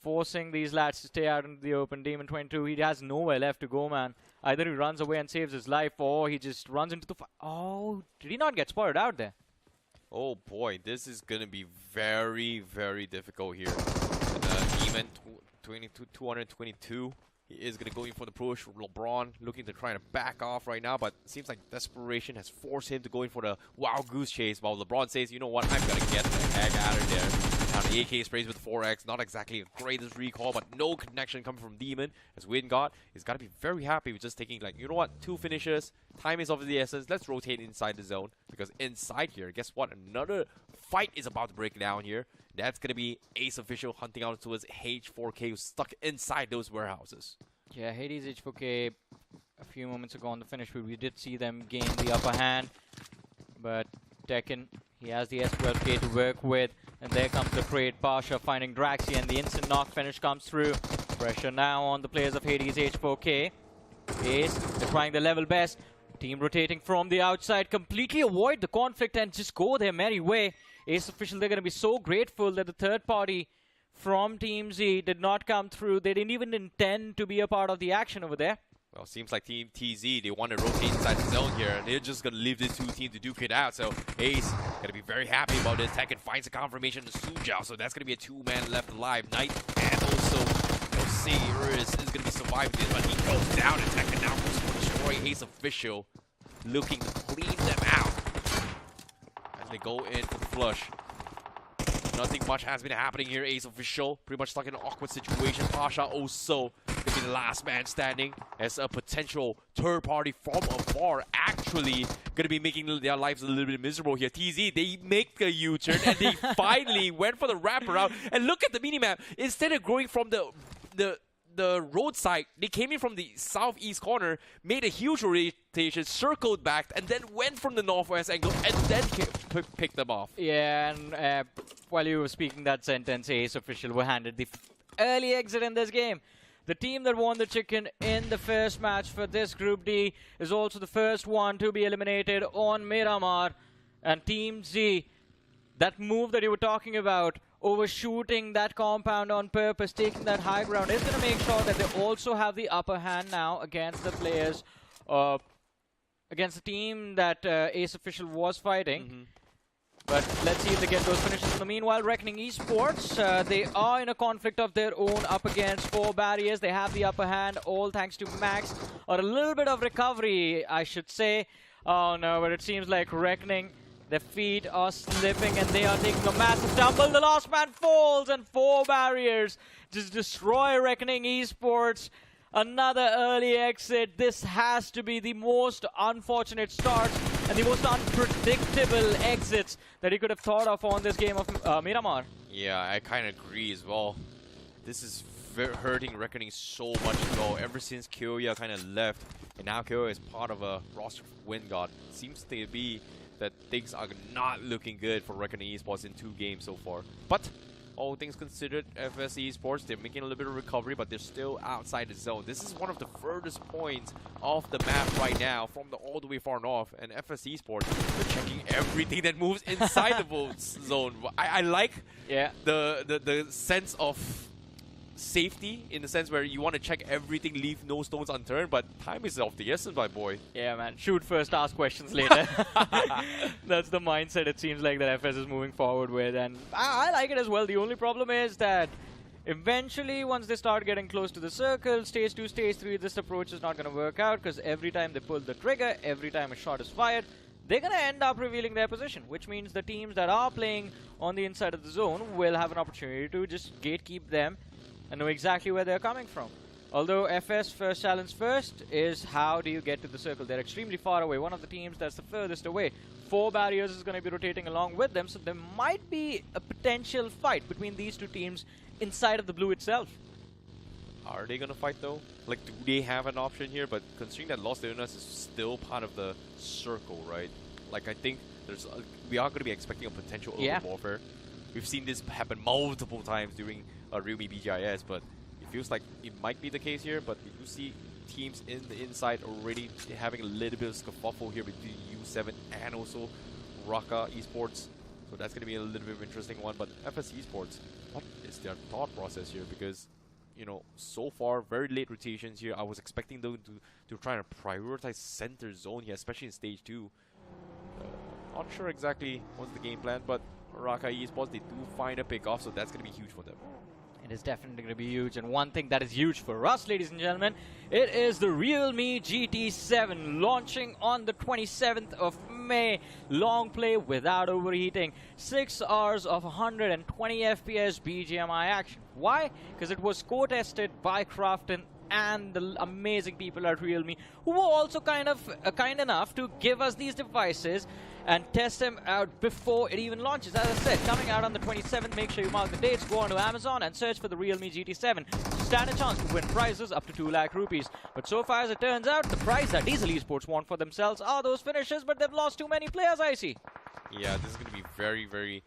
forcing these lads to stay out into the open. Demon 22, he has nowhere left to go, man. Either he runs away and saves his life, or he just runs into the Oh, did he not get spotted out there? Oh boy, this is going to be very, very difficult here. Demon 222. He is going to go in for the push. LeBron looking to try to back off right now, but it seems like desperation has forced him to go in for the wild goose chase, while LeBron says, you know what, I'm going to get the heck out of there. Now the AK sprays with 4X, not exactly a greatest recall, but no connection coming from Demon, as WINDGOD is got to be very happy with just taking, like, you know what, 2 finishes, time is of the essence, let's rotate inside the zone, because inside here, guess what, another fight is about to break down here. That's going to be Ace Official hunting out towards H4K, who's stuck inside those warehouses. Yeah, Hades H4K, a few moments ago on the finish, we did see them gain the upper hand. But Tekken, he has the S12K to work with. And there comes the trade. Pasha finding Draxi, and the instant knock finish comes through. Pressure now on the players of Hades H4K. Ace, they're trying their level best. Team rotating from the outside, completely avoid the conflict and just go their merry way. Ace Official, they're going to be so grateful that the third party from Team Z did not come through. They didn't even intend to be a part of the action over there. Well, seems like Team TZ, they want to rotate inside the zone here, and they're just going to leave these two teams to duke it out. So Ace going to be very happy about this. Tekken finds a confirmation to Sujao, so that's going to be a 2-man left alive. Knight and also Osiris is going to be surviving this, but he goes down, and Tekken now goes for destroy Ace Official, looking to clean them out as they go in for the flush. Nothing much has been happening here. Ace Official pretty much stuck in an awkward situation. Pasha also going to be the last man standing as a potential third party from afar actually going to be making their lives a little bit miserable here. TZ, they make a U-turn and they finally went for the wraparound. And look at the minimap. Instead of going from the roadside, they came in from the southeast corner, made a huge rotation, circled back, and then went from the northwest angle, and then picked them off. Yeah, and while you were speaking that sentence, Ace Official were handed the early exit in this game. The team that won the chicken in the first match for this Group D is also the first one to be eliminated on Miramar. And Team Z, that move that you were talking about, overshooting that compound on purpose, taking that high ground, is going to make sure that they also have the upper hand now against the players, against the team that Ace Official was fighting. But let's see if they get those finishes. In the meanwhile, Reckoning Esports, they are in a conflict of their own up against 4 barriers. They have the upper hand, all thanks to Max, or a little bit of recovery, I should say. Oh no, but it seems like Reckoning Their feet are slipping and they are taking a massive tumble. The last man falls and 4 barriers just destroy Reckoning Esports. Another early exit. This has to be the most unfortunate start and the most unpredictable exits that he could have thought of on this game of Miramar. Yeah, I kind of agree as well. This is hurting Reckoning so much as well. Ever since Kyoya kind of left, and now Kyoya is part of a roster of WINDGOD. Seems to be that things are not looking good for Reckoning Esports in 2 games so far. But all things considered, FS Esports, they're making a little bit of recovery, but they're still outside the zone. This is one of the furthest points off the map right now, from the all the way far north. And FS Esports, they're checking everything that moves inside the zone. I like the sense of safety, in the sense where you want to check everything, leave no stones unturned, but time is of the essence, my boy. Yeah, man. Shoot first, ask questions later. That's the mindset it seems like that FS is moving forward with, and I like it as well. The only problem is that eventually, once they start getting close to the circle, stage 2, stage 3, this approach is not going to work out, because every time they pull the trigger, every time a shot is fired, they're going to end up revealing their position, which means the teams that are playing on the inside of the zone will have an opportunity to just gatekeep them and know exactly where they're coming from. Although FS first challenge first is how do you get to the circle. They're extremely far away. One of the teams that's the furthest away. 4 barriers is going to be rotating along with them, so there might be a potential fight between these 2 teams inside of the blue itself. Are they going to fight though? Like, do they have an option here? But considering that Lost Leonas is still part of the circle, right? Like, I think we are going to be expecting a potential urban warfare. We've seen this happen multiple times during realme BGIS, but it feels like it might be the case here. But we do see teams in the inside already having a little bit of scuffle here between U7 and also RAKA Esports. So that's going to be a little bit of an interesting one. But FS Esports, what is their thought process here? Because, you know, so far, very late rotations here. I was expecting them to try and prioritize center zone here, especially in stage 2. Not sure exactly what's the game plan, but RAKA Esports, they do find a pick off, so that's going to be huge for them. It is definitely going to be huge, and one thing that is huge for us, ladies and gentlemen, it is the realme GT7 launching on the 27th of May. Long play without overheating. 6 hours of 120 FPS BGMI action. Why? Because it was co-tested by Crafton and the amazing people at realme, who were also kind enough to give us these devices and test them out before it even launches. As I said, coming out on the 27th, make sure you mark the dates, go onto Amazon and search for the realme GT7. Stand a chance to win prizes up to 2 lakh rupees. But so far as it turns out, the prize that Diesel Esports want for themselves are those finishes, but they've lost too many players, I see. Yeah, this is going to be very, very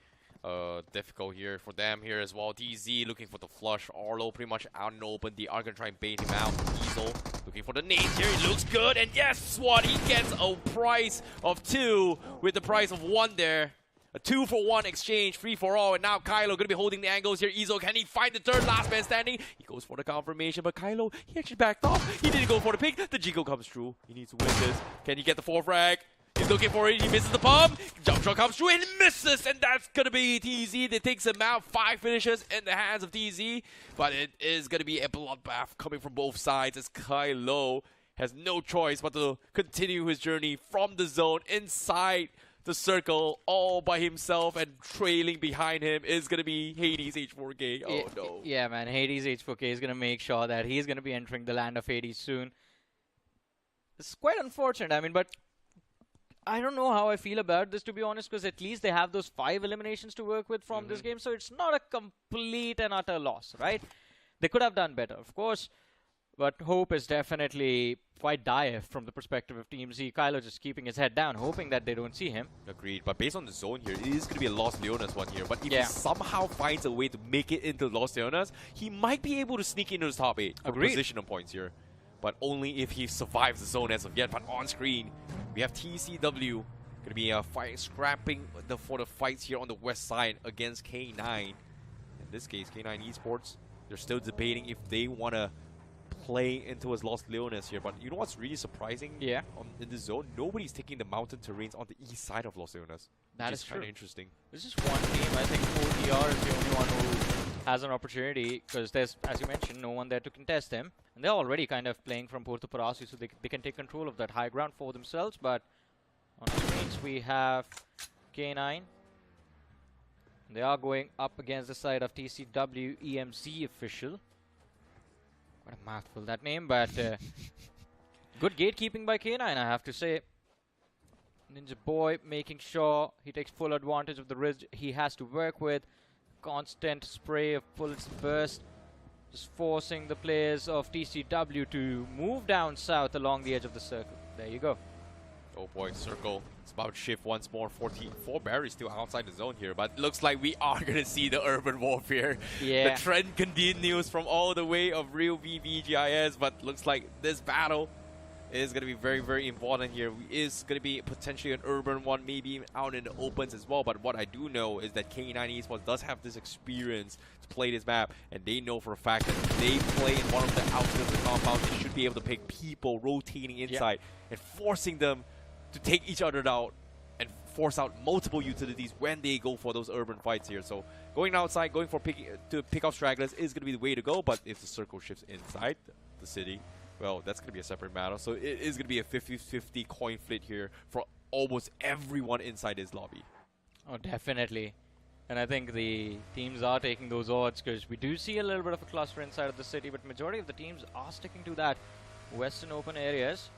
difficult here for them here as well. DZ looking for the flush. Arlo pretty much out in the open. They are going to try and bait him out. Diesel looking for the nades here. It looks good. And guess what? He gets a price of 2 with the price of 1 there. A 2-for-1 exchange, free for all. And now Kylo going to be holding the angles here. Izo, can he find the third last man standing? He goes for the confirmation, but Kylo, he actually backed off. He didn't go for the pick. The Jigo comes through. He needs to win this. Can he get the 4th frag? He's looking for it. He misses the pump. Jump shot comes through and misses. And that's going to be TZ that takes him out. 5 finishes in the hands of TZ. But it is going to be a bloodbath coming from both sides as Kylo has no choice but to continue his journey from the zone inside the circle all by himself, and trailing behind him is going to be Hades H4K. Oh no. Yeah, man. Hades H4K is going to make sure that he's going to be entering the land of Hades soon. It's quite unfortunate, I mean, but I don't know how I feel about this, to be honest, because at least they have those 5 eliminations to work with from this game, so it's not a complete and utter loss, right? They could have done better, of course, but hope is definitely quite dire from the perspective of Team Z. Kylo just keeping his head down, hoping that they don't see him. Agreed, but based on the zone here, it is going to be a Lost Leonas one here, but if he somehow finds a way to make it into Lost Leonas, he might be able to sneak into his top 8 for positional points here. But only if he survives the zone as of yet. But on screen, we have TCW going to be scrapping for the fights here on the west side against K9. In this case, K9 Esports, they're still debating if they want to play into his Lost Leonas here. But you know what's really surprising? Yeah. In this zone, nobody's taking the mountain terrains on the east side of Lost Leonas. That is kind of interesting. There's just one team. I think 4DR is the only one who has an opportunity, because there's, as you mentioned, no one there to contest them. And they're already kind of playing from Puerto Parasi, so they can take control of that high ground for themselves. But on our screens, we have K9. They are going up against the side of TCW EMZ Official. What a mouthful, that name, but good gatekeeping by K9, I have to say. Ninja Boy making sure he takes full advantage of the ridge he has to work with. Constant spray of bullets burst, just forcing the players of TCW to move down south along the edge of the circle. There you go. Oh boy, circle. It's about to shift once more. 4 berries still outside the zone here, but looks like we are gonna see the urban warfare. Yeah. The trend continues from all the way of real VVGIS, but looks like this battle is gonna be very, very important here. Is gonna be potentially an urban one, maybe out in the opens as well. But what I do know is that K9 Esports does have this experience to play this map, and they know for a fact that if they play in one of the outskirts of the compound, they should be able to pick people rotating inside and forcing them to take each other out and force out multiple utilities when they go for those urban fights here. So going outside, going for to pick off stragglers is going to be the way to go. But if the circle shifts inside the city, well, that's going to be a separate matter. So it is going to be a 50-50 coin flip here for almost everyone inside this lobby. Oh, definitely. And I think the teams are taking those odds because we do see a little bit of a cluster inside of the city, but majority of the teams are sticking to that western open areas.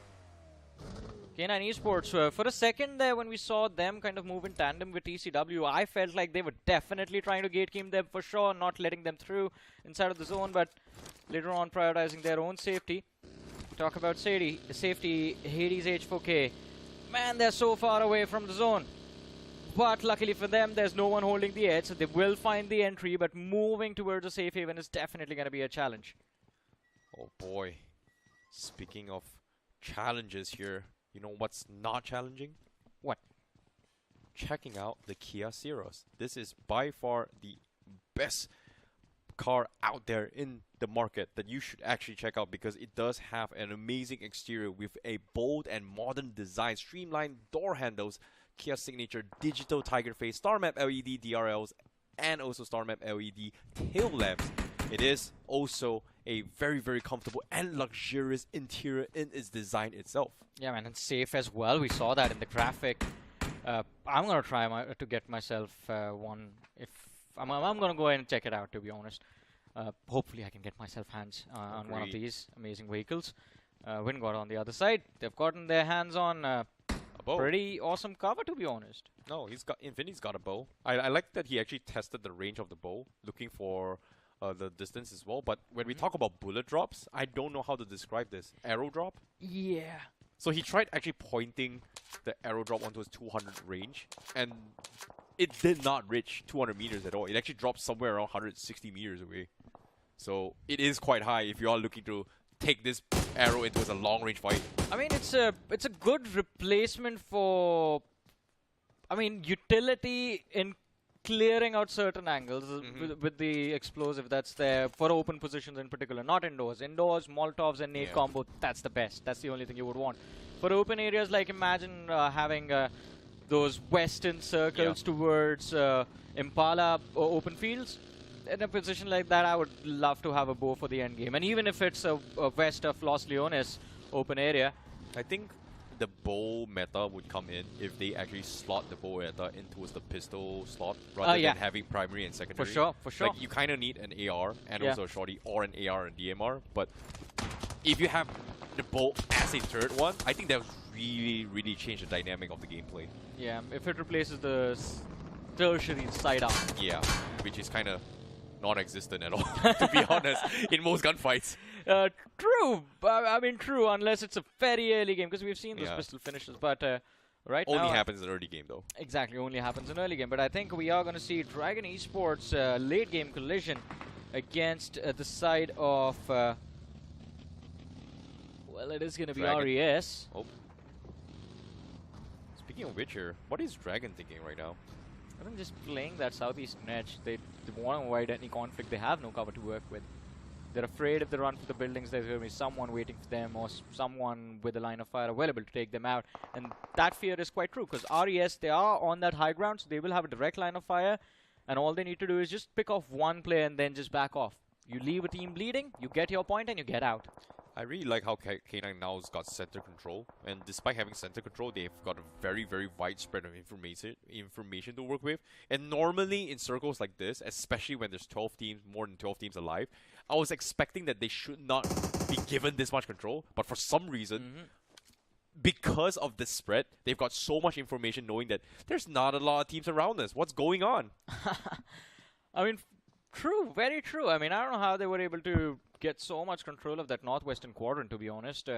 K9 Esports, for a second there when we saw them kind of move in tandem with TCW, I felt like they were definitely trying to gatekeep them for sure, not letting them through inside of the zone, but later on prioritizing their own safety. Talk about safety, Hades H4K. Man, they're so far away from the zone. But luckily for them, there's no one holding the edge, so they will find the entry, but moving towards a safe haven is definitely going to be a challenge. Oh boy. Speaking of challenges here, you know what's not challenging? What? Checking out the Kia Ceros. This is by far the best car out there in the market that you should actually check out because it does have an amazing exterior with a bold and modern design, streamlined door handles, Kia signature digital tiger face, star map LED DRLs, and also star map LED tail lamps. It is also a very, very comfortable and luxurious interior in its design itself. Yeah, man, and safe as well. We saw that in the graphic. I'm gonna try to get myself one. If I'm gonna go ahead and check it out. To be honest, hopefully I can get myself hands on one of these amazing vehicles. WINDGOD on the other side, they've gotten their hands on a pretty awesome cover. To be honest. No, Infinity's got a bow. I like that he actually tested the range of the bow, looking for the distance as well. But when we talk about bullet drops, I don't know how to describe this. Arrow drop? Yeah. So he tried actually pointing the arrow drop onto his 200 range, and it did not reach 200 meters at all. It actually dropped somewhere around 160 meters away. So it is quite high if you are looking to take this arrow into a long-range fight. I mean, it's a good replacement for, I mean, utility in clearing out certain angles with the explosive that's there for open positions in particular, not indoors. Indoors, Molotovs and nade combo, that's the best. That's the only thing you would want. For open areas, like imagine having those western circles towards Impala or open fields. In a position like that, I would love to have a bow for the end game. And even if it's a west of Los Leones open area, I think the bow meta would come in if they actually slot the bow meta into the pistol slot rather than having primary and secondary. For sure, for sure. Like you kind of need an AR and also a shorty, or an AR and DMR. But if you have the bow as a third one, I think that would really, really change the dynamic of the gameplay. Yeah, if it replaces the tertiary sidearm. Yeah, which is kind of non-existent at all, to be honest, in most gunfights. True. I mean, true, unless it's a very early game, because we've seen those pistol finishes. But right now... Only happens in early game, though. Exactly, only happens in early game. But I think we are going to see Dragon Esports late game collision against the side of... well, it is going to be RES. Oh. Speaking of which here, what is Dragon thinking right now? I think just playing that southeastern edge, they want to avoid any conflict. They have no cover to work with. They're afraid if they run for the buildings, there's going to be someone waiting for them or someone with a line of fire available to take them out. And that fear is quite true because RES, they are on that high ground, so they will have a direct line of fire. And all they need to do is just pick off one player and then just back off. You leave a team bleeding, you get your point, and you get out. I really like how K9 now has got center control, and despite having center control, they've got a very, very wide spread of information to work with. And normally in circles like this, especially when there's 12 teams, more than 12 teams alive, I was expecting that they should not be given this much control, but for some reason, because of this spread, they've got so much information knowing that there's not a lot of teams around us. What's going on? I mean, true, very true. I mean, I don't know how they were able to get so much control of that northwestern quadrant, to be honest.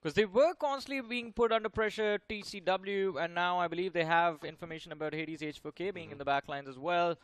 Because they were constantly being put under pressure, TCW, and now I believe they have information about Hades H4K being in the backlines as well.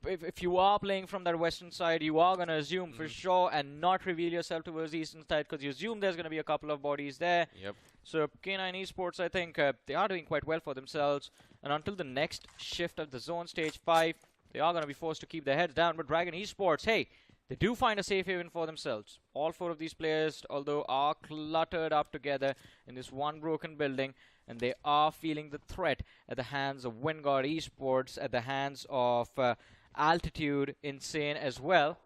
If you are playing from that western side, you are going to assume for sure and not reveal yourself towards the eastern side because you assume there's going to be a couple of bodies there. Yep. So K9 Esports, I think they are doing quite well for themselves. And until the next shift of the zone stage 5, they are going to be forced to keep their heads down. But Dragon Esports, hey, they do find a safe haven for themselves. All 4 of these players, although, are cluttered up together in this one broken building, and they are feeling the threat at the hands of WINDGOD Esports, at the hands of AltitudeXInsane as well.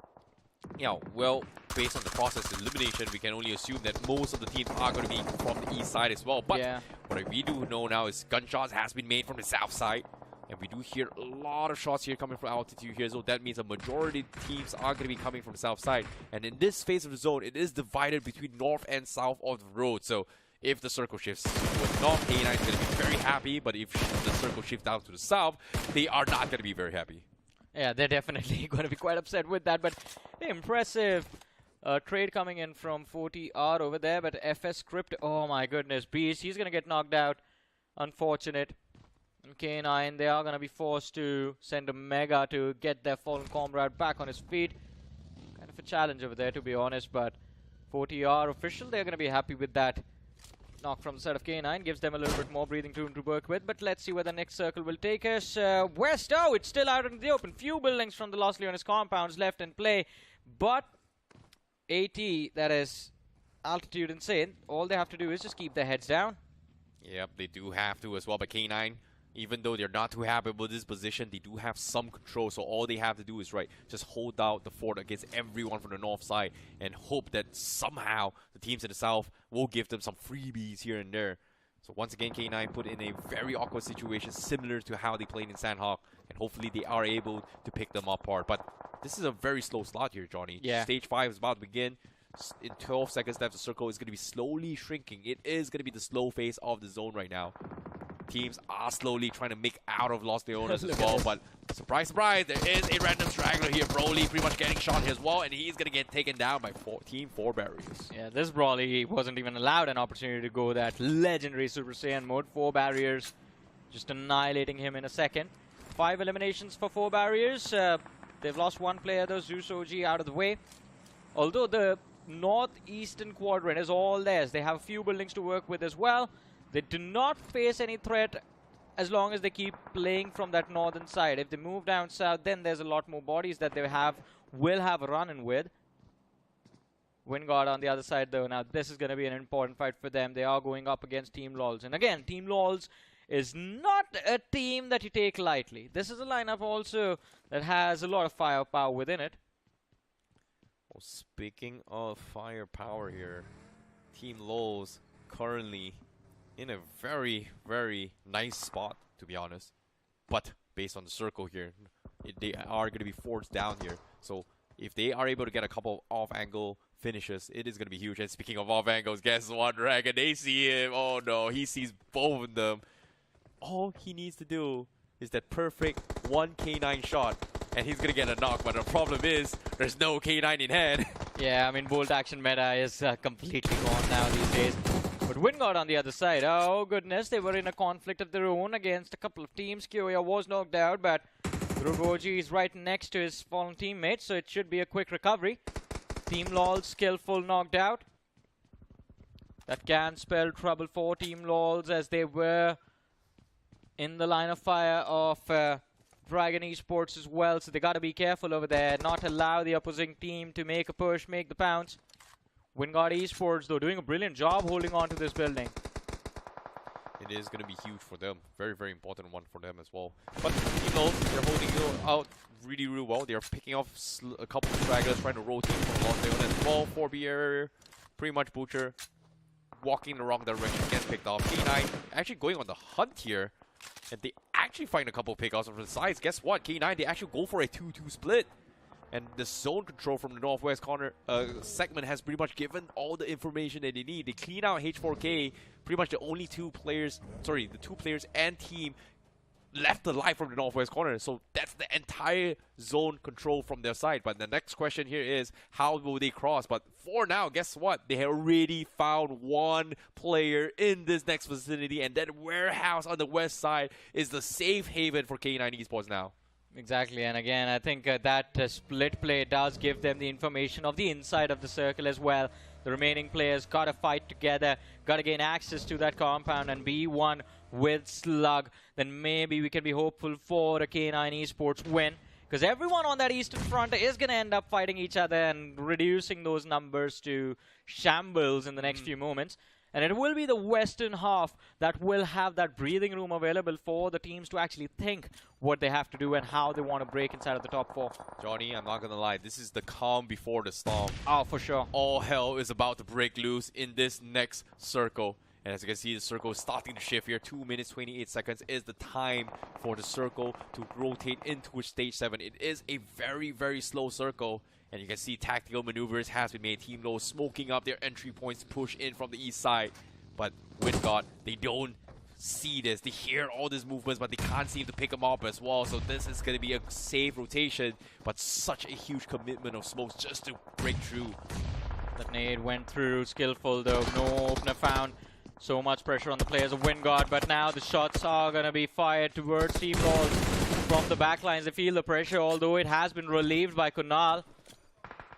Yeah, well, based on the process elimination, we can only assume that most of the teams are going to be from the east side as well. But what we do know now is gunshots has been made from the south side. And we do hear a lot of shots here coming from Altitude here, so that means a majority of teams are going to be coming from the south side. And in this phase of the zone, it is divided between north and south of the road. So if the circle shifts with north, K9 is going to be very happy. But if the circle shifts down to the south, they are not going to be very happy. Yeah, they're definitely going to be quite upset with that. But hey, impressive trade coming in from 40R over there. But FS Script, oh my goodness, Beast, he's going to get knocked out. Unfortunate. And K9, they are going to be forced to send a Mega to get their fallen comrade back on his feet. Kind of a challenge over there, to be honest, but 40R official, they're going to be happy with that. Knock from the side of K9 gives them a little bit more breathing room to work with, but let's see where the next circle will take us. West, oh, it's still out in the open. Few buildings from the Los Leones compounds left in play, but AT, that is AltitudeXInsane, all they have to do is just keep their heads down. Yep, they do have to as well, but K9, even though they're not too happy with this position, they do have some control. So all they have to do is, just hold out the fort against everyone from the north side and hope that somehow the teams in the south will give them some freebies here and there. So once again, K9 put in a very awkward situation similar to how they played in Sanhok. And hopefully they are able to pick them apart. But this is a very slow slot here, Johnny. Yeah. Stage 5 is about to begin. In 12 seconds left, the circle is going to be slowly shrinking. It is going to be the slow phase of the zone right now. Teams are slowly trying to make out of Los Leones as well, but surprise, surprise, there is a random straggler here. Broly pretty much getting shot here as well, and he's going to get taken down by Team 4 Barriers. Yeah, this Broly wasn't even allowed an opportunity to go that legendary Super Saiyan mode. 4 Barriers just annihilating him in a second. 5 eliminations for 4 Barriers. They've lost 1 player though, Zeus OG out of the way. Although the northeastern quadrant is all theirs. They have a few buildings to work with as well. They do not face any threat as long as they keep playing from that northern side. If they move down south, then there's a lot more bodies that they will have a run-in with. WINDGOD on the other side though. Now this is going to be an important fight for them. They are going up against Team LOLs. And again, Team LOLs is not a team that you take lightly. This is a lineup also that has a lot of firepower within it. Well, speaking of firepower here, Team LOLs currently in a very, very nice spot, to be honest. But based on the circle here, they are going to be forced down here. So if they are able to get a couple of off-angle finishes, it is going to be huge. And speaking of off-angles, guess what, Dragon? They see him. Oh no, he sees both of them. All he needs to do is that perfect 1K9 shot, and he's going to get a knock. But the problem is, there's no K9 in hand. Yeah, I mean, bolt action meta is completely gone now these days. But WINDGOD on the other side, oh goodness, they were in a conflict of their own against a couple of teams. Kyoya was knocked out, but Rogoji is right next to his fallen teammate, so it should be a quick recovery. Team LOL, skillful, knocked out. That can spell trouble for Team LOLs as they were in the line of fire of Dragon Esports as well, so they got to be careful over there, not allow the opposing team to make a push, make the pounce. WINDGOD Esports, though, doing a brilliant job holding on to this building. It is going to be huge for them. Very, very important one for them as well. But, you know, they're holding it out really, really well. They're picking off a couple of stragglers, trying to rotate from Los Leones as well. 4B pretty much Butcher walking in the wrong direction, gets picked off. K9 actually going on the hunt here, and they actually find a couple pickoffs from the sides. Guess what? K9, they actually go for a 2-2 split. And the zone control from the northwest corner segment has pretty much given all the information that they need. They clean out H4K, pretty much the only two players and team left alive from the northwest corner. So that's the entire zone control from their side. But the next question here is, how will they cross? But for now, guess what? They have already found one player in this next vicinity, and that warehouse on the west side is the safe haven for K9 Esports now. Exactly, and again, I think that split play does give them the information of the inside of the circle as well. The remaining players got to fight together, got to gain access to that compound and be one with Slug. Then maybe we can be hopeful for a K9 Esports win, because everyone on that eastern front is going to end up fighting each other and reducing those numbers to shambles in the next few moments. And it will be the western half that will have that breathing room available for the teams to actually think what they have to do and how they want to break inside of the top 4. Johnny, I'm not going to lie. This is the calm before the storm. Oh, for sure. All hell is about to break loose in this next circle. And as you can see, the circle is starting to shift here. 2 minutes, 28 seconds is the time for the circle to rotate into stage 7. It is a very, very slow circle. And you can see tactical maneuvers has been made. Team Low smoking up their entry points to push in from the east side. But WINDGOD, they don't see this. They hear all these movements, but they can't seem to pick them up as well. So this is going to be a safe rotation, but such a huge commitment of smokes just to break through. That nade went through, skillful though. No opener found. So much pressure on the players of WINDGOD, but now the shots are going to be fired towards Team Law from the backlines. They feel the pressure, although it has been relieved by Kunal.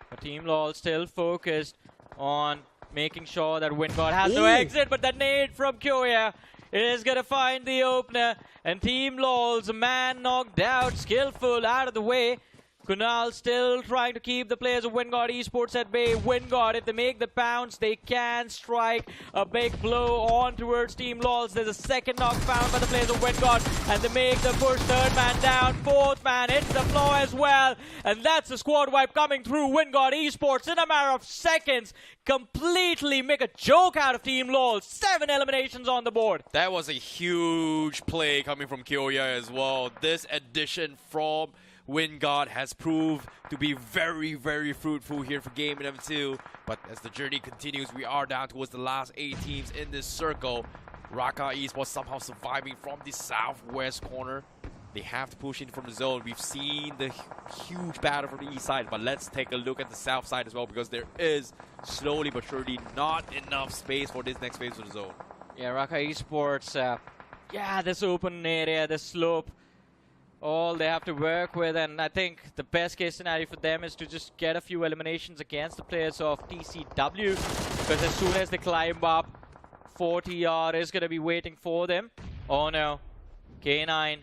But Team LOL still focused on making sure that WINDGOD has no exit, but that nade from Kyoya is going to find the opener. And Team LOL's man knocked out, skillful out of the way. Kunal still trying to keep the players of WINDGOD Esports at bay. WINDGOD, if they make the pounce, they can strike a big blow on towards Team LOLs. There's a second knock found by the players of WINDGOD, and they make the push. Third man down, fourth man hits the floor as well. And that's the squad wipe coming through. WINDGOD Esports in a matter of seconds completely make a joke out of Team LOL. 7 eliminations on the board. That was a huge play coming from Kyoya as well. This addition from WINDGOD has proved to be very, very fruitful here for game number 2. But as the journey continues, we are down towards the last 8 teams in this circle. RAKA Esports somehow surviving from the southwest corner. They have to push in from the zone. We've seen the huge battle from the east side, but let's take a look at the south side as well, because there is slowly but surely not enough space for this next phase of the zone. Yeah, RAKA Esports, this open area, the slope, all they have to work with, and I think the best case scenario for them is to just get a few eliminations against the players of TCW, because as soon as they climb up, 40R is going to be waiting for them. Oh no, K9,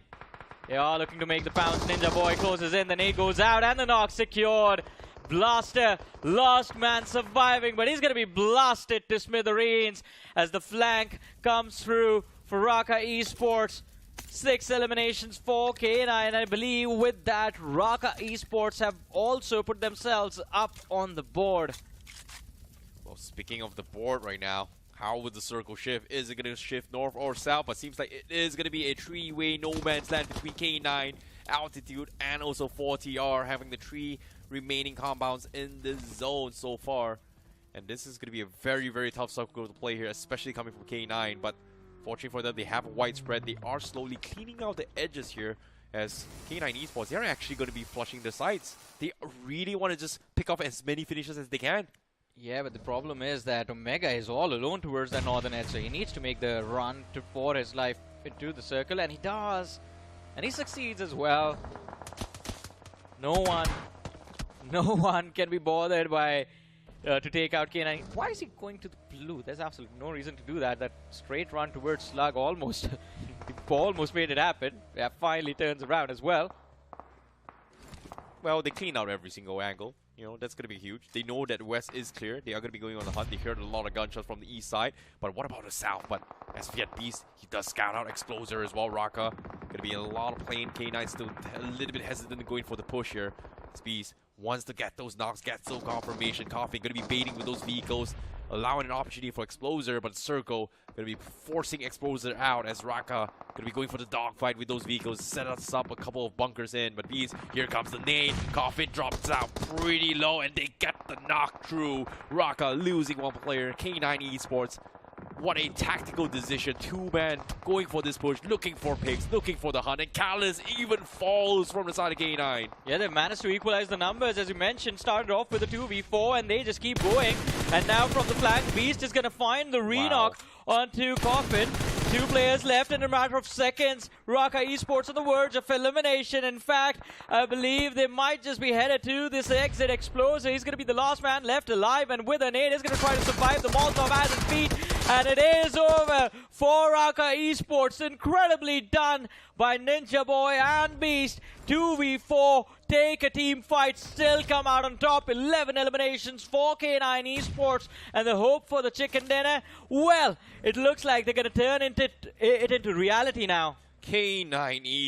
they are looking to make the pounce. Ninja Boy closes in, the nade goes out, and the knock secured. Blaster, last man surviving, but he's going to be blasted to smithereens as the flank comes through for RAKA Esports. 6 eliminations for K9, and I believe with that, RAKA Esports have also put themselves up on the board. Well, speaking of the board right now, how would the circle shift? Is it going to shift north or south? But seems like it is going to be a 3-way no man's land between K9, Altitude, and also 40R, having the 3 remaining compounds in the zone so far. And this is going to be a very, very tough circle to play here, especially coming from K9. But fortunately for them, they have a wide spread. They are slowly cleaning out the edges here, as K9 Esports, they're actually going to be flushing the sides. They really want to just pick up as many finishes as they can. Yeah, but the problem is that Omega is all alone towards the northern edge, so he needs to make the run for his life into the circle, and he does. And he succeeds as well. No one can be bothered by to take out K9. Why is he going to the blue? There's absolutely no reason to do that. That straight run towards Slug almost almost made it happen. Yeah, finally turns around as well. Well, they clean out every single angle. You know, that's going to be huge. They know that west is clear. They are going to be going on the hunt. They heard a lot of gunshots from the east side. But what about the south? But as Fiat Beast, he does scout out Exploser as well. RAKA going to be a lot of playing. K9 still a little bit hesitant in going for the push here. Beast wants to get those knocks, get some confirmation. Coffee going to be baiting with those vehicles. allowing an opportunity for Exploser, but Circle going to be forcing Exploser out as RAKA going to be going for the dogfight with those vehicles, set us up a couple of bunkers in, but Bees, here comes the nade, Coffin drops out pretty low, and they get the knock through. RAKA losing one player, K9 Esports. What a tactical decision. Two-man going for this push, looking for picks, looking for the hunt, and Callus even falls from the side of K9. Yeah, they managed to equalize the numbers, as you mentioned. Started off with a 2v4, and they just keep going. And now from the flank, Beast is going to find the re-knock onto Coffin. 2 players left in a matter of seconds. RAKA Esports on the verge of elimination. In fact, I believe they might just be headed to this exit exploser. He's going to be the last man left alive, and with a nade, he's going to try to survive. The Molotov at his feet, and it is over for RAKA Esports. Incredibly done by Ninja Boy and Beast. 2v4, take a team fight, still come out on top. 11 eliminations for K9 Esports, and the hope for the chicken dinner, well, it looks like they're going to turn it into reality now. K9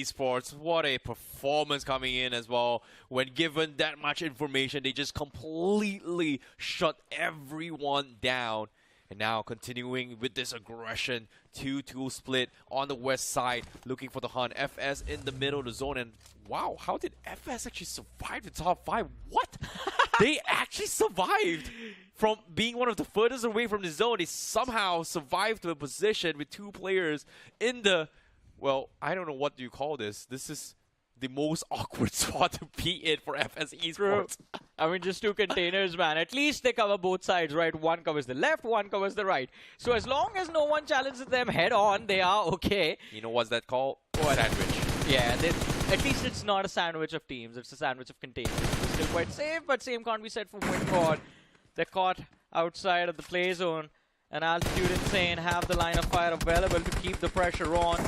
Esports, what a performance coming in as well. When given that much information, they just completely shut everyone down. And now continuing with this aggression, 2-2 split on the west side, looking for the hunt. FS in the middle of the zone, and wow, how did FS actually survive the top 5? What? They actually survived from being one of the furthest away from the zone. They somehow survived to a position with 2 players in the, well, I don't know what you call this. This is the most awkward spot to be in for FS Esports. I mean, just 2 containers, man. At least they cover both sides, right? One covers the left, one covers the right. So as long as no one challenges them head on, they are okay. You know what's that called? Sandwich. Yeah, at least it's not a sandwich of teams. It's a sandwich of containers. It's still quite safe, but same can't be said for WINDGOD. They're caught outside of the play zone, and AltitudeXInsane have the line of fire available to keep the pressure on.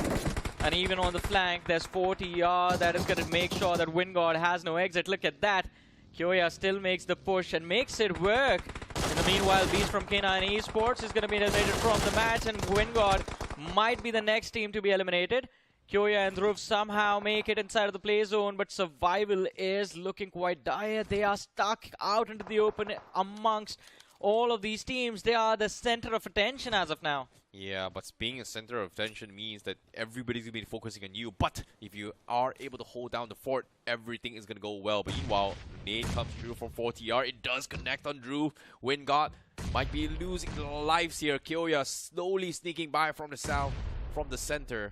And even on the flank, there's 40R that is going to make sure that WINDGOD has no exit. Look at that. Kyoya still makes the push and makes it work. In the meanwhile, Beast from K9 Esports is going to be eliminated from the match, and WINDGOD might be the next team to be eliminated. Kyoya and Dhruv somehow make it inside of the play zone, but survival is looking quite dire. They are stuck out into the open amongst all of these teams. They are the center of attention as of now. Yeah, but being a center of attention means that everybody's going to be focusing on you. But if you are able to hold down the fort, everything is going to go well. But meanwhile, nade comes through from 4TR. It does connect on Dhruv. WINDGOD might be losing the lives here. Kyoya slowly sneaking by from the south, from the center.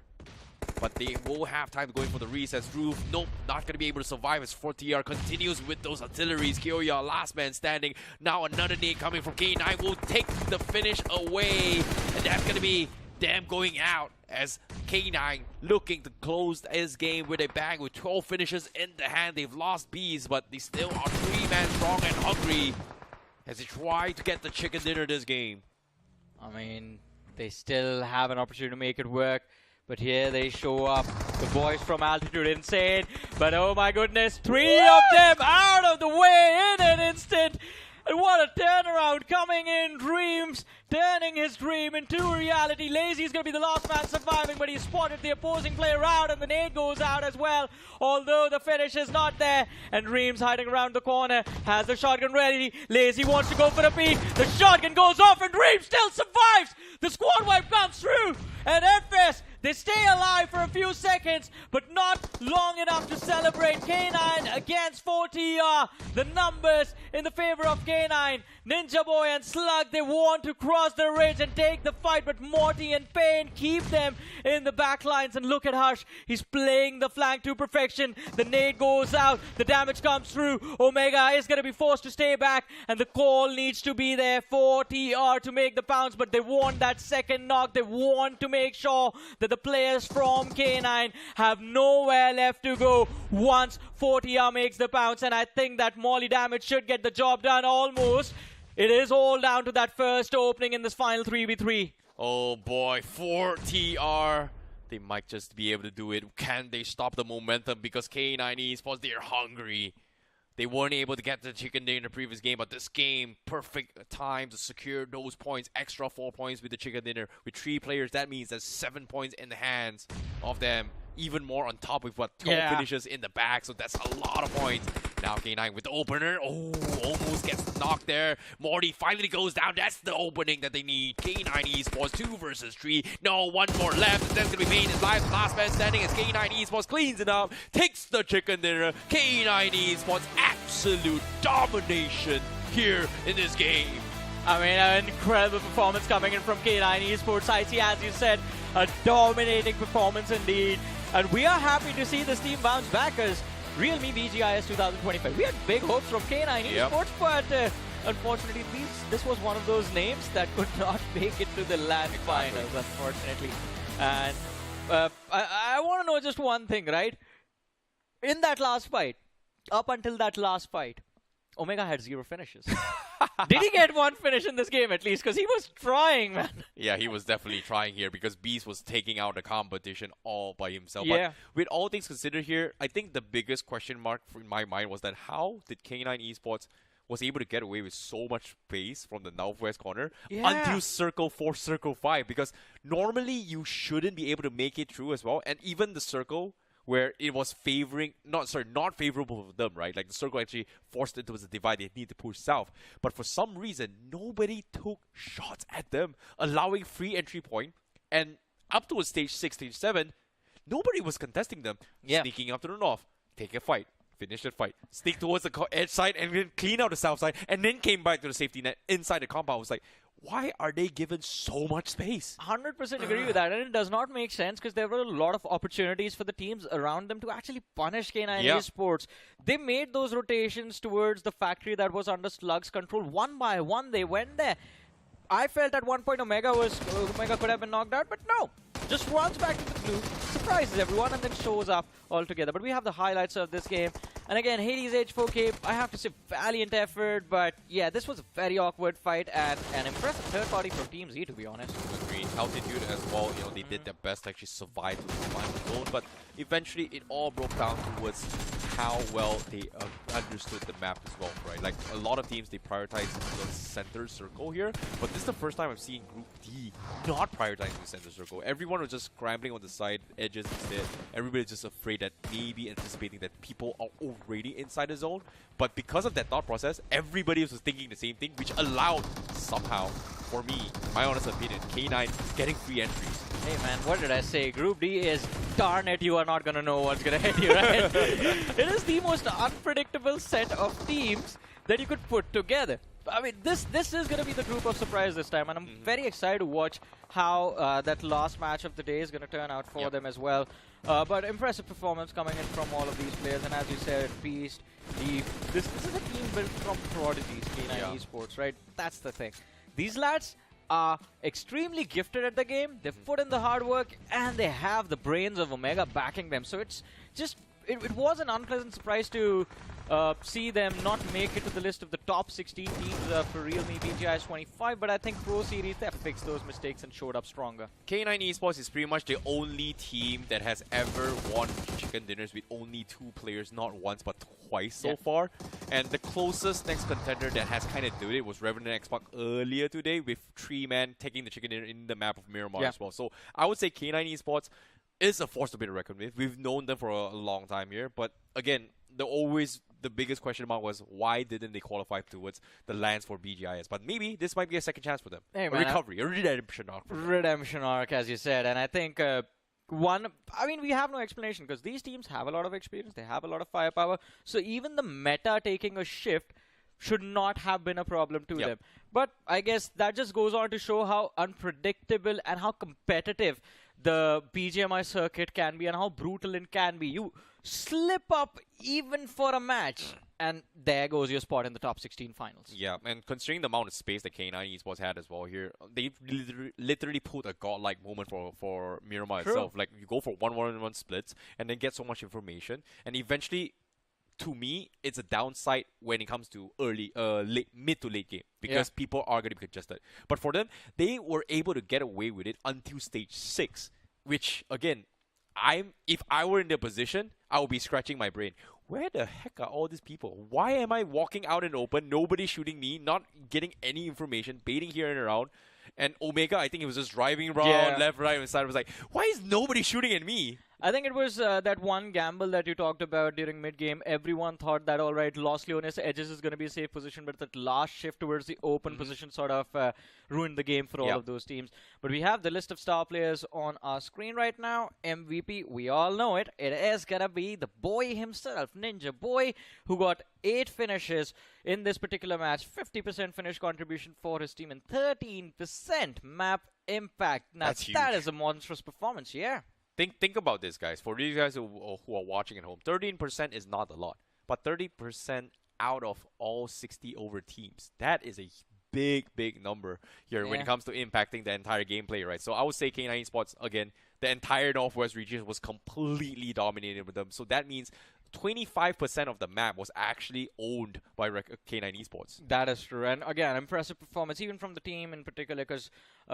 But they will have time going for the recess. Dhruv, nope, not going to be able to survive as 4TR continues with those artilleries. Kyoya, last man standing. Now another nade coming from K9 will take the finish away. And that's going to be them going out as K9 looking to close his game with a bang with 12 finishes in the hand. They've lost Bees, but they still are 3-man strong and hungry as they try to get the chicken dinner this game. I mean, they still have an opportunity to make it work. But here they show up, the boys from AltitudeXInsane. But oh my goodness, 3 of them out of the way in an instant. And what a turnaround coming in. Dreams turning his dream into reality. Lazy is going to be the last man surviving, but he spotted the opposing player out, and the nade goes out as well. Although the finish is not there, and Dreams hiding around the corner has the shotgun ready. Lazy wants to go for the peek. The shotgun goes off, and Dreams still survives. The squad wipe comes through, and FS, they stay alive for a few seconds, but not long enough to celebrate. K9 against 4TR. The numbers in the favor of K9. Ninja Boy and Slug, they want to cross the ridge and take the fight, but Morty and Payne keep them in the back lines. And look at Hush. He's playing the flank to perfection. The nade goes out. The damage comes through. Omega is going to be forced to stay back, and the call needs to be there for TR to make the pounce, but they want that second knock. They want to make sure that the players from K9 have nowhere left to go once 4TR makes the pounce, and I think that Molly damage should get the job done almost. It is all down to that first opening in this final 3v3. Oh boy, 4TR. They might just be able to do it. Can they stop the momentum? Because K9 Esports, they're hungry. They weren't able to get the chicken dinner in the previous game, but this game, perfect time to secure those points. Extra 4 points with the chicken dinner. With 3 players, that means there's 7 points in the hands of them. Even more on top of what 12 finishes in the back, so that's a lot of points. now K9 with the opener. Oh, almost gets knocked there. Morty finally goes down. That's the opening that they need. K9 Esports 2 versus 3. No, one more left. And that's going to be made. His last man standing as K9 Esports cleans it up. Takes the chicken dinner. K9 Esports absolute domination here in this game. I mean, an incredible performance coming in from K9 Esports. IT, as you said, a dominating performance indeed. And we are happy to see this team bounce back as realme BGIS 2025. We had big hopes from K9 Esports, but unfortunately, this was one of those names that could not make it to the LAN finals, unfortunately. And I want to know just one thing, right? In that last fight, up until that last fight, Omega had 0 finishes. Did he get one finish in this game at least? Because he was trying, man. Yeah, he was definitely trying here because Beast was taking out the competition all by himself. Yeah. But with all things considered here, I think the biggest question mark in my mind was that how did K9 Esports was able to get away with so much space from the northwest corner until circle 4, circle 5? Because normally you shouldn't be able to make it through as well. And even the circle where it was not favorable for them, right? Like the circle actually forced it towards the divide. They need to push south. But for some reason, nobody took shots at them, allowing free entry point. And up to stage 6, stage 7, nobody was contesting them. Sneaking up to the north, take a fight, finish the fight, sneak towards the edge side, and then clean out the south side, and then came back to the safety net inside the compound. I was like, why are they given so much space? 100% agree with that, and it does not make sense because there were a lot of opportunities for the teams around them to actually punish K9 Esports. They made those rotations towards the factory that was under Slug's control. One by one, they went there. I felt at one point Omega could have been knocked out, but no. Just runs back to the blue, surprises everyone, and then shows up altogether. But we have the highlights of this game. And again, Hades H4K, I have to say, valiant effort. But yeah, this was a very awkward fight and an impressive third party from Team Z, to be honest. Agreed. Altitude as well, you know, they did their best to actually survive to the final zone. But eventually, it all broke down towards how well they understood the map as well, right? Like, a lot of teams, they prioritize the center circle here. But this is the first time I'm seeing Group D not prioritizing the center circle. Everyone was just scrambling on the side edges instead. Everybody's just afraid that maybe anticipating that people are already inside the zone. But because of that thought process, everybody was thinking the same thing, which allowed somehow, for me, my honest opinion, K9 getting free entries. Hey man, what did I say? Group D is, darn it, you are not gonna know what's gonna hit you, right? It is the most unpredictable set of teams that you could put together. I mean, this is going to be the group of surprise this time, and I'm very excited to watch how that last match of the day is going to turn out for them as well. But impressive performance coming in from all of these players, and as you said, Beast, Deep. This is a team built from prodigies, K9 Esports, right? That's the thing. These lads are extremely gifted at the game. They've put in the hard work, and they have the brains of Omega backing them. So it's just, it was an unpleasant surprise to see them not make it to the list of the top 16 teams for realme BGIS 25, but I think Pro Series, they fixed those mistakes and showed up stronger. K9 Esports is pretty much the only team that has ever won chicken dinners with only 2 players, not once but twice so far. And the closest next contender that has kind of done it was REVENANT X SPARK earlier today, with 3 men taking the chicken dinner in the map of Miramar as well. So I would say K9 Esports is a force to be reckoned with. We've known them for a long time here, but again, the biggest question mark was why didn't they qualify towards the lands for BGIS? But maybe this might be a second chance for them. Hey, a recovery, a redemption arc. Redemption arc, as you said, and I think we have no explanation because these teams have a lot of experience, they have a lot of firepower, so even the meta taking a shift should not have been a problem to them. But I guess that just goes on to show how unpredictable and how competitive the BGMI circuit can be and how brutal it can be. You slip up even for a match, and there goes your spot in the top 16 finals. Yeah, and considering the amount of space that K9 Esports had as well here, they literally put a godlike moment for Miramar itself. Like, you go for 1-1-1 splits and then get so much information, and eventually, to me, it's a downside when it comes to mid to late game, because people are going to be congested. But for them, they were able to get away with it until stage 6, which, again, if I were in their position, I would be scratching my brain. Where the heck are all these people? Why am I walking out in open, nobody shooting me, not getting any information, baiting here and around? And Omega, I think he was just driving around left, right, and side. I was like, why is nobody shooting at me? I think it was that one gamble that you talked about during mid-game. Everyone thought that, all right, Los Leones Edges is going to be a safe position, but that last shift towards the open position sort of ruined the game for all of those teams. But we have the list of star players on our screen right now. MVP, we all know it. It is going to be the boy himself, Ninja Boy, who got 8 finishes in this particular match. 50% finish contribution for his team and 13% map impact. Now, That's huge. that is a monstrous performance, yeah. Think about this, guys. For you guys who are watching at home, 13% is not a lot, but 30% out of all 60 over teams. That is a big number here when it comes to impacting the entire gameplay, right? So I would say K9 Esports, again, the entire Northwest region was completely dominated with them. So that means 25% of the map was actually owned by K9 Esports. That is true. And again, impressive performance, even from the team in particular, because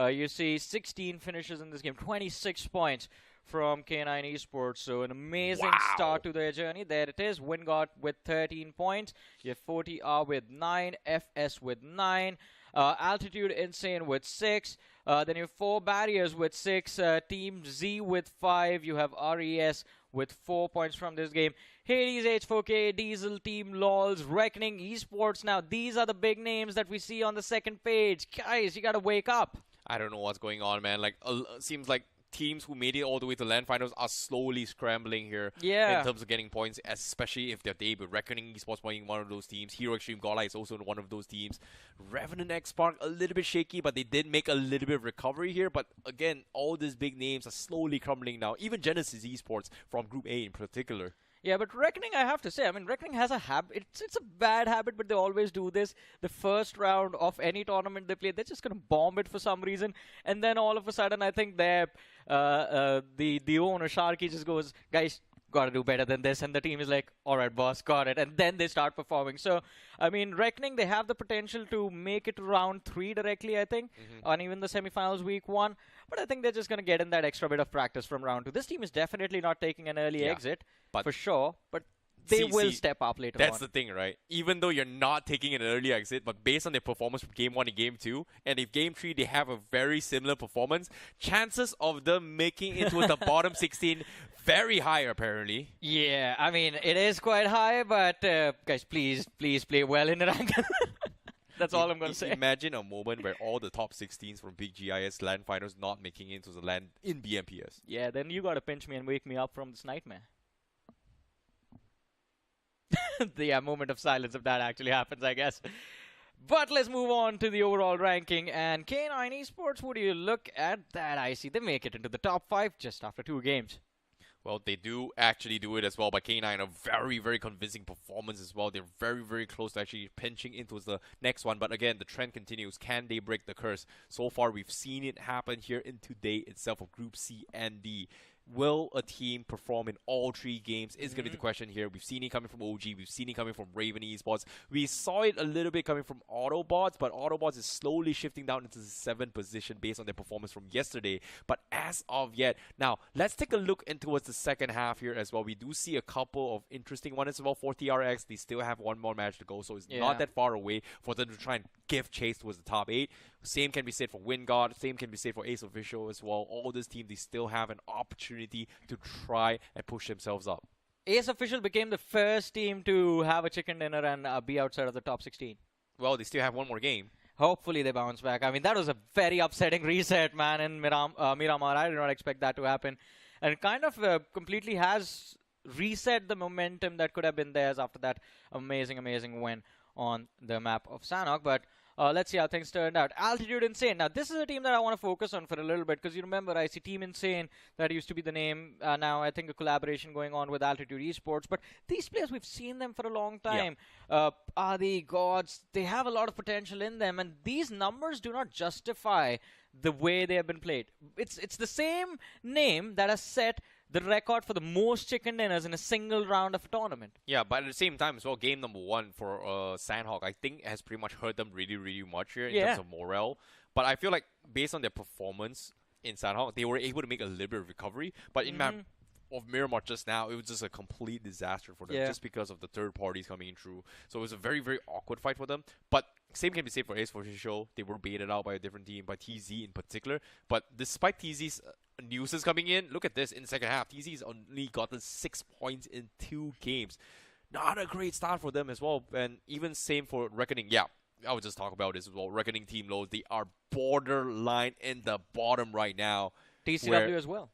you see 16 finishes in this game, 26 points from K9 Esports. So an amazing start to their journey. There it is. WINDGOD with 13 points. You have 40R with 9, FS with 9, AltitudeXInsane with 6. Then you have 4 barriers with 6, Team Z with 5. You have RES with 4 points from this game. Hades H4K, Diesel Team, LOLs, Reckoning Esports. Now, these are the big names that we see on the second page. Guys, you gotta wake up. I don't know what's going on, man. Like, seems like teams who made it all the way to LAN finals are slowly scrambling here in terms of getting points, especially if they're debut. Reckoning Esports being one of those teams. Hero Extreme Gola is also one of those teams. Revenant X Spark, a little bit shaky, but they did make a little bit of recovery here. But again, all these big names are slowly crumbling now. Even Genesis Esports from Group A in particular. Yeah, but Reckoning, I have to say, I mean, Reckoning has a habit. It's a bad habit, but they always do this. The first round of any tournament they play, they're just going to bomb it for some reason. And then all of a sudden, I think the owner, Sharky, just goes, guys, got to do better than this. And the team is like, all right, boss, got it. And then they start performing. So, I mean, Reckoning, they have the potential to make it to round 3 directly, I think, on even the semifinals week 1. But I think they're just going to get in that extra bit of practice from round 2. This team is definitely not taking an early exit, for sure. But they will step up later on. That's the thing, right? Even though you're not taking an early exit, but based on their performance from Game 1 and Game 2, and if Game 3 they have a very similar performance, chances of them making it into the bottom 16 very high, apparently. Yeah, I mean, it is quite high, but guys, please play well in Erangel. That's all I'm going to say. Imagine a moment where all the top 16s from Big GIS LAN finals not making it into the LAN in BMPS. Yeah, then you got to pinch me and wake me up from this nightmare. The moment of silence if that actually happens, I guess. But let's move on to the overall ranking. And K9 Esports, what do you look at that? I see they make it into the top 5 just after 2 games. Well, they do actually do it as well, but K9, a very convincing performance as well. They're very close to actually pinching into the next one. But again, the trend continues. Can they break the curse? So far, we've seen it happen here in today itself of Group C and D. Will a team perform in all 3 games is going to be the question here. We've seen it coming from OG. We've seen it coming from Raven Esports. We saw it a little bit coming from AutoBots, but AutoBots is slowly shifting down into the 7th position based on their performance from yesterday. But as of yet, now let's take a look into the second half here as well. We do see a couple of interesting ones as well for TRX. They still have one more match to go, so it's not that far away for them to try and give chase towards the top 8. Same can be said for WINDGOD. Same can be said for EMZ Officials as well. All these teams, they still have an opportunity to try and push themselves up. EMZ Officials became the first team to have a chicken dinner and be outside of the top 16. Well, they still have one more game. Hopefully they bounce back. I mean, that was a very upsetting reset, man, in Miramar. I did not expect that to happen. And it kind of completely has reset the momentum that could have been theirs after that amazing win on the map of Sanhok. But let's see how things turned out. AltitudeXInsane. Now, this is a team that I want to focus on for a little bit because you remember, I see Team Insane. That used to be the name. Now, I think a collaboration going on with Altitude Esports. But these players, we've seen them for a long time. Are they gods? They have a lot of potential in them. And these numbers do not justify the way they have been played. It's the same name that has set the record for the most chicken dinners in a single round of a tournament. Yeah, but at the same time as well, game number 1 for Sanhok, I think has pretty much hurt them really much here in terms of morale. But I feel like based on their performance in Sanhok, they were able to make a little bit of recovery. But in of Miramar just now, it was just a complete disaster for them just because of the third parties coming in through. So it was a very, very awkward fight for them. But same can be said for EMZ Officials. They were baited out by a different team, by TZ in particular. But despite TZ's news coming in, look at this in the second half. TZ's only gotten 6 points in 2 games. Not a great start for them as well. And even same for Reckoning. Yeah, I would just talk about this as well. Reckoning team lows, they are borderline in the bottom right now. TCW as well.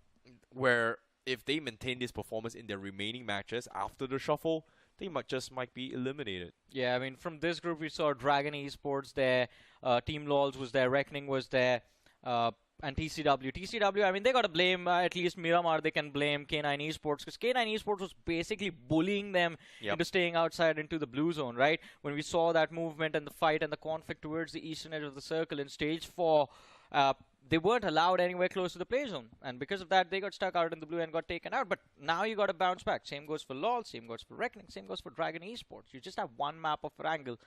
Where if they maintain this performance in their remaining matches after the shuffle, they might be eliminated. Yeah, I mean, from this group, we saw Dragon Esports there, Team LOLs was there, Reckoning was there, and TCW. TCW, I mean, they got to blame at least Miramar. They can blame K9 Esports because K9 Esports was basically bullying them into staying outside into the blue zone, right? When we saw that movement and the fight and the conflict towards the eastern edge of the circle in stage 4, they weren't allowed anywhere close to the play zone. And because of that, they got stuck out in the blue and got taken out. But now you got to bounce back. Same goes for LOL, same goes for Reckoning, same goes for Dragon Esports. You just have one map of Erangel,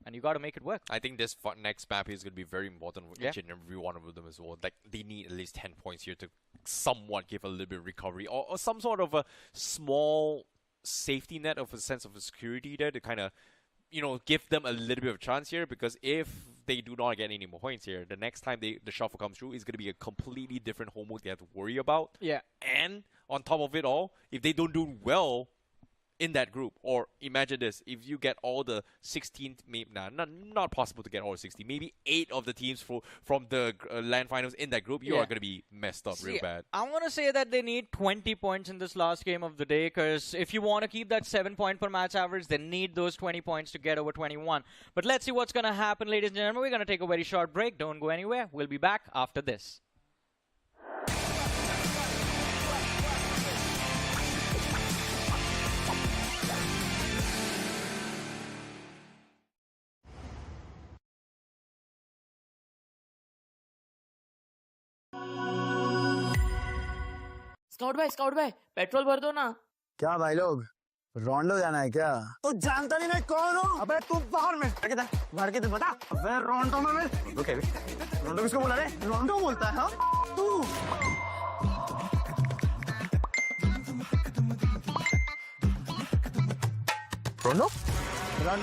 and you got to make it work. I think this next map is going to be very important for each and every one of them as well. Like, they need at least 10 points here to somewhat give a little bit of recovery or some sort of a small safety net of a sense of security there to kind of, you know, give them a little bit of a chance here, because if they do not get any more points here, the next time the shuffle comes through is going to be a completely different homework they have to worry about. Yeah. And on top of it all, if they don't do well in that group, or imagine this, if you get all the 16, maybe not possible to get all 16, maybe 8 of the teams from the LAN finals in that group, you are going to be messed up real bad. I want to say that they need 20 points in this last game of the day, because if you want to keep that 7-point per match average, they need those 20 points to get over 21. But let's see what's going to happen, ladies and gentlemen. We're going to take a very short break. Don't go anywhere. We'll be back after this. Scout भाई petrol भर दो ना। क्या भाई लोग, रोंडो जाना है क्या? तो जानता नहीं मैं कौन हूँ? अबे तू बाहर में भर के तो बता। अबे रोंडो में रोंडो किसको बोला रे? रोंडो बोलता है हाँ? तू रोंडो? Run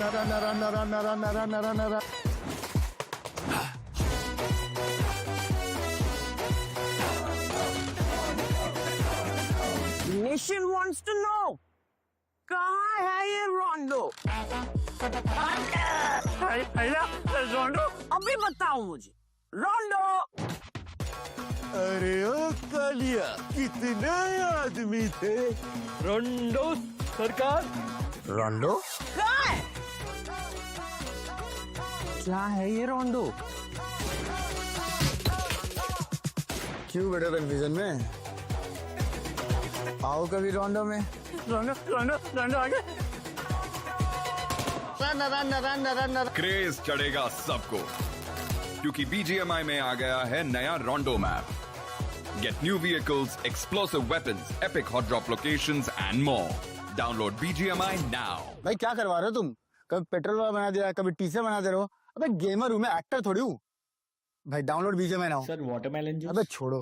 Nation wants to know, कहाँ है ये रोंडो? रोंडो? अभी बताओ मुझे, रोंडो? अरे ओ कालिया, कितने आदमी थे? रोंडो सरकार। रोंडो? कहाँ है? क्या है ये रोंडो? क्यों बेटा कन्फ्यूजन में? आओ कभी रोंडो में। रोंडो आगे। क्रेज चढ़ेगा सबको, क्योंकि BGMI में आ गया है नया रोंडो map. Get new vehicles, explosive weapons, epic hot drop locations and more. Download BGMI now. भाई क्या करवा रहे हो तुम? कभी पेट्रोल वाला बना दिया, कभी टीचर बना दे रहे हो। अबे गेमर हूँ मैं, एक्टर थोड़ी हूँ। भाई download BGMI now. Sir watermelon juice. अबे छोड़ो।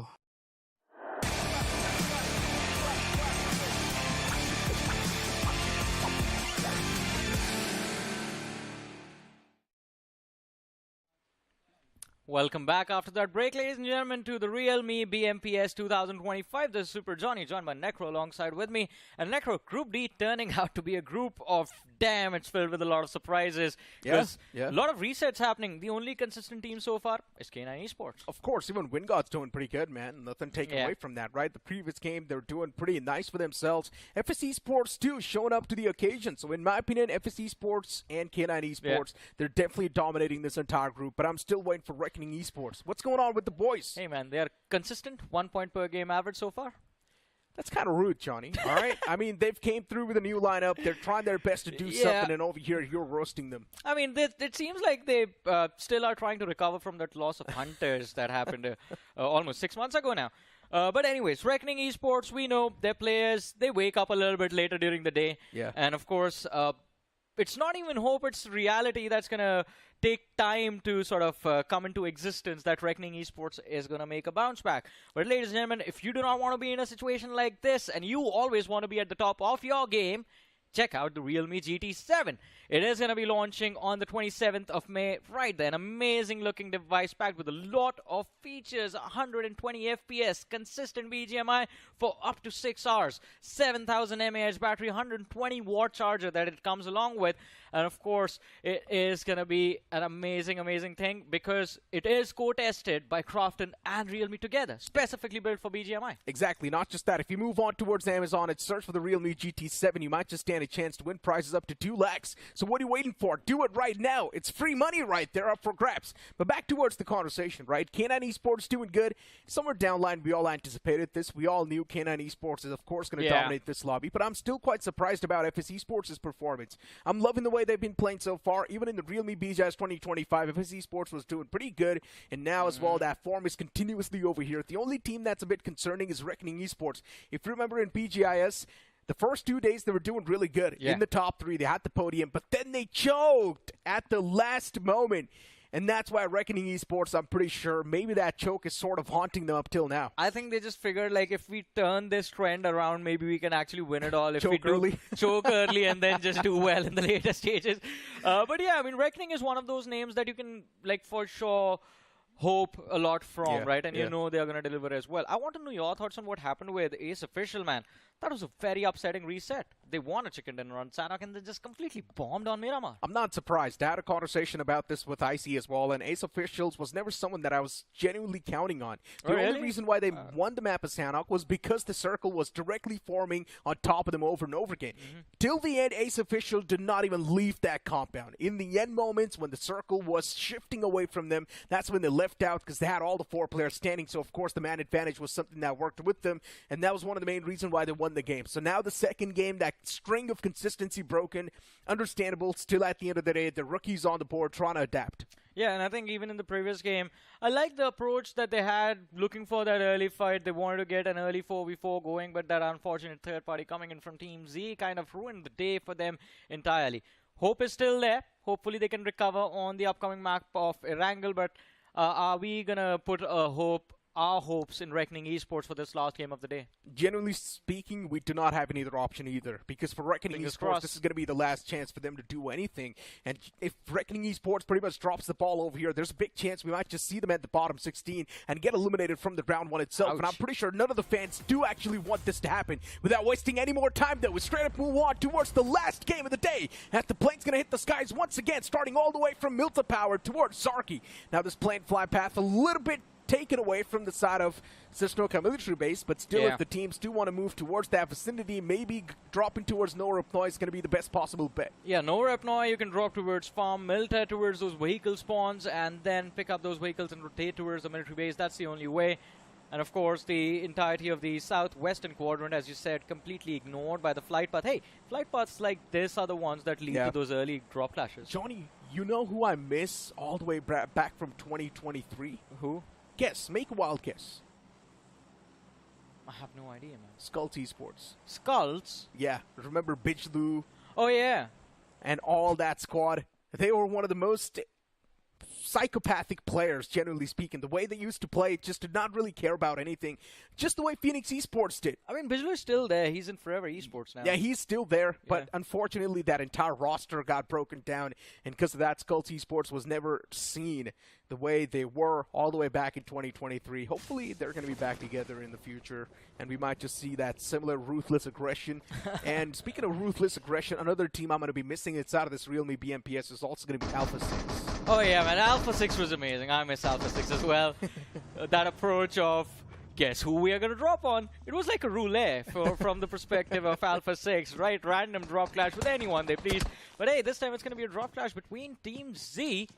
Welcome back after that break, ladies and gentlemen, to the Realme BMPS 2025. This is Super Johnny, joined by Necro alongside with me. And Necro, Group D turning out to be a group of, damn, it's filled with a lot of surprises. Yes, a lot of resets happening. The only consistent team so far is K9 Esports. Of course, even WINDGOD's doing pretty good, man. Nothing taken away from that, right? The previous game, they were doing pretty nice for themselves. FS Esports, too, showing up to the occasion. So, in my opinion, FS Esports and K9 Esports, they're definitely dominating this entire group. But I'm still waiting for Reckoning Esports. What's going on with the boys? Hey, man, they are consistent. 1 point per game average so far. That's kind of rude, Johnny. All right? I mean, they've came through with a new lineup. They're trying their best to do something, and over here, you're roasting them. I mean, it seems like they still are trying to recover from that loss of Hunters that happened almost 6 months ago now. But anyways, Reckoning Esports, we know their players, they wake up a little bit later during the day. Yeah. And of course, it's not even hope, it's reality that's going to take time to sort of come into existence, that Reckoning Esports is going to make a bounce back. But ladies and gentlemen, if you do not want to be in a situation like this and you always want to be at the top of your game, check out the Realme GT7. It is going to be launching on the 27th of May. Right there, an amazing looking device packed with a lot of features, 120 FPS, consistent BGMI for up to 6 hours, 7000 mAh battery, 120 watt charger that it comes along with. And of course, it is going to be an amazing, amazing thing because it is co-tested by Crofton and Realme together, specifically built for BGMI. Exactly. Not just that. If you move on towards Amazon and search for the Realme GT7, you might just stand a chance to win prizes up to 2 lakhs. So what are you waiting for? Do it right now. It's free money right there up for grabs. But back towards the conversation, right? K9 Esports doing good. Somewhere down line, we all anticipated this. We all knew K9 Esports is, of course, going to dominate this lobby. But I'm still quite surprised about FS Esports' performance. I'm loving the way they've been playing so far. Even in the Realme BGS 2025, FS Esports was doing pretty good. And now as well, that form is continuously over here. The only team that's a bit concerning is Reckoning Esports. If you remember in BGIS, the first 2 days, they were doing really good in the top 3. They had the podium, but then they choked at the last moment. And that's why Reckoning Esports, I'm pretty sure, maybe that choke is sort of haunting them up till now. I think they just figured, like, if we turn this trend around, maybe we can actually win it all. If choke we do early. Choke early and then just do well in the later stages. But yeah, I mean, Reckoning is one of those names that you can, like, for sure hope a lot from, right? And you know they're going to deliver as well. I want to know your thoughts on what happened with Ace Official, man. That was a very upsetting reset. They won a chicken dinner on Sanhok and they just completely bombed on Miramar. I'm not surprised. I had a conversation about this with IC as well, and Ace Officials was never someone that I was genuinely counting on. The only reason why they won the map of Sanhok was because the circle was directly forming on top of them over and over again. Till the end, Ace Official did not even leave that compound. In the end moments, when the circle was shifting away from them, that's when they left out because they had all the 4 players standing, so of course the man advantage was something that worked with them, and that was one of the main reasons why they won the game. So now the second game, that string of consistency broken, understandable. Still at the end of the day, the rookies on the board trying to adapt. Yeah, and I think even in the previous game, I like the approach that they had looking for that early fight. They wanted to get an early 4v4 going, but that unfortunate third party coming in from Team Z kind of ruined the day for them entirely. Hope is still there. Hopefully they can recover on the upcoming map of Erangel, but are we going to put our hopes in Reckoning Esports for this last game of the day? Generally speaking, we do not have any other option either, because for Reckoning Esports, this is going to be the last chance for them to do anything. And if Reckoning Esports pretty much drops the ball over here, there's a big chance we might just see them at the bottom 16 and get eliminated from the round 1 itself. And I'm pretty sure none of the fans do actually want this to happen. Without wasting any more time, though, we straight up move on towards the last game of the day, as the plane's going to hit the skies once again, starting all the way from Milta Power towards Zarki. Now this plane fly path a little bit taken away from the side of Sisnoka military base, but still if the teams do want to move towards that vicinity, maybe dropping towards Nora Pnoy is going to be the best possible bet. Yeah, Nora Pnoy, you can drop towards farm, Milta towards those vehicle spawns, and then pick up those vehicles and rotate towards the military base. That's the only way. And of course, the entirety of the southwestern quadrant, as you said, completely ignored by the flight path. Hey, flight paths like this are the ones that lead to those early drop clashes. Johnny, you know who I miss all the way back from 2023? Who? Guess. Make a wild guess. I have no idea, man. Skulls Esports. Skulls? Yeah. Remember Bijlu? Oh, yeah. And all that squad? They were one of the most psychopathic players, generally speaking. The way they used to play, just did not really care about anything. Just the way Phoenix Esports did. I mean, Bijlu is still there. He's in Forever Esports now. Yeah, he's still there, but unfortunately that entire roster got broken down, and because of that, Skulls Esports was never seen the way they were all the way back in 2023. Hopefully they're going to be back together in the future, and we might just see that similar ruthless aggression. And speaking of ruthless aggression, another team I'm going to be missing inside of this Realme BMPS is also going to be Alpha 6. Oh yeah, man, Alpha 6 was amazing. I miss Alpha 6 as well. That approach of, guess who we are going to drop on? It was like a roulette from the perspective of Alpha 6, right? Random drop clash with anyone they please. But hey, this time it's going to be a drop clash between Team Z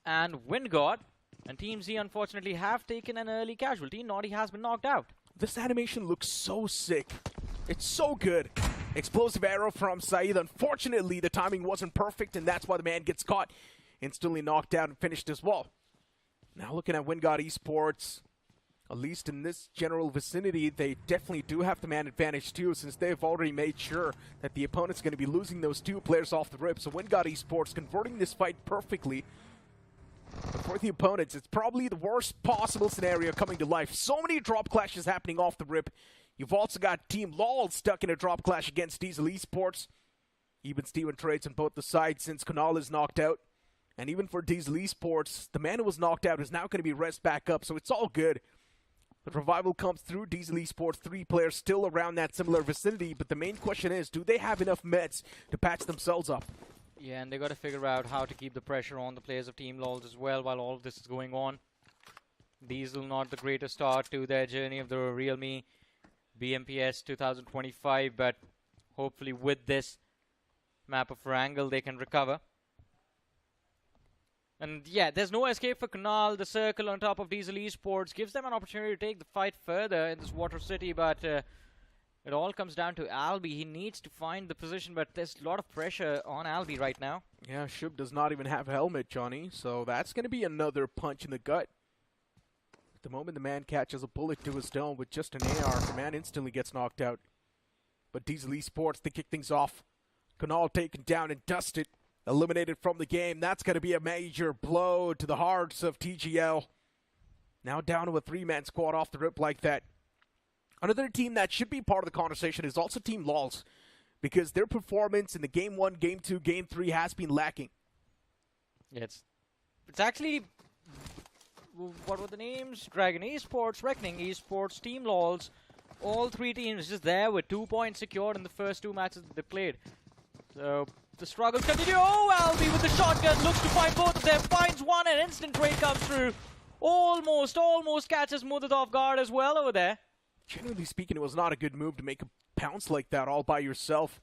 and WINDGOD. And Team Z, unfortunately, have taken an early casualty. Naughty has been knocked out. This animation looks so sick. It's so good. Explosive arrow from Saeed. Unfortunately, the timing wasn't perfect, and that's why the man gets caught. Instantly knocked out and finished as well. Now looking at WINDGOD Esports. At least in this general vicinity, they definitely do have the man advantage too, since they've already made sure that the opponent's going to be losing those 2 players off the rip. So WINDGOD Esports converting this fight perfectly. But for the opponents, it's probably the worst possible scenario coming to life. So many drop clashes happening off the rip. You've also got Team LOL stuck in a drop clash against Diesel Esports. Even Steven trades on both the sides since Kunal is knocked out. And even for Diesel Esports, the man who was knocked out is now going to be rest back up, so it's all good. The revival comes through. Diesel Esports, 3 players still around that similar vicinity, but the main question is, do they have enough meds to patch themselves up? Yeah, and they got to figure out how to keep the pressure on the players of Team LOLs as well while all of this is going on. Diesel not the greatest start to their journey of the realme BMPS 2025, but hopefully with this map of Erangel they can recover. And yeah, there's no escape for Kunal. The circle on top of Diesel Esports gives them an opportunity to take the fight further in this Water City, but it all comes down to Albi. He needs to find the position, but there's a lot of pressure on Albi right now. Yeah, Shub does not even have a helmet, Johnny, so that's going to be another punch in the gut. At the moment the man catches a bullet to his dome with just an AR, the man instantly gets knocked out. But Diesel Esports, they kick things off. Kunal taken down and dusted. Eliminated from the game. That's going to be a major blow to the hearts of TGL. Now down to a 3-man squad off the rip like that. Another team that should be part of the conversation is also Team LOLs, because their performance in the Game 1, Game 2, Game 3 has been lacking. Yeah, it's actually, what were the names? Dragon Esports, Reckoning Esports, Team LOLs. All 3 teams just there with 2 points secured in the first 2 matches that they played. So the struggles continue. Oh, Albi with the shotgun looks to find both of them. Finds one, and instant trade comes through. Almost catches Mudad off guard as well over there. Generally speaking, it was not a good move to make a pounce like that all by yourself,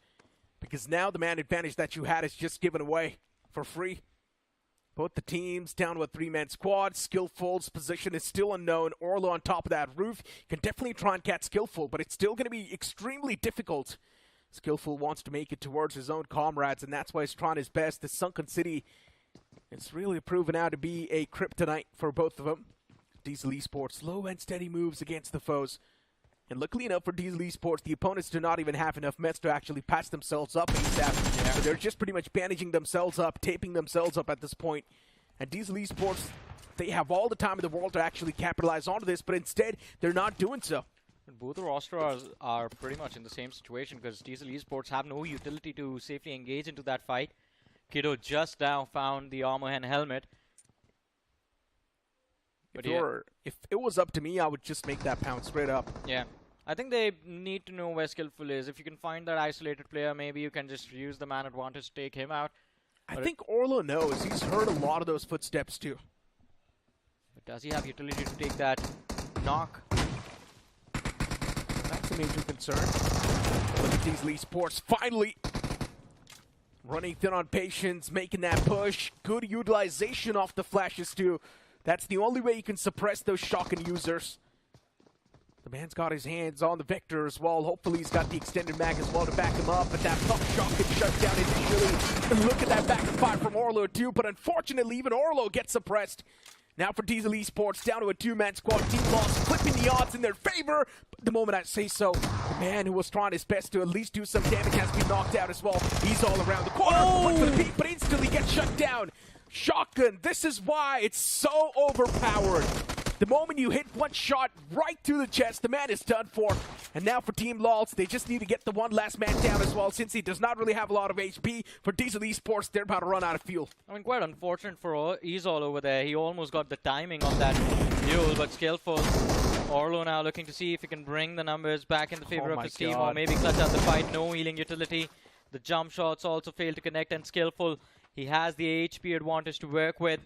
because now the man advantage that you had is just given away for free. Both the teams down to a 3-man squad. Skillful's position is still unknown. Orlo on top of that roof can definitely try and catch Skillful, but it's still going to be extremely difficult. Skillful wants to make it towards his own comrades, and that's why he's trying his best. The Sunken City is really proven out to be a kryptonite for both of them. Diesel Esports, slow and steady moves against the foes. And luckily enough for Diesel Esports, the opponents do not even have enough meds to actually patch themselves up ASAP. Yeah. So they're just pretty much bandaging themselves up, taping themselves up at this point. And Diesel Esports, they have all the time in the world to actually capitalize onto this, but instead, they're not doing so. Both the rosters are pretty much in the same situation, because Diesel Esports have no utility to safely engage into that fight. Kiddo just now found the armor and helmet. But if it was up to me, I would just make that pound straight up. Yeah. I think they need to know where Skillful is. If you can find that isolated player, maybe you can just use the man advantage to take him out. I think Orlo knows. He's heard a lot of those footsteps too. But does he have utility to take that knock? That's a major concern. Look at Diesel Esports finally running thin on patience, making that push. Good utilization off the flashes too. That's the only way you can suppress those shotgun users. The man's got his hands on the Vector as well. Hopefully he's got the extended mag as well to back him up. But that pump shotgun shut down initially. And look at that back and fire from Orlo too. But unfortunately, even Orlo gets suppressed. Now for Diesel Esports, down to a 2-man squad. Team loss, flipping the odds in their favor. But the moment I say so, the man who was trying his best to at least do some damage has been knocked out as well. He's all around the corner. One for the peak, but instantly gets shut down. Shotgun, this is why it's so overpowered. The moment you hit one shot right through the chest, the man is done for. And now for Team LOLs, they just need to get the one last man down as well, since he does not really have a lot of HP. For Diesel Esports, they're about to run out of fuel. I mean, quite unfortunate for Izol over there. He almost got the timing on that duel, but Skillful. Orlo now looking to see if he can bring the numbers back in the favor of his team, or maybe clutch out the fight. No healing utility. The jump shots also fail to connect, and Skillful, he has the HP advantage to work with.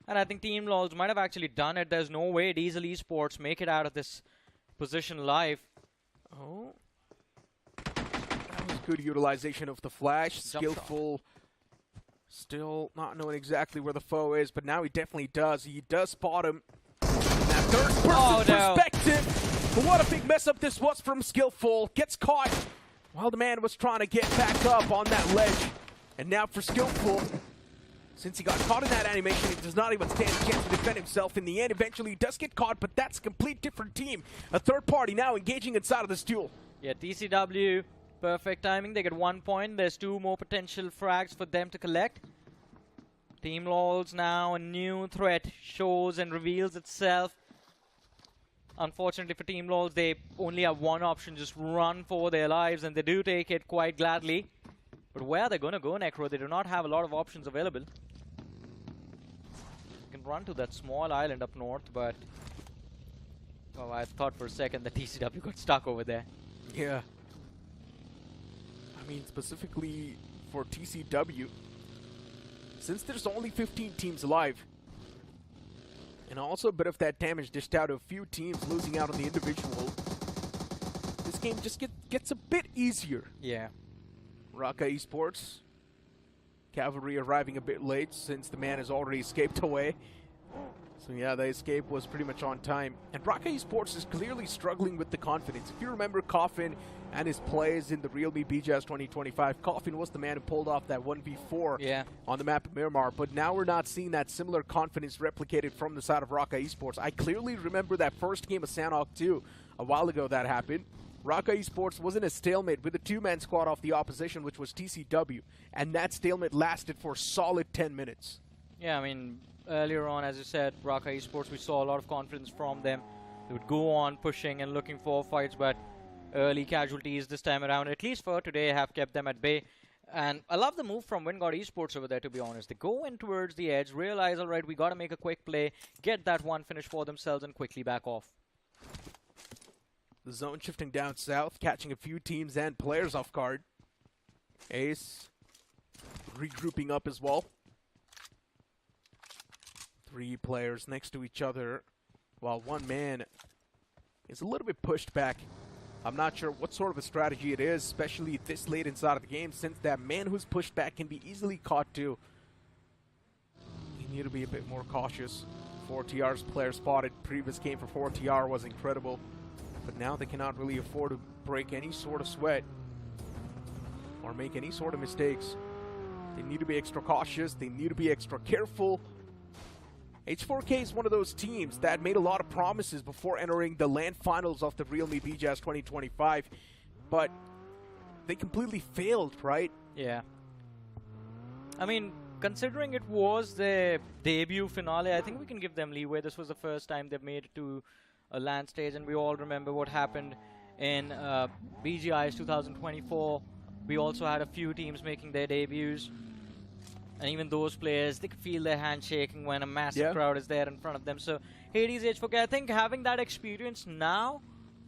And I think Team LOLs might have actually done it. There's no way Diesel Esports make it out of this position alive. Oh. That was good utilization of the flash. Skillful. Still not knowing exactly where the foe is, but now he definitely does. He does spot him. That third person perspective. But what a big mess up this was from Skillful. Gets caught while the man was trying to get back up on that ledge. And now for Skillful. Since he got caught in that animation, he does not even stand a chance to defend himself. In the end, eventually he does get caught, but that's a complete different team. A third party now engaging inside of this duel. Yeah, TCW, perfect timing. They get 1 point. There's 2 more potential frags for them to collect. Team LOLs now, a new threat shows and reveals itself. Unfortunately for Team LOLs, they only have one option, just run for their lives, and they do take it quite gladly. But where are they going to go, Necro? They do not have a lot of options available. You can run to that small island up north, but... oh, I thought for a second that TCW got stuck over there. Yeah. I mean, specifically for TCW, since there's only 15 teams alive, and also a bit of that damage dished out to a few teams losing out on the individual, this game just gets a bit easier. Yeah. RAKA Esports, Cavalry arriving a bit late since the man has already escaped away. So yeah, the escape was pretty much on time. And RAKA Esports is clearly struggling with the confidence. If you remember Coffin and his plays in the realme BGS 2025, Coffin was the man who pulled off that 1v4 on the map of Miramar. But now we're not seeing that similar confidence replicated from the side of RAKA Esports. I clearly remember that first game of Sanhok 2 a while ago that happened. RAKA Esports was in a stalemate with a 2-man squad off the opposition, which was TCW. And that stalemate lasted for a solid 10 minutes. Yeah, I mean, earlier on, as you said, RAKA Esports, we saw a lot of confidence from them. They would go on pushing and looking for fights, but early casualties this time around, at least for today, have kept them at bay. And I love the move from WINDGOD Esports over there, to be honest. They go in towards the edge, realize, all right, we got to make a quick play, get that one finish for themselves, and quickly back off. The zone shifting down south, catching a few teams and players off guard. Ace regrouping up as well. 3 players next to each other, while one man is a little bit pushed back. I'm not sure what sort of a strategy it is, especially this late inside of the game, since that man who's pushed back can be easily caught too. You need to be a bit more cautious. 4TR's player spotted. Previous game for 4TR was incredible, but now they cannot really afford to break any sort of sweat or make any sort of mistakes. They need to be extra cautious. They need to be extra careful. H4K is one of those teams that made a lot of promises before entering the LAN finals of the realme BGS 2025, but they completely failed, right? Yeah. I mean, considering it was their debut finale, I think we can give them leeway. This was the first time they've made it to a LAN stage, and we all remember what happened in BGI's 2024. We also had a few teams making their debuts. And even those players, they could feel their hand shaking when a massive crowd is there in front of them. So, Hades H4K, I think having that experience now,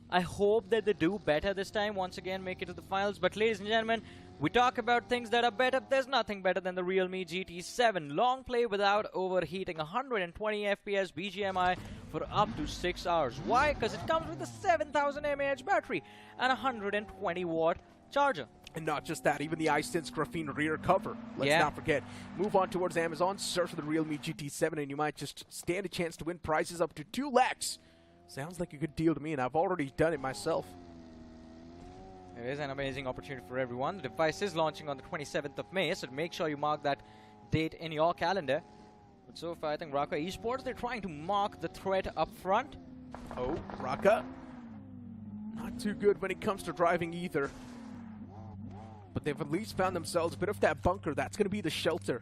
I hope that they do better this time. Once again, make it to the finals. But ladies and gentlemen, we talk about things that are better. There's nothing better than the realme GT7. Long play without overheating. 120 FPS BGMI for up to 6 hours. Why? Because it comes with a 7000 mAh battery and a 120 watt charger. And not just that, even the iSense graphene rear cover. Let's not forget. Move on towards Amazon, search for the realme GT7, and you might just stand a chance to win prizes up to 2 lakhs. Sounds like a good deal to me, and I've already done it myself. It is an amazing opportunity for everyone. The device is launching on the 27th of May, so make sure you mark that date in your calendar. But so far, I think RAKA Esports, they're trying to mark the threat up front. Oh, RAKA. Not too good when it comes to driving either. But they've at least found themselves a bit of that bunker. That's going to be the shelter.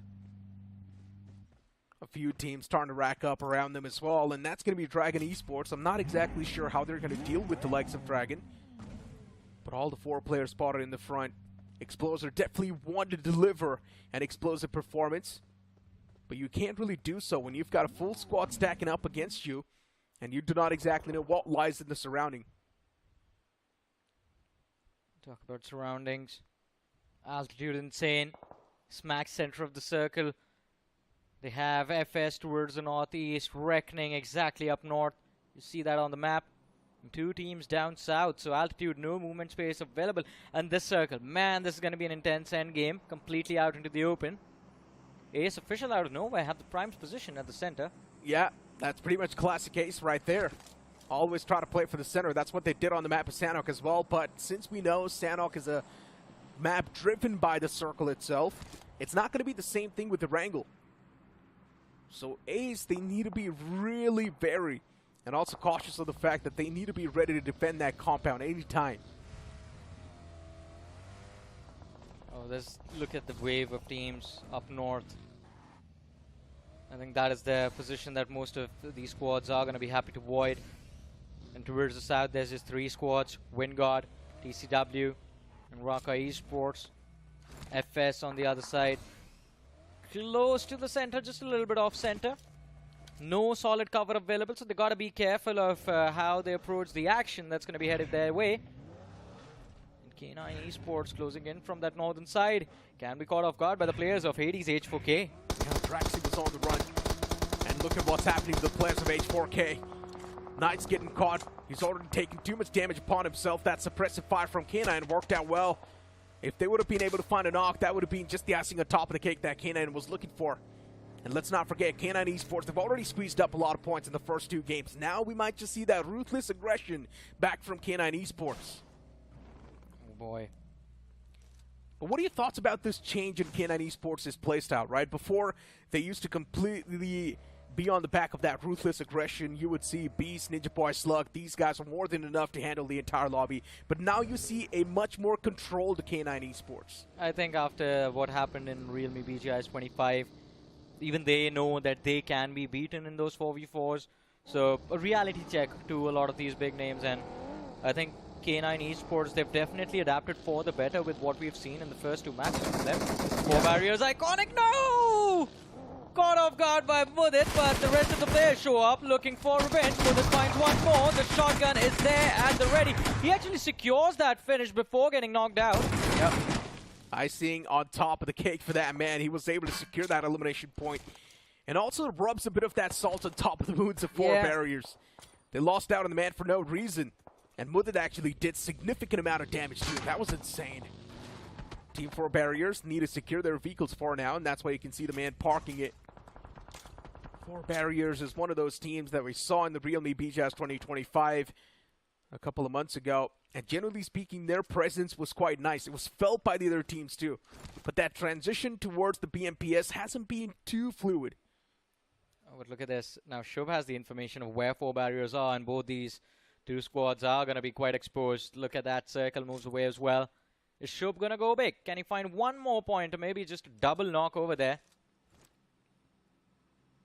A few teams starting to rack up around them as well, and that's going to be Dragon Esports. I'm not exactly sure how they're going to deal with the likes of Dragon. But all the 4 players spotted in the front. Exploser definitely want to deliver an explosive performance. But you can't really do so when you've got a full squad stacking up against you, and you do not exactly know what lies in the surrounding. Talk about surroundings. AltitudeXInsane, smack center of the circle. They have FS towards the northeast, Reckoning exactly up north. You see that on the map. And 2 teams down south, so Altitude, no movement space available. And this circle, man, this is going to be an intense end game, completely out into the open. Ace Official out of nowhere have the Prime's position at the center. Yeah, that's pretty much classic Ace right there. Always try to play for the center. That's what they did on the map of Sanhok as well. But since we know Sanhok is a map driven by the circle itself, it's not going to be the same thing with Erangel. So Ace, they need to be really wary and also cautious of the fact that they need to be ready to defend that compound anytime. Oh, let's look at the wave of teams up north. I think that is the position that most of these squads are going to be happy to void. And towards the south, there's just 3 squads: WINDGOD, TCW, and RAKA Esports. FS on the other side. Close to the center, just a little bit off center. No solid cover available, so they got to be careful of how they approach the action that's going to be headed their way. And K9 Esports closing in from that northern side. Can be caught off guard by the players of Hades H4K. Yeah, Draxi was on the run. And look at what's happening to the players of H4K. Knight's getting caught. He's already taken too much damage upon himself. That suppressive fire from K9 worked out well. If they would have been able to find a knock, that would have been just the icing on top of the cake that K9 was looking for. And let's not forget, K9 Esports, they've already squeezed up a lot of points in the first 2 games. Now we might just see that ruthless aggression back from K9 Esports. Oh boy. But what are your thoughts about this change in K9 Esports' playstyle, right? Before, they used to completely be on the back of that ruthless aggression. You would see Beast, Ninja Boy, Slug. These guys are more than enough to handle the entire lobby. But now you see a much more controlled K9 Esports. I think after what happened in realme BGI's 25, even they know that they can be beaten in those 4v4s. So a reality check to a lot of these big names, and I think K9 Esports, they've definitely adapted for the better with what we've seen in the first 2 matches from them. 4 barriers, iconic, no! Caught off guard by Mudit, but the rest of the players show up looking for revenge. Mudit finds one more. The shotgun is there at the ready. He actually secures that finish before getting knocked out. Yep. Icing on top of the cake for that man. He was able to secure that elimination point. And also rubs a bit of that salt on top of the wounds of 4 barriers. They lost out on the man for no reason. And Mudit actually did significant amount of damage to him. That was insane. Team 4 barriers need to secure their vehicles for now, and that's why you can see the man parking it. 4 barriers is one of those teams that we saw in the realme BGS 2025 a couple of months ago. And generally speaking, their presence was quite nice. It was felt by the other teams too. But that transition towards the BMPS hasn't been too fluid. Oh, but look at this. Now, Shub has the information of where 4 barriers are, and both these 2 squads are going to be quite exposed. Look at that circle moves away as well. Is Shub going to go big? Can he find one more point or maybe just a double knock over there?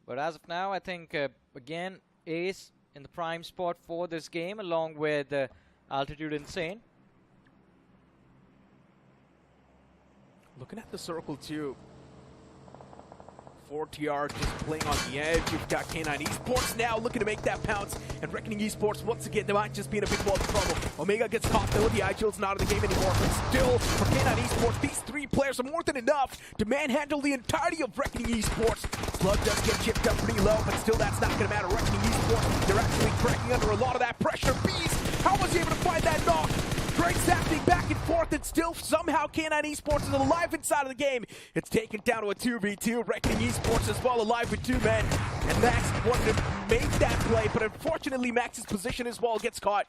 But as of now, I think, again, Ace in the prime spot for this game, along with AltitudeXInsane. Looking at the circle too. 4TR just playing on the edge. You've got K9 Esports now looking to make that pounce. And Reckoning Esports, once again, they might just be in a big world of trouble. Omega gets caught though. The iQOO's not in the game anymore. But still, for K9 Esports, these 3 players are more than enough to manhandle the entirety of Reckoning Esports. Slug does get chipped up pretty low, but still that's not going to matter. Reckoning Esports, they're actually cracking under a lot of that pressure. Beast, how was he able to find that knock? Great happening back and forth, and still somehow K9 Esports is alive inside of the game. It's taken down to a 2v2. Reckoning Esports as well alive with 2 men. And Max wanted to make that play, but unfortunately Max's position as well gets caught.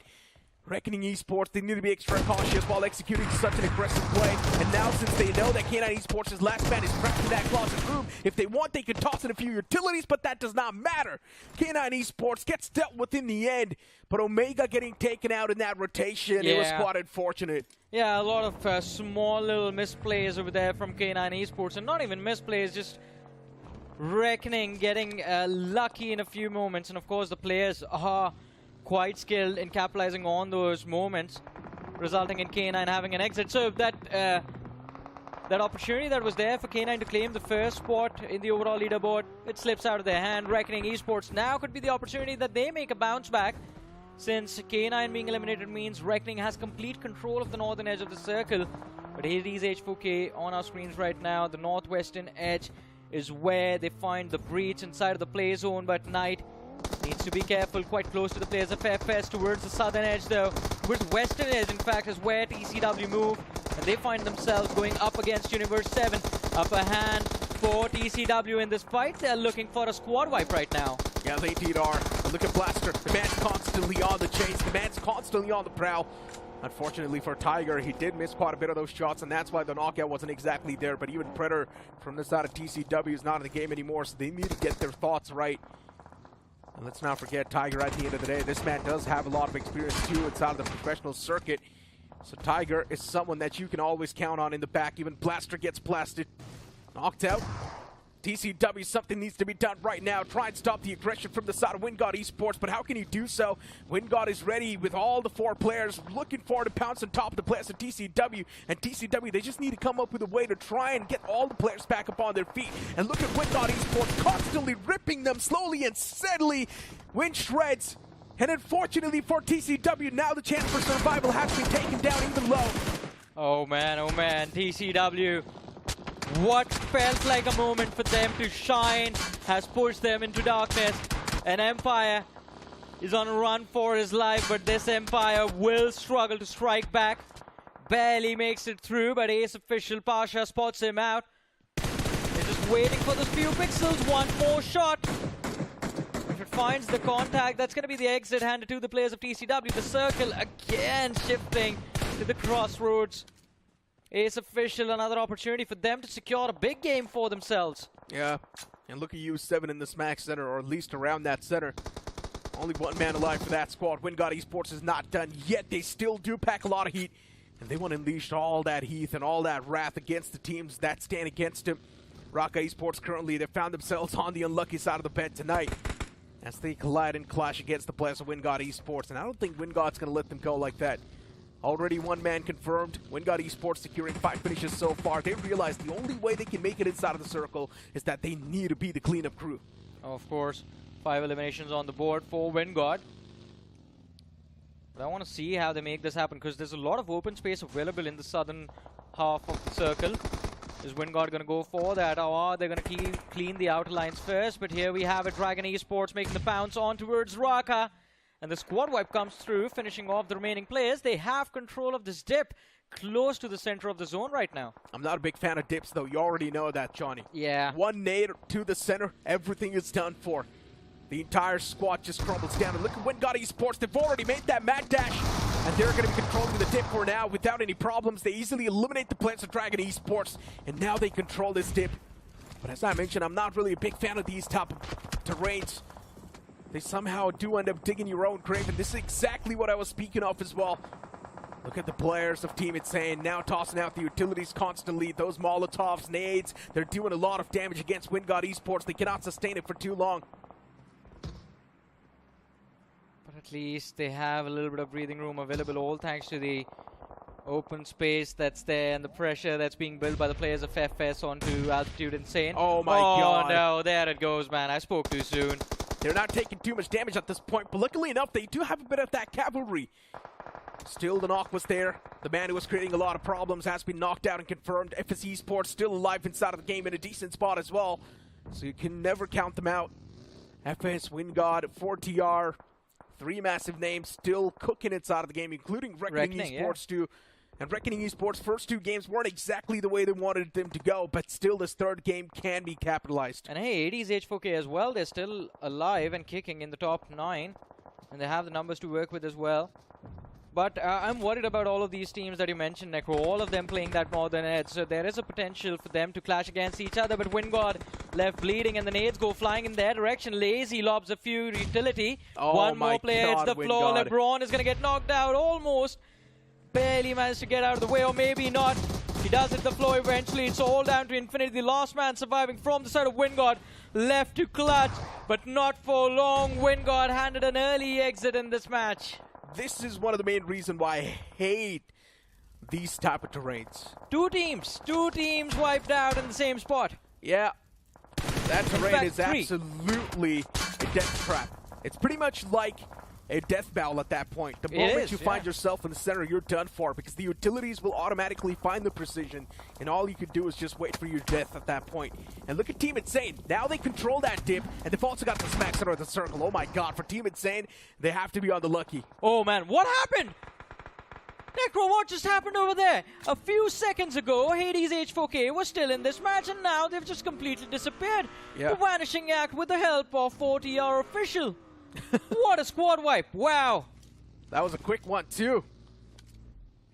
Reckoning Esports, they need to be extra cautious while executing such an aggressive play. And now since they know that K9 Esports' last man is trapped in that closet room, if they want they can toss in a few utilities, but that does not matter. K9 Esports gets dealt with in the end, but Omega getting taken out in that rotation, it was quite unfortunate. Yeah, a lot of small little misplays over there from K9 Esports, and not even misplays, just Reckoning getting lucky in a few moments. And of course the players are quite skilled in capitalizing on those moments, resulting in K9 having an exit. So that that opportunity that was there for K9 to claim the first spot in the overall leaderboard, it slips out of their hand. Reckoning Esports now could be the opportunity that they make a bounce back, since K9 being eliminated means Reckoning has complete control of the northern edge of the circle. But Hades H4K on our screens right now, the northwestern edge is where they find the breach inside of the play zone, but Knight needs to be careful, quite close to the players of FS. Towards the southern edge though, towards the western edge in fact, is where TCW move, and they find themselves going up against Universe 7. Upper hand for TCW in this fight. They're looking for a squad wipe right now. Yeah, they indeed are. Look at Blaster. The man's constantly on the chase. The man's constantly on the prowl. Unfortunately for Tiger, he did miss quite a bit of those shots, and that's why the knockout wasn't exactly there. But even Predator from the side of TCW is not in the game anymore, so they need to get their thoughts right. And let's not forget, Tiger, at the end of the day, this man does have a lot of experience too inside of the professional circuit. So Tiger is someone that you can always count on in the back. Even Blaster gets blasted. Knocked out. TCW, something needs to be done right now. Try and stop the aggression from the side of WINDGOD Esports, but how can you do so? WINDGOD is ready with all the 4 players, looking forward to pounce on top of the players of TCW. And TCW, they just need to come up with a way to try and get all the players back up on their feet. And look at WINDGOD Esports constantly ripping them slowly and steadily. Win shreds. And unfortunately for TCW, now the chance for survival has been taken down even low. Oh man, TCW. What felt like a moment for them to shine has pushed them into darkness. And Empire is on a run for his life, but this Empire will struggle to strike back. Barely makes it through, but Ace Official Pasha spots him out. They're just waiting for those few pixels. One more shot. If it finds the contact, that's going to be the exit handed to the players of TCW. The circle again shifting to the crossroads. Ace Official, another opportunity for them to secure a big game for themselves. Yeah, and look at U7 in the smack center, or at least around that center. Only 1 man alive for that squad. WINDGOD Esports is not done yet. They still do pack a lot of heat, and they want to unleash all that heat and all that wrath against the teams that stand against them. RAKA Esports currently, they found themselves on the unlucky side of the bed tonight as they collide and clash against the players of WINDGOD Esports, and I don't think WINDGOD's going to let them go like that. Already 1 man confirmed. WINDGOD Esports securing 5 finishes so far. They realize the only way they can make it inside of the circle is that they need to be the cleanup crew. Of course, 5 eliminations on the board for WINDGOD. But I want to see how they make this happen, because there's a lot of open space available in the southern half of the circle. Is WINDGOD going to go for that, or are they going to clean the outer lines first? But here we have it, Reckoning Esports making the pounce on towards RAKA. And the squad wipe comes through, finishing off the remaining players. They have control of this dip close to the center of the zone right now. I'm not a big fan of dips, though. You already know that, Johnny. Yeah. 1 nade to the center, everything is done for. The entire squad just crumbles down. And look at WINDGOD Esports. They've already made that mad dash. And they're going to be controlling the dip for now without any problems. They easily eliminate the players of Dragon Esports. And now they control this dip. But as I mentioned, I'm not really a big fan of these type of terrains. They somehow do end up digging your own grave, and this is exactly what I was speaking of as well. Look at the players of Team Insane now tossing out the utilities constantly. Those Molotovs, nades, they're doing a lot of damage against WINDGOD Esports. They cannot sustain it for too long. But at least they have a little bit of breathing room available, all thanks to the open space that's there and the pressure that's being built by the players of FS onto AltitudeXInsane. Oh my god. Oh no, there it goes, man. I spoke too soon. They're not taking too much damage at this point, but luckily enough, they do have a bit of that cavalry. Still, the knock was there. The man who was creating a lot of problems has been knocked out and confirmed. FS Esports still alive inside of the game in a decent spot as well, so you can never count them out. FS, WINDGOD, 4TR, 3 massive names still cooking inside of the game, including Reckoning Esports too. And Reckoning Esports' first 2 games weren't exactly the way they wanted them to go, but still this 3rd game can be capitalized. And hey, 80's H4K as well, they're still alive and kicking in the top 9. And they have the numbers to work with as well. But I'm worried about all of these teams that you mentioned, Necro, all of them playing that northern edge. So there is a potential for them to clash against each other, but WINDGOD left bleeding and the nades go flying in their direction. Lazy lobs a few utility. Oh, 1 more player hits the floor. WINDGOD. LeBron is going to get knocked out almost. Barely managed to get out of the way, or maybe not. He does hit the floor eventually. It's all down to Infinity. The last man surviving from the side of WINDGOD. Left to clutch, but not for long. WINDGOD handed an early exit in this match. This is one of the main reasons why I hate these type of terrains. 2 teams wiped out in the same spot. Yeah, that terrain is 3. absolutely a death trap. It's pretty much like a death battle at that point. The moment you find yourself in the center, you're done for, because the utilities will automatically find the precision, and all you can do is just wait for your death at that point. And look at Team Insane. Now they control that dip, and they've also got the smack center of the circle. Oh my god, for Team Insane, they have to be on the lucky. Oh man, what happened? Necro, what just happened over there? A few seconds ago, Hades H4K was still in this match, and now they've just completely disappeared. Yeah. The vanishing act with the help of 4TR Official. What a squad wipe. Wow. That was a quick one, too.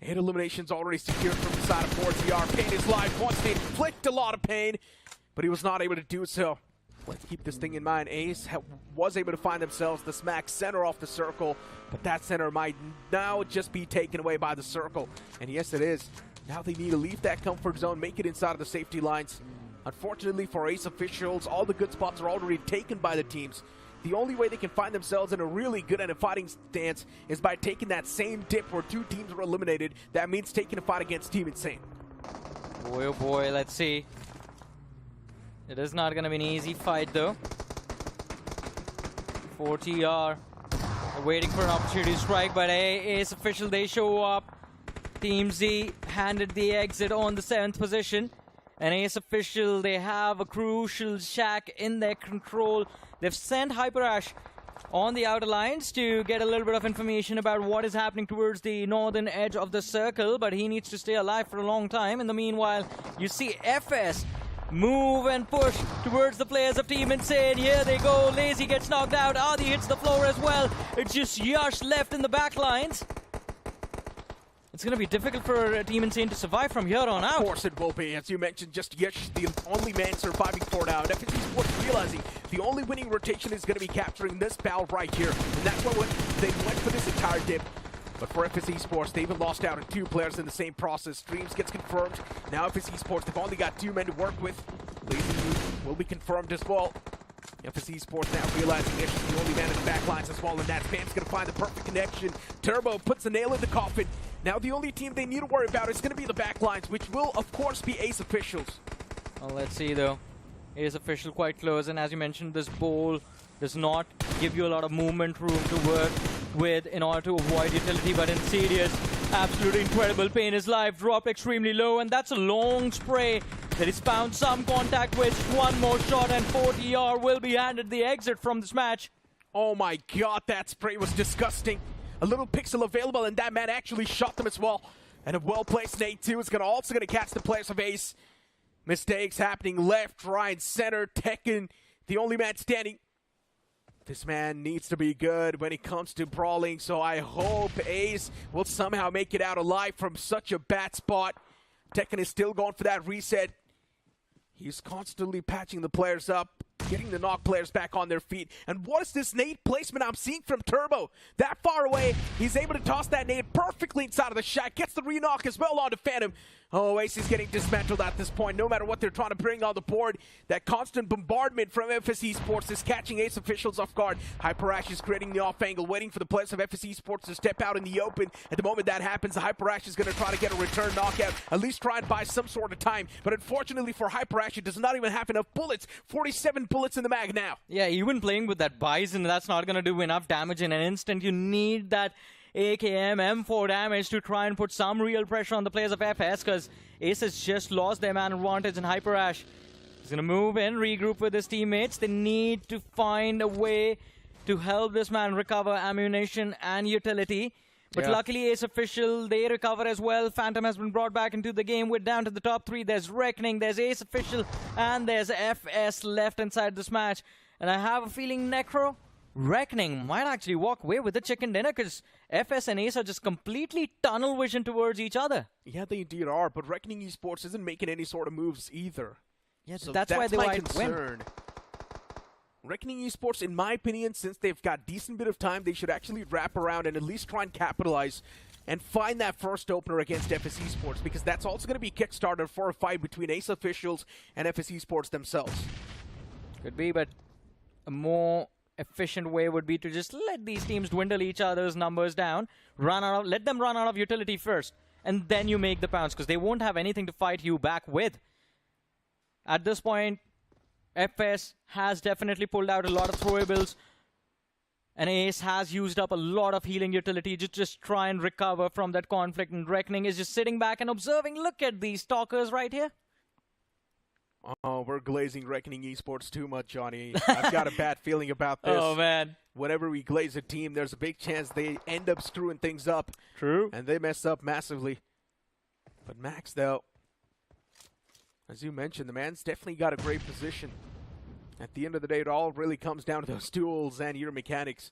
8 eliminations already secured from the side of 4TR. Pain is live. Wants to inflict a lot of pain, but he was not able to do so. Let's keep this thing in mind. Ace was able to find themselves the smack center off the circle, but that center might now just be taken away by the circle. And yes, it is. Now they need to leave that comfort zone, make it inside of the safety lines. Unfortunately for Ace Officials, all the good spots are already taken by the teams. The only way they can find themselves in a really good and a fighting stance is by taking that same dip where 2 teams were eliminated. That means taking a fight against Team Insane. Boy, oh boy, let's see. It is not going to be an easy fight, though. 4TR waiting for an opportunity to strike, but Ace Official, they show up. Team Z handed the exit on the 7th position. And Ace Official, they have a crucial shack in their control. They've sent HyperAsh on the outer lines to get a little bit of information about what is happening towards the northern edge of the circle, but he needs to stay alive for a long time. In the meanwhile, you see FS move and push towards the players of Team Insane. Here they go. Lazy gets knocked out. Adi hits the floor as well. It's just Yash left in the back lines. It's going to be difficult for Team Insane to survive from here on out. Of course it will be. As you mentioned, just Yash, the only man surviving for now. And FS Esports realizing the only winning rotation is going to be capturing this battle right here. And that's why they went for this entire dip. But for FS Esports, they even lost out on 2 players in the same process. Streams gets confirmed. Now FS Esports, they've only got 2 men to work with. Lazy will be confirmed as well. FS Esports now realizing Ish is the only man in the back lines as well, and that Spam's going to find the perfect connection. Turbo puts a nail in the coffin. Now the only team they need to worry about is going to be the back lines, which will, of course, be Ace Officials. Well, let's see, though. Ace Official quite close, and as you mentioned, this bowl does not give you a lot of movement room to work with in order to avoid utility, but Insidious, absolutely incredible. Pain is live, dropped extremely low, and that's a long spray that he's found some contact with. One more shot, and 4TR will be handed the exit from this match. Oh my god, that spray was disgusting. A little pixel available, and that man actually shot them as well. And a well-placed nade, too, is also going to catch the players of Ace. Mistakes happening left, right, center. Tekken, the only man standing. This man needs to be good when it comes to brawling, so I hope Ace will somehow make it out alive from such a bad spot. Tekken is still going for that reset. He's constantly patching the players up, getting the knock players back on their feet. And what is this nade placement I'm seeing from Turbo? That far away, he's able to toss that nade perfectly inside of the shack. Gets the re-knock as well onto Phantom. Oh, Ace is getting dismantled at this point. No matter what they're trying to bring on the board, that constant bombardment from FS Esports is catching Ace Officials off guard. HyperAsh is creating the off angle, waiting for the players of FS Esports to step out in the open. At the moment that happens, the HyperAsh is going to try to get a return knockout, at least try and buy some sort of time. But unfortunately for HyperAsh, it does not even have enough bullets. 47 bullets in the mag now. Yeah, even playing with that Bison, that's not going to do enough damage in an instant. You need that AKM M4 damage to try and put some real pressure on the players of FS, because Ace has just lost their man advantage, and HyperAsh is going to move in, regroup with his teammates. They need to find a way to help this man recover ammunition and utility. But luckily, Ace Official, they recover as well. Phantom has been brought back into the game. We're down to the top 3. There's Reckoning, there's Ace Official, and there's FS left inside this match. And I have a feeling Reckoning might actually walk away with the chicken dinner, because FS and Ace are just completely tunnel vision towards each other. Yeah, they indeed are, but Reckoning Esports isn't making any sort of moves either. Yeah, so that's why they my might concern. Reckoning Esports, in my opinion, since they've got decent bit of time, they should actually wrap around and at least try and capitalize and find that first opener against FS Esports, because that's also going to be Kickstarter for a fight between Ace Officials and FS Esports themselves. Could be, but a more efficient way would be to just let these teams dwindle each other's numbers down, let them run out of utility first, and then you make the pounce, because they won't have anything to fight you back with. At this point, FS has definitely pulled out a lot of throwables, and Ace has used up a lot of healing utility to just try and recover from that conflict, and Reckoning is just sitting back and observing. Look at these stalkers right here. Oh, we're glazing Reckoning Esports too much, Johnny. I've got a bad feeling about this. Oh, man. Whenever we glaze a team, there's a big chance they end up screwing things up. True. And they mess up massively. But Max, though, as you mentioned, the man's definitely got a great position. At the end of the day, it all really comes down to those tools and your mechanics.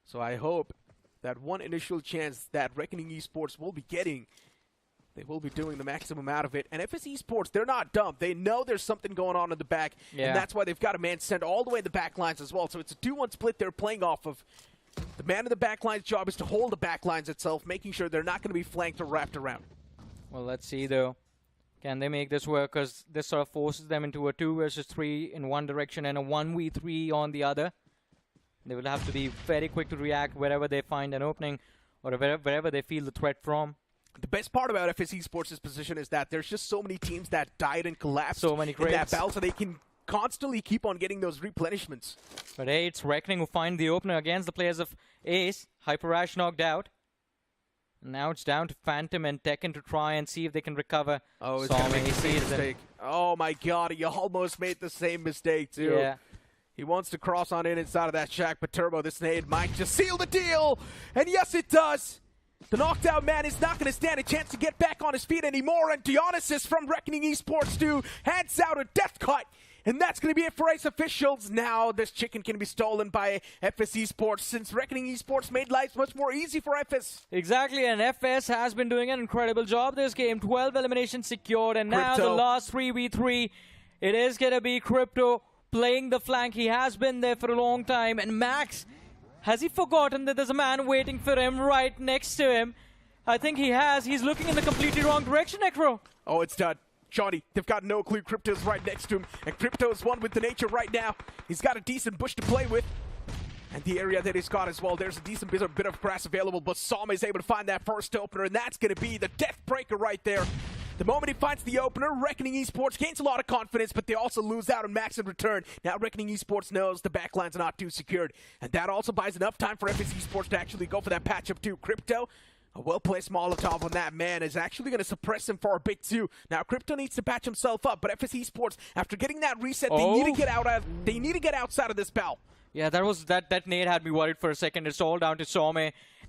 So I hope that one initial chance that Reckoning Esports will be getting They will be doing the maximum out of it. And FS Esports, they're not dumb. They know there's something going on in the back, and that's why they've got a man sent all the way in the back lines as well. So it's a 2-1 split they're playing off of. The man in the back line's job is to hold the back lines itself, making sure they're not going to be flanked or wrapped around. Well, let's see, though. Can they make this work? Because this sort of forces them into a 2 versus 3 in one direction and a 1v3 on the other. They will have to be very quick to react wherever they find an opening or wherever they feel the threat from. The best part about FS Esports' position is that there's just so many teams that died and collapsed So many in that crates. battle, so they can constantly keep on getting those replenishments. But hey, it's Reckoning who find the opener against the players of Ace. Hyperash knocked out. Now it's down to Phantom and Tekken to try and see if they can recover. Oh, it's going to make the same mistake. Oh my god, he almost made the same mistake too. Yeah. He wants to cross on in inside of that shack, but Turbo, this nade might just seal the deal! And yes, it does! The knocked out man is not going to stand a chance to get back on his feet anymore, and Dionysus from Reckoning Esports too hands out a death cut. And that's going to be it for Ace Officials. Now this chicken can be stolen by FS Esports, since Reckoning Esports made life much more easy for FS. Exactly, and FS has been doing an incredible job this game. 12 eliminations secured, and now the last 3v3. It is going to be Crypto playing the flank. He has been there for a long time, and Max, has he forgotten that there's a man waiting for him right next to him? I think he has. He's looking in the completely wrong direction, Necro. Oh, it's done. Johnny, they've got no clue. Crypto's right next to him, and Crypto's one with the nature right now. He's got a decent bush to play with. And the area that he's got as well, there's a decent bit of grass available, but Sama is able to find that first opener, and that's going to be the death breaker right there. The moment he finds the opener, Reckoning Esports gains a lot of confidence, but they also lose out on Max in return. Now Reckoning Esports knows the backline's not too secured, and that also buys enough time for FS Esports to actually go for that patch-up too. Crypto, a well-placed Molotov on that man, is actually going to suppress him for a bit too. Now Crypto needs to patch himself up, but FS Esports, after getting that reset, they need to get outside of this battle. Yeah, that nade had me worried for a second. It's all down to Some.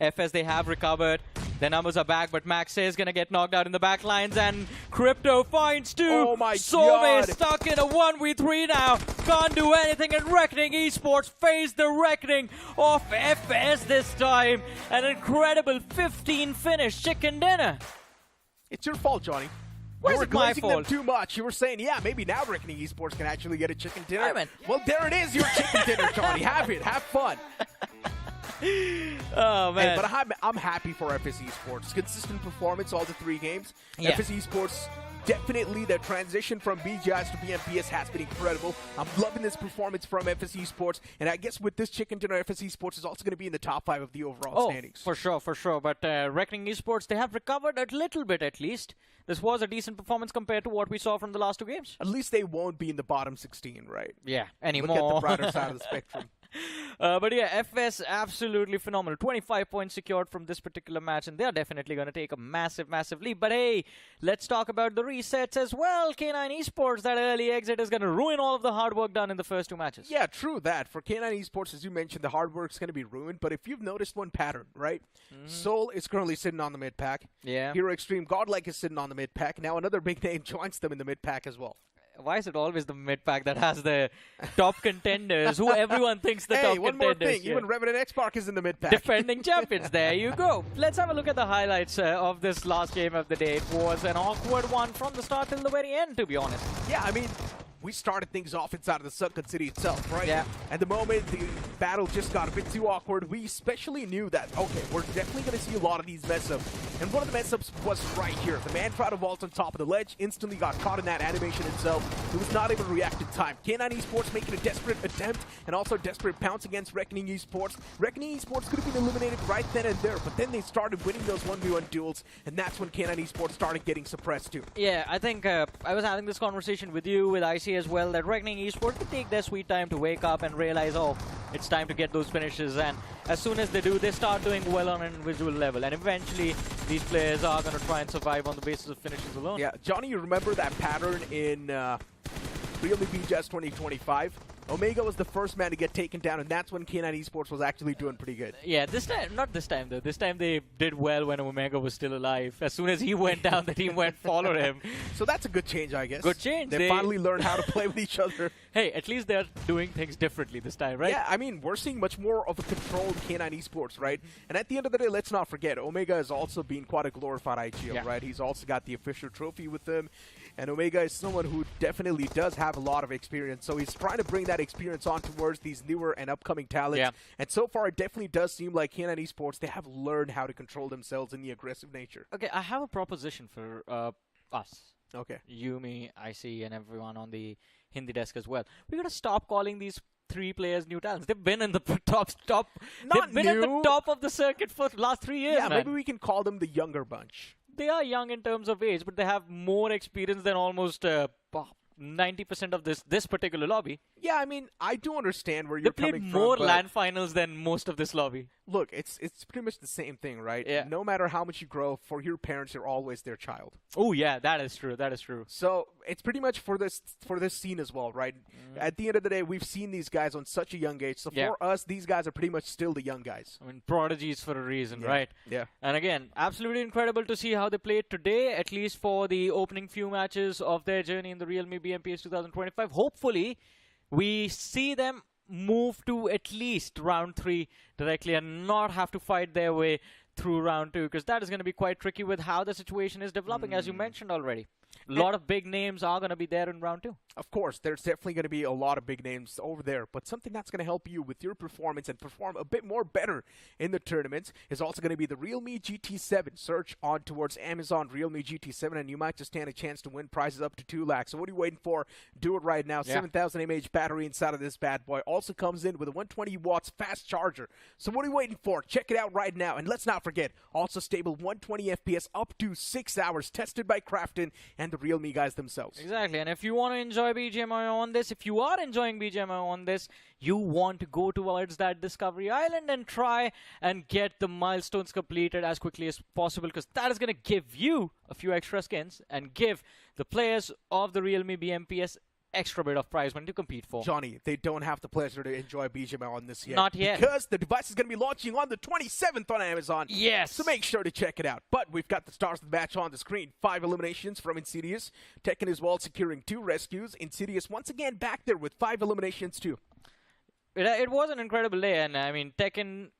FS, they have recovered. Their numbers are back, but Max is going to get knocked out in the back lines, and Crypto finds two. Oh my God. Stuck in a 1v3 now. Can't do anything, and Reckoning Esports face the reckoning of FS this time. An incredible 15 finish. Chicken dinner. It's your fault, Johnny. Why You is were it my glazing them fault? too much. You were saying, yeah, maybe now Reckoning Esports can actually get a chicken dinner. I mean, well, there it is, your chicken dinner, Johnny. Have it. Have fun. Oh, man. Hey, but I'm happy for FS Esports. Consistent performance all the 3 games. Yeah. FS Esports, definitely the transition from BGIs to BMPS has been incredible. I'm loving this performance from FS Esports. And I guess with this chicken dinner, FS Esports is also going to be in the top 5 of the overall standings. For sure. But Reckoning Esports, they have recovered a little bit at least. This was a decent performance compared to what we saw from the last 2 games. At least they won't be in the bottom 16, right? Yeah, anymore. Look at the brighter side of the spectrum. But yeah, FS absolutely phenomenal. 25 points secured from this particular match, and they're definitely going to take a massive lead. But hey, let's talk about the resets as well. K9 Esports, that early exit is going to ruin all of the hard work done in the first 2 matches. Yeah, true that. For K9 Esports, as you mentioned, the hard work's going to be ruined. But if you've noticed one pattern, right? Soul is currently sitting on the mid pack. Yeah. Hero Extreme Godlike is sitting on the mid pack. Now another big name joins them in the mid pack as well. Why is it always the mid pack that has the top contenders, who everyone thinks the top Hey, contenders? one more thing. Yeah. Even REVENANT X SPARK is in the mid pack. Defending champions. There you go. Let's have a look at the highlights of this last game of the day. It was an awkward one from the start till the very end, to be honest. Yeah, I mean, we started things off inside of the Sunken City itself, right? Yeah. And the moment the battle just got a bit too awkward, we especially knew that, okay, we're definitely going to see a lot of these mess-ups. And one of the mess-ups was right here. The man tried to vault on top of the ledge, instantly got caught in that animation itself. He was not able to react in time. K9 Esports making a desperate attempt and also a desperate pounce against Reckoning Esports. Reckoning Esports could have been eliminated right then and there, but then they started winning those 1v1 duels, and that's when K9 Esports started getting suppressed too. Yeah, I think I was having this conversation with you, with IC as well, that Reckoning Esports will take their sweet time to wake up and realize, oh, it's time to get those finishes. And as soon as they do, they start doing well on an individual level. And eventually, these players are going to try and survive on the basis of finishes alone. Yeah, Johnny, you remember that pattern in realme BGS 2025? Omega was the first man to get taken down, and that's when K9 Esports was actually doing pretty good. Yeah, not this time though. This time they did well when Omega was still alive. As soon as he went down, the team went follow him. So that's a good change, I guess. Good change. They finally learned how to play with each other. Hey, at least they're doing things differently this time, right? Yeah, I mean, we're seeing much more of a controlled K9 Esports, right? And at the end of the day, let's not forget, Omega has also been quite a glorified IGL, right? He's also got the official trophy with him. And Omega is someone who definitely does have a lot of experience. So he's trying to bring that experience on towards these newer and upcoming talents. Yeah. And so far, it definitely does seem like K9 Esports, they have learned how to control themselves in the aggressive nature. Okay, I have a proposition for us. Okay. You, me, IC, and everyone on the Hindi desk as well. We're going to stop calling these 3 players new talents. They've been in the top. They've been at the top of the circuit for the last 3 years. Yeah, man. maybe we can call them the younger bunch. They are young in terms of age, but they have more experience than almost 90% of this particular lobby. Yeah, I mean, I do understand where They you're coming played from. more but LAN finals than most of this lobby. Look, it's pretty much the same thing, right? Yeah. No matter how much you grow, for your parents, you're always their child. Oh yeah, that is true. That is true. So it's pretty much for this scene as well, right? At the end of the day, we've seen these guys on such a young age. So for us, these guys are pretty much still the young guys. I mean, prodigies for a reason, right? Yeah. And again, absolutely incredible to see how they played today, at least for the opening few matches of their journey in the realme BMPS 2025. Hopefully, we see them move to at least round 3 directly and not have to fight their way through round 2, because that is going to be quite tricky with how the situation is developing, as you mentioned already. A lot of big names are going to be there in round 2. Of course, there's definitely going to be a lot of big names over there, but something that's going to help you with your performance and perform a bit more better in the tournaments is also going to be the realme GT7. Search on towards Amazon realme GT7, and you might just stand a chance to win prizes up to 2 lakhs. So what are you waiting for? Do it right now. 7,000 mAh battery inside of this bad boy. Also comes in with a 120 watts fast charger. So what are you waiting for? Check it out right now. And let's not forget, also stable 120 FPS up to 6 hours, tested by Crafton and the realme guys themselves. Exactly, and if you want to enjoy BGMI on this, if you are enjoying BGMI on this, you want to go towards that Discovery Island and try and get the milestones completed as quickly as possible, because that is going to give you a few extra skins and give the players of the realme BMPS extra bit of prize money to compete for. Johnny, they don't have the pleasure to enjoy BGMI on this yet. Not yet. Because the device is going to be launching on the 27th on Amazon. Yes. So make sure to check it out. But we've got the stars of the match on the screen. 5 eliminations from Insidious. Tekken as well, securing 2 rescues. Insidious once again back there with 5 eliminations too. It was an incredible day, and I mean, Tekken,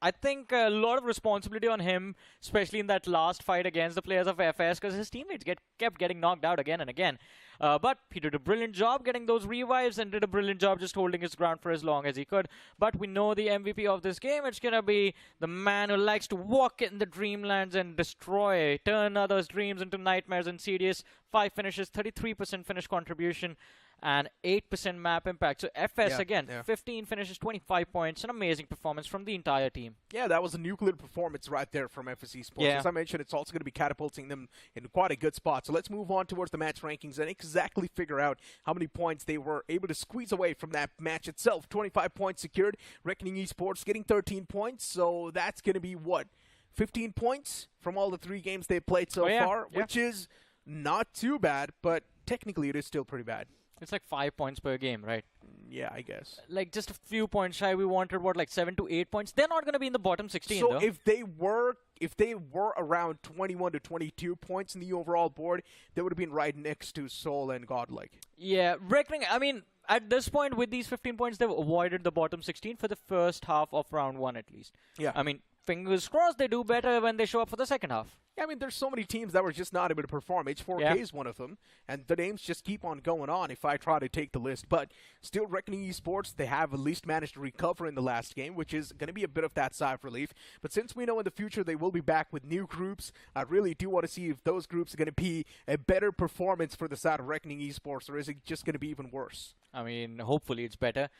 I think a lot of responsibility on him, especially in that last fight against the players of FS, because his teammates kept getting knocked out again and again. But he did a brilliant job getting those revives and did a brilliant job just holding his ground for as long as he could. But we know the MVP of this game, it's going to be the man who likes to walk in the dreamlands and destroy, turn others' dreams into nightmares. Insidious, 5 finishes, 33% finish contribution, and 8% map impact. So FS, again, 15 finishes, 25 points. An amazing performance from the entire team. Yeah, that was a nuclear performance right there from FS Esports. As I mentioned, it's also going to be catapulting them in quite a good spot. So let's move on towards the match rankings and exactly figure out how many points they were able to squeeze away from that match itself. 25 points secured. Reckoning Esports getting 13 points. So that's going to be, what, 15 points from all the 3 games they played so far, which is not too bad, but technically it is still pretty bad. It's like 5 points per game, right? Yeah, I guess. Like just a few points shy. We wanted, what, like 7 to 8 points? They're not going to be in the bottom 16, so though. if they were around 21 to 22 points in the overall board, they would have been right next to Soul and Godlike. Yeah, Reckoning, I mean, at this point, with these 15 points, they've avoided the bottom 16 for the first half of round 1 at least. Yeah. I mean, fingers crossed they do better when they show up for the second half. Yeah, I mean, there's so many teams that were just not able to perform. H4K is one of them, and the names just keep on going on if I try to take the list. But still, Reckoning Esports, they have at least managed to recover in the last game, which is going to be a bit of that sigh of relief. But since we know in the future they will be back with new groups, I really do want to see if those groups are going to be a better performance for the side of Reckoning Esports, or is it just going to be even worse? I mean, hopefully it's better.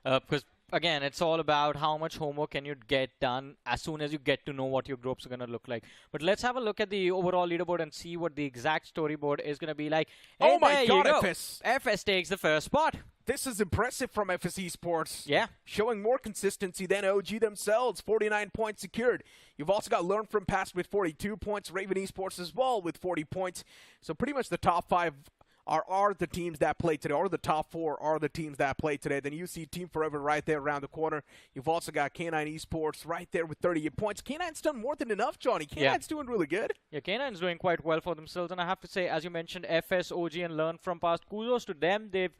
Because, again, it's all about how much homework can you get done as soon as you get to know what your groups are going to look like. But let's have a look at the overall leaderboard and see what the exact storyboard is going to be like. Hey, oh my god, FS! FS takes the first spot. This is impressive from FS Esports. Yeah. Showing more consistency than OG themselves. 49 points secured. You've also got Learn From Past with 42 points. Raven Esports as well with 40 points. So pretty much the top 5 are the teams that play today, or the top 4 are the teams that play today. Then you see Team Forever right there around the corner. You've also got K9 Esports right there with 38 points. K9's done more than enough, Johnny. K9's doing really good. Yeah, K9's doing quite well for themselves, and I have to say, as you mentioned, FS, OG, and Learn from Past, kudos to them. They've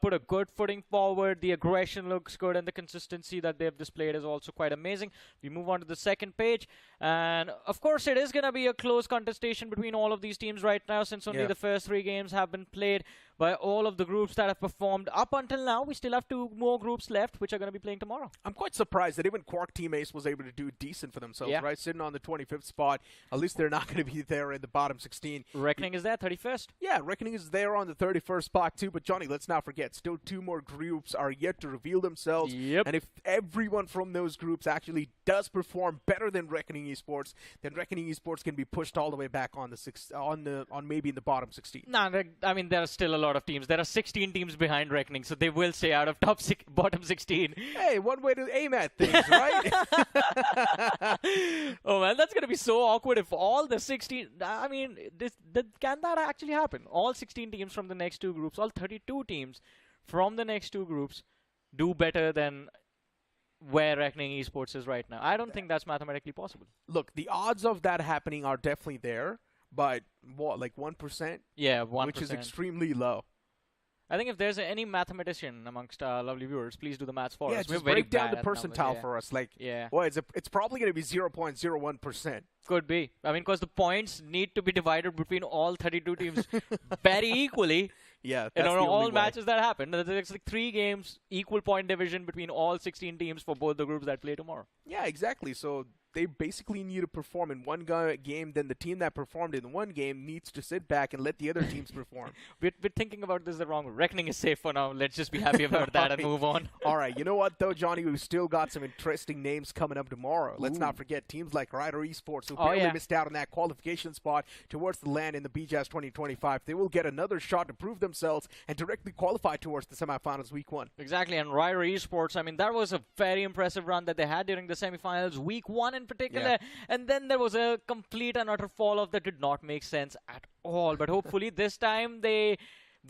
put a good footing forward. The aggression looks good, and the consistency that they've displayed is also quite amazing. We move on to the second page, and of course it is going to be a close contestation between all of these teams right now, since only the first 3 games have been played by all of the groups that have performed up until now. We still have 2 more groups left, which are going to be playing tomorrow. I'm quite surprised that even Quark Team Ace was able to do decent for themselves, right? Sitting on the 25th spot. At least they're not going to be there in the bottom 16. Reckoning is there, 31st? Yeah, Reckoning is there on the 31st spot too. But Johnny, let's not forget, still 2 more groups are yet to reveal themselves. And if everyone from those groups actually does perform better than Reckoning Esports, then Reckoning Esports can be pushed all the way back on the maybe in the bottom 16. Nah, I mean, there are still a lot of teams. There are 16 teams behind Reckoning, so they will stay out of bottom 16. Hey, one way to aim at things, right? Oh man, that's gonna be so awkward if all the 16. I mean, can that actually happen? All 16 teams from the next 2 groups, all 32 teams from the next 2 groups, do better than where Reckoning Esports is right now. I don't think that's mathematically possible. Look, the odds of that happening are definitely there, but what, like 1%? Yeah, 1%. Which is extremely low. I think if there's any mathematician amongst our lovely viewers, please do the maths for us. Yeah, We're just very break down bad the at numbers, percentile for us. Like, yeah. Well, it's probably going to be 0.01%. Could be. I mean, because the points need to be divided between all 32 teams very equally. Yeah, in that's the all only matches that happen. There's like 3 games, equal point division between all 16 teams for both the groups that play tomorrow. Yeah, exactly. So they basically need to perform in one game. Then the team that performed in one game needs to sit back and let the other teams perform. We're thinking about this the wrong way. Reckoning is safe for now. Let's just be happy about that and move on. All right. You know what, though, Johnny? We've still got some interesting names coming up tomorrow. Let's not forget teams like Rider Esports, who barely missed out on that qualification spot towards the land in the BGS 2025. They will get another shot to prove themselves and directly qualify towards the semifinals week 1. Exactly. And Rider Esports, I mean, that was a very impressive run that they had during the semifinals, week 1 in particular. Yeah. And then there was a complete and utter fall-off that did not make sense at all. But hopefully this time they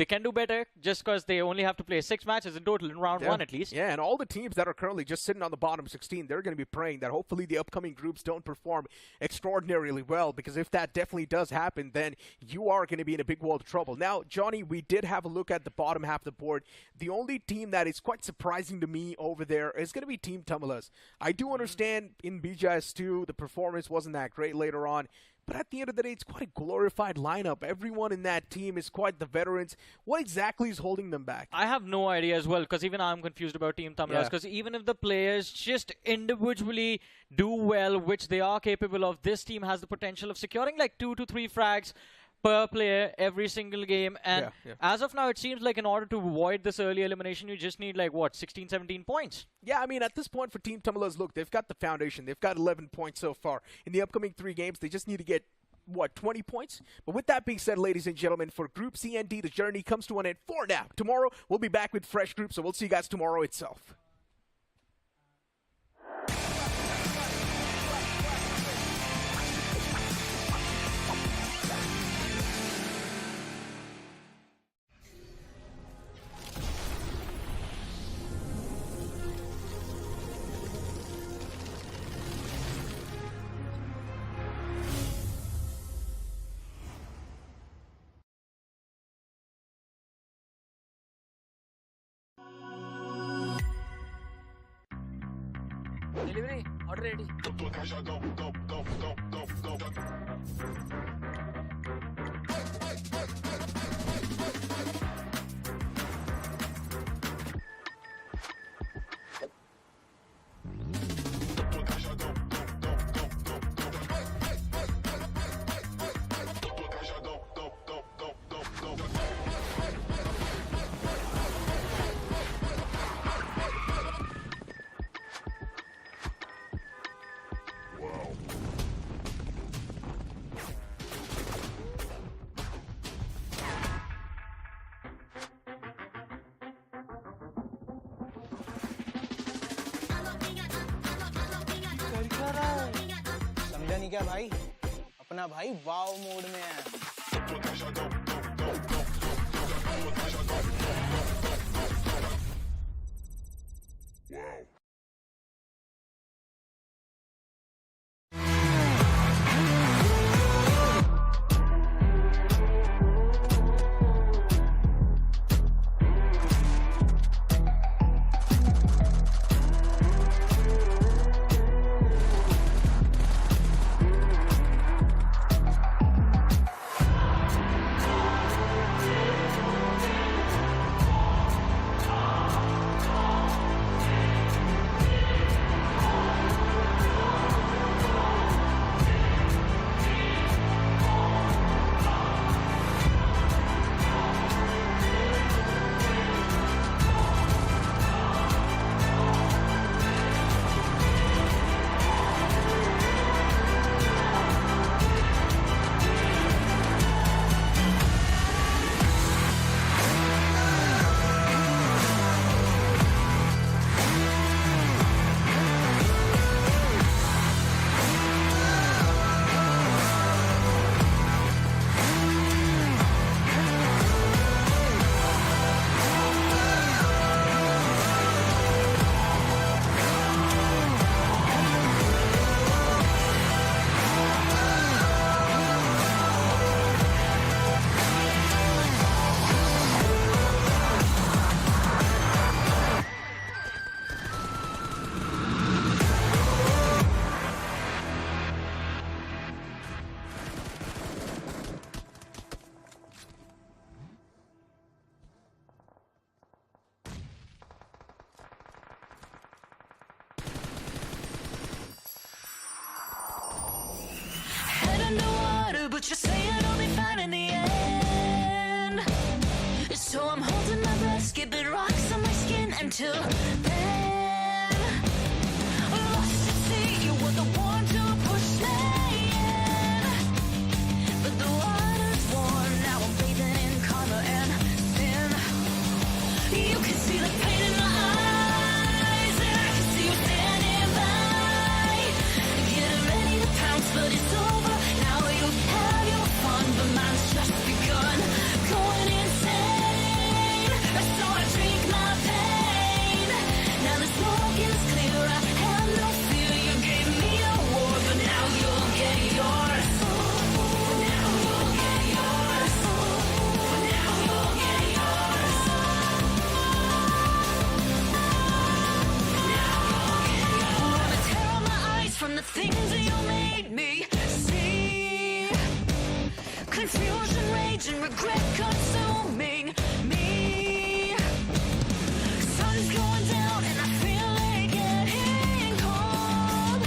can do better, just because they only have to play 6 matches in total in round 1 at least. Yeah, and all the teams that are currently just sitting on the bottom 16, they're going to be praying that hopefully the upcoming groups don't perform extraordinarily well, because if that definitely does happen, then you are going to be in a big world of trouble. Now, Johnny, we did have a look at the bottom half of the board. The only team that is quite surprising to me over there is going to be Team Tumulas. I do understand in BGS 2, the performance wasn't that great later on. But at the end of the day, it's quite a glorified lineup. Everyone in that team is quite the veterans. What exactly is holding them back? I have no idea as well, because even I'm confused about Team Tumulas. Because even if the players just individually do well, which they are capable of, this team has the potential of securing like 2 to 3 frags per player every single game. And as of now, it seems like in order to avoid this early elimination, you just need like, what, 16, 17 points? Yeah, I mean, at this point for Team Tumulas, look, they've got the foundation. They've got 11 points so far. In the upcoming 3 games, they just need to get, what, 20 points? But with that being said, ladies and gentlemen, for Group C and D, the journey comes to an end for now. Tomorrow, we'll be back with fresh groups, so we'll see you guys tomorrow itself. Delivery, order ready. समझा नहीं क्या भाई? अपना भाई वाव mode में है. Head underwater, but you say it'll be fine in the end. So I'm holding my breath, skipping rocks on my skin until then. Lost at sea, you were the one to push me in. But the water's warm, now I'm bathing in karma and sin. You can see the pain in my eyes, and I can see you standing by. Getting ready to pounce, but it's over. Now you've had your fun, but mine's just begun. Going insane, so I drink my pain. Now the smoke is clear, I have no fear. You gave me a war, but now you'll get yours. Now you'll get yours. Now you'll get yours. Wanna tear out my eyes from the things that you made me see. Confusion, rage, and regret consuming me. Sun's going down and I feel it getting cold.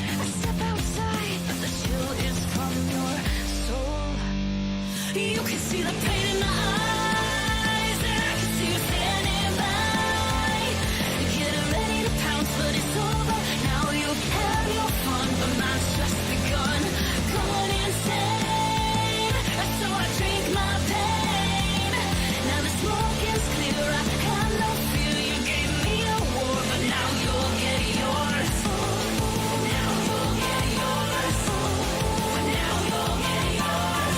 I step outside, but the chill is from your soul. You can see the pain in my eyes, and I can see you standing by. Getting ready to pounce, but it's over. Now you've had your fun, but mine's just begun. Going insane, so I drink my pain. Now the smoke is clear, I have no fear. You gave me a war, but now you'll get yours. Now you'll get yours. Now you'll get yours.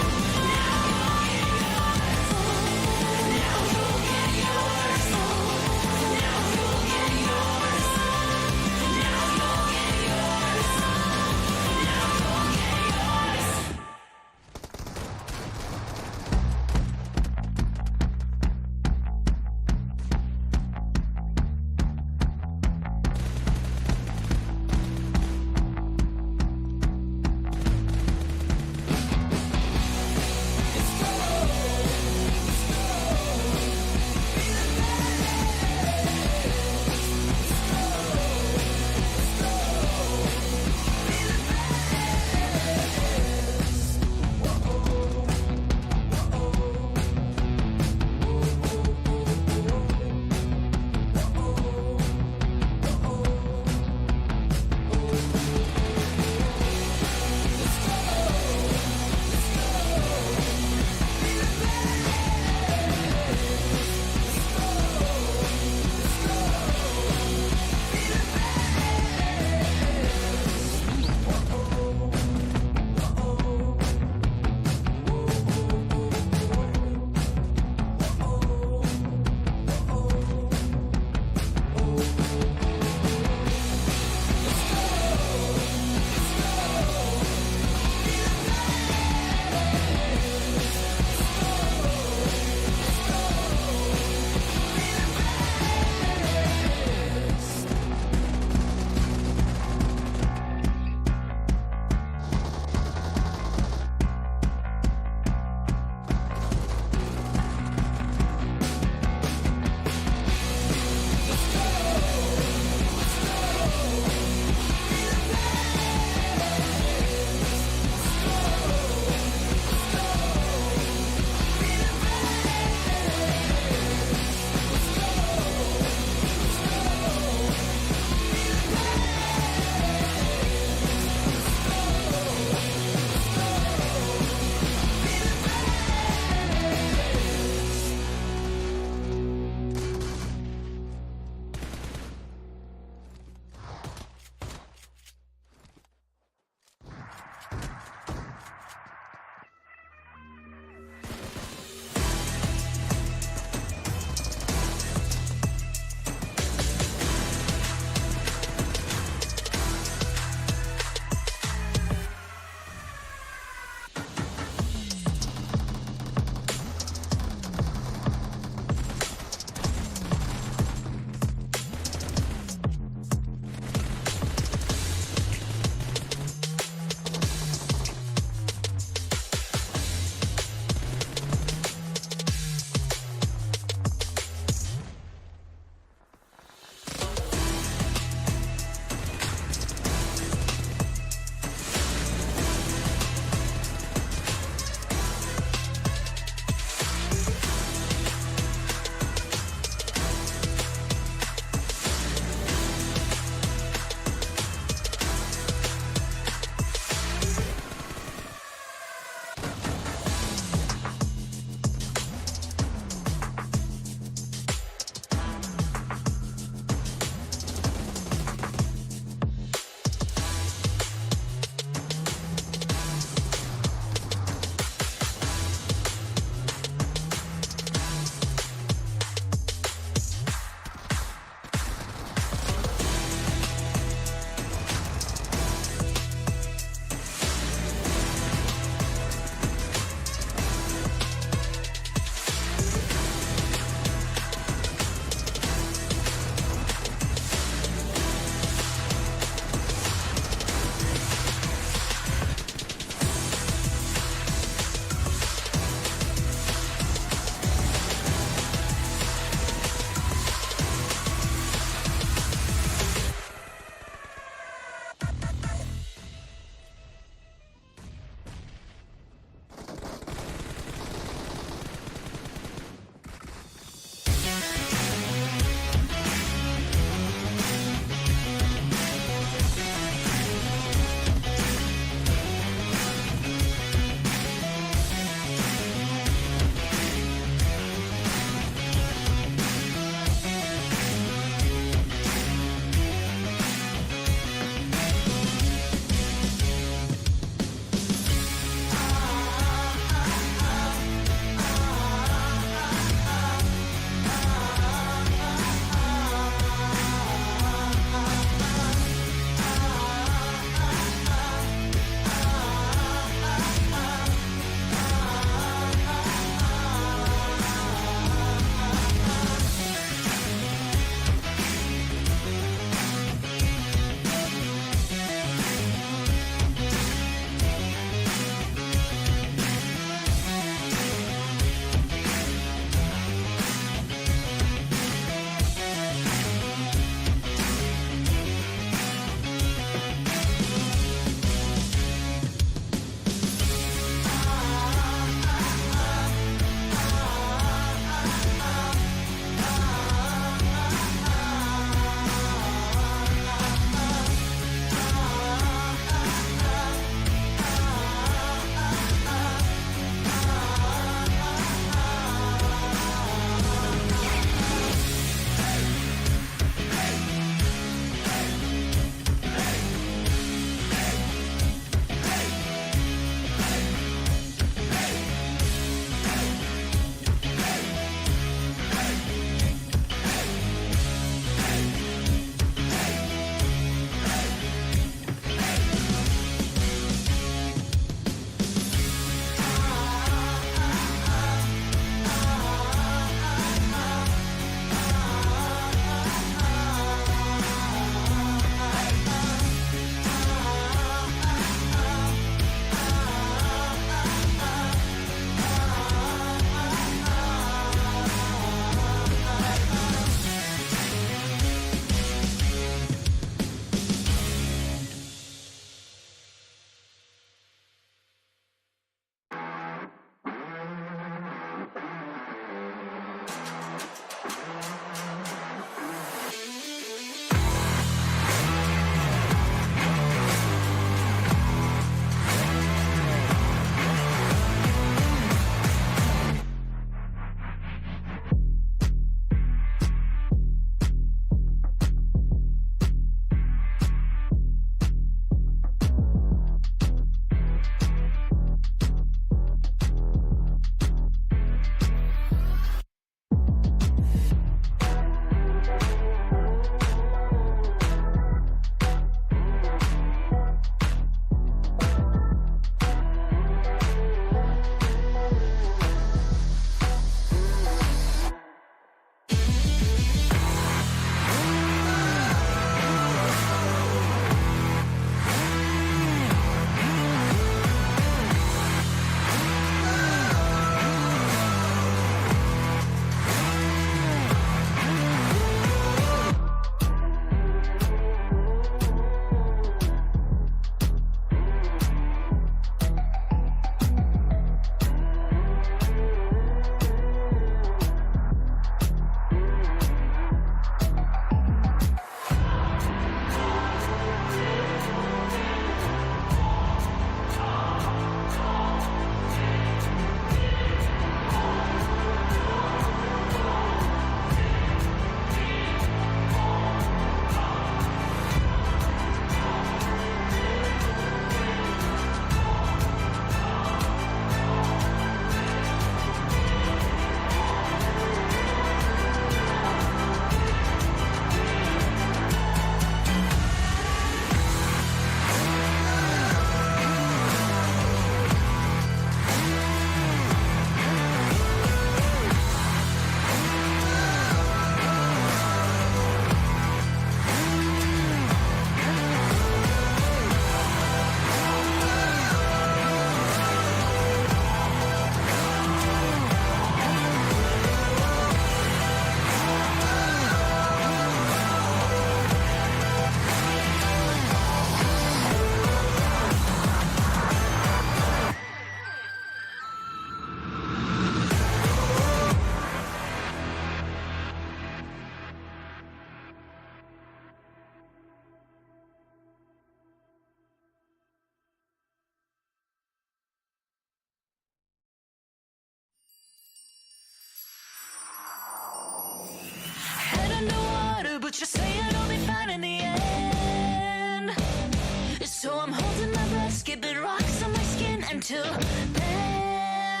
until then.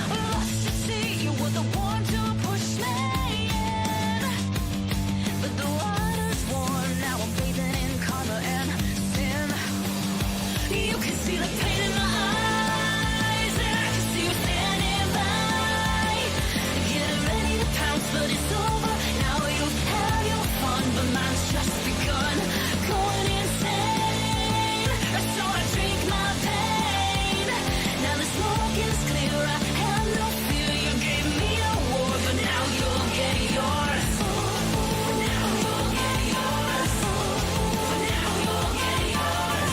Lost at sea, you were the one to push me in. But the water's warm, now I'm bathing in karma and sin. You can see the pain in my eyes, and I can see you standing by. Getting ready to pounce, but it's over. Now you've had your fun, but mine's just begun. Going insane, so I drink my pain. Now the smoke is clear, I have no fear. You gave me a war, but now you'll get yours. But now you'll get yours. But now you'll get yours.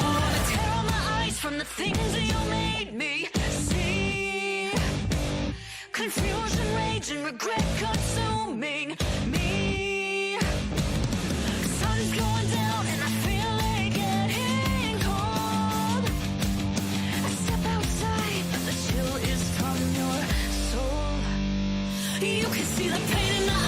Wanna tear out my eyes from the things that you made me see. Confusion, rage, and regret consuming me. Sun's going down and I feel like getting cold. I step outside, but the chill is from your soul. You can see the pain in my